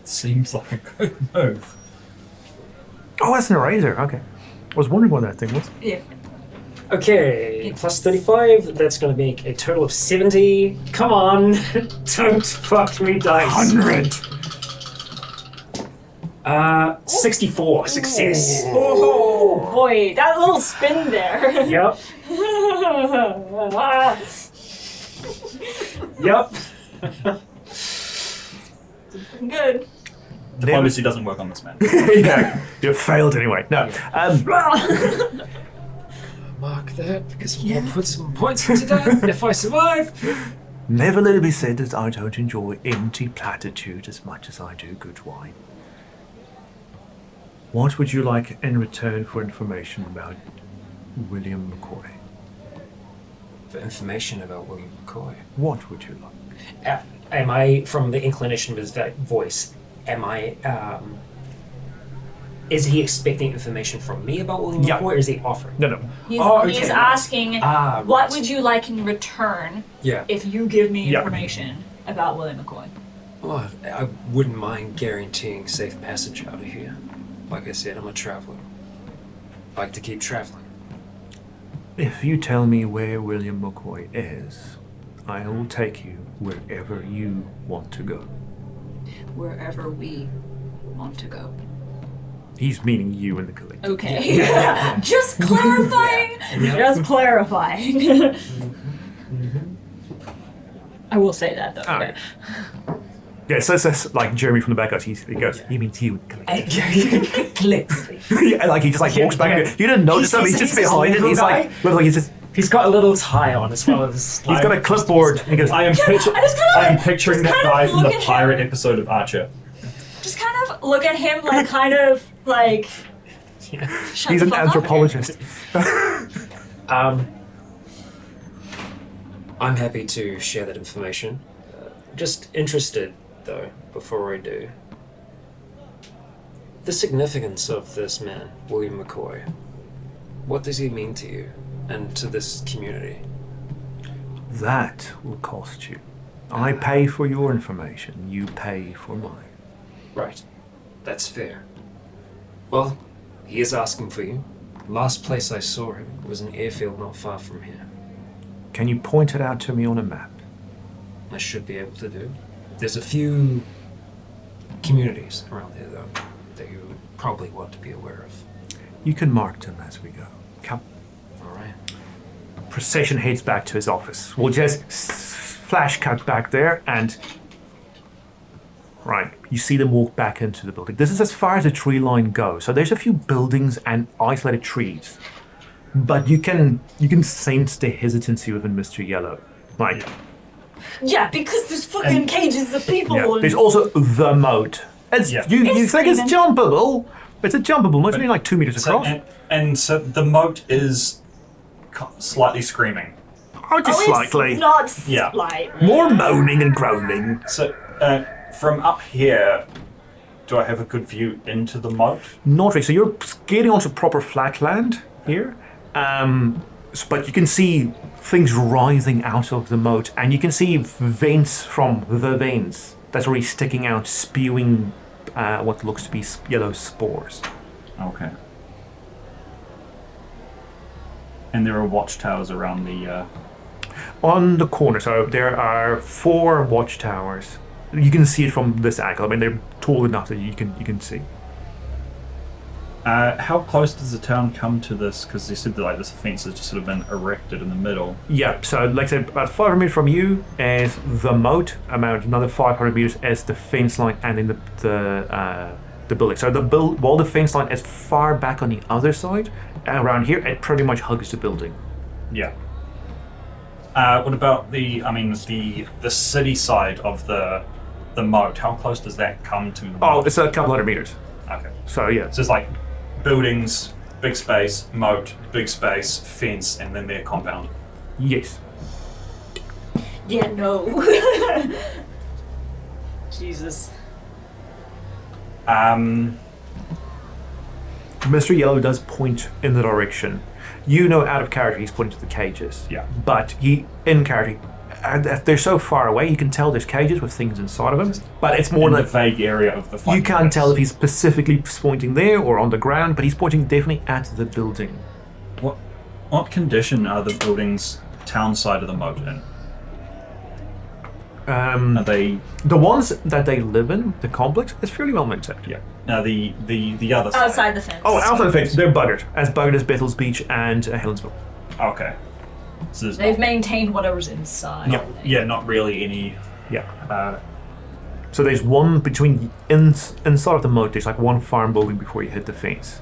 Seems like a good move. Oh, that's an eraser. Okay. I was wondering what that thing was. Yeah. Okay, plus 35, that's going to make a total of 70. Come on, don't fuck me, dice. 100. 64, success. Oh boy, that little spin there. Yep, yep. Good. Diplomacy doesn't work on this man. Yeah, you failed anyway. No. Mark that because we'll put some points into that if I survive. Never let it be said that I don't enjoy empty platitude as much as I do good wine. What would you like in return for information about William McCoy? For information about William McCoy. What would you like? Am I, from the inclination of his voice, is he expecting information from me about William Yeah. McCoy, or is he offering? No. He's asking, what right. would you like in return Yeah. if you give me Yeah. information about William McCoy? Well, I wouldn't mind guaranteeing safe passage out of here. Like I said, I'm a traveler. Like to keep traveling. If you tell me where William McCoy is, I will take you wherever you want to go. Wherever we want to go. He's meaning you in the collective. Okay. Just clarifying. Just clarifying. I will say that though. Oh, Okay. Yeah, so it's like Jeremy from the back he goes, he means you in the collective. Collectively. Yeah, like he just like walks back. Yeah. You didn't notice him. He's just behind it. little He's like, guy. looks like he's just. He's got a little tie on as well as. He's got a clipboard. He goes. I am picturing that guy from the pirate episode of Archer. Just kind of look at him like kind of like. Shut He's the an fuck up. anthropologist. I'm happy to share that information. Just interested, though, before I do. The significance of this man, William McCoy. What does he mean to you and to this community? That will cost you. I pay for your information. You pay for mine. Right. That's fair. Well, he is asking for you. Last place I saw him was an airfield not far from here. Can you point it out to me on a map? I should be able to do. There's a few communities around here, though, that you probably want to be aware of. You can mark them as we go. Come. All right. Procession heads back to his office. We'll just flash cut back there and... Right, you see them walk back into the building. This is as far as the tree line goes. So there's a few buildings and isolated trees. But you can sense the hesitancy within Mr. Yellow. Like, Yeah, because there's fucking cages of people. yeah. And There's also the moat. It's, Yeah. You It's think it's screaming. jumpable. It's a jumpable moat. It's only like 2 meters across. So the moat is slightly screaming. Oh, just it's slightly. not Yeah. slight. More moaning and groaning. So from up here, do I have a good view into the moat? Not really. So you're getting onto proper flat land here. But you can see things rising out of the moat, and you can see vents from the veins that's already sticking out, spewing what looks to be yellow spores. Okay. And there are watchtowers around the... On the corner, so there are 4 watchtowers. You can see it from this angle. I mean, they're tall enough that you can see. how close does the town come to this? Because you said that like this fence has just sort of been erected in the middle. Yeah, so like I said, about 500 meters from you is the moat. About another 500 meters is the fence line, and then the building. So while the fence line is far back on the other side, around here it pretty much hugs the building. Yeah. What about the city side of the moat? How close does that come to the moat? Oh, it's a couple hundred meters. Okay. So yeah. So it's like buildings, big space, moat, big space, fence, and then their compound. Yes. Yeah, no. Jesus. Mr. Yellow does point in the direction. You know, out of character, he's pointing to the cages. Yeah. But in character, they're so far away, you can tell there's cages with things inside of them. But it's more in like the vague area of the fight. you can't tell if he's specifically pointing there or on the ground, but he's pointing definitely at the building. What condition are the buildings town side of the moat in? Are they? The ones that they live in, the complex, is fairly well maintained. Yeah. Now the other side. Outside the fence. Oh, outside the fence, they're buggered as Bethel's Beach and Helensville. Okay. So there's They've maintained whatever's inside. not really any. Yeah. So there's one between inside of the moat. There's like one farm building before you hit the fence,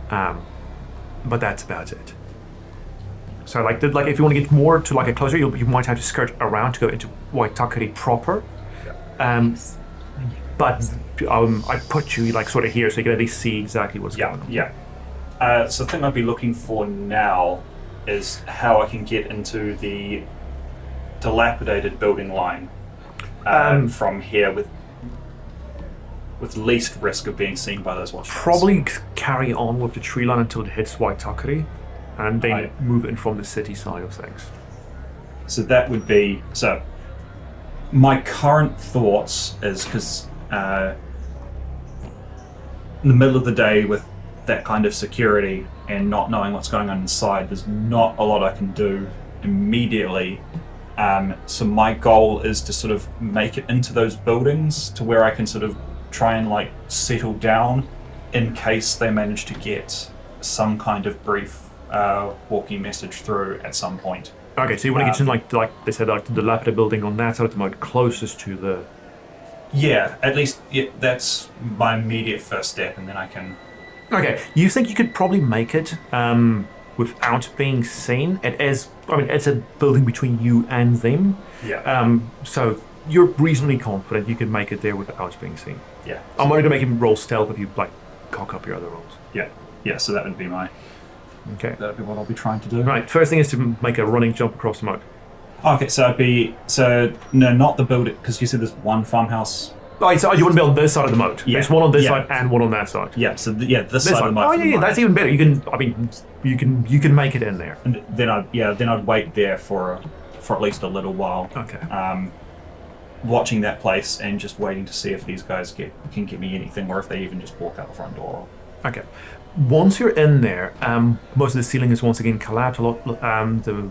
but that's about it. So like if you want to get more to like a closer, you might have to skirt around to go into Waitakere proper. But I put you like sort of here so you can at least see exactly what's going on. Yeah. So the thing I'd be looking for now is how I can get into the dilapidated building line from here with least risk of being seen by those watchers. Probably carry on with the tree line until it hits Waitakere, and then move in from the city side of things. So that would be my current thoughts is because in the middle of the day with that kind of security and not knowing what's going on inside, there's not a lot I can do immediately. So my goal is to sort of make it into those buildings to where I can sort of try and like settle down in case they manage to get some kind of brief walkie message through at some point. Okay, so you want to get in like they said, like the dilapidated building on that side of the moat, closest to the. Yeah, at least that's my immediate first step, and then I can. Okay, you think you could probably make it without being seen? It's a building between you and them. Yeah. So you're reasonably confident you can make it there without being seen. Yeah. I'm only gonna make him roll stealth if you like cock up your other rolls. Yeah. Yeah. So that would be Okay. That'd be what I'll be trying to do. Right. First thing is to make a running jump across the moat. Okay, no, not the building, because you said there's one farmhouse. Right, so you want to be on this side of the moat. Yeah. There's one on this side and one on that side. Yeah, so this side of the moat. Oh yeah, that's even better. You can make it in there. And then I'd wait there for at least a little while. Okay. Watching that place and just waiting to see if these guys can get me anything, or if they even just walk out the front door. Okay. Once you're in there, most of the ceiling is once again collapsed. A lot, the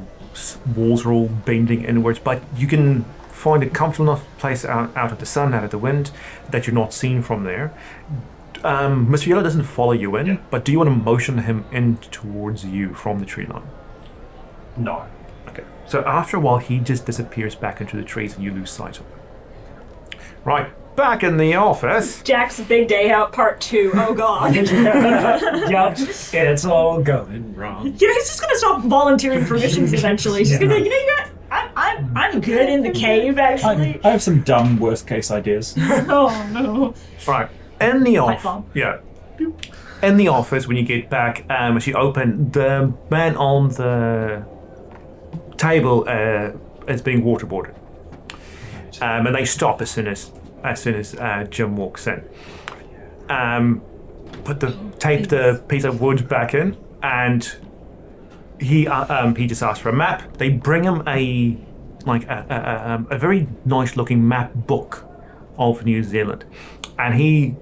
walls are all bending inwards, but you can find a comfortable enough place out of the sun, out of the wind, that you're not seen from there. Mr. Yellow doesn't follow you in, but do you want to motion him in towards you from the tree line? No. Okay. So after a while, he just disappears back into the trees and you lose sight of him. Right. Back in the office. Jack's big day out, part 2. Oh god. Yep, it's all going wrong. He's just gonna stop volunteering for missions eventually. He's just gonna be like, I'm good in the cave actually. I have some dumb worst case ideas. Oh no. Right. In the Pipe office. bomb. Yeah. In the office, when you get back, as you open, the man on the table is being waterboarded. And they stop as soon as Jim walks in. Tape the piece of wood back in, and he just asks for a map. They bring him a very nice looking map book of New Zealand, and he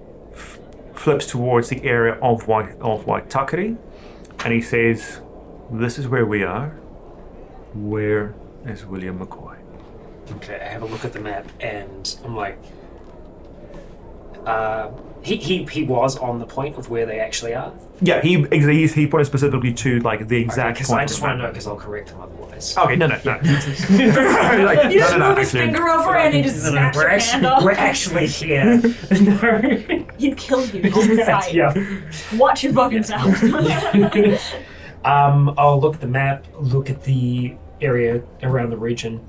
flips towards the area of Waitakere, and he says, "This is where we are. Where is William McCoy?" Okay, I have a look at the map and I'm like, he was on the point of where they actually are. Yeah, he pointed specifically to like the exact Because point. I just want to know, because I'll correct him otherwise. Okay, no. You just move his finger over and he just snaps your hand off. We're actually here. No. He'd kill you on sight. Yeah. Watch your fucking sound. I'll look at the map, look at the area around the region.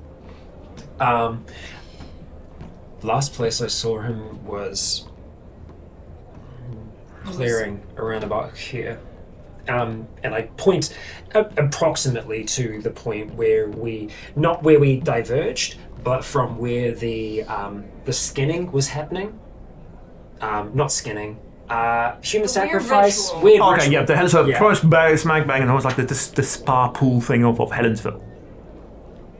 Last place I saw him was clearing around about here. And I point approximately to the point where not where we diverged, but from where the skinning was happening. Not skinning, Human weird sacrifice, ritual. weird Okay, ritual. yeah, the Helen's Yeah. first smack bang, and it was like the spa pool thing of Helensville.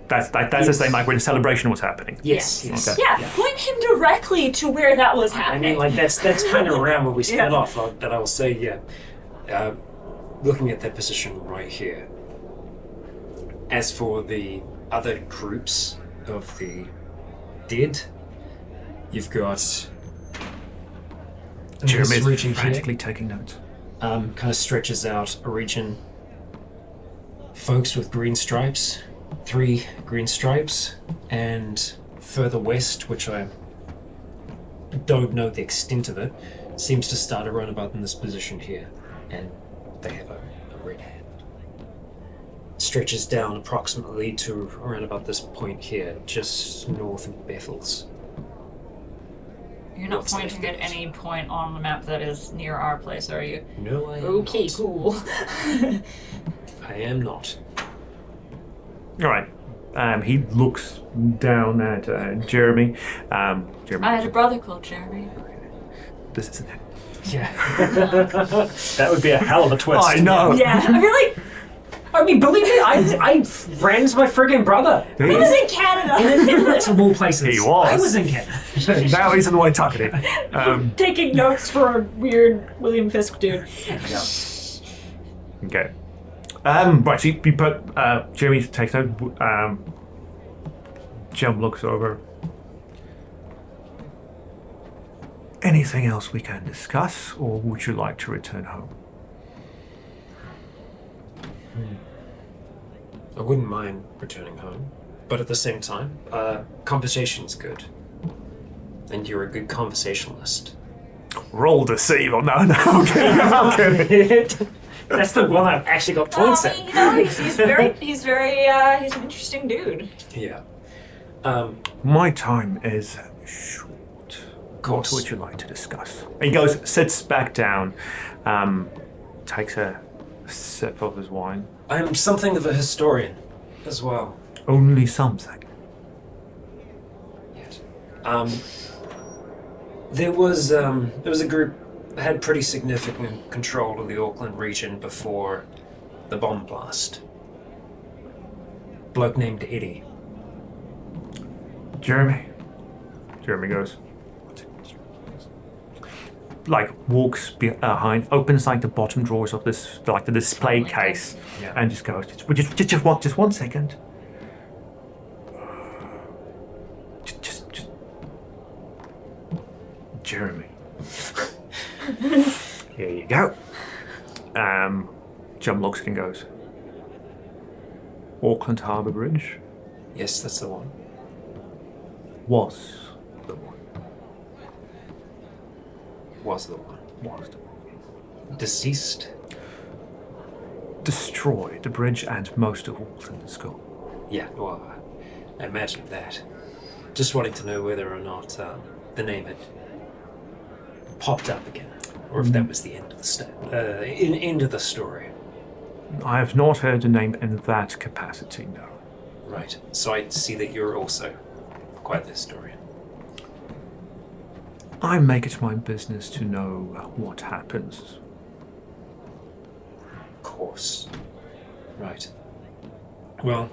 That's the same like where the celebration was happening. Yes, yes. Okay. Yeah, point him directly to where that was I happening. mean, like, that's kind of around where we split off, like, that I will say, yeah. Looking at that position right here. As for the other groups of the dead, you've got Jeremy this is region frantically taking notes. kind of stretches out a region. Folks with green stripes, 3 green stripes, and further west, which I don't know the extent of it, seems to start around about in this position here, and they have a red hand. Stretches down approximately to around about this point here, just north of Bethel's. You're not What's pointing left at of it? any point on the map that is near our place, are you? No, I am Okay, not. cool. I am not. All right. He looks down at Jeremy. Jeremy, I had a brother called Jeremy. this isn't it. Yeah. That would be a hell of a twist. I know. Yeah, I feel like I mean, believe me, I ran into my friggin' brother. he was in Canada. That's of all places. He was. I was in Canada. Now he's in the white talking. taking notes for a weird William Fisk dude. Okay. Right, so you put Jeremy takes note. Jim looks over. Anything else we can discuss, or would you like to return home? I wouldn't mind returning home, but at the same time, conversation's good. And you're a good conversationalist. Roll deceive. Oh, no, I'm kidding. I'm kidding. That's the one I've actually got points at. You know, he's he's an interesting dude. Yeah. My time is short. What Course. would you like to discuss? He goes, sits back down, takes a sip of his wine. I'm something of a historian as well. Only something. Yes. There was a group that had pretty significant control of the Auckland region before the bomb blast. Bloke named Eddie. Jeremy. Jeremy goes, like walks behind, opens like the bottom drawers of this, like the display case, Yeah. and just goes, just one second. Just Jeremy. Here you go. Jim looks and goes, Auckland Harbour Bridge Yes, that's the one. was the one. Was the one. Was the one. Deceased? Destroyed the bridge and most of Auckland is gone. Yeah, well, I imagine that. Just wanting to know whether or not the name had popped up again, or if that was the end of the end of the story. I have not heard the name in that capacity, no. Right. So I see that you're also quite the historian. I make it my business to know what happens. Of course. Right. Well,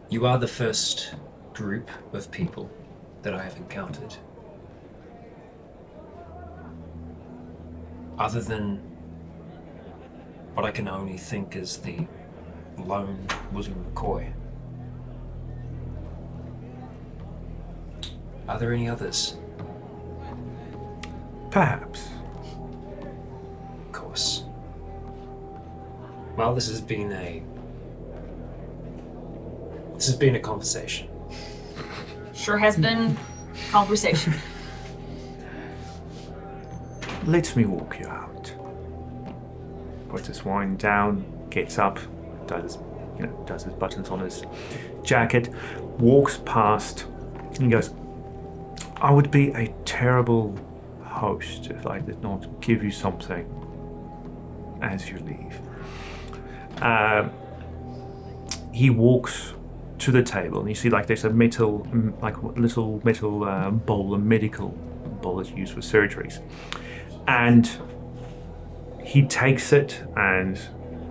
you are the first group of people that I have encountered. Other than what I can only think is the lone William McCoy. Are there any others? Perhaps. Of course. Well, this has been a conversation. Sure has been conversation. Let me walk you out. Puts his wine down, gets up, does his buttons on his jacket, walks past, and he goes, I would be a terrible host if I did not give you something as you leave. He walks to the table, and you see like there's a little metal bowl, a medical bullets used for surgeries. And he takes it and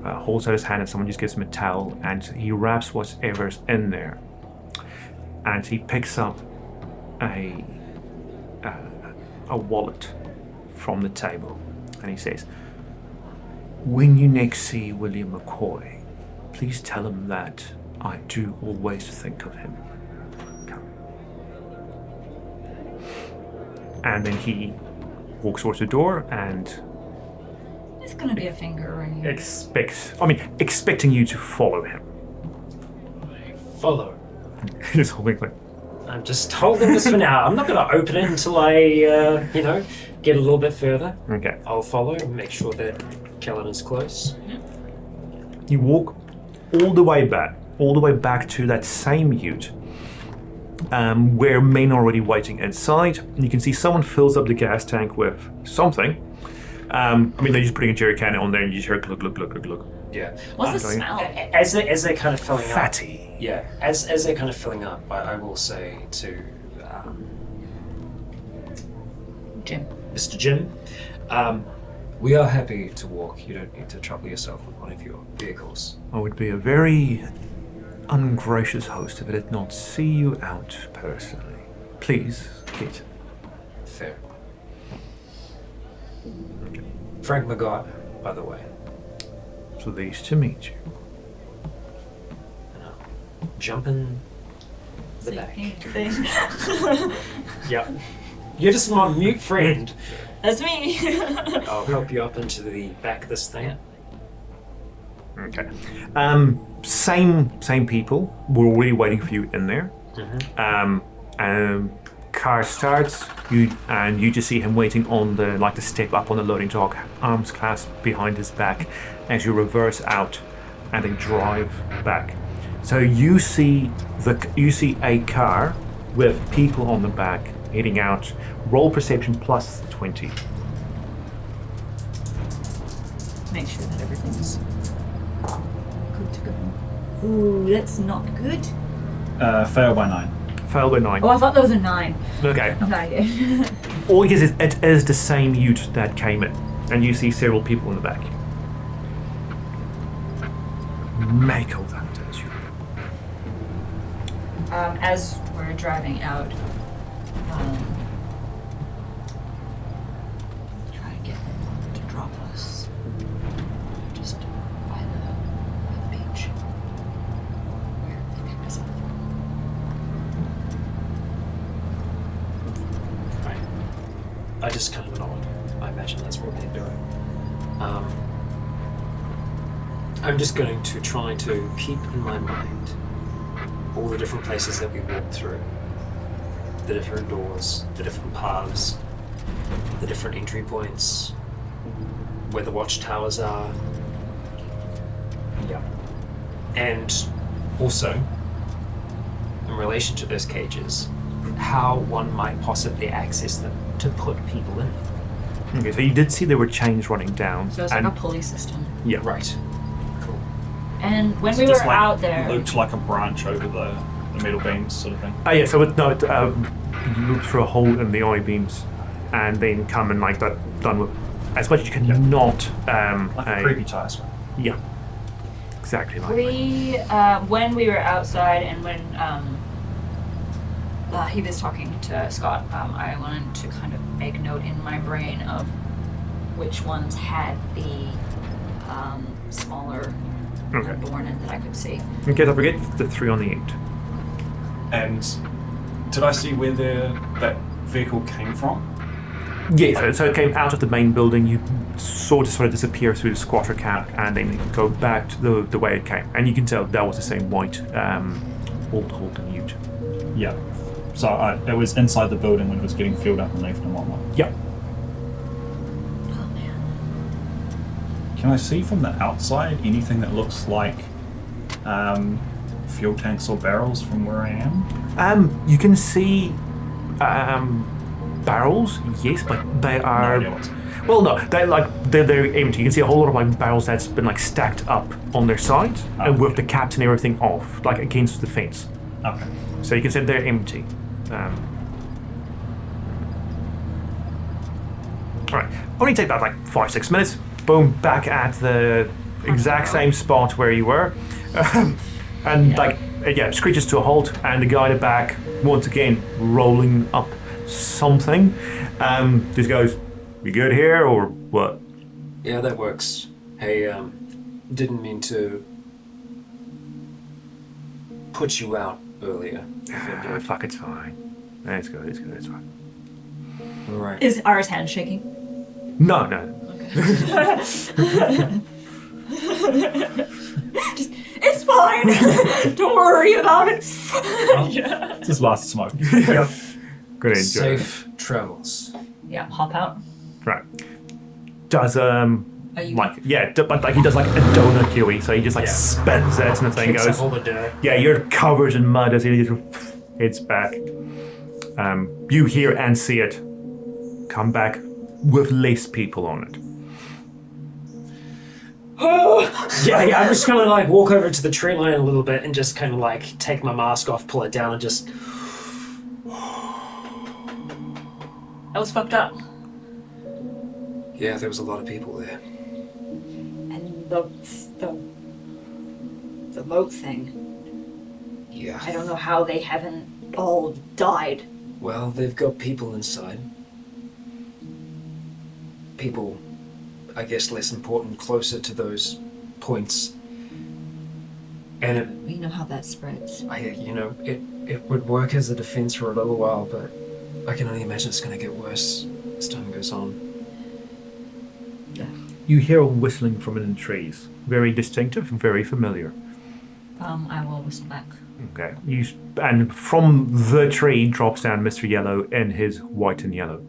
holds out his hand, and someone just gives him a towel, and he wraps whatever's in there. And he picks up a wallet from the table, and he says, "When you next see William McCoy, please tell him that I do always think of him." Come. And then he walks towards the door and It's gonna be a finger in you. expecting you to follow him. Follow. He's holding like, I'm just holding this for now. I'm not going to open it until I, get a little bit further. okay. I'll follow and make sure that Kellen is close. You walk all the way back to that same ute, where men are already waiting inside. And you can see someone fills up the gas tank with something. They're just putting a jerry can on there, and you just hear glug. Yeah. What's the going. smell? As they're kind of filling up. Fatty. Yeah. As they're kind of filling up, I will say to Jim. Mr. Jim, we are happy to walk. You don't need to trouble yourself with one of your vehicles. I would be a very ungracious host if I did not see you out personally. Please get. Fair. Frank McGott, by the way. Pleased to meet you. And I'll jump in the back. Yep. You're just my mute friend. That's me. I'll help you up into the back of this thing. Okay. Same people were already waiting for you in there. Car starts, you just see him waiting on the step up on the loading dock, arms clasped behind his back, as you reverse out and then drive back. So you see a car with people on the back heading out. Roll perception plus 20. Make sure that everything's good to go. Ooh, that's not good. Fail by 9. Failed by 9. Oh, I thought that was a 9. Okay. Okay. All it is it is the same ute that came in, and you see several people in the back. Make all that as you. As we're driving out, try and get them to drop us just by the beach where they picked us up from. Right. I just kind of nod. I imagine that's what they're doing. I'm just going to try to keep in my mind all the different places that we walked through. The different doors, the different paths, the different entry points, where the watchtowers are. Yeah. And also, in relation to those cages, how one might possibly access them to put people in. Okay, so you did see there were chains running down. So it's like a pulley system. Yeah. Right. Cool. And when So we were just out there, looped like a branch over the metal beams sort of thing. Yeah, so you loop through a hole in the eye beams and then come and like that done with as much as you can not Like a creepy ties. Yeah. Exactly like when we were outside and when he was talking to Scott, I wanted to kind of make note in my brain of which ones had the smaller born in that I could see. in case I forget the 3 on the end. And did I see where that vehicle came from? Yeah, so it came out of the main building, you sort of disappear through the squatter camp and then go back to the way it came. And you can tell that was the same white old Holden ute. Yeah. So it was inside the building when it was getting filled up and left and whatnot. Yeah. Oh man. Can I see from the outside anything that looks like fuel tanks or barrels from where I am? You can see barrels, yes, but they are. No idea what's- Well, no, they're empty. You can see a whole lot of barrels that's been stacked up on their side and with the caps and everything off, against the fence. Okay. So you can see they're empty. All right. Only take about like 5-6 minutes. Boom, back at the exact same spot where you were. And screeches to a halt, and the guy in the back, once again, rolling up something. Just goes, "We good here, or what?" Yeah, that works. Hey, didn't mean to put you out earlier. Fuck, it's fine. It's good, it's fine. Alright. Is Ara's hand shaking? No. It's fine. Don't worry about it. It's his last smoke. Gonna enjoy Safe travels. Yeah, hop out. it. Right. Does Are you but he does like a donut QE, so he just spins it and the thing Kicks goes. up all the dirt. Yeah, you're covered in mud as he just hits back. You hear and see it come back with less people on it. Yeah, I'm just gonna like walk over to the tree line a little bit and just kind of like take my mask off, pull it down, and just. That was fucked up. Yeah, there was a lot of people there. And the moat thing. Yeah. I don't know how they haven't all died. Well, they've got people inside. People, I guess, less important, closer to those points. And We know how that spreads. it would work as a defense for a little while, but I can only imagine it's going to get worse as time goes on. You hear a whistling from in the trees. Very distinctive and very familiar. I will whistle back. Okay. And from the tree drops down Mr. Yellow in his white and yellow,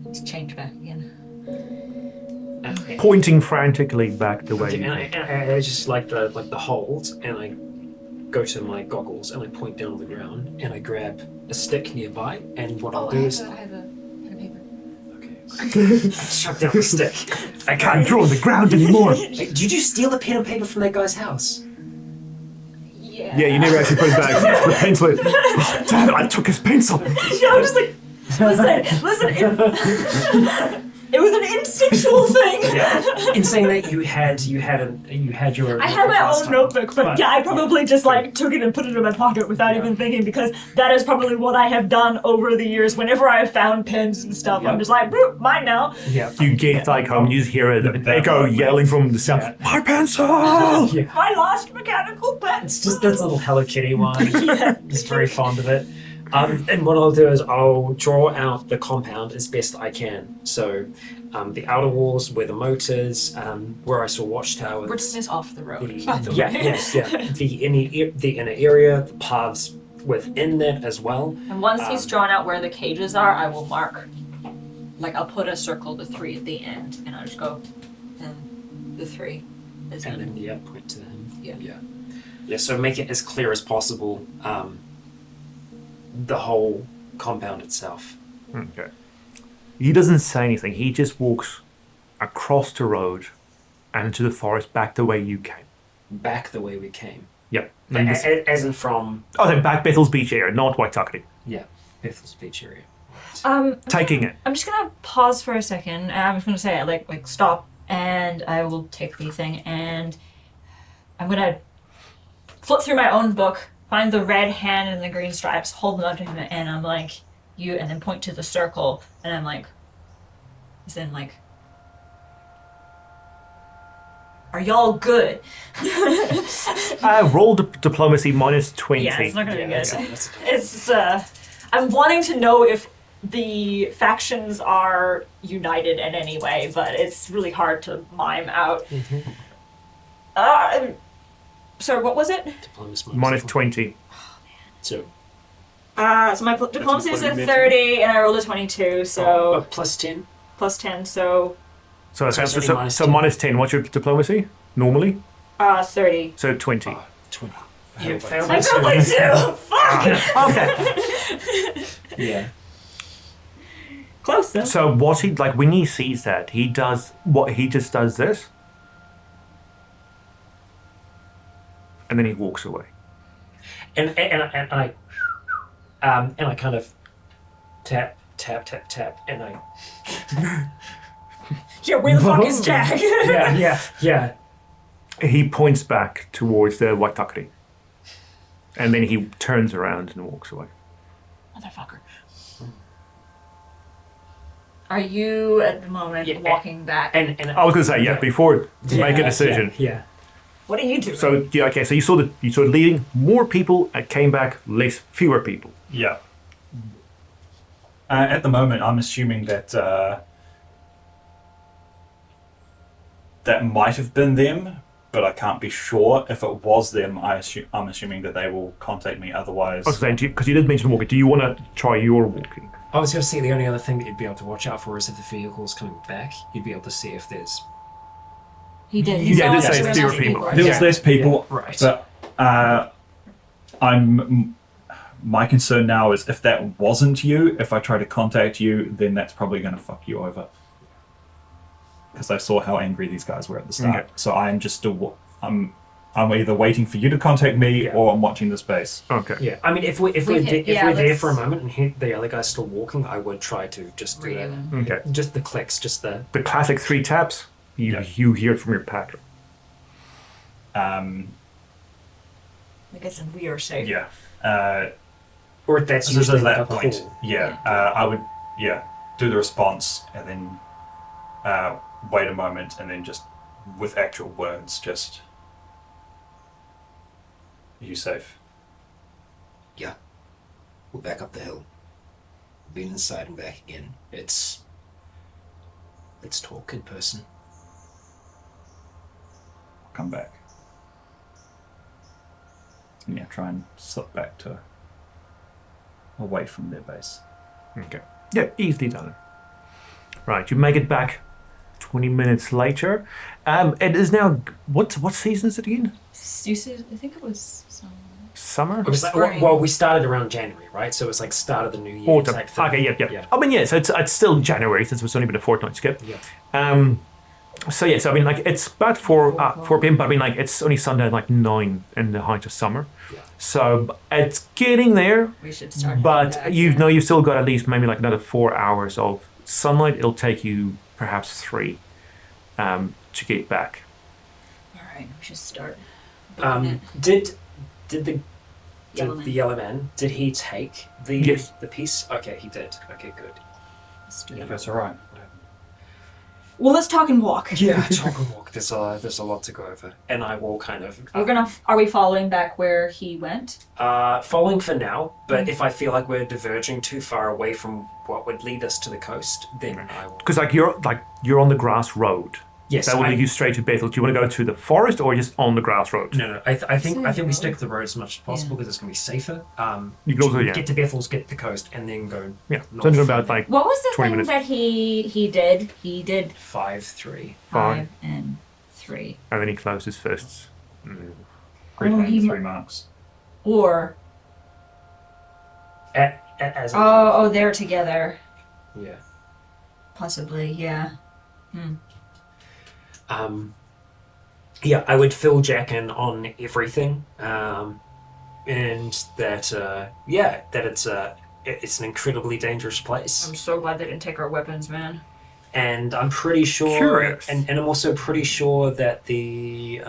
Let's change back again. pointing frantically back the way. Okay, and I just like the hold, and I go to my goggles and I point down on the ground and I grab a stick nearby, and what I'll do is I have a pen and paper. I chuck down the stick. I can't draw on the ground anymore. Hey, did you pen and paper from that guy's house? Yeah. Yeah, you never actually put it back. The pencil. Damn it! I took his pencil. I'm just like, listen. It was an instinctual thing. Yeah. In saying that, you had your. I had my own notebook, but I probably just took it and put it in my pocket without even thinking, because that is probably what I have done over the years. Whenever I have found pens and stuff, I'm just like, boop, mine now. Yeah. You get home, you just hear an echo yelling from the south. My pencil! Yeah. My lost mechanical pen. It's just this little Hello Kitty one. Just very fond of it. And what I'll do is I'll draw out the compound as best I can. So the outer walls, where the moat is, where I saw watchtowers. We're just off the road. The inner area, the paths within that as well. And once he's drawn out where the cages are, I will mark. I'll put a circle, the 3 at the end, and I'll just go, and the 3 is And in. then, point to him. Yeah. Yeah, so make it as clear as possible, the whole compound itself. Okay. He doesn't say anything. He just walks across the road and into the forest back the way you came. Back the way we came. Yep. As in from... then back Bethel's Beach area, not Waitakere. Yeah, Bethel's Beach area. Taking it. I'm just gonna pause for a second, and I'm just gonna say, like stop, and I will take the thing, and I'm gonna flip through my own book, find the red hand and the green stripes, hold them up to him, and I'm like, you, and then point to the circle, and I'm like, are y'all good? Roll diplomacy minus 20. Yeah, it's not gonna be good. That's It's I'm wanting to know if the factions are united in any way, but it's really hard to mime out. Sorry, what was it? diplomacy Minus 20. So, So my diplomacy is a 30, and I rolled a 22, so plus 10. plus 10, so So minus 10. minus 10. What's your diplomacy normally? 30. So 20. 20. You failed I by felt like 2! Fuck! Okay. Yeah. Close though. So what he, when he sees that, he just does this. And then he walks away. And I kind of tap, and I Yeah, where the fuck is Jack? Yeah. He points back towards the Waitakere. And then he turns around and walks away. Motherfucker. Are you at the moment walking back? And I was going to say, before you make a decision. Yeah. What are you doing? So, so you saw it leading more people and came back fewer people. Yeah. At the moment, I'm assuming that that might have been them, but I can't be sure. If it was them, I'm assuming that they will contact me. Otherwise, I was saying, because you did mention walking, do you want to try your walking? I was going to say the only other thing that you'd be able to watch out for is if the vehicle's coming back, you'd be able to see if there's... He did. Yeah, this says fewer people. there was less people, right. But my concern now is if that wasn't you, if I try to contact you, then that's probably going to fuck you over. Because I saw how angry these guys were at the start. Okay. So I am just still... I'm either waiting for you to contact me or I'm watching the space. Okay. Yeah, I mean, if we're there let's- for a moment and the other guy's still walking, I would try to just do that. Okay. Just the clicks, just the... The classic 3 taps, you hear it from your pattern. I guess we are safe. Yeah. Or that's So usually at like that a point, call. I would, do the response and then wait a moment and then just, with actual words, just... Are you safe? Yeah. We're back up the hill. Been inside and back again. Let's talk in person. I'll come back. And try and slip back to... away from their base. Okay. Yeah, easily done. Right, you make it back 20 minutes later. It is now... What season is it again? You said, I think it was Summer? It was like, Spring. well, we started around January, right? So it was like start of the new year Autumn. type thing. Okay, yeah. I mean, so it's still January since it's only been a fortnight skip. Yeah. So I mean, like, it's about 4 p.m., but I mean, like, it's only sundown at like 9 in the height of summer. Yeah. So it's getting there, we should start. but heading back, you've still got at least maybe like another 4 hours of sunlight. It'll take you perhaps 3 to get back. All right, we should start. Did the Yellow man. the yellow man, did he take the Yes. the piece? Okay, he did. Okay, good. Let's do If it. that's alright. Well, let's talk and walk. Yeah, talk and walk. There's a lot to go over, and I will kind of Are we following back where he went? following for now. But if I feel like we're diverging too far away from what would lead us to the coast, then I will. Because you're on the grass road. Yes, That will lead you straight to Bethel. Do you want to go to the forest or just on the grass road? No. I think we road. stick to the road as much as possible because it's going to be safer. You can also, get to Bethel's, get to the coast, and then go. Yeah, north. something about like What was the 20 thing minutes. that he did? He did 5-3. 5, and 3. and then he closed his fists. Great Oh, hand, he 3 marks. Or As they're together. yeah. Possibly, yeah. Yeah, I would fill Jack in on everything, and that it's an incredibly dangerous place, I'm so glad they didn't take our weapons, man. and I'm pretty sure, Curious. and I'm also pretty sure that the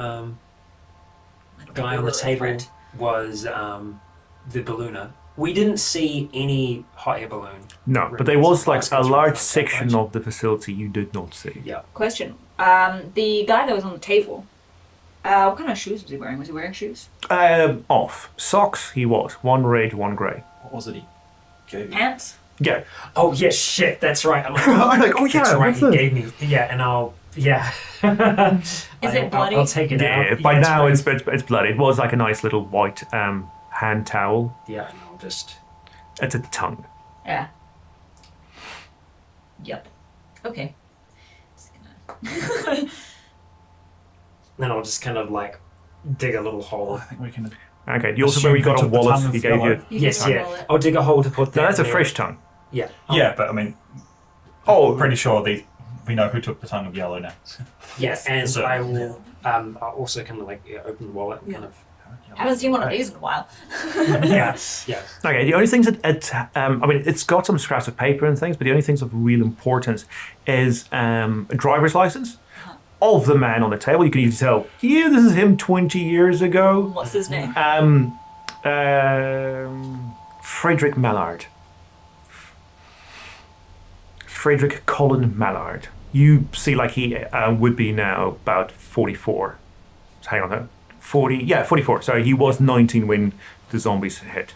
guy on the table was the ballooner. We didn't see any hot air balloon. No, but there was like a Baskets large were section right? of the facility you did not see. Yeah. Question. The guy that was on the table, what kind of shoes was he wearing? Was he wearing shoes? Off. Socks, he was. 1 red, 1 grey. What was it he gave you? Pants? Yeah. Oh yeah, shit. That's right. I'm I'm like, oh yeah, that's right. what's He that? gave me. Yeah, and I'll. Yeah. Is it bloody? I'll take it Yeah, out. by now fine. it's bloody. It was like a nice little white hand towel. Yeah, and I'll just. It's a tongue. Yeah. Yep. Okay. Just gonna- Then I'll just kind of like dig a little hole. I think we can... Okay, you also remember you got a Assume he took the wallet tongue of he gave you. yellow. You Yes, can yeah. roll it. I'll dig a hole to put that. No, that's a in there. fresh tongue. Yeah. Yeah, but I mean, Oh, pretty sure we know who took the tongue of yellow now. Yes, and So- I will. I'll also kind of like open the wallet and kind of Haven't seen one of these in a while. Yes. Okay, the only things it's got some scraps of paper and things, but the only things of real importance is a driver's license of the man on the table. You can even tell, yeah, this is him 20 years ago. What's his name? Frederick Mallard. Frederick Colin Mallard. You see like he would be now about 44. So hang on, 44. Sorry, he was 19 when the zombies hit.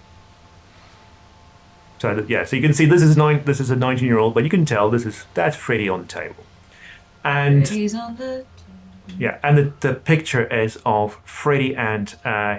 So so you can see this is a 19-year-old, but you can tell that's Freddy on the table. And Freddy's on the... Yeah, and the picture is of Freddy and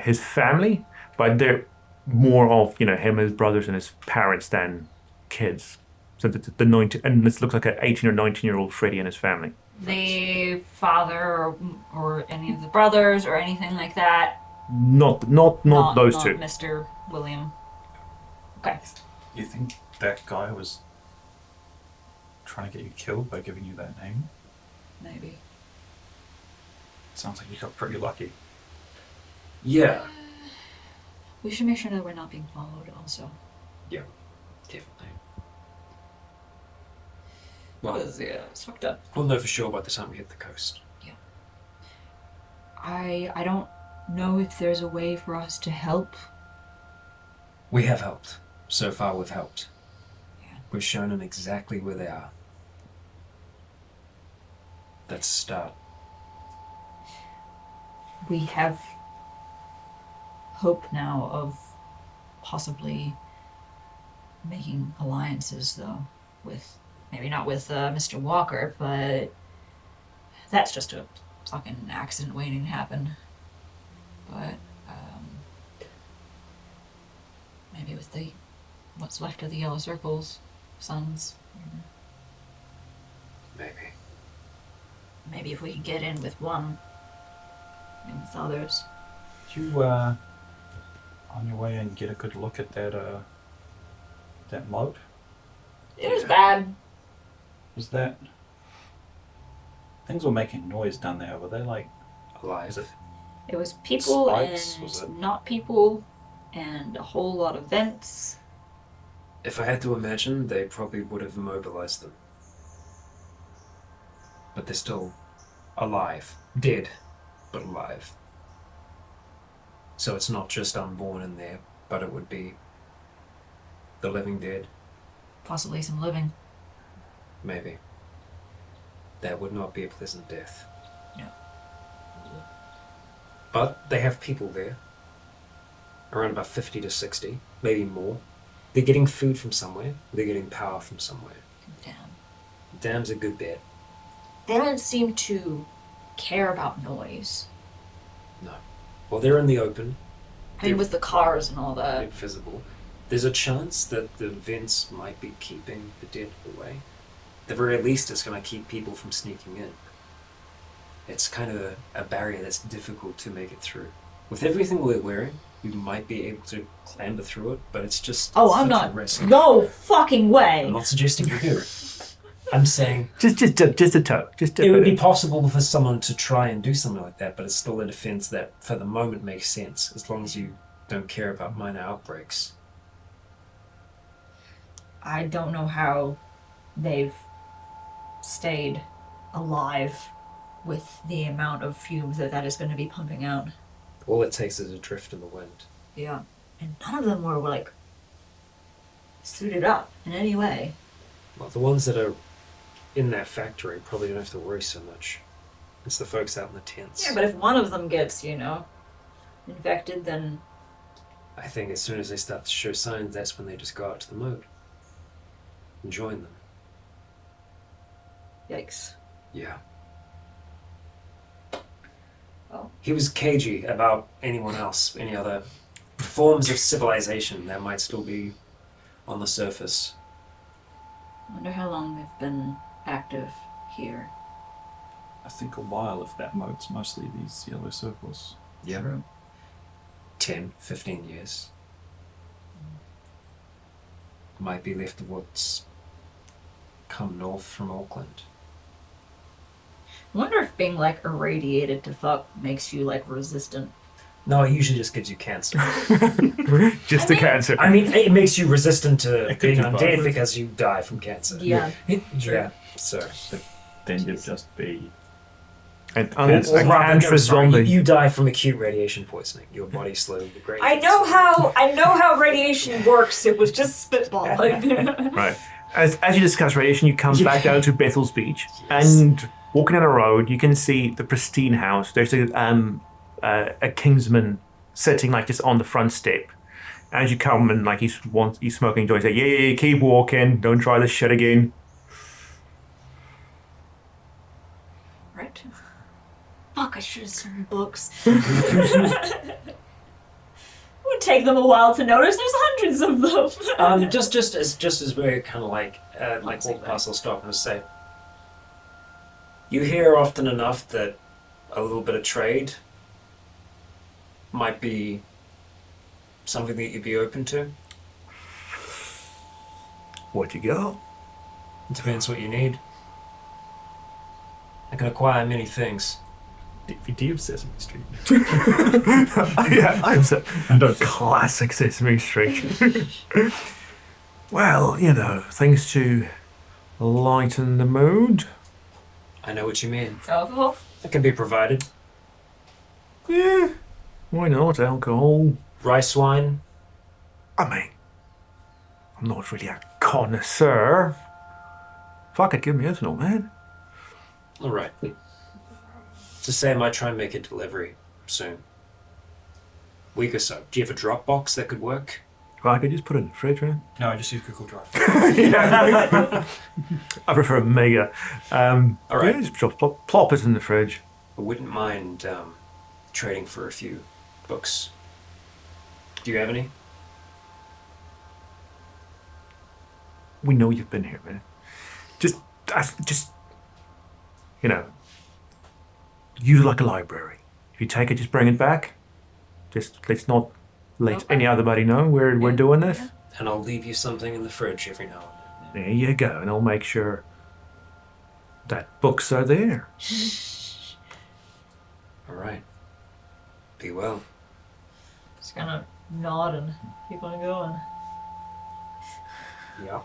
his family, but they're more of him and his brothers and his parents than kids. So the 19 and this looks like an 18 or 19-year-old Freddy and his family. The father or any of the brothers or anything like that. Not those two. Mr. William. Okay. You think that guy was trying to get you killed by giving you that name? Maybe. Sounds like you got pretty lucky. Yeah. We should make sure that we're not being followed also. Yeah. Definitely. Well, Well, it's fucked up. we'll know for sure by the time we hit the coast. I don't know if there's a way for us to help. We have helped. So far, we've helped. Yeah. We've shown them exactly where they are. Let's start. We have hope now of possibly making alliances, though, with maybe not with Mr. Walker, but that's just a fucking accident waiting to happen. But maybe with what's left of the Yellow Circle's sons. Maybe if we can get in with one and with others. Did you, on your way in, get a good look at that moat? It was bad. Was that... Things were making noise down there. Were they like... Alive. Is it... It was people Spikes, was it? and not people and a whole lot of vents. If I had to imagine, they probably would have immobilized them. But they're still alive. Dead, but alive. So it's not just unborn in there, but it would be the living dead, Possibly some living. maybe. That would not be a pleasant death. No. But they have people there. Around about 50 to 60, maybe more. They're getting food from somewhere. They're getting power from somewhere. Damn. Dam's a good bet. They don't seem to care about noise. No. Well, they're in the open. I mean, with the cars and all They're that. visible. There's a chance that the vents might be keeping the dead away. At the very least, it's going to keep people from sneaking in. It's kind of a barrier that's difficult to make it through. With everything we're wearing, we might be able to clamber through it, but it's just Oh, such I'm a not. risk. No fucking way. I'm not suggesting you do. I'm saying Just a toe. Just it would be a possible for someone to try and do something like that, but it's still a defense that, for the moment, makes sense, as long as you don't care about minor outbreaks. I don't know how they've stayed alive with the amount of fumes that is going to be pumping out. All it takes is a drift in the wind. Yeah. And none of them were, like, suited up in any way. Well, the ones that are in that factory probably don't have to worry so much. It's the folks out in the tents. Yeah, but if one of them gets, infected, then I think as soon as they start to show signs, that's when they just go out to the moat and join them. yikes. Yeah. Oh. He was cagey about anyone else, any other forms of civilization that might still be on the surface. I wonder how long they've been active here. I think a while if that moat's mostly these yellow circles. Yeah. 10, 15 years. Might be left of what's come north from Auckland. I wonder if being, irradiated to fuck makes you, resistant. No, it usually just gives you cancer. Just a cancer. I mean, it makes you resistant to It could being do undead both. because you die from cancer. Yeah. Yeah. So. Then you'd just be. And Cancer. like cancer zombie. You die from acute radiation poisoning. Your body slowly degrades. I know how radiation works. It was just spitballing. Right. As you discuss radiation, you come back down to Bethel's Beach, and walking down a road, you can see the pristine house. There's a kingsman sitting like just on the front step. As you come and like he's smoking joints, like, yeah, keep walking, don't try this shit again. Right. Fuck, I should have some books. It would take them a while to notice. There's hundreds of them. Just as we're kind of like walk past, I'll stop and say, you hear often enough that a little bit of trade might be something that you'd be open to. What you got? It depends what you need. I can acquire many things. DVD of Sesame Street. Yeah, I'm so classic Sesame Street. Well, things to lighten the mood. I know what you mean. Alcohol? It can be provided. Yeah, why not? Alcohol. Rice wine. I mean, I'm not really a connoisseur. Fuck it, give me ethanol, man. All right. To say I might try and make a delivery soon. Week or so. Do you have a drop box that could work? Well, I could just put it in the fridge, man. No, I just use Google Drive. I prefer a mega. All right. Yeah, just plop it in the fridge. I wouldn't mind trading for a few books. Do you have any? We know you've been here, man. Just use like a library. If you take it, just bring it back. Just let's not let any other buddy know we're doing this. Yeah. And I'll leave you something in the fridge every now and then. There you go, and I'll make sure that books are there. All right. Be well. Just gonna nod and keep on going. Yeah.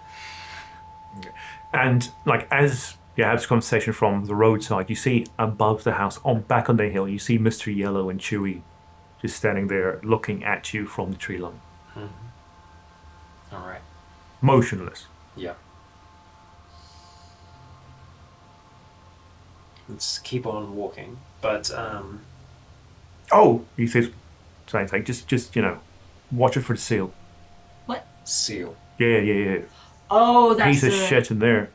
And like as you have this conversation from the roadside, you see above the house, back on the hill, you see Mr. Yellow and Chewy just standing there looking at you from the tree line. Mm-hmm. All right. Motionless. Yeah. Let's keep on walking. But Oh, he says, same thing. Just watch it for the seal. seal. Yeah. Oh, that's Piece of the... shit in there.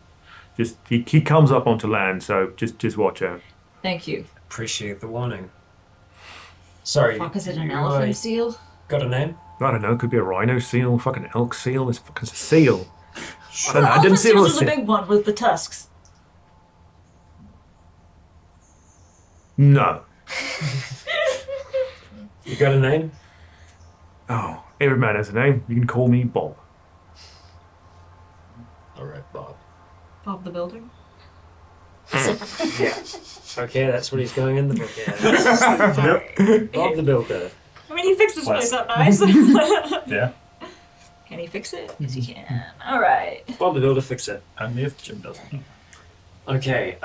Just he comes up onto land, so just watch out. Thank you. Appreciate the warning. Sorry. Fuck, is it an you, elephant seal? Got a name? I don't know. Could be a rhino seal, fucking elk seal. It's fucking seal. I don't know. I Elephant didn't see it seals was are the big one with the tusks. No. You got a name? Oh, every man has a name. You can call me Bob. All right, Bob. Bob the Builder. Yeah. Okay, that's what he's going in the book as. Yep. Bob the Builder. I mean, he fixed his place up nice. Yeah. Can he fix it? Yes, he can. All right. Bob the Builder, fix it. Only if Jim doesn't. Okay.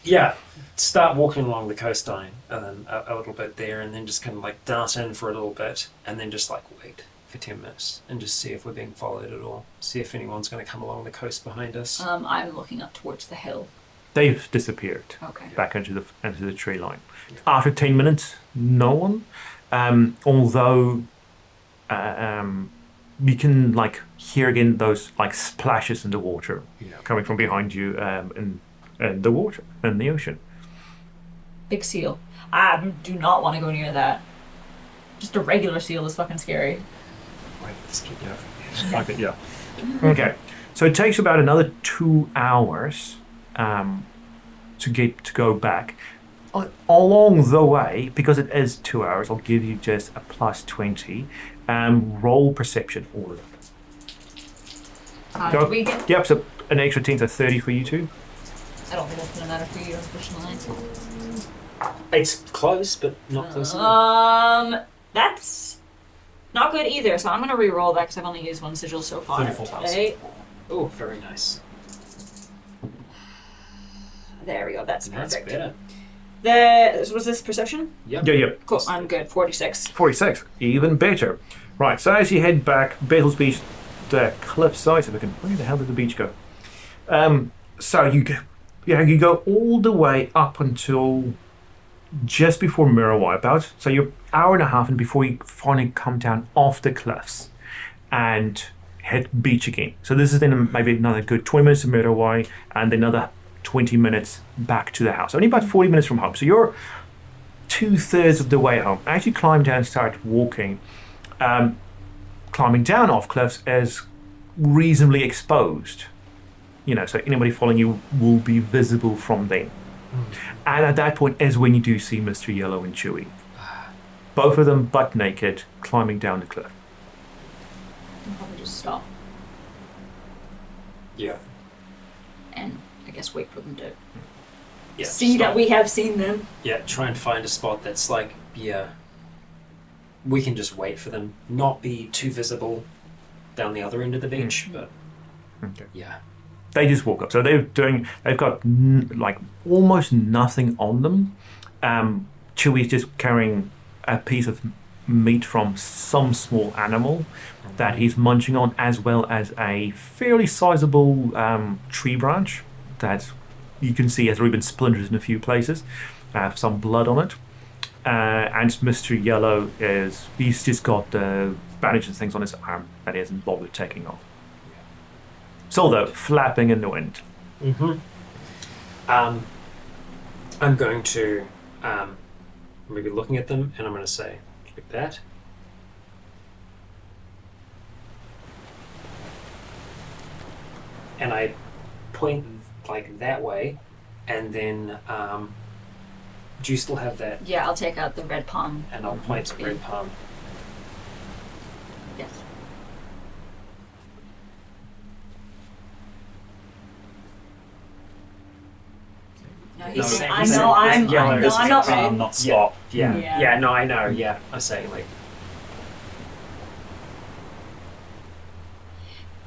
Yeah. Start walking along the coastline a little bit there, and then just kind of like dart in for a little bit, and then just like wait for 10 minutes and just see if we're being followed at all. See if anyone's going to come along the coast behind us. I'm looking up towards the hill. They've disappeared Okay. back into the tree line. After 10 minutes, no one. Although you can like hear again those like splashes in the water coming from behind you in the water in the ocean. Big seal. I do not want to go near that. Just a regular seal is fucking scary. Wait, let's keep going. Okay, yeah. Okay, so it takes about another 2 hours to go back. Along the way, because it is 2 hours, I'll give you just a plus 20. Roll perception, all of them. Do we get... Yep, so an extra 10, so 30 for you two. I don't think that's going to matter for you, unfortunately. It's close, but not close enough. That's not good either. So I'm gonna re-roll that because I've only used one sigil so far. 34 plus. Okay. Oh, very nice. There we go. That's That's perfect. better. Was this perception? Yep. Yeah. Cool. I'm good. 46. 46, even better. Right, so as you head back, Basil's Beach, the cliffside, so we can, where the hell did the beach go? So you go all the way up until just before Mirawai, about, so you're hour and a half and before you finally come down off the cliffs and hit beach again. So this is then maybe another good 20 minutes to Mirawai and another 20 minutes back to the house. Only about 40 minutes from home. So you're 2/3 of the way home. As you climb down and start walking, climbing down off cliffs is reasonably exposed. So anybody following you will be visible from there. And at that point is when you do see Mr. Yellow and Chewie. Both of them butt naked, climbing down the cliff. I'll probably just stop Yeah. and I guess wait for them to Yeah. see that we have seen them. Yeah, try and find a spot that's like, we can just wait for them, not be too visible down the other end of the beach, but Okay. yeah. They just walk up. So they've got like almost nothing on them. Chewie's just carrying a piece of meat from some small animal that he's munching on, as well as a fairly sizable tree branch that you can see has already been splintered in a few places, some blood on it. And Mr. Yellow he's just got bandages and things on his arm that he hasn't bothered taking off. So though, flapping in the wind. Mm-hmm. I'm going to maybe looking at them, and I'm going to say like that. And I point like that way, and then do you still have that? Yeah, I'll take out the red palm. And I'll point to red palm. Yes. No, he's saying, I know I'm not ready. Not stop. Yeah, no, I know, yeah. I say like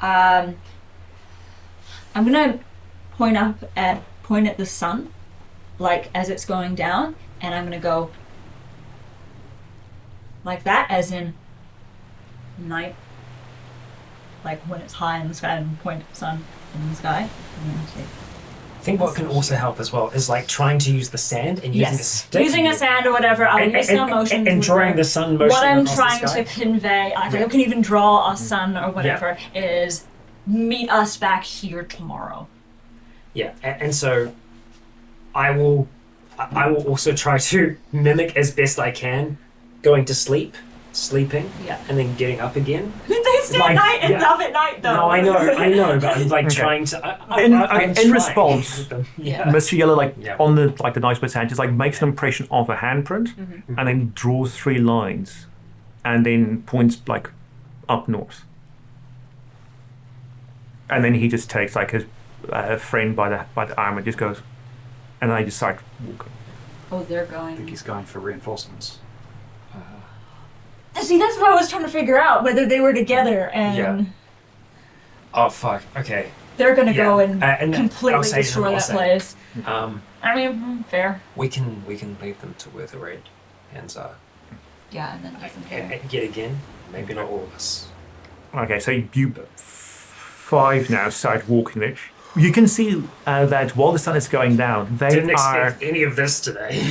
I'm gonna point at the sun, like as it's going down, and I'm gonna go like that, as in night, like when it's high in the sky, and point at the sun in the sky. I think what can also help as well is like trying to use the sand and using a stick. Using a sand or whatever. I'll use some motion. And drawing the sun motion. What I'm across trying the sky. to convey, I can even draw a sun or whatever, is meet us back here tomorrow. Yeah, and so I will also try to mimic as best I can going to sleep, sleeping, and then getting up again. They stay at night and love at night, though. No, I know, but I'm like trying to. In response, yeah. Mr. Yellow, on the nice bit of hand, just like makes an impression of a handprint, and then draws 3 lines, and then points like up north. And then he just takes like his friend by the arm and just goes, and then they just start walking. Oh, they're I think going. he's going for reinforcements. See, that's what I was trying to figure out, whether they were together and Oh fuck. Okay. they're going to go and I'll completely say to them, destroy I'll that say, place. I mean, fair. We can lead them to where the red hands are. Yeah, and then leave them here. And yet again, maybe not all of us. Okay, so you 5 now start walking there. You can see that while the sun is going down, they Didn't are expect any of this today.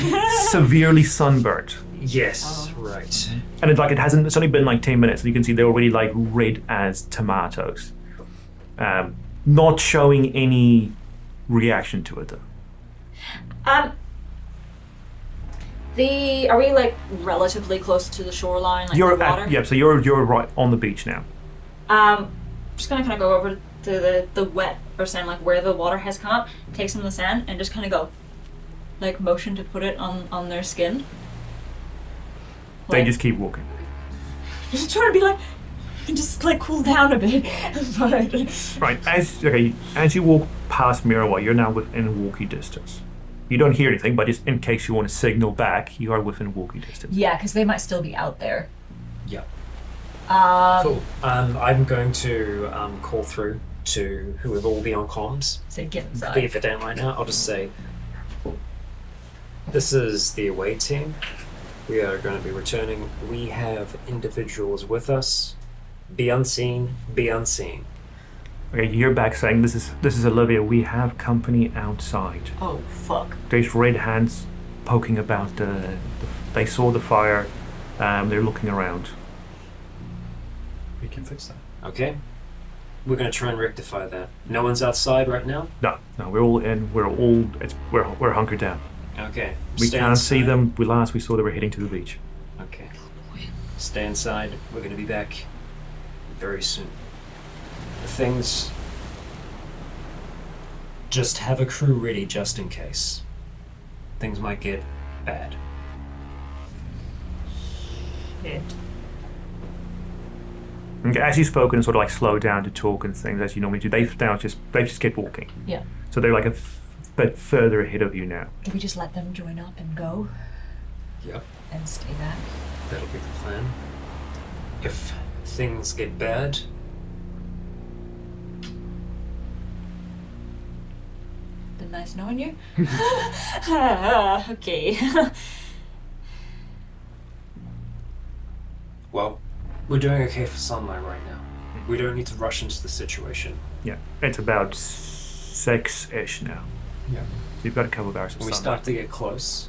severely sunburnt. Yes, right. And it's only been like 10 minutes, and you can see they're already like red as tomatoes. Not showing any reaction to it though. Are we like relatively close to the shoreline, like You're the water? so you're right on the beach now. Just gonna kind of go over to the wet or sand, like where the water has come up, take some of the sand, and just kind of go, like motion to put it on their skin. They Like- just keep walking. Just trying to be like, just like cool down a bit. But Right, as you walk past Mirawai, you're now within walkie distance. You don't hear anything, but just in case you want to signal back, you are within walking distance. Yeah, because they might still be out there. Yeah. Cool. I'm going to call through to whoever will be on comms. Say get inside. Be if it down right now, I'll just say, this is the away team. We are going to be returning. We have individuals with us. Be unseen, be unseen. Okay, you hear back saying, this is Olivia, we have company outside. Oh, fuck. There's red hands poking about they saw the fire, they're looking around. We can fix that. Okay? We're going to try and rectify that. No one's outside right now? No, we're all in, we're hunkered down. Okay. We Stay can't see inside. them, last we saw they were heading to the beach. Okay. Stay inside. We're going to be back very soon. Things... Just have a crew ready just in case. Things might get bad. Shit. Okay, as you've spoken, sort of like slow down to talk and things as you normally do, they've just kept walking. Yeah. So they're like a bit further ahead of you now. Do we just let them join up and go Yep. and stay back? That'll be the plan. If things get bad... Been nice knowing you. Okay. Well, we're doing okay for sunlight right now. We don't need to rush into the situation. Yeah, it's about 6-ish now. Yeah. So you've got a couple of hours of When we sunlight. start to get close,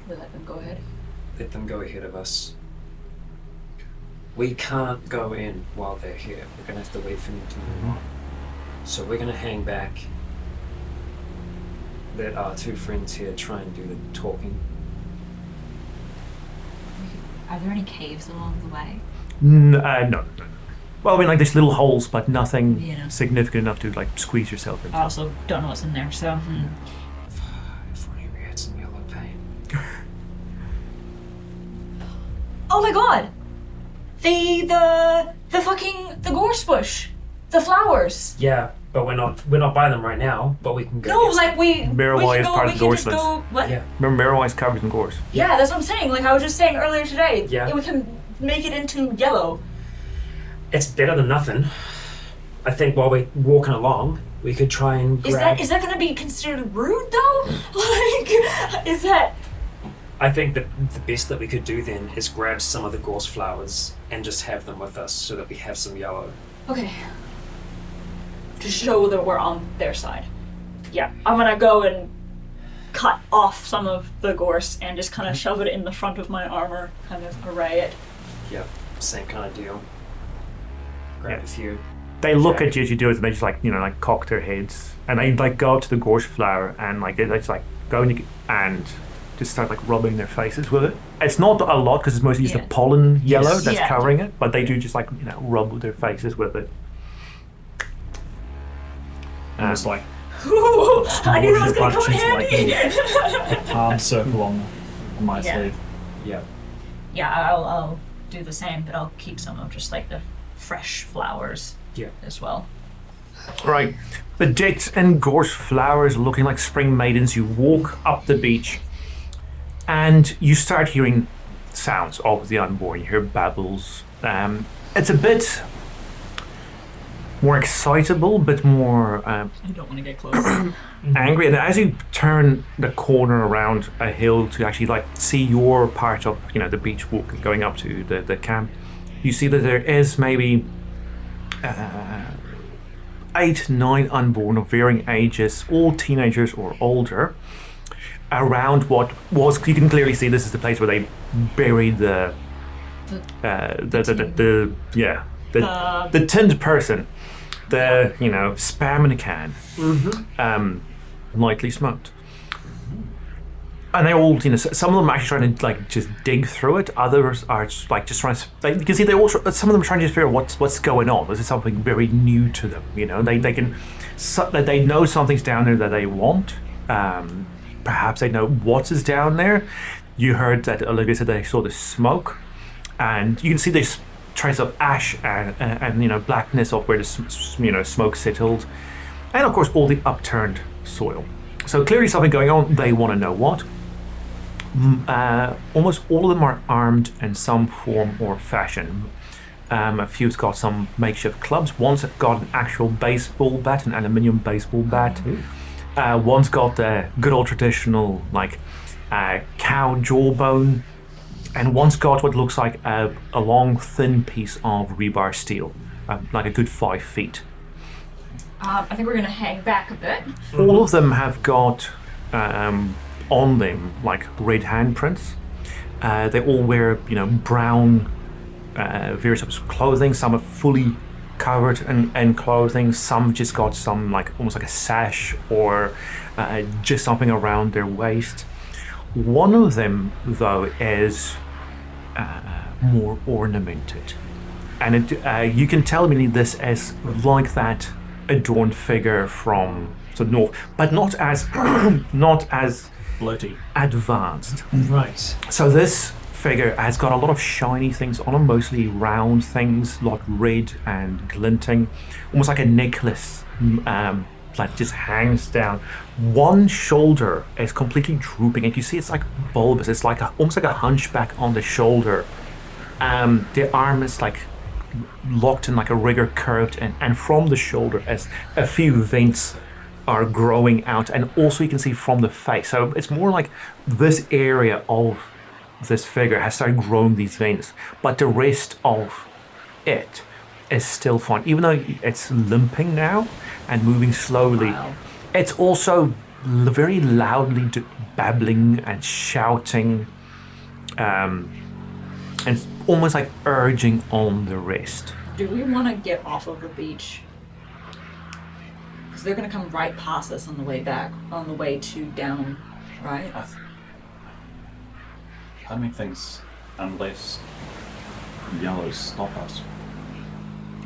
We let them go ahead. let them go ahead of us. We can't go in while they're here. We're gonna have to wait for them to move on. So we're gonna hang back. Let our two friends here try and do the talking. Are there any caves along the way? No. Well, I mean, like there's little holes, but nothing Yeah. significant enough to like squeeze yourself into. I also don't know what's in there, so. If only we had some yellow paint. Oh my god! The gorse bush! The flowers! Yeah, but we're not by them right now, but we can go. No, get like we Marijuana can is go, part we of can the just gorse go. What? Yeah. Remember, Marijuana is covered in gorse. Yeah, that's what I'm saying. Like I was just saying earlier today. Yeah. We can make it into yellow. It's better than nothing. I think while we're walking along, we could try and grab... Is that gonna be considered rude though? Like, is that? I think that the best that we could do then is grab some of the gorse flowers and just have them with us so that we have some yellow. Okay. To show that we're on their side. Yeah, I'm gonna go and cut off some of the gorse and just kind of shove it in the front of my armor, kind of array it. Yep, same kind of deal. Grab Yeah. a few. They look Jack. at you as you do it, and they just like like cock their heads, and they like go up to the gorse flower and like they just like go and just start like rubbing their faces with it. It's not a lot because it's mostly just Yeah. the pollen yellow Yes. that's Yeah. covering it, but they do just like rub their faces with it. And it's like Ooh, I knew that was gonna come in Bunch into, handy. a palm circle on my Yeah. sleeve. Yep. Yeah, I'll do the same, but I'll keep some of just like the fresh flowers Yeah. as well. Right. Bedecked in gorse flowers, looking like spring maidens, you walk up the beach and you start hearing sounds of the unborn. You hear babbles. It's a bit more excitable, bit more I don't want to get close. angry. And as you turn the corner around a hill to actually like see your part of the beach walk going up to the camp, you see that there is maybe 8, 9 unborn of varying ages, all teenagers or older, around what was, you can clearly see this is the place where they buried the tinned person, the spam in a can, lightly smoked. And they all, some of them are actually trying to like just dig through it. Others are just like just trying to. You can see they also. Some of them are trying to figure out what's going on. This is something very new to them. They know something's down there that they want. Perhaps they know what is down there. You heard that Olivia said they saw the smoke, and you can see there's trace of ash and blackness of where the smoke settled, and of course all the upturned soil. So clearly something going on. They want to know what. Almost all of them are armed in some form or fashion. A few's got some makeshift clubs. One's got an actual baseball bat, an aluminium baseball bat. One's got the good old traditional, like, cow jawbone. And one's got what looks like a long, thin piece of rebar steel, like a good 5 feet. I think we're going to hang back a bit. All of them have got on them like red handprints. They all wear, brown, various types of clothing. Some are fully covered in clothing. Some just got some almost like a sash or just something around their waist. One of them, though, is more ornamented, and you can tell me this is like that adorned figure from the north, but not as Bloody. advanced. Right. So this figure has got a lot of shiny things on him, mostly round things, like red and glinting, almost like a necklace that just hangs down. One shoulder is completely drooping, and you see it's like bulbous. It's like almost like a hunchback on the shoulder. The arm is like locked in like a rigor curved, and from the shoulder as a few vents are growing out, and also you can see from the face. So it's more like this area of this figure has started growing these veins, but the rest of it is still fine, even though it's limping now and moving slowly. Wow. It's also very loudly babbling and shouting, and almost like urging on the rest. Do we want to get off of the beach? Because they're going to come right past us on the way back, on the way to down, right? I mean things, unless yellows stop us.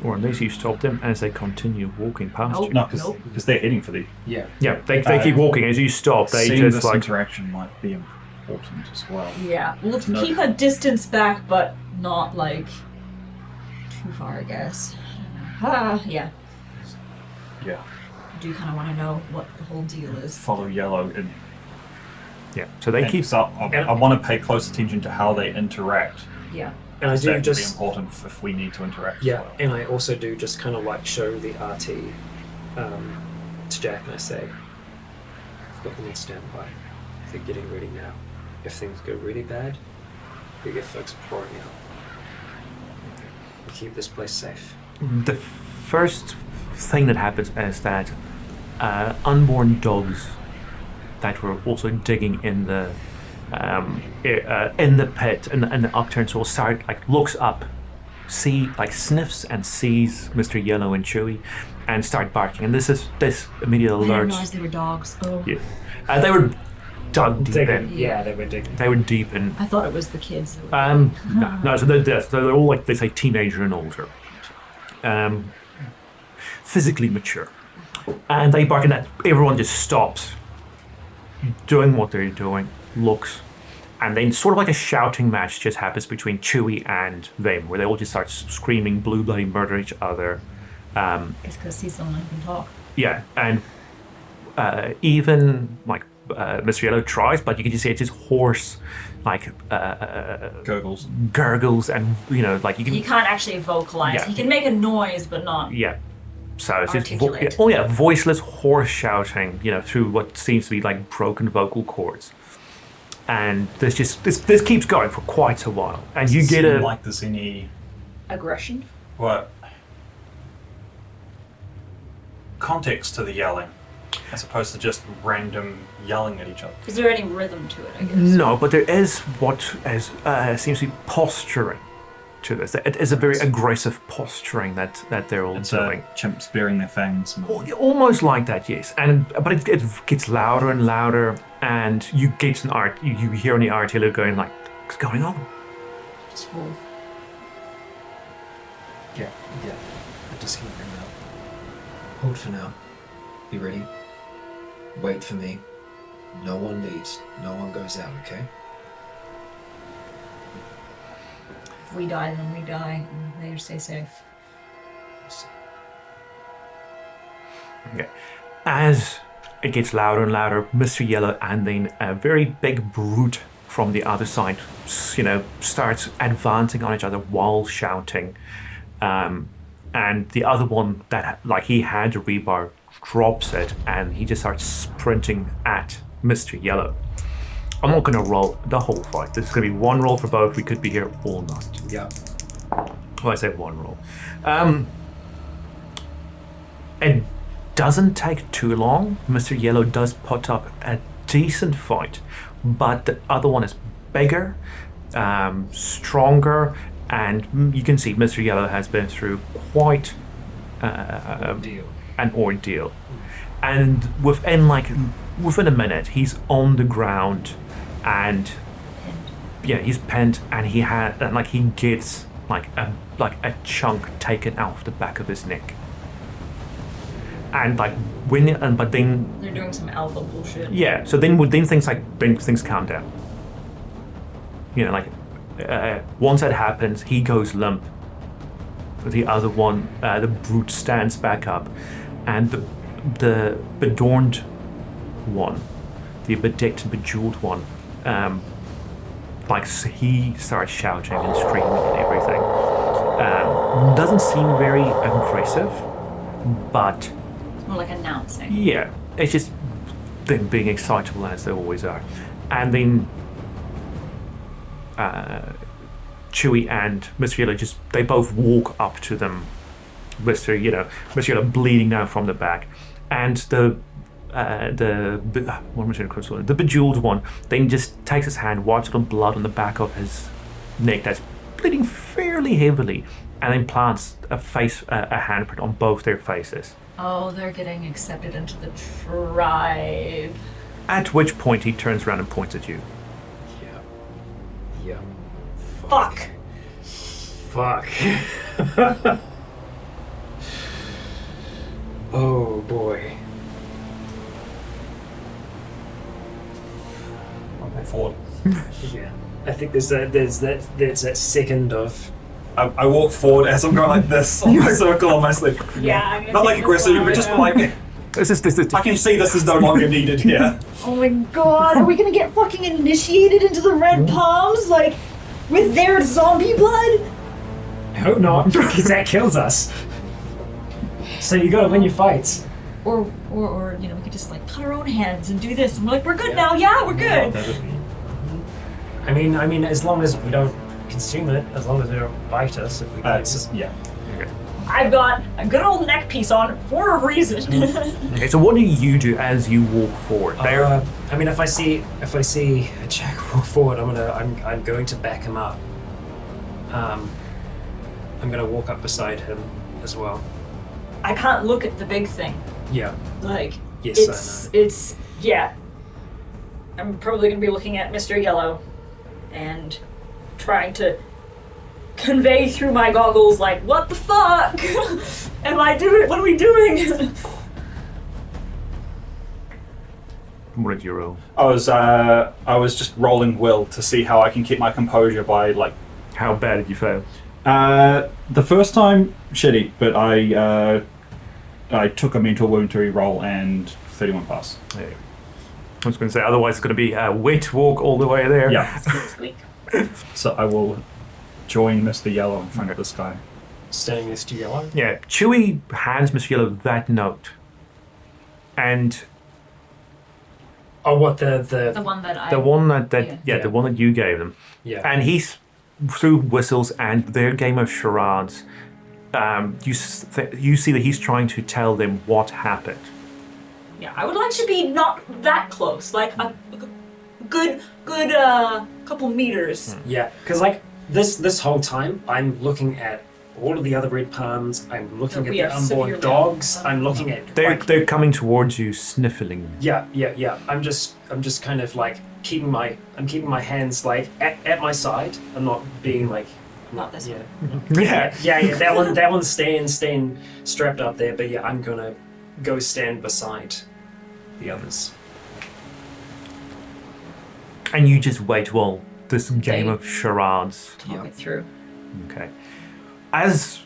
Or unless you stop them as they continue walking past Nope. you. No, Nope. because they're heading for the. Yeah. Yeah, they keep walking. As you stop, they Seeing just this like... interaction might be important as well. Yeah. We'll No. keep a distance back, but not like too far, I guess. I don't know. Yeah. Yeah. Do you kind of want to know what the whole deal is? Follow yellow and. Yeah, so they keep... So I want to pay close attention to how they interact. Yeah. And I do That would be just important if we need to interact. as yeah, well. and I also do just kind of like show the RT to Jack, and I say, "I've got them on standby. They're getting ready now. If things go really bad, we get folks pouring out. We keep this place safe." The first thing that happens is that unborn dogs that were also digging in the pit in the upturned soil start looks up, sniffs and sees Mr. Yellow and Chewy, and start barking. And this immediately I didn't realize alerts. they were dogs. Oh. Yeah, they were dug deep in. Yeah, they were digging. They were deep in. I thought it was the kids that were No, so they're all like they say teenager and older, physically mature, and they bark, and that everyone just stops doing what they're doing, looks, and then sort of like a shouting match just happens between Chewie and them, where they all just start screaming, blue bloody murder each other. It's because he's the one who can talk. Yeah, and even Mr. Yellow tries, but you can just see it's just hoarse, Gurgles. gurgles, and you can. He can't actually vocalize. Yeah. He can make a noise, but not. Yeah. So it's just Articulate. voiceless hoarse shouting, through what seems to be like broken vocal cords. And this keeps going for quite a while. And you get Seem like there's any Aggression? context to the yelling, as opposed to just random yelling at each other. Is there any rhythm to it, I guess? No, but there is what seems to be posturing to this. It is a very aggressive posturing that they're all It's doing. chimps bearing their fangs. Almost like that, yes. But it gets louder and louder, and you get you hear on the artillery going like, "What's going on?" Just hold. Yeah. I'm just gonna bring it up. Hold for now. Be ready. Wait for me. No one leaves. No one goes out. Okay. If we die, then we die, and they stay safe. Okay. As it gets louder and louder. Mr. Yellow and then a very big brute from the other side, starts advancing on each other while shouting. And the other one that, he had the rebar, drops it, and he just starts sprinting at Mr. Yellow. I'm not going to roll the whole fight. This is going to be one roll for both. We could be here all night. Yeah. Well, I say one roll. It doesn't take too long. Mr. Yellow does put up a decent fight, but the other one is bigger, stronger, and you can see Mr. Yellow has been through quite an ordeal. And within a minute, he's on the ground, and he's pent, and he gets a chunk taken off the back of his neck. And but then They're doing some alpha bullshit. yeah. So then things calm down. Once that happens, he goes limp. The other one, the brute, stands back up, and the bedorned one, the bedecked and bejeweled one, he starts shouting and screaming and everything. Doesn't seem very impressive, but More like announcing. yeah, it's just them being excitable as they always are. And then Chewie and Mr. Yellow they both walk up to them. Mr. Yellow bleeding now from the back, and the bejeweled one then just takes his hand, wipes the blood on the back of his neck that's bleeding fairly heavily, and then plants a handprint on both their faces. Oh, they're getting accepted into the tribe. At which point he turns around and points at you. Yeah. Fuck. Fuck. Oh boy. I'll go forward. Yeah. I think there's that second of I walk forward as I'm going like this on my circle on my sleeve. Yeah, I'm gonna Not like take aggressive, this but just one. like This is I can see this is no longer needed here. Oh my god, are we gonna get fucking initiated into the red palms? With their zombie blood? I hope not, because that kills us. So you gotta win your fights. Or we could just cut our own hands and do this, and we're good now. Yeah, we're good. I mean, as long as we don't consume it, as long as they don't bite us, if we Yeah. I've got a good old neck piece on for a reason. Okay, so what do you do as you walk forward? if I see a Jack walk forward, I'm going to back him up. I'm gonna walk up beside him as well. I can't look at the big thing. Yeah. Yes, it's I'm probably gonna be looking at Mr. Yellow and trying to convey through my goggles what the fuck am I doing? What are we doing? What did you roll? I was just rolling will to see how I can keep my composure by How bad did you fail? The first time, shitty, but I took a mental wound to re-roll and 31 pass. There you go. I was going to say, otherwise it's going to be a wet walk all the way there. Yeah. Squeak. So I will join Mr. Yellow in front of this guy. Standing next to Yellow. Yeah, Chewie hands Mr. Yellow that note. And Oh, what The one that the one that Yeah. the one that you gave them. Yeah. And he's through whistles and their game of charades. You see that he's trying to tell them what happened. Yeah, I would like to be not that close, a good couple meters. Yeah, because this whole time I'm looking at all of the other red palms. I'm looking We at are the unborn severely dogs. outnumbered. I'm looking at They're coming towards you, sniffling. Yeah. I'm just kind of keeping my hands at my side. I'm not being Not this yeah. one. Yeah. That one's staying strapped up there. But yeah, I'm gonna go stand beside the others. And you just wait while this game of charades. Talk it through. Okay. As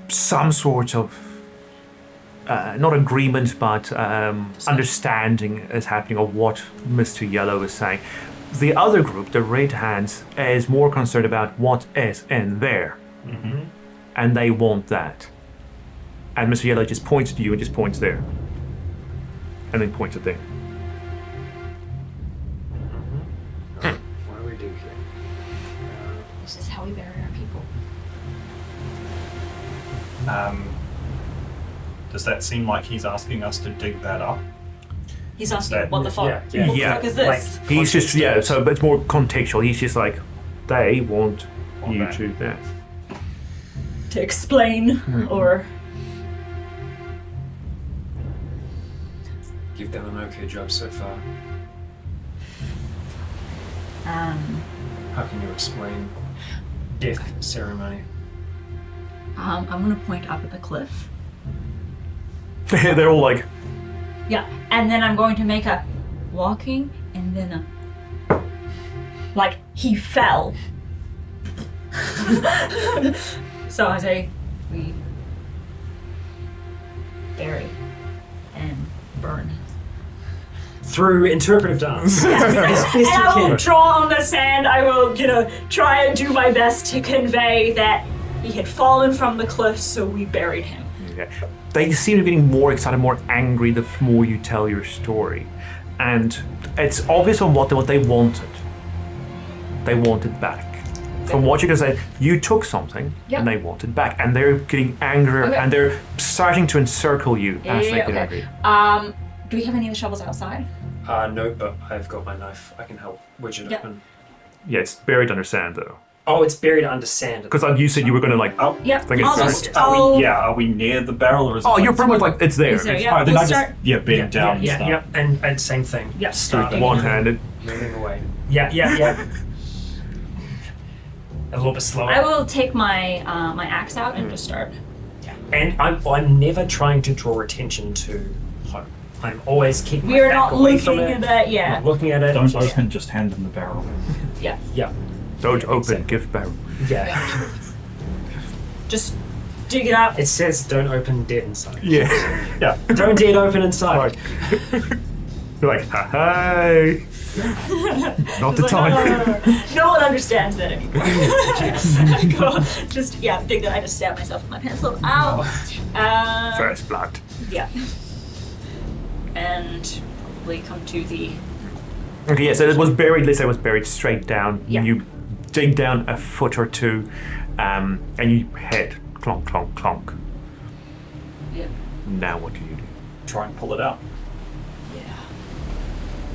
some sort of not agreement, but understanding is happening of what Mr. Yellow is saying. The other group, the Red Hands, is more concerned about what is in there. Mm-hmm. And they want that. And Mr. Yellow just points to you and just points there. And then points at there. What do we do here? This is how we bury our people. Does that seem like he's asking us to dig that up? He's asking, what the fuck? Yeah. What the Yeah. fuck is this? Like, He's just, yeah, so but it's more contextual. He's just like, they want you that. to that. To explain, or You've done an okay job so far. How can you explain death ceremony? I'm gonna point up at the cliff. They're all like, Yeah, and then I'm going to make a walking and then a. like he fell. So I say, we bury and burn. Through interpretive dance. As best you And I will can. draw on the sand. I will, try and do my best to convey that he had fallen from the cliff, so we buried him. okay. They seem to be getting more excited, more angry the more you tell your story. And it's obvious on what they wanted. They wanted back. From what you can say, you took something Yep. and they wanted back. And they're getting angrier Okay. and they're starting to encircle you as they get angry. Do we have any of the shovels outside? No, but I've got my knife. I can help wedge it Yep. open. Yeah, it's buried under sand though. Oh, it's buried under sand. Because like you said you were going to like... Oh, Yep. think it's I'll very- just. are we near the barrel or is it? Oh, you're pretty much like, it's there. Is there, It's yeah. Oh, then We'll I just start- bend down and start. Yep, and same thing. Yeah. Start one-handed. moving away. Yeah. A little bit slower. I will take my my axe out and just start. And I'm never trying to draw attention to home. I'm always keeping We my are back not away from looking it. at that, yeah. Not looking at it. Don't open, just hand them the barrel. Yeah. Yeah. Don't Yeah, open, exactly. give barrel. Yeah. Just dig it up. It says don't open dead inside. Yeah. Yeah. Don't dead open inside. You're like, hi. Not the Like, time. no one understands that anymore. Just, dig that. I just stabbed myself with my pencil. Ow. First blood. Yeah. And probably come to the. Okay, yeah, so it was buried, let's say it was buried straight down. Yeah. You dig down a foot or two, and you head clonk, clonk, clonk. Yeah. Now what do you do? Try and pull it out.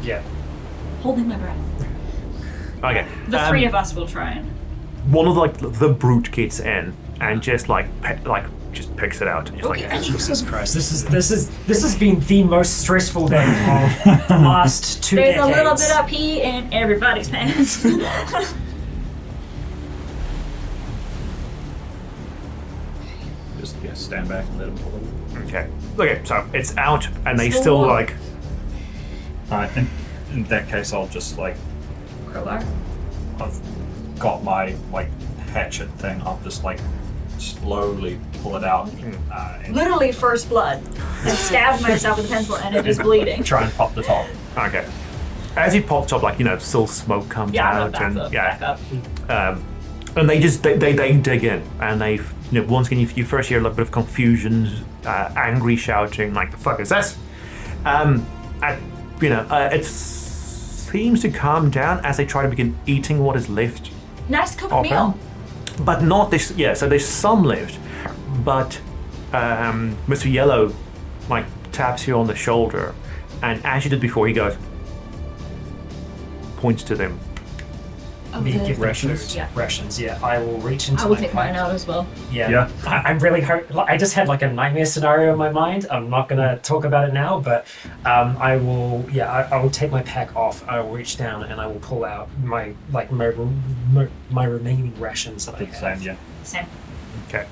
Yeah. Holding my breath. Okay. The three of us will try and. One of the brute gets in and just just picks it out. And just like, Jesus Christ. This has been the most stressful day of the last 2 There's decades. a little bit of pee in everybody's pants. Just stand back and let him pull it. okay, so it's out and they Still still warm. like, In that case, I'll just Crowbar. I've got my hatchet thing. I'll just slowly pull it out. And Literally first blood. I stabbed myself with a pencil and it is bleeding. try and pop the top. okay. As you pop top, still smoke comes Yeah, I'm out back and up, back up. and they just they dig in and they once again you first hear a little bit of confusion, angry shouting like the fuck is this? It seems to calm down as they try to begin eating what is left. Nice cooked Okay. meal. But not this. Yeah, so there's some left, but Mr. Yellow taps you on the shoulder, and as you did before, he points to them. Me give them Rations? food. Yeah. Rations, yeah. I will reach into I will my take pack. mine out as well. Yeah. I'm really I just had a nightmare scenario in my mind. I'm not gonna talk about it now, but I will. Yeah, I will take my pack off. I will reach down and I will pull out my my remaining rations that I have. Same. Okay.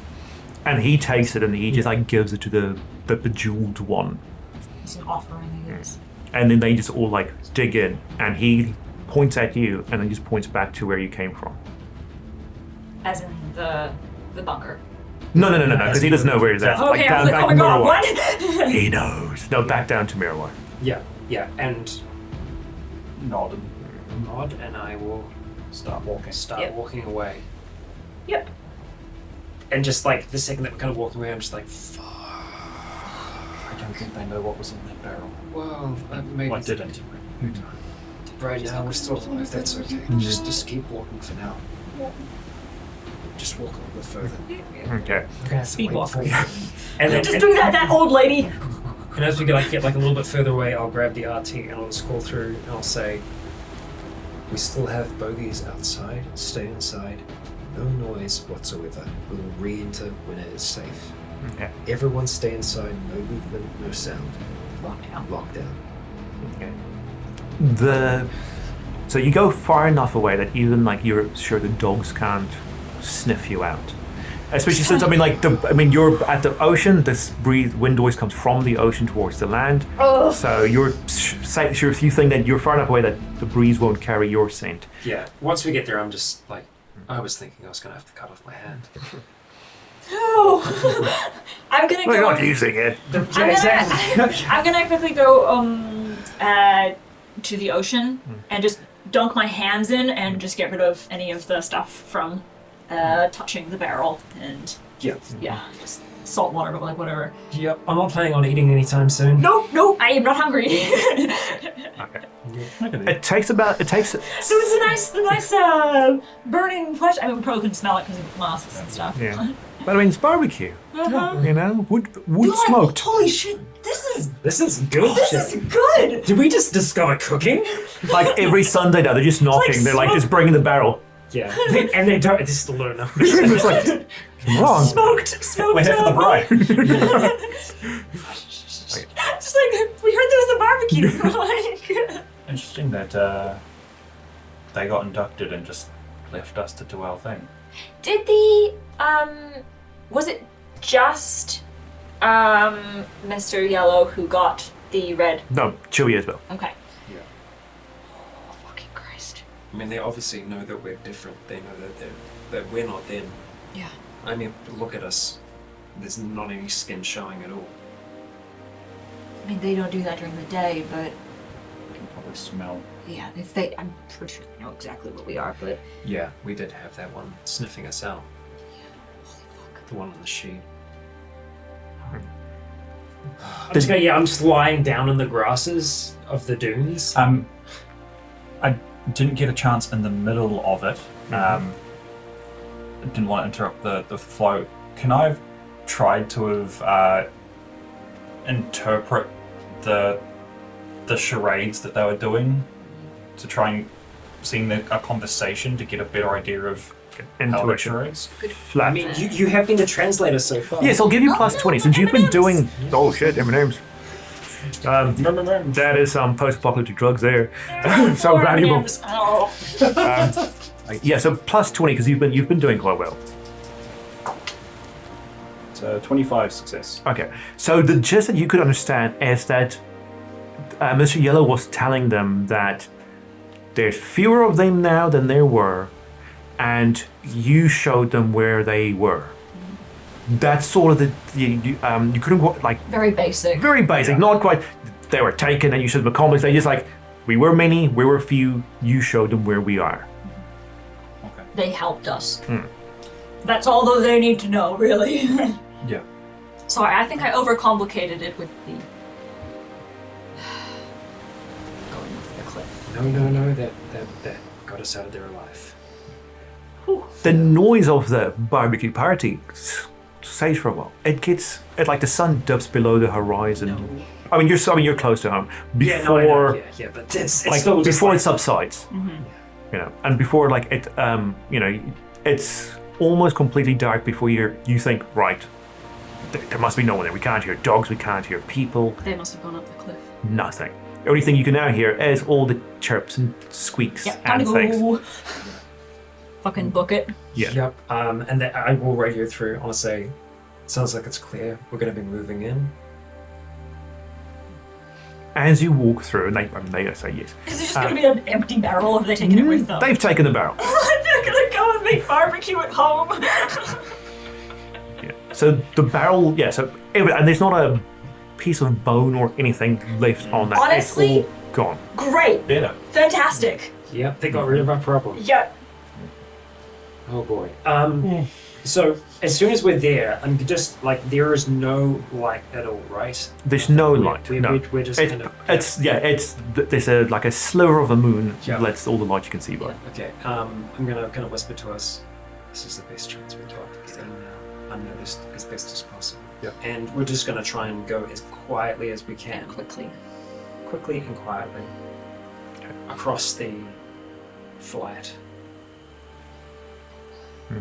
And he takes it and he just gives it to the bejeweled one, It's an offering, I guess. and then they just all dig in, and he points at you and then just points back to where you came from. As in the bunker. No, because he doesn't know where he's at. Okay, I was like, oh to my god, Mirror. what? He knows. No, back down to Mirror. Yeah, and Nod and nod, and I will start walking. start walking away. Yep. And just like the second that we're kind of walking away, I'm just like, fuck. I don't think they know what was in that barrel. Well, maybe What didn't? right now we're still alive. That's okay. Just keep walking for now. Just walk a little bit further. Okay. We're gonna have to Speed wait walk. for you. And then, Just do that old lady. and as we get a little bit further away, I'll grab the RT and I'll scroll through and I'll say, we still have bogies outside. Stay inside. No noise whatsoever. We'll re-enter when it is safe. Okay. Everyone stay inside. No movement. No sound. Lockdown. Lockdown. Okay. So you go far enough away that even like you're sure the dogs can't sniff you out. Especially since you're at the ocean. This wind always comes from the ocean towards the land. Oh. So you're sure if you think that you're far enough away that the breeze won't carry your scent. Yeah. Once we get there, I'm just like, I was thinking I was gonna have to cut off my hand. Oh. I'm gonna We're go. not using it. I'm gonna quickly go to the ocean and just dunk my hands in and just get rid of any of the stuff from touching the barrel and just salt water or like whatever. Yep. I'm not planning on eating anytime soon. Nope, I am not hungry. It takes. So it's a nice burning flesh. I mean, we probably couldn't smell it because of masks and stuff. Yeah. But I mean, it's barbecue. Uh-huh. You know, wood You're like, smoked. holy shit, this is good. this is good. Did we just discover cooking? Like every Sunday now, they're just knocking. like They're like just bringing the barrel. Yeah. And they don't. They still don't know. It's like, come on. Smoked. We're here for the bride. Just like we heard there was a barbecue. Like, Interesting that they got inducted and just left us to do our thing. Did the was it just Mr. Yellow who got the red? No, Chewy as well. Okay. Yeah. Oh, fucking Christ. I mean, they obviously know that we're different. They know that we're not them. Yeah. I mean, look at us. There's not any skin showing at all. I mean, they don't do that during the day, but We can probably smell. yeah, I'm pretty sure they know exactly what we are, but Yeah, we did have that one sniffing us out. holy fuck. The one on the sheet. Did- I'm just lying down in the grasses of the dunes. I didn't get a chance in the middle of it. Didn't want to interrupt the flow. Can I have tried to have interpret the charades that they were doing to try and see a conversation to get a better idea of how the Intuition. charades? Flat. I mean, you have been the translator so far. Yes, I'll give you plus 20 since you've been doing. Oh shit, M&M's. That is some post-apocalyptic drugs there. So valuable. Oh. Yeah, so plus 20 because you've been doing quite well. It's a 25 success. Okay, so the gist that you could understand is that Mr. Yellow was telling them that there's fewer of them now than there were, and you showed them where they were. That's sort of you couldn't like Very basic. very basic, not quite. They were taken and you showed them accomplish. They just like we were many, we were few. You showed them where we are. Okay. They helped us. That's all that they need to know, really. Yeah. Sorry, I think I overcomplicated it with the going off the cliff. No, that got us out of there alive. The noise of the barbecue party stays for a while. It like the sun dips below the horizon. I mean, you're close to home before, Yeah, but it's like still just before like, it subsides. You know, and before like it, it's almost completely dark before you think, right, there must be no one there. We can't hear dogs. We can't hear people. They must have gone up the cliff. Nothing. The only thing you can now hear is all the chirps and squeaks Yep, time and to things. go. Fucking book it. Yeah. Yep. And then I will radio through. I'll say, sounds like it's clear. We're going to be moving in. As you walk through, and they say yes. Is it just going to be an empty barrel, or have they taken it with them? They've taken the barrel. They're going to go and make barbecue at home. Yeah. So the barrel, and there's not a piece of bone or anything left on that. Honestly, it's all gone. Great. Better. Fantastic. Yep, they got rid of our problem. Yeah. Oh boy. So as soon as we're there, I'm just like there is no light at all, right? There's no light. No. We're just It's, kind of. there's a sliver of a moon. Yeah. That's all the light you can see by. Okay. I'm gonna kind of whisper to us. This is the best chance we've got to get in unnoticed as best as possible. Yep. And we're just gonna try and go as quietly as we can. Quickly. Quickly and quietly. Across the flat.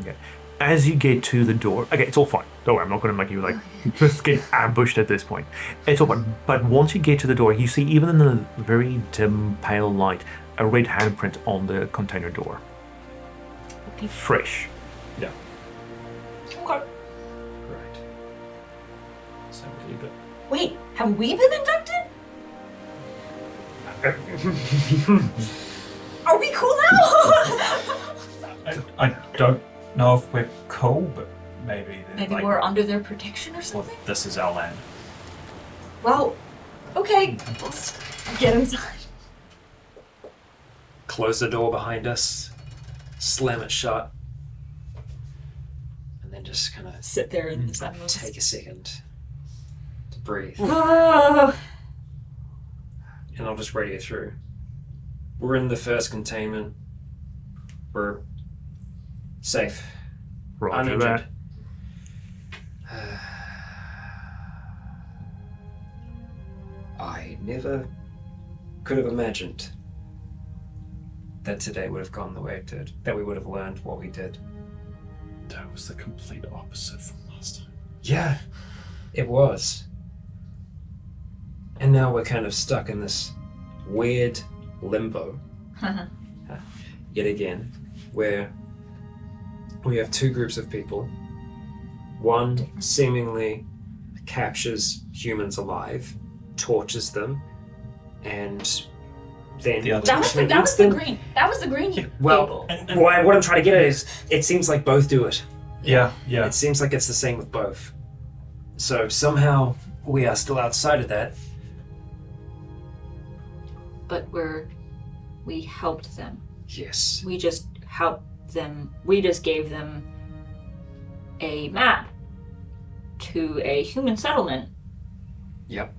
Okay. As you get to the door, okay, it's all fine. Don't worry, I'm not going to make you just get ambushed at this point. It's all fine. But once you get to the door, you see, even in the very dim, pale light, a red handprint on the container door. Okay. Fresh. Yeah. Okay. Right. So we leave it. Wait, have we been inducted? Are we cool now? I don't know if we're cool, but maybe they're Maybe like, we're under their protection or well, something? this is our land. Well, okay. Let's get inside. Close the door behind us. Slam it shut. And then just kind of Sit there in the silence. take a second to breathe. Oh. And I'll just radio through. We're in the first containment. We're safe. Roger Uninjured. that. I never could have imagined that today would have gone the way it did. That we would have learned what we did. That was the complete opposite from last time. Yeah, it was. And now we're kind of stuck in this weird limbo. Yet again, where we have two groups of people. One seemingly captures humans alive, tortures them, and then The other- That was eats the them. green. That was the green Well, label. what I'm trying to get at is, it seems like both do it. Yeah. It seems like it's the same with both. So somehow we are still outside of that. But we helped them. Yes. We just helped them. We just gave them a map to a human settlement. Yep.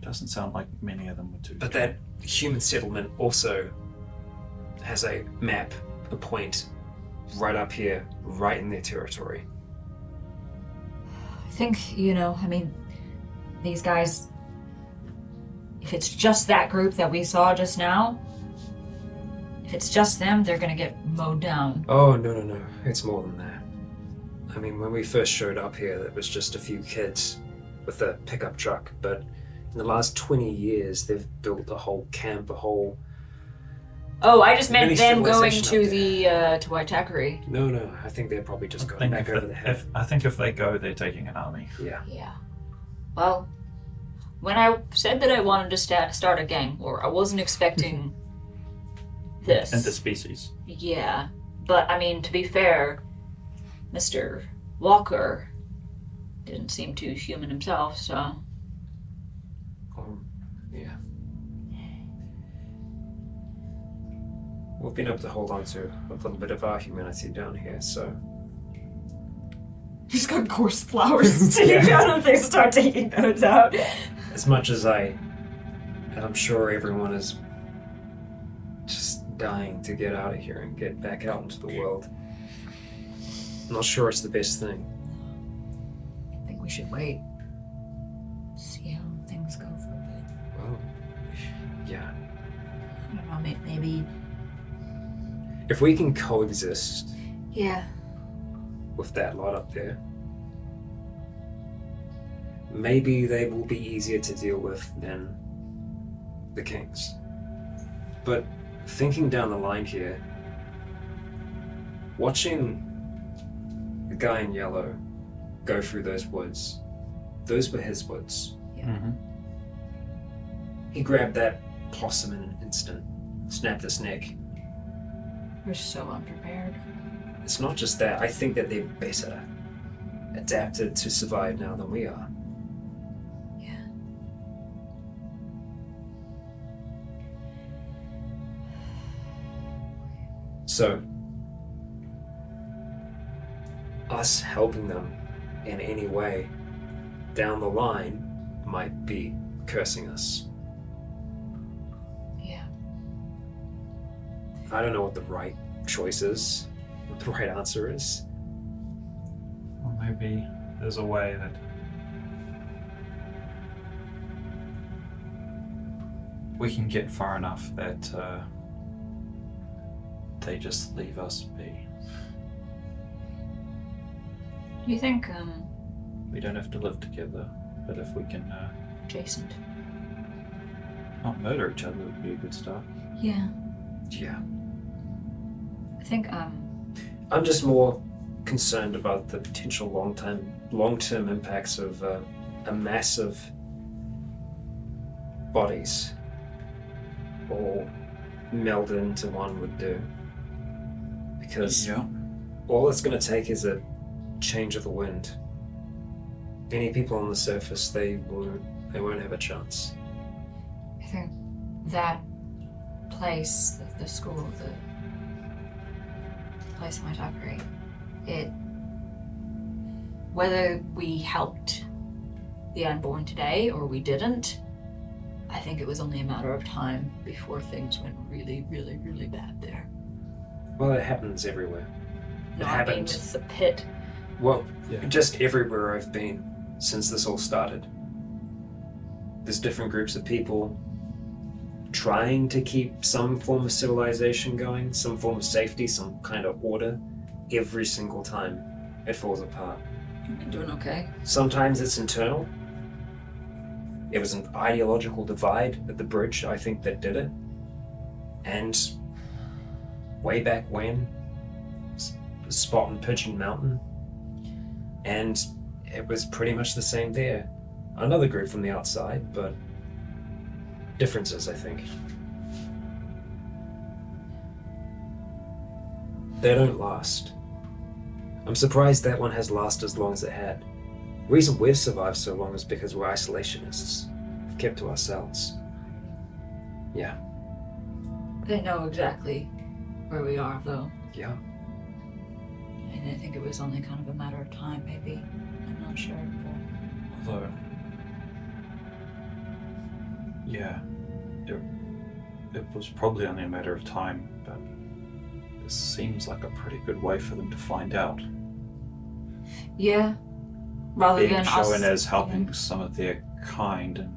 Doesn't sound like many of them would do. But that human settlement also has a map, a point, right up here, right in their territory. I think, these guys, if it's just that group that we saw just now, if it's just them, they're gonna get mowed down. Oh, no. It's more than that. I mean, when we first showed up here, there was just a few kids with a pickup truck, but in the last 20 years, they've built a whole camp, a whole... Oh, I just meant Mini them going civilization to up to Waitakere. No, I think they're probably just going back over the head. I think if they go, they're taking an army. Yeah. Yeah. Well, when I said that I wanted to start a gang, or I wasn't expecting this. Interspecies. Yeah, but to be fair, Mr. Walker didn't seem too human himself, so. Yeah. We've been able to hold on to a little bit of our humanity down here, so... Just got coarse flowers sticking out of things. Start taking those out. As much as and I'm sure everyone is just dying to get out of here and get back out into the world. I'm not sure it's the best thing. I think we should wait. See how things go for a bit. Well, yeah. I don't know, maybe. If we can coexist Yeah. with that lot up there, maybe they will be easier to deal with than the kings. But thinking down the line here, watching the guy in yellow go through those woods, those were his woods. Yeah. Mm-hmm. He grabbed that possum in an instant, snapped its neck. We're so unprepared. It's not just that, I think that they're better. adapted to survive now than we are. Yeah. So, us helping them in any way down the line might be cursing us. Yeah. I don't know what the right choice is, what the right answer is. Or maybe there's a way that we can get far enough that they just leave us be. Do you think, We don't have to live together, but if we can adjacent? not murder each other would be a good start. Yeah. Yeah. I think, I'm just more concerned about the potential long-term impacts of a massive bodies all melded into one would do. Because Yeah. all it's going to take is a change of the wind. Any people on the surface, they won't have a chance. I think that place, the school, the place in my library, whether we helped the unborn today or we didn't, I think it was only a matter of time before things went really, really, really bad there. Well, it happens everywhere. It Not being happened. with the pit. Well, Yeah. just everywhere I've been since this all started. There's different groups of people trying to keep some form of civilization going, some form of safety, some kind of order. Every single time it falls apart. I'm doing okay. Sometimes it's internal. It was an ideological divide at the bridge, I think, that did it. And way back when, Spot and Pigeon Mountain, and it was pretty much the same there. Another group from the outside, but differences, I think. They don't last. I'm surprised that one has lasted as long as it had. The reason we've survived so long is because we're isolationists. We've kept to ourselves. Yeah. They know exactly where we are, though. Yeah. And I think it was only kind of a matter of time, maybe. I'm not sure, but... Although, yeah, it was probably only a matter of time, but this seems like a pretty good way for them to find out. Yeah. Rather Being than shown us... as helping some of their kind and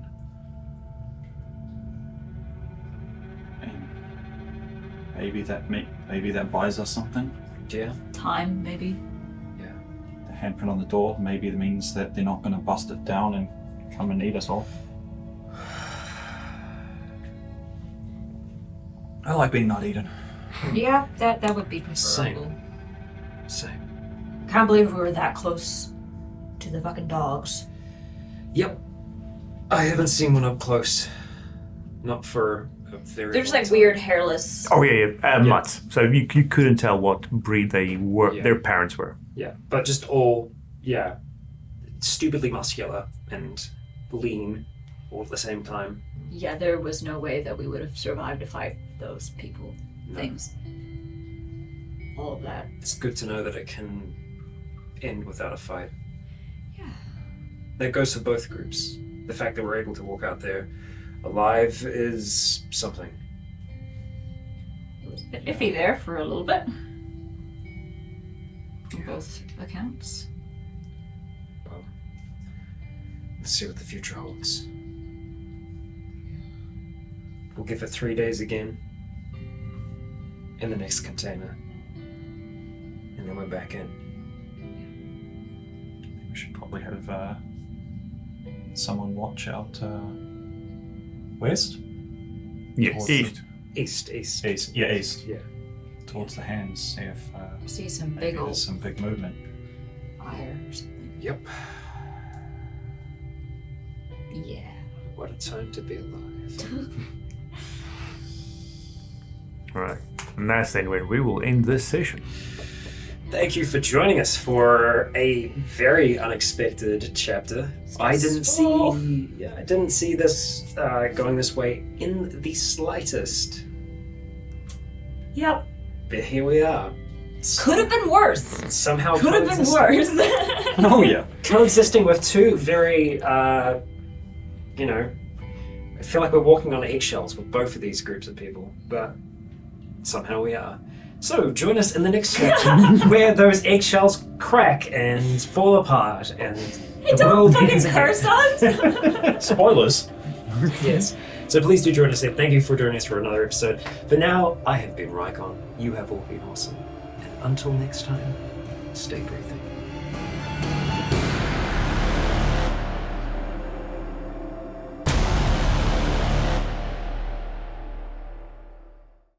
maybe that buys us something. Yeah. Time, maybe. Yeah. The handprint on the door maybe means that they're not going to bust it down and come and eat us all. I like being not eaten. Yeah, that would be preferable. Same. Can't believe we were that close to the fucking dogs. Yep. I haven't seen one up close. Not for a very They're just long like time. weird hairless. Oh yeah. Mutts. So you couldn't tell what breed they were. Yeah. Their parents were. Yeah, but just all, stupidly muscular and lean all at the same time. Yeah, there was no way that we would have survived to fight those people. No. Things. All of that. It's good to know that it can end without a fight. Yeah. That goes for both groups. The fact that we're able to walk out there alive is something. It was a bit iffy there for a little bit. On both accounts. Well, let's see what the future holds. We'll give it 3 days again in the next container. And then we're back in. We should probably have someone watch out west? Yeah, Towards east. East. East. Yeah, east. Yeah. Towards the hands, see if See some maybe big old there's some big movement. fire or something. Yep. Yeah. What a time to be alive. Right. And that's then where we will end this session. Thank you for joining us for a very unexpected chapter. I didn't see this going this way in the slightest. Yep. But here we are. Could have been worse. Somehow Could have been worse. Oh yeah. coexisting with two very, I feel like we're walking on eggshells with both of these groups of people, but somehow we are. So join us in the next chapter where those eggshells crack and fall apart and Hey, don't fucking curse us! Spoilers. Yes. So please do join us there. Thank you for joining us for another episode. For now, I have been Rycon. You have all been awesome. And until next time, stay breathing.